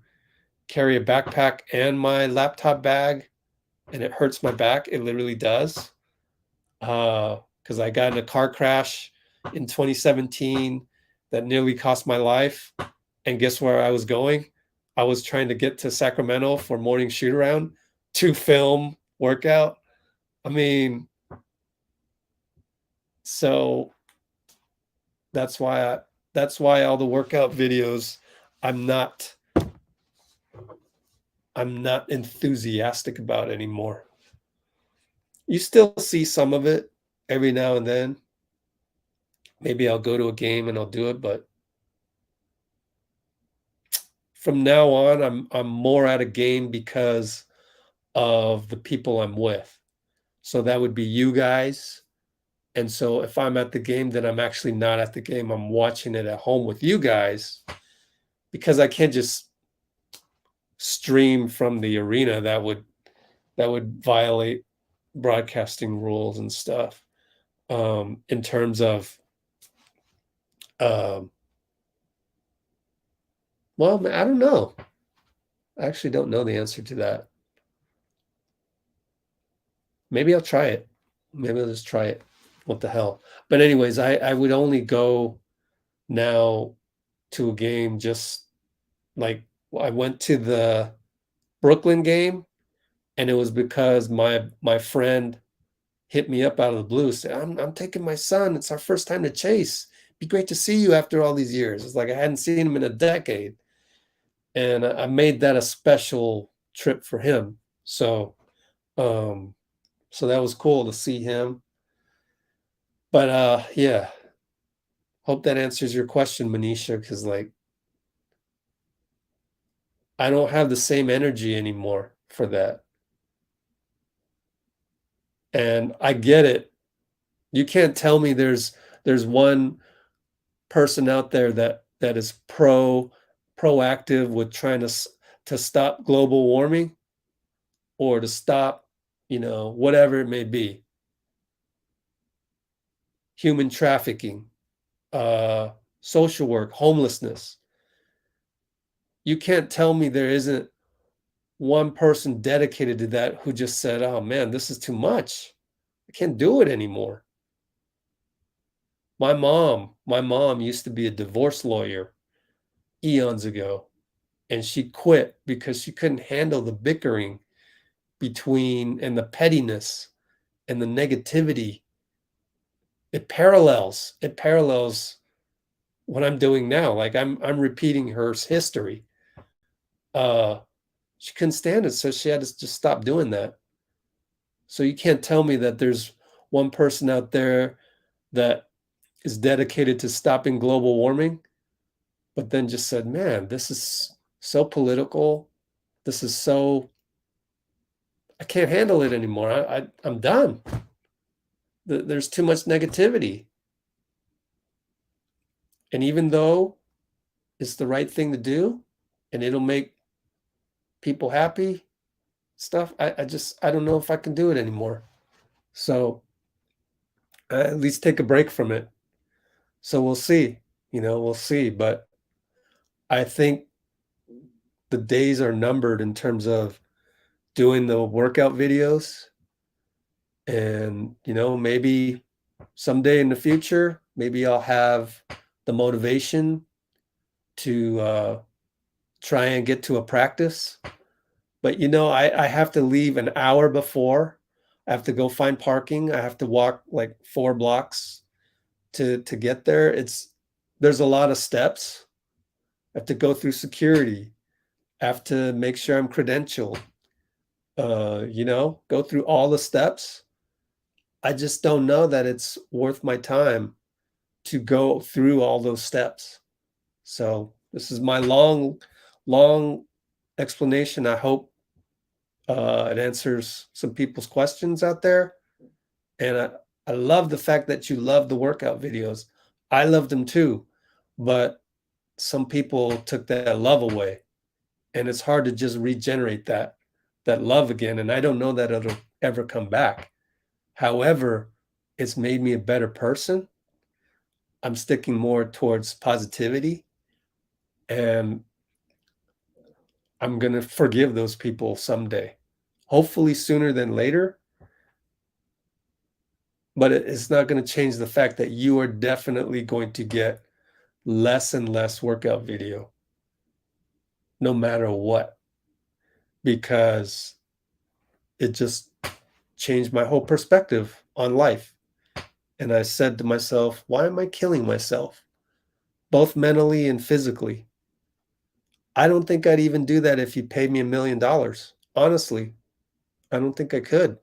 Speaker 1: carry a backpack and my laptop bag, and it hurts my back. It literally does. Because I got in a car crash in 2017 that nearly cost my life. And guess where I was going? I was trying to get to Sacramento for morning shoot around to film workout. I mean, so that's why all the workout videos, I'm not enthusiastic about anymore. You still see some of it every now and then. Maybe I'll go to a game and I'll do it, but from now on, I'm more at a game because of the people I'm with. So that would be you guys. And so if I'm at the game, then I'm actually not at the game. I'm watching it at home with you guys, because I can't just stream from the arena. That would violate broadcasting rules and stuff. In terms of well, I don't know. I actually don't know the answer to that. Maybe I'll try it. Maybe I'll just try it. What the hell? But anyways, I would only go now to a game just like I went to the Brooklyn game, and it was because my friend hit me up out of the blue, said, I'm taking my son. It's our first time to Chase. Be great to see you after all these years. It's like I hadn't seen him in a decade. And I made that a special trip for him. So so that was cool to see him. But yeah. Hope that answers your question, Manisha, because like I don't have the same energy anymore for that. And I get it. You can't tell me there's one person out there that is pro proactive with trying to stop global warming or to stop, whatever it may be, human trafficking, social work, homelessness. You can't tell me there isn't one person dedicated to that who just said, oh man, this is too much. I can't do it anymore. My mom used to be a divorce lawyer eons ago, and she quit because she couldn't handle the bickering between and the pettiness and the negativity. It parallels what I'm doing now. Like I'm repeating her history. She couldn't stand it, so she had to just stop doing that. So you can't tell me that there's one person out there that is dedicated to stopping global warming, but then just said, man, this is so political. This is so, I can't handle it anymore. I'm done. There's too much negativity. And even though it's the right thing to do and it'll make people happy, stuff, I don't know if I can do it anymore. So at least take a break from it. So we'll see, we'll see. But I think the days are numbered in terms of doing the workout videos. And, maybe someday in the future, maybe I'll have the motivation to try and get to a practice. But, I have to leave an hour before. I have to go find parking. I have to walk like 4 blocks to get there. There's a lot of steps. I have to go through security. I have to make sure I'm credentialed. Go through all the steps. I just don't know that it's worth my time to go through all those steps. So this is my long explanation. I hope it answers some people's questions out there. And I love the fact that you love the workout videos. I love them too, but some people took that love away, and it's hard to just regenerate that love again. And I don't know that it'll ever come back. However, it's made me a better person. I'm sticking more towards positivity, and I'm going to forgive those people someday, hopefully sooner than later. But it's not going to change the fact that you are definitely going to get less and less workout video, no matter what, because it just changed my whole perspective on life. And I said to myself, why am I killing myself, both mentally and physically? I don't think I'd even do that if you paid me $1 million. Honestly, I don't think I could.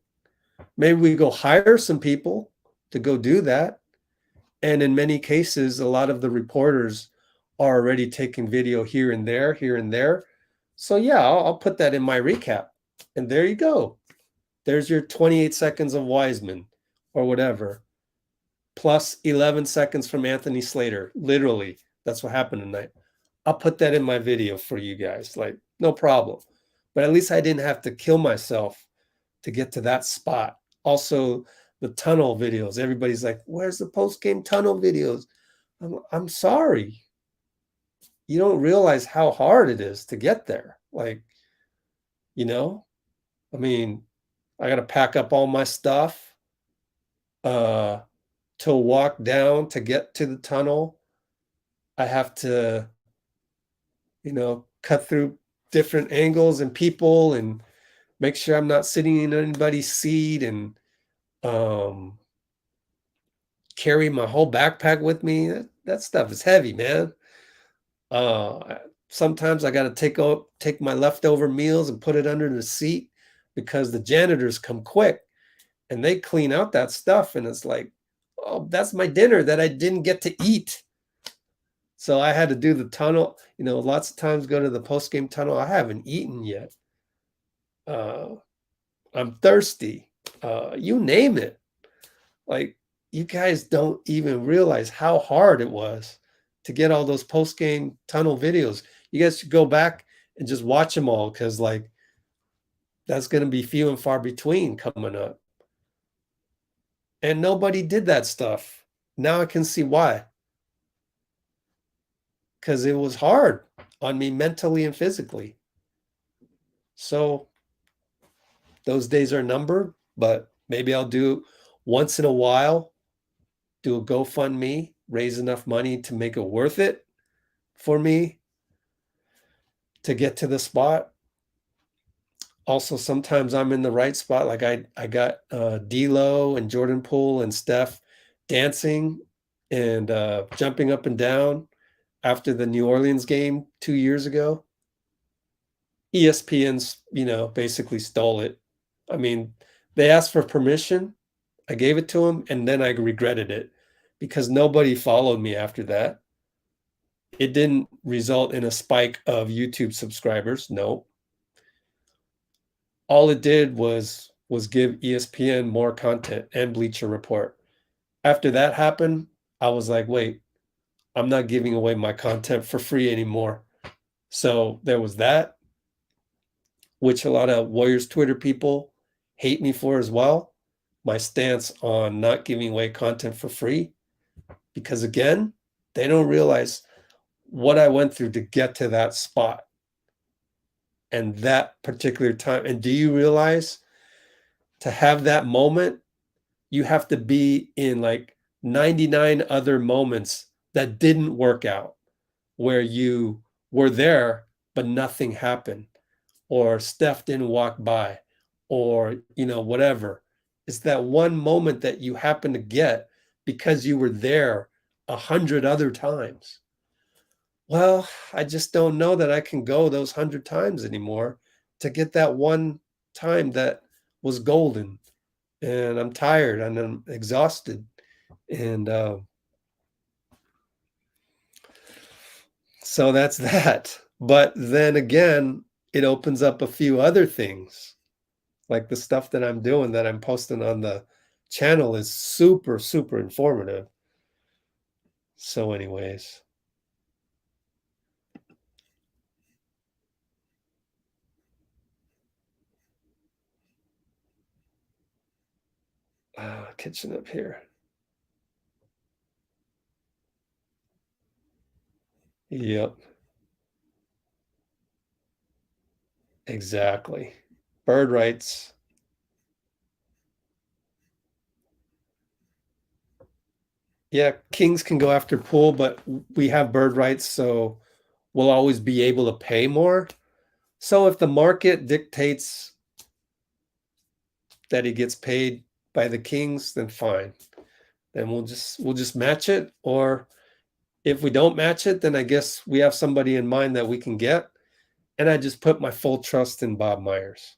Speaker 1: Maybe we go hire some people to go do that. And in many cases, a lot of the reporters are already taking video here and there. So yeah, I'll put that in my recap. And there you go. There's your 28 seconds of Wiseman or whatever, plus 11 seconds from Anthony Slater. Literally, that's what happened tonight. I'll put that in my video for you guys. Like, no problem. But at least I didn't have to kill myself to get to that spot. Also, the tunnel videos. Everybody's like, where's the post-game tunnel videos? I'm sorry. You don't realize how hard it is to get there. Like, I mean, I got to pack up all my stuff to walk down to get to the tunnel. I have to, cut through different angles and people and make sure I'm not sitting in anybody's seat, and carry my whole backpack with me. That stuff is heavy, man. Sometimes I got to take my leftover meals and put it under the seat because the janitors come quick and they clean out that stuff. And it's like, oh, that's my dinner that I didn't get to eat. So I had to do the tunnel, lots of times go to the post-game tunnel. I haven't eaten yet. I'm thirsty. You name it. Like, you guys don't even realize how hard it was to get all those post-game tunnel videos. You guys should go back and just watch them all, because like that's going to be few and far between coming up. And nobody did that stuff. Now I can see why. Because it was hard on me mentally and physically. So those days are numbered, but maybe I'll do once in a while, do a GoFundMe, raise enough money to make it worth it for me to get to the spot. Also, sometimes I'm in the right spot. Like I got D'Lo and Jordan Poole and Steph dancing and jumping up and down after the New Orleans game 2 years ago. ESPN's, basically stole it. I mean, they asked for permission. I gave it to them, and then I regretted it because nobody followed me after that. It didn't result in a spike of YouTube subscribers. No. All it did was give ESPN more content and Bleacher Report. After that happened, I was like, wait, I'm not giving away my content for free anymore. So there was that, which a lot of Warriors Twitter people hate me for as well. My stance on not giving away content for free. Because again, they don't realize what I went through to get to that spot and that particular time. And do you realize to have that moment, you have to be in like 99 other moments that didn't work out, where you were there, but nothing happened, or Steph didn't walk by, or, whatever. It's that one moment that you happen to get because you were there 100 other times. Well, I just don't know that I can go those 100 times anymore to get that one time that was golden. And I'm tired and I'm exhausted. And so that's that. But then again, it opens up a few other things. Like the stuff that I'm doing, that I'm posting on the channel, is super, super informative. So anyways. Kitchen up here. Yep. Exactly. Bird rights. Yeah, Kings can go after Poole, but we have bird rights, so we'll always be able to pay more. So if the market dictates that he gets paid by the Kings, then fine. Then we'll just match it. Or if we don't match it, then I guess we have somebody in mind that we can get. And I just put my full trust in Bob Myers.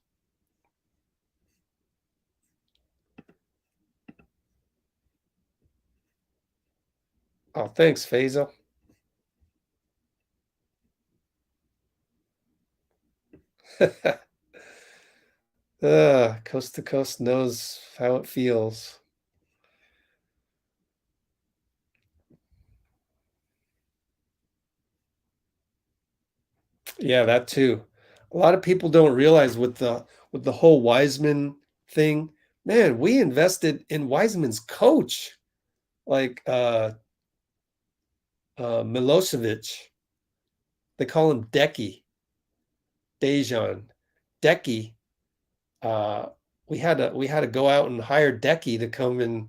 Speaker 1: Oh, thanks, Faisal. Coast to Coast knows how it feels. Yeah, that too. A lot of people don't realize with the whole Wiseman thing, man, we invested in Wiseman's coach, like Milosevic. They call him Decky. Dejan. Decky. We had to go out and hire Decky to come in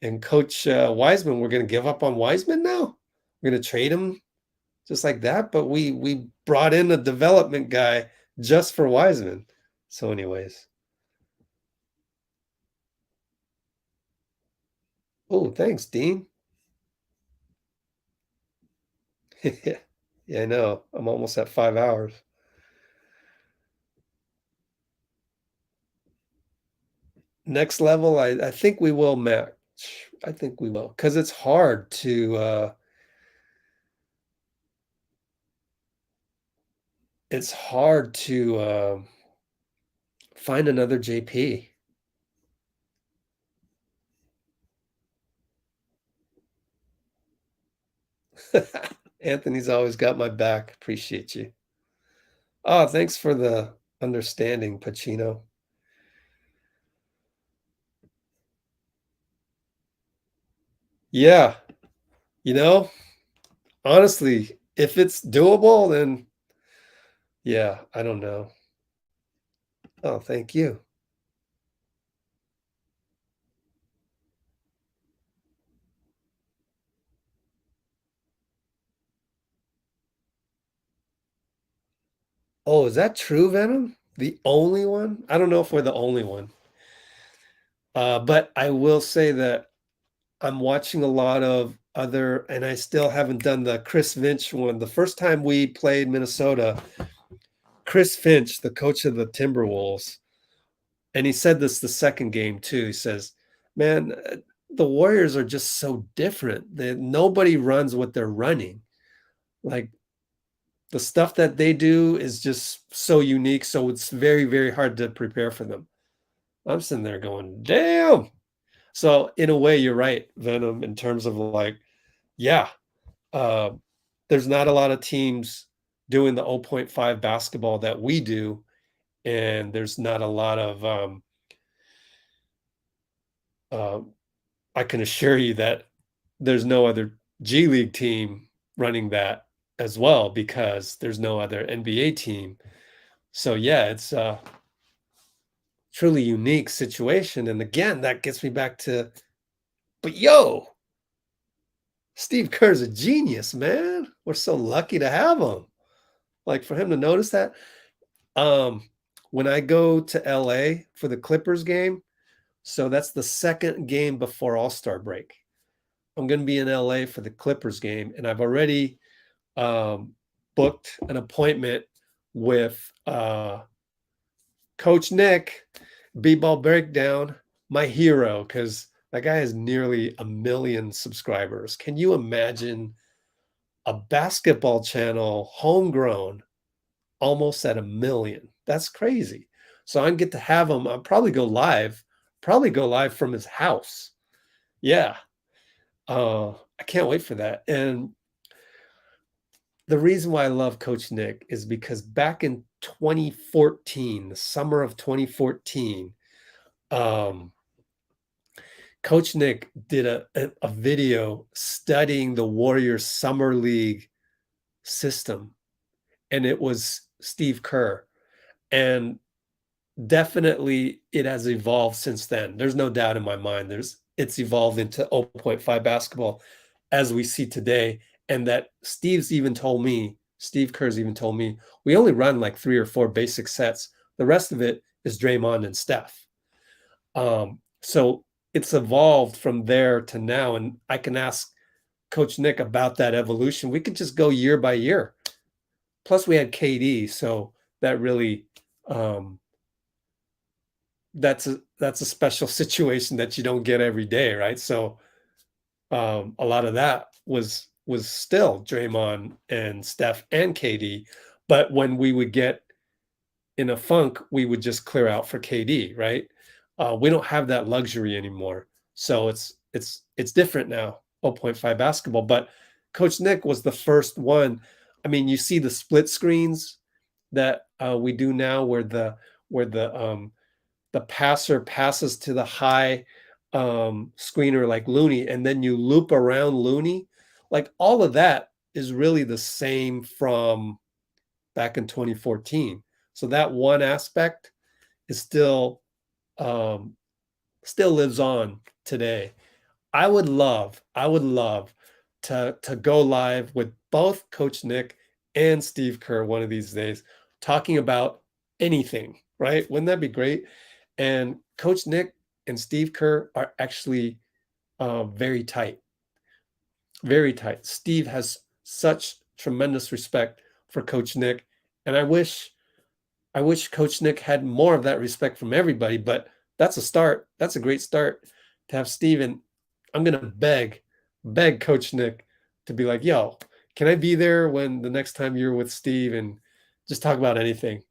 Speaker 1: and coach Wiseman. We're going to give up on Wiseman now? We're going to trade him just like that? But we brought in a development guy just for Wiseman. So anyways. Oh, thanks, Dean. Yeah, I know. I'm almost at 5 hours. Next level, I think we will match. I think we will. Because it's hard to find another JP. Anthony's always got my back. Appreciate you. Oh, thanks for the understanding, Pacino. Yeah, honestly, if it's doable, then yeah, I don't know. Oh, thank you. Oh, is that true, Venom? The only one? I don't know if we're the only one. But I will say that I'm watching a lot of other, and I still haven't done the Chris Finch one. The first time we played Minnesota, Chris Finch, the coach of the Timberwolves, and he said this the second game too. He says, "Man, the Warriors are just so different. Nobody runs what they're running. Like the stuff that they do is just so unique. So it's very, very hard to prepare for them." I'm sitting there going, "Damn." So in a way, you're right, Venom, in terms of like, yeah, there's not a lot of teams doing the 0.5 basketball that we do, and there's not a lot of I can assure you that there's no other G League team running that as well because there's no other NBA team. So yeah, it's a truly unique situation. And again, that gets me back to, but yo, Steve Kerr's a genius, man. We're so lucky to have him. Like for him to notice that. When I go to LA for the Clippers game, so that's the second game before All-Star break. I'm going to be in LA for the Clippers game, and I've already booked an appointment with Coach Nick, B-Ball Breakdown, my hero, because that guy has nearly 1 million subscribers. Can you imagine a basketball channel, homegrown, almost at 1 million? That's crazy. So I get to have him. I'll probably go live from his house. Yeah. I can't wait for that. And the reason why I love Coach Nick is because back in 2014, the summer of 2014, Coach Nick did a video studying the Warriors Summer League system, and it was Steve Kerr. And definitely it has evolved since then. There's no doubt in my mind. It's evolved into 0.5 basketball as we see today. And that Steve Kerr's even told me, we only run like 3 or 4 basic sets. The rest of it is Draymond and Steph. So it's evolved from there to now. And I can ask Coach Nick about that evolution. We could just go year by year. Plus we had KD. So that really, that's a special situation that you don't get every day, right? So a lot of that was still Draymond and Steph and KD, but when we would get in a funk, we would just clear out for KD, right? We don't have that luxury anymore, so it's different now. 0.5 basketball, but Coach Nick was the first one. I mean, you see the split screens that we do now, where the passer passes to the high screener like Looney, and then you loop around Looney. Like all of that is really the same from back in 2014. So that one aspect is still lives on today. I would love to go live with both Coach Nick and Steve Kerr one of these days, talking about anything, right? Wouldn't that be great? And Coach Nick and Steve Kerr are actually very tight. Very tight. Steve has such tremendous respect for Coach Nick. And I wish Coach Nick had more of that respect from everybody, but that's a start. That's a great start to have Steve. And I'm going to beg Coach Nick to be like, yo, can I be there when the next time you're with Steve and just talk about anything?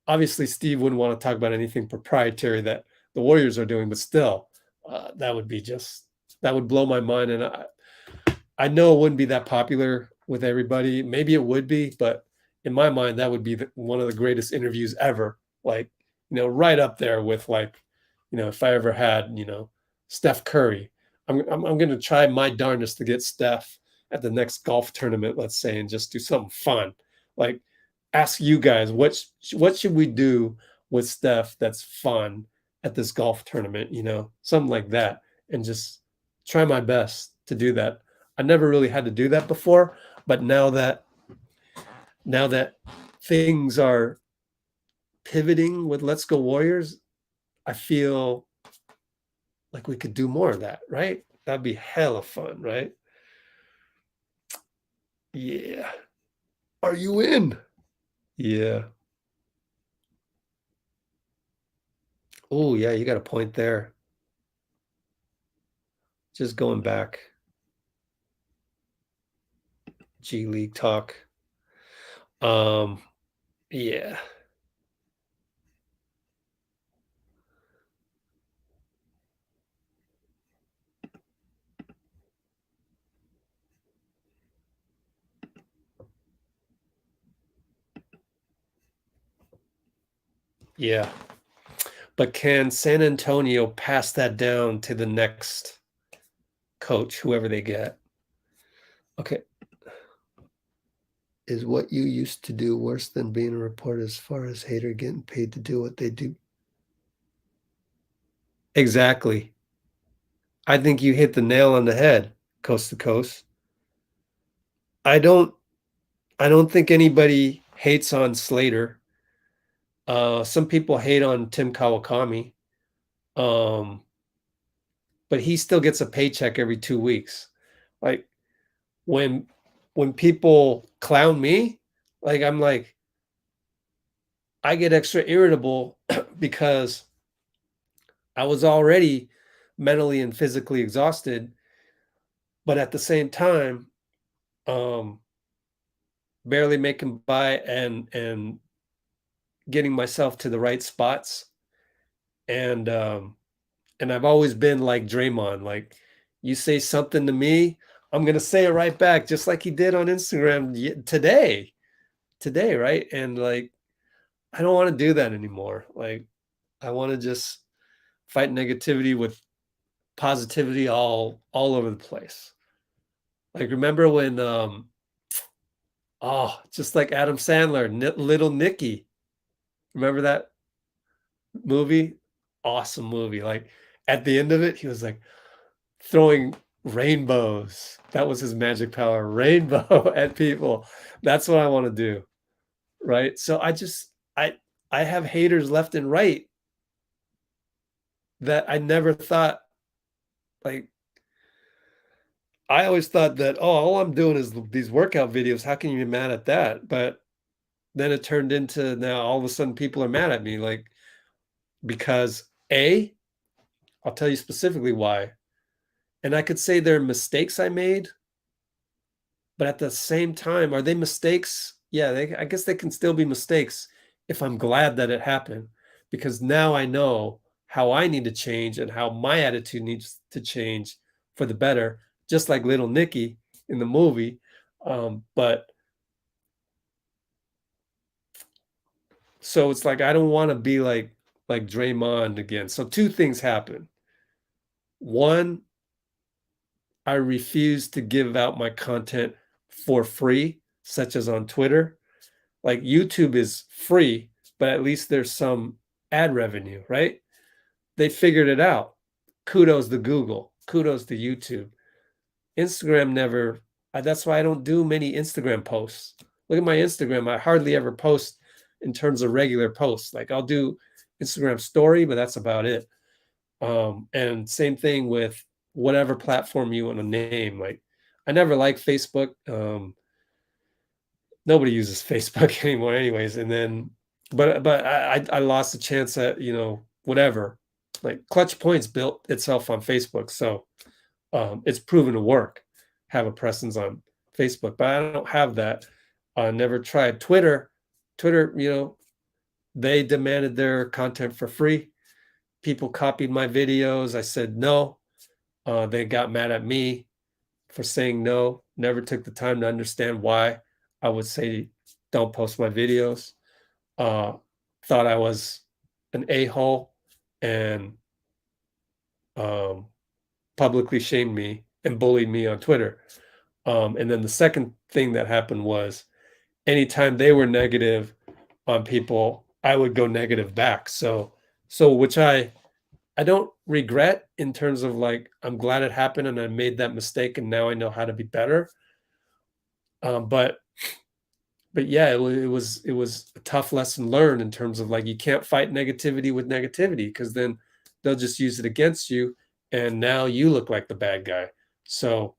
Speaker 1: Obviously, Steve wouldn't want to talk about anything proprietary that the Warriors are doing, but still, that would blow my mind. And I know it wouldn't be that popular with everybody. Maybe it would be, but in my mind, that would be one of the greatest interviews ever. Like, right up there with like, if I ever had, Steph Curry, I'm going to try my darndest to get Steph at the next golf tournament, let's say, and just do something fun. Like, ask you guys, what should we do with Steph that's fun at this golf tournament, something like that, and just try my best to do that. I never really had to do that before, but now that things are pivoting with Let's Go Warriors, I feel like we could do more of that, right? That'd be hella fun, right? Yeah. Are you in? Yeah. Oh, yeah, you got a point there. Just going back. G League talk. Yeah. Yeah. But can San Antonio pass that down to the next coach, whoever they get? Okay. Is what you used to do worse than being a reporter as far as hater getting paid to do what they do? Exactly. I think you hit the nail on the head, coast to coast. I don't think anybody hates on Slater. Some people hate on Tim Kawakami. But he still gets a paycheck every 2 weeks. Like when people clown me, like I'm like, I get extra irritable because I was already mentally and physically exhausted, but at the same time, barely making by and getting myself to the right spots. And I've always been like Draymond, like you say something to me, I'm gonna say it right back, just like he did on Instagram today, right? And like, I don't want to do that anymore. Like, I want to just fight negativity with positivity all over the place. Like, remember when just like Adam Sandler, Little Nicky. Remember that movie? Awesome movie. Like at the end of it, he was like throwing rainbows. That was his magic power, rainbow at people. That's what I want to do. Right? So I have haters left and right that I never thought, like, I always thought that, all I'm doing is these workout videos. How can you be mad at that? But then it turned into now all of a sudden people are mad at me, like, because I'll tell you specifically why. And I could say they're mistakes I made, but at the same time, are they mistakes? Yeah, I guess they can still be mistakes if I'm glad that it happened, because now I know how I need to change and how my attitude needs to change for the better, just like Little Nicky in the movie. But so it's like I don't want to be like Draymond again. So two things happen. One, I refuse to give out my content for free, such as on Twitter. Like YouTube is free, but at least there's some ad revenue, right? They figured it out. Kudos to Google. Kudos to YouTube. Instagram never, that's why I don't do many Instagram posts. Look at my Instagram. I hardly ever post in terms of regular posts. Like I'll do Instagram story, but that's about it. And same thing with whatever platform you want to name. Like I never liked Facebook. Nobody uses Facebook anymore anyways. And then, but I lost a chance at, whatever. Like Clutch Points built itself on Facebook. So it's proven to work, have a presence on Facebook, but I don't have that. I never tried Twitter. They demanded their content for free. People copied my videos. I said no. They got mad at me. for saying no, never took the time to understand why I would say don't post my videos. Thought I was an a-hole and publicly shamed me and bullied me on Twitter. And then the second thing that happened was anytime they were negative on people, I would go negative back. So which I don't regret in terms of like, I'm glad it happened and I made that mistake and now I know how to be better. But yeah, it was a tough lesson learned in terms of like, you can't fight negativity with negativity because then they'll just use it against you and now you look like the bad guy. So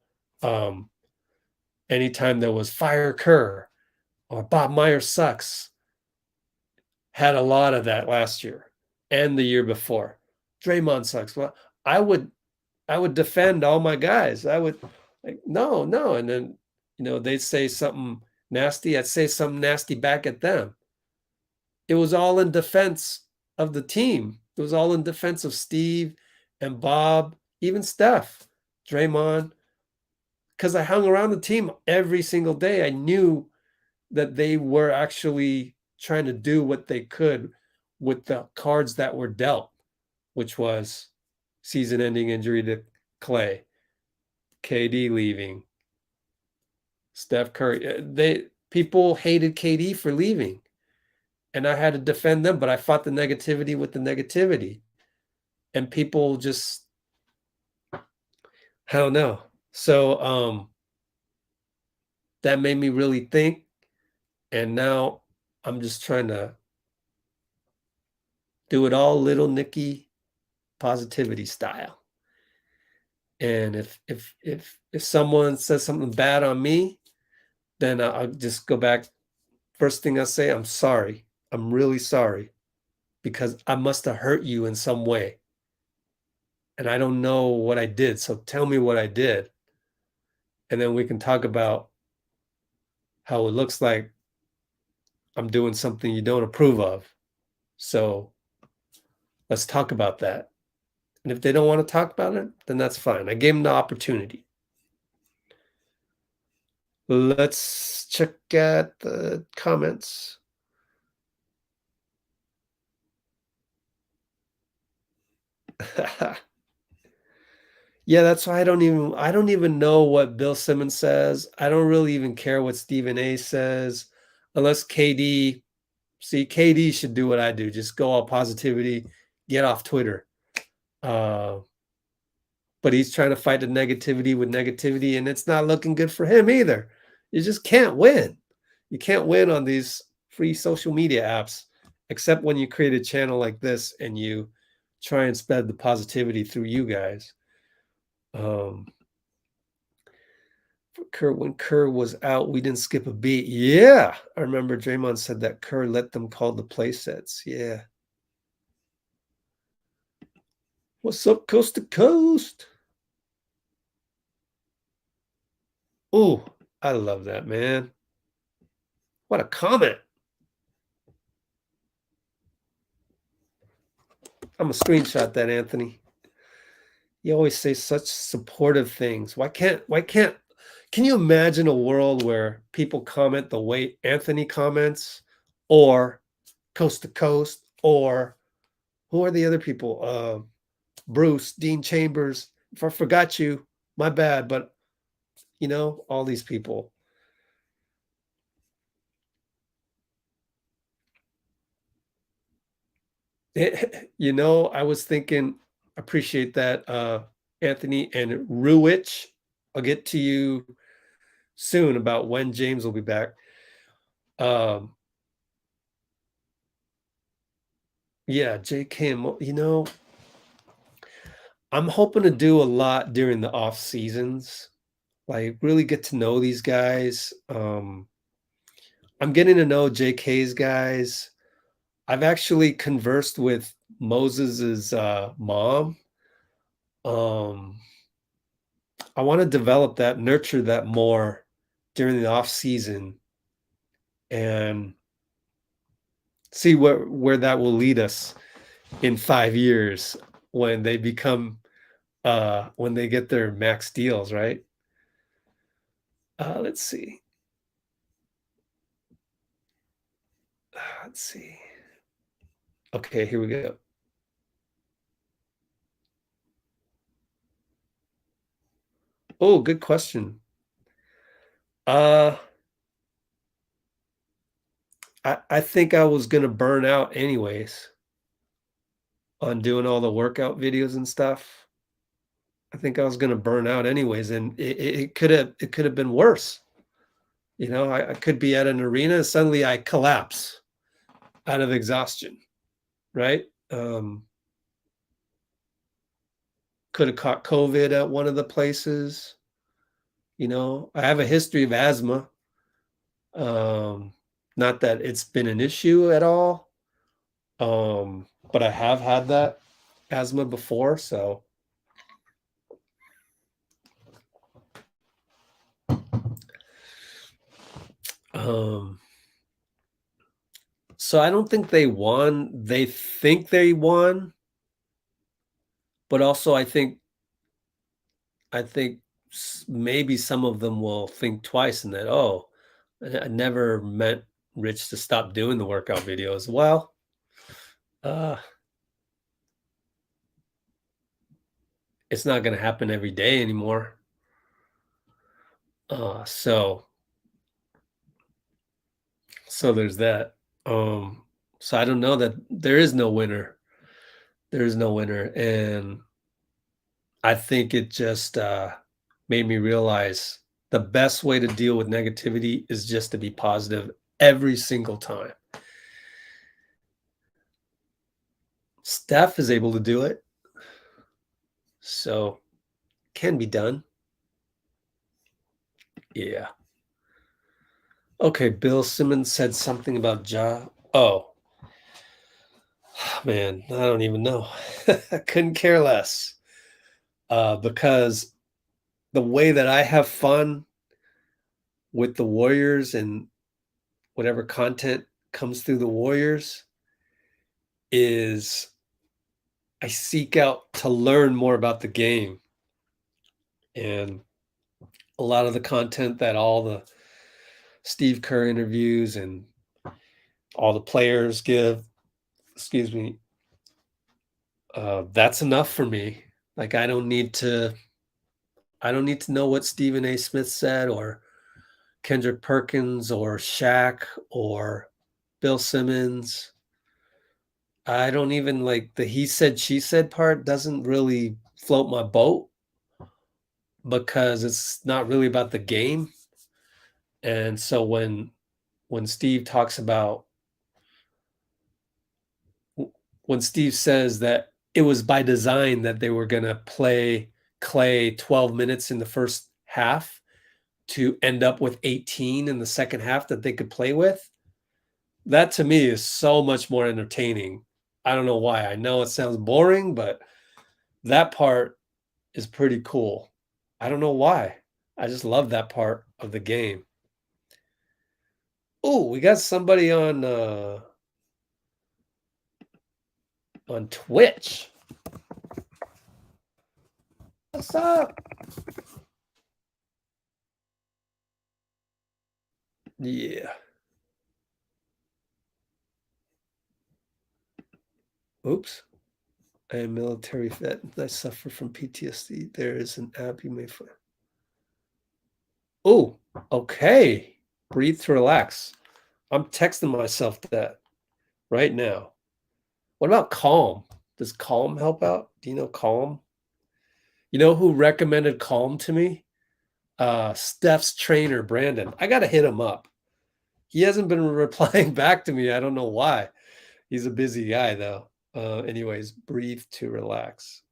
Speaker 1: anytime there was fire Kerr or Bob Meyer sucks, had a lot of that last year and the year before. Draymond sucks. Well, I would defend all my guys. I would like, no. And then, they'd say something nasty. I'd say something nasty back at them. It was all in defense of the team. It was all in defense of Steve and Bob, even Steph, Draymond, because I hung around the team every single day. I knew that they were actually trying to do what they could with the cards that were dealt, which was season-ending injury to Klay, KD leaving, Steph Curry. People hated KD for leaving, and I had to defend them, but I fought the negativity with the negativity. And people just, I don't know. So that made me really think. And now I'm just trying to do it all little Nicky positivity style. And if someone says something bad on me, then I'll just go back. First thing I say, I'm sorry. I'm really sorry because I must have hurt you in some way. And I don't know what I did. So tell me what I did. And then we can talk about how it looks like I'm doing something you don't approve of. So let's talk about that. And if they don't want to talk about it, then that's fine. I gave them the opportunity. Let's check at the comments. Yeah, that's why I don't even know what Bill Simmons says. I don't really even care what Stephen A says, unless KD. See, KD should do what I do. Just go all positivity, get off Twitter. But he's trying to fight the negativity with negativity, and it's not looking good for him either. You just can't win. You can't win on these free social media apps, except when you create a channel like this and you try and spread the positivity through you guys. When Kerr was out, we didn't skip a beat. Yeah, I remember Draymond said that Kerr let them call the play sets. Yeah. What's up, coast to coast? Oh, I love that, man. What a comment. I'm gonna screenshot that, Anthony. You always say such supportive things. Can you imagine a world where people comment the way Anthony comments, or Coast to Coast, or who are the other people? Bruce, Dean Chambers. If I forgot you, my bad, but all these people. I was thinking, appreciate that, Anthony and Ruich. I'll get to you soon about when James will be back. Yeah, JK, I'm hoping to do a lot during the off seasons, like really get to know these guys. I'm getting to know JK's guys. I've actually conversed with Moses's mom. I want to develop that, nurture that more during the off season, and see where that will lead us in 5 years when they become when they get their max deals, right? Let's see. Let's see. Okay, here we go. Oh, good question. I think I was gonna burn out anyways on doing all the workout videos and stuff. I think I was gonna burn out anyways, and it could have been worse. You know, I could be at an arena and suddenly I collapse out of exhaustion, right? Could have caught COVID at one of the places. You know, I have a history of asthma. Not that it's been an issue at all, but I have had that asthma before, so so I don't think they won. They think they won, but also I think maybe some of them will think twice and that, oh, I never meant Rich to stop doing the workout videos. Well, it's not going to happen every day anymore. So there's that. So I don't know that there is no winner. There is no winner. And I think it just made me realize the best way to deal with negativity is just to be positive every single time. Steph is able to do it. So can be done. Yeah. Okay, Bill Simmons said something about Ja. Oh, man, I don't even know. I couldn't care less. Because the way that I have fun with the Warriors and whatever content comes through the Warriors is I seek out to learn more about the game. And a lot of the content that all the Steve Kerr interviews and all the players give, excuse me, that's enough for me. Like I don't need to know what Stephen A. Smith said or Kendrick Perkins or Shaq or Bill Simmons. I don't even like the he said, she said part doesn't really float my boat because it's not really about the game. And so when Steve talks about when Steve says that it was by design that they were going to play Klay 12 minutes in the first half to end up with 18 in the second half that they could play with, that to me is so much more entertaining. I don't know why. I know it sounds boring, but that part is pretty cool. I don't know why. I just love that part of the game. Oh, we got somebody on Twitch. What's up? Yeah. Oops. I am military vet. I suffer from PTSD. There is an app you may find. Oh, okay. Breathe to relax. I'm texting myself that right now. What about Calm? Does Calm help out? Do you know Calm? You know who recommended Calm to me? Steph's trainer, Brandon. I got to hit him up. He hasn't been replying back to me. I don't know why. He's a busy guy, though. Anyways, breathe to relax.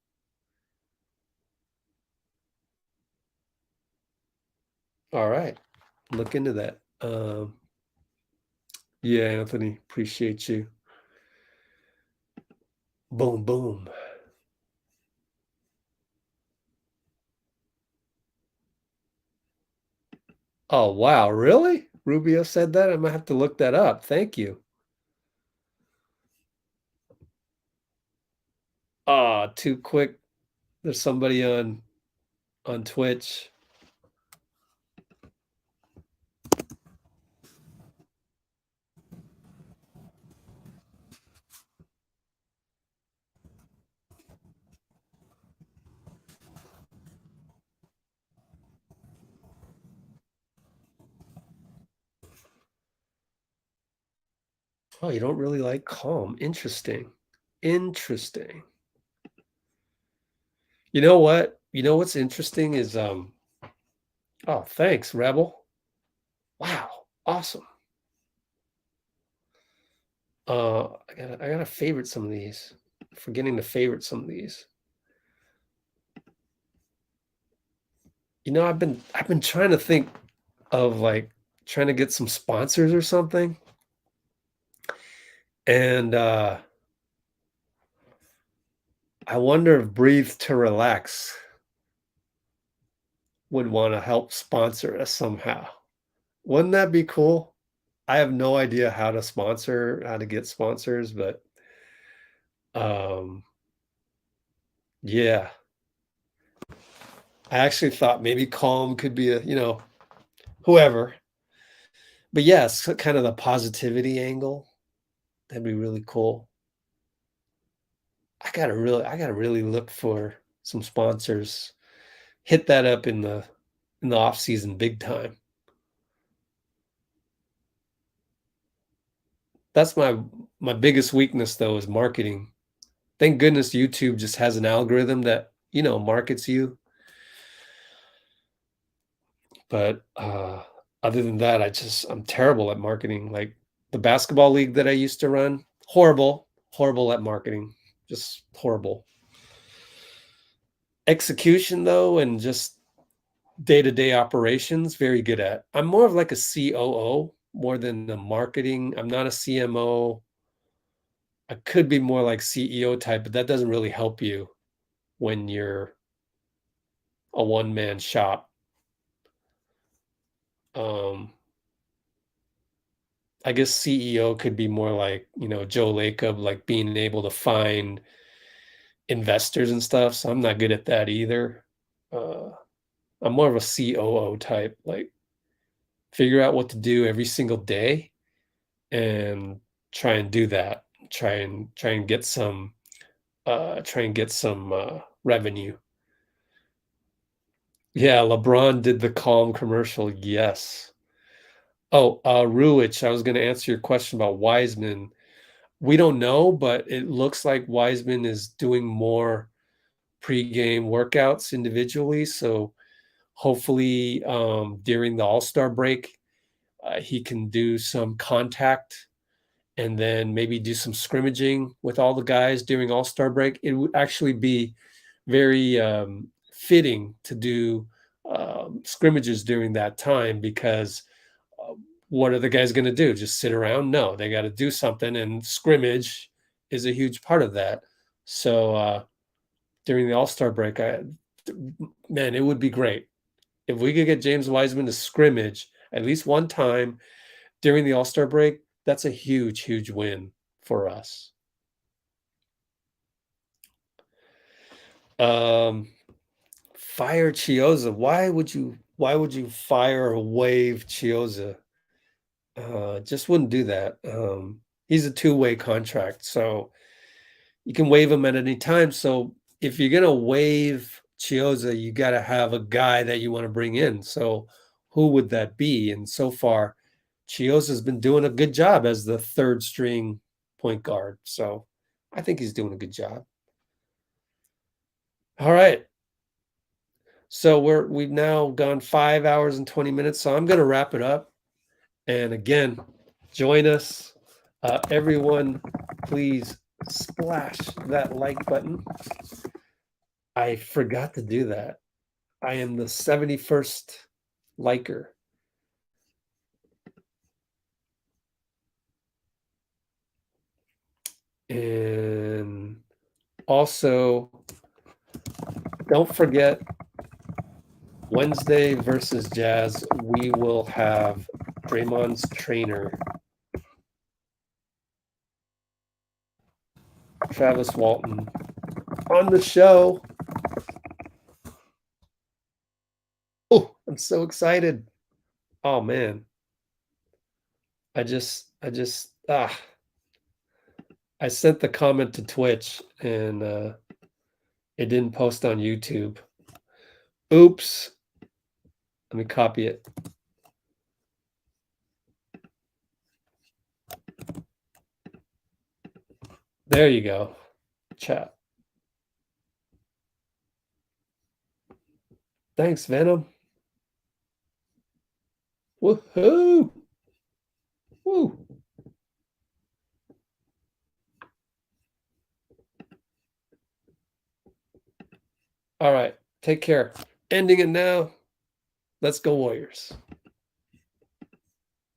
Speaker 1: All right. Look into that. Yeah, Anthony, appreciate you. Boom, boom. Oh, wow. Really? Rubio said that? I might have to look that up. Thank you. Too quick. There's somebody on Twitch. Oh, you don't really like Calm. Interesting. Interesting. You know what? You know what's interesting is oh, thanks, Rebel. Wow, awesome. I gotta favorite some of these. Forgetting to favorite some of these. You know, I've been trying to think of like trying to get some sponsors or something. And I wonder if Breathe to Relax would want to help sponsor us somehow. Wouldn't that be cool? I have no idea how to get sponsors, but yeah. I actually thought maybe Calm could be whoever. But yes, kind of the positivity angle. That'd be really cool. I gotta really look for some sponsors. Hit that up in the off season big time. That's my biggest weakness though is marketing. Thank goodness YouTube just has an algorithm that, markets you. But other than that, I'm terrible at marketing. Like the basketball league that I used to run, horrible at marketing. Just horrible. Execution though, and just day-to-day operations, very good at. I'm more of like a COO more than the marketing. I'm not a CMO. I could be more like CEO type, but that doesn't really help you when you're a one-man shop. I guess CEO could be more like, Joe Lacob, like being able to find investors and stuff. So I'm not good at that either. I'm more of a COO type, like figure out what to do every single day and try and do that. Try and get some revenue. Yeah, LeBron did the Calm commercial. Yes. Oh, Ruich, I was going to answer your question about Wiseman. We don't know, but it looks like Wiseman is doing more pre-game workouts individually. So hopefully during the All-Star break, he can do some contact and then maybe do some scrimmaging with all the guys during All-Star break. It would actually be very fitting to do scrimmages during that time because what are the guys going to do? Just sit around? No, they got to do something, and scrimmage is a huge part of that. So during the All-Star break, man, it would be great if we could get James Wiseman to scrimmage at least one time during the All-Star break. That's a huge, huge win for us. Fire Chiozza. Why would you fire or waive Chiozza? Just wouldn't do that. He's a two-way contract, so you can waive him at any time. So if you're gonna waive Chiozza, you got to have a guy that you want to bring in. So who would that be? And so far, Chiozza's been doing a good job as the third string point guard. So I think he's doing a good job. All right. So we've now gone 5 hours and 20 minutes. So I'm going to wrap it up. And again, join us. Everyone, please splash that like button. I forgot to do that. I am the 71st liker. And also, don't forget, Wednesday versus Jazz, we will have Draymond's trainer, Travis Walton, on the show. Oh, I'm so excited. Oh man. I sent the comment to Twitch and it didn't post on YouTube. Oops. Let me copy it. There you go. Chat. Thanks, Venom. Woohoo! Woo! All right. Take care. Ending it now. Let's go Warriors.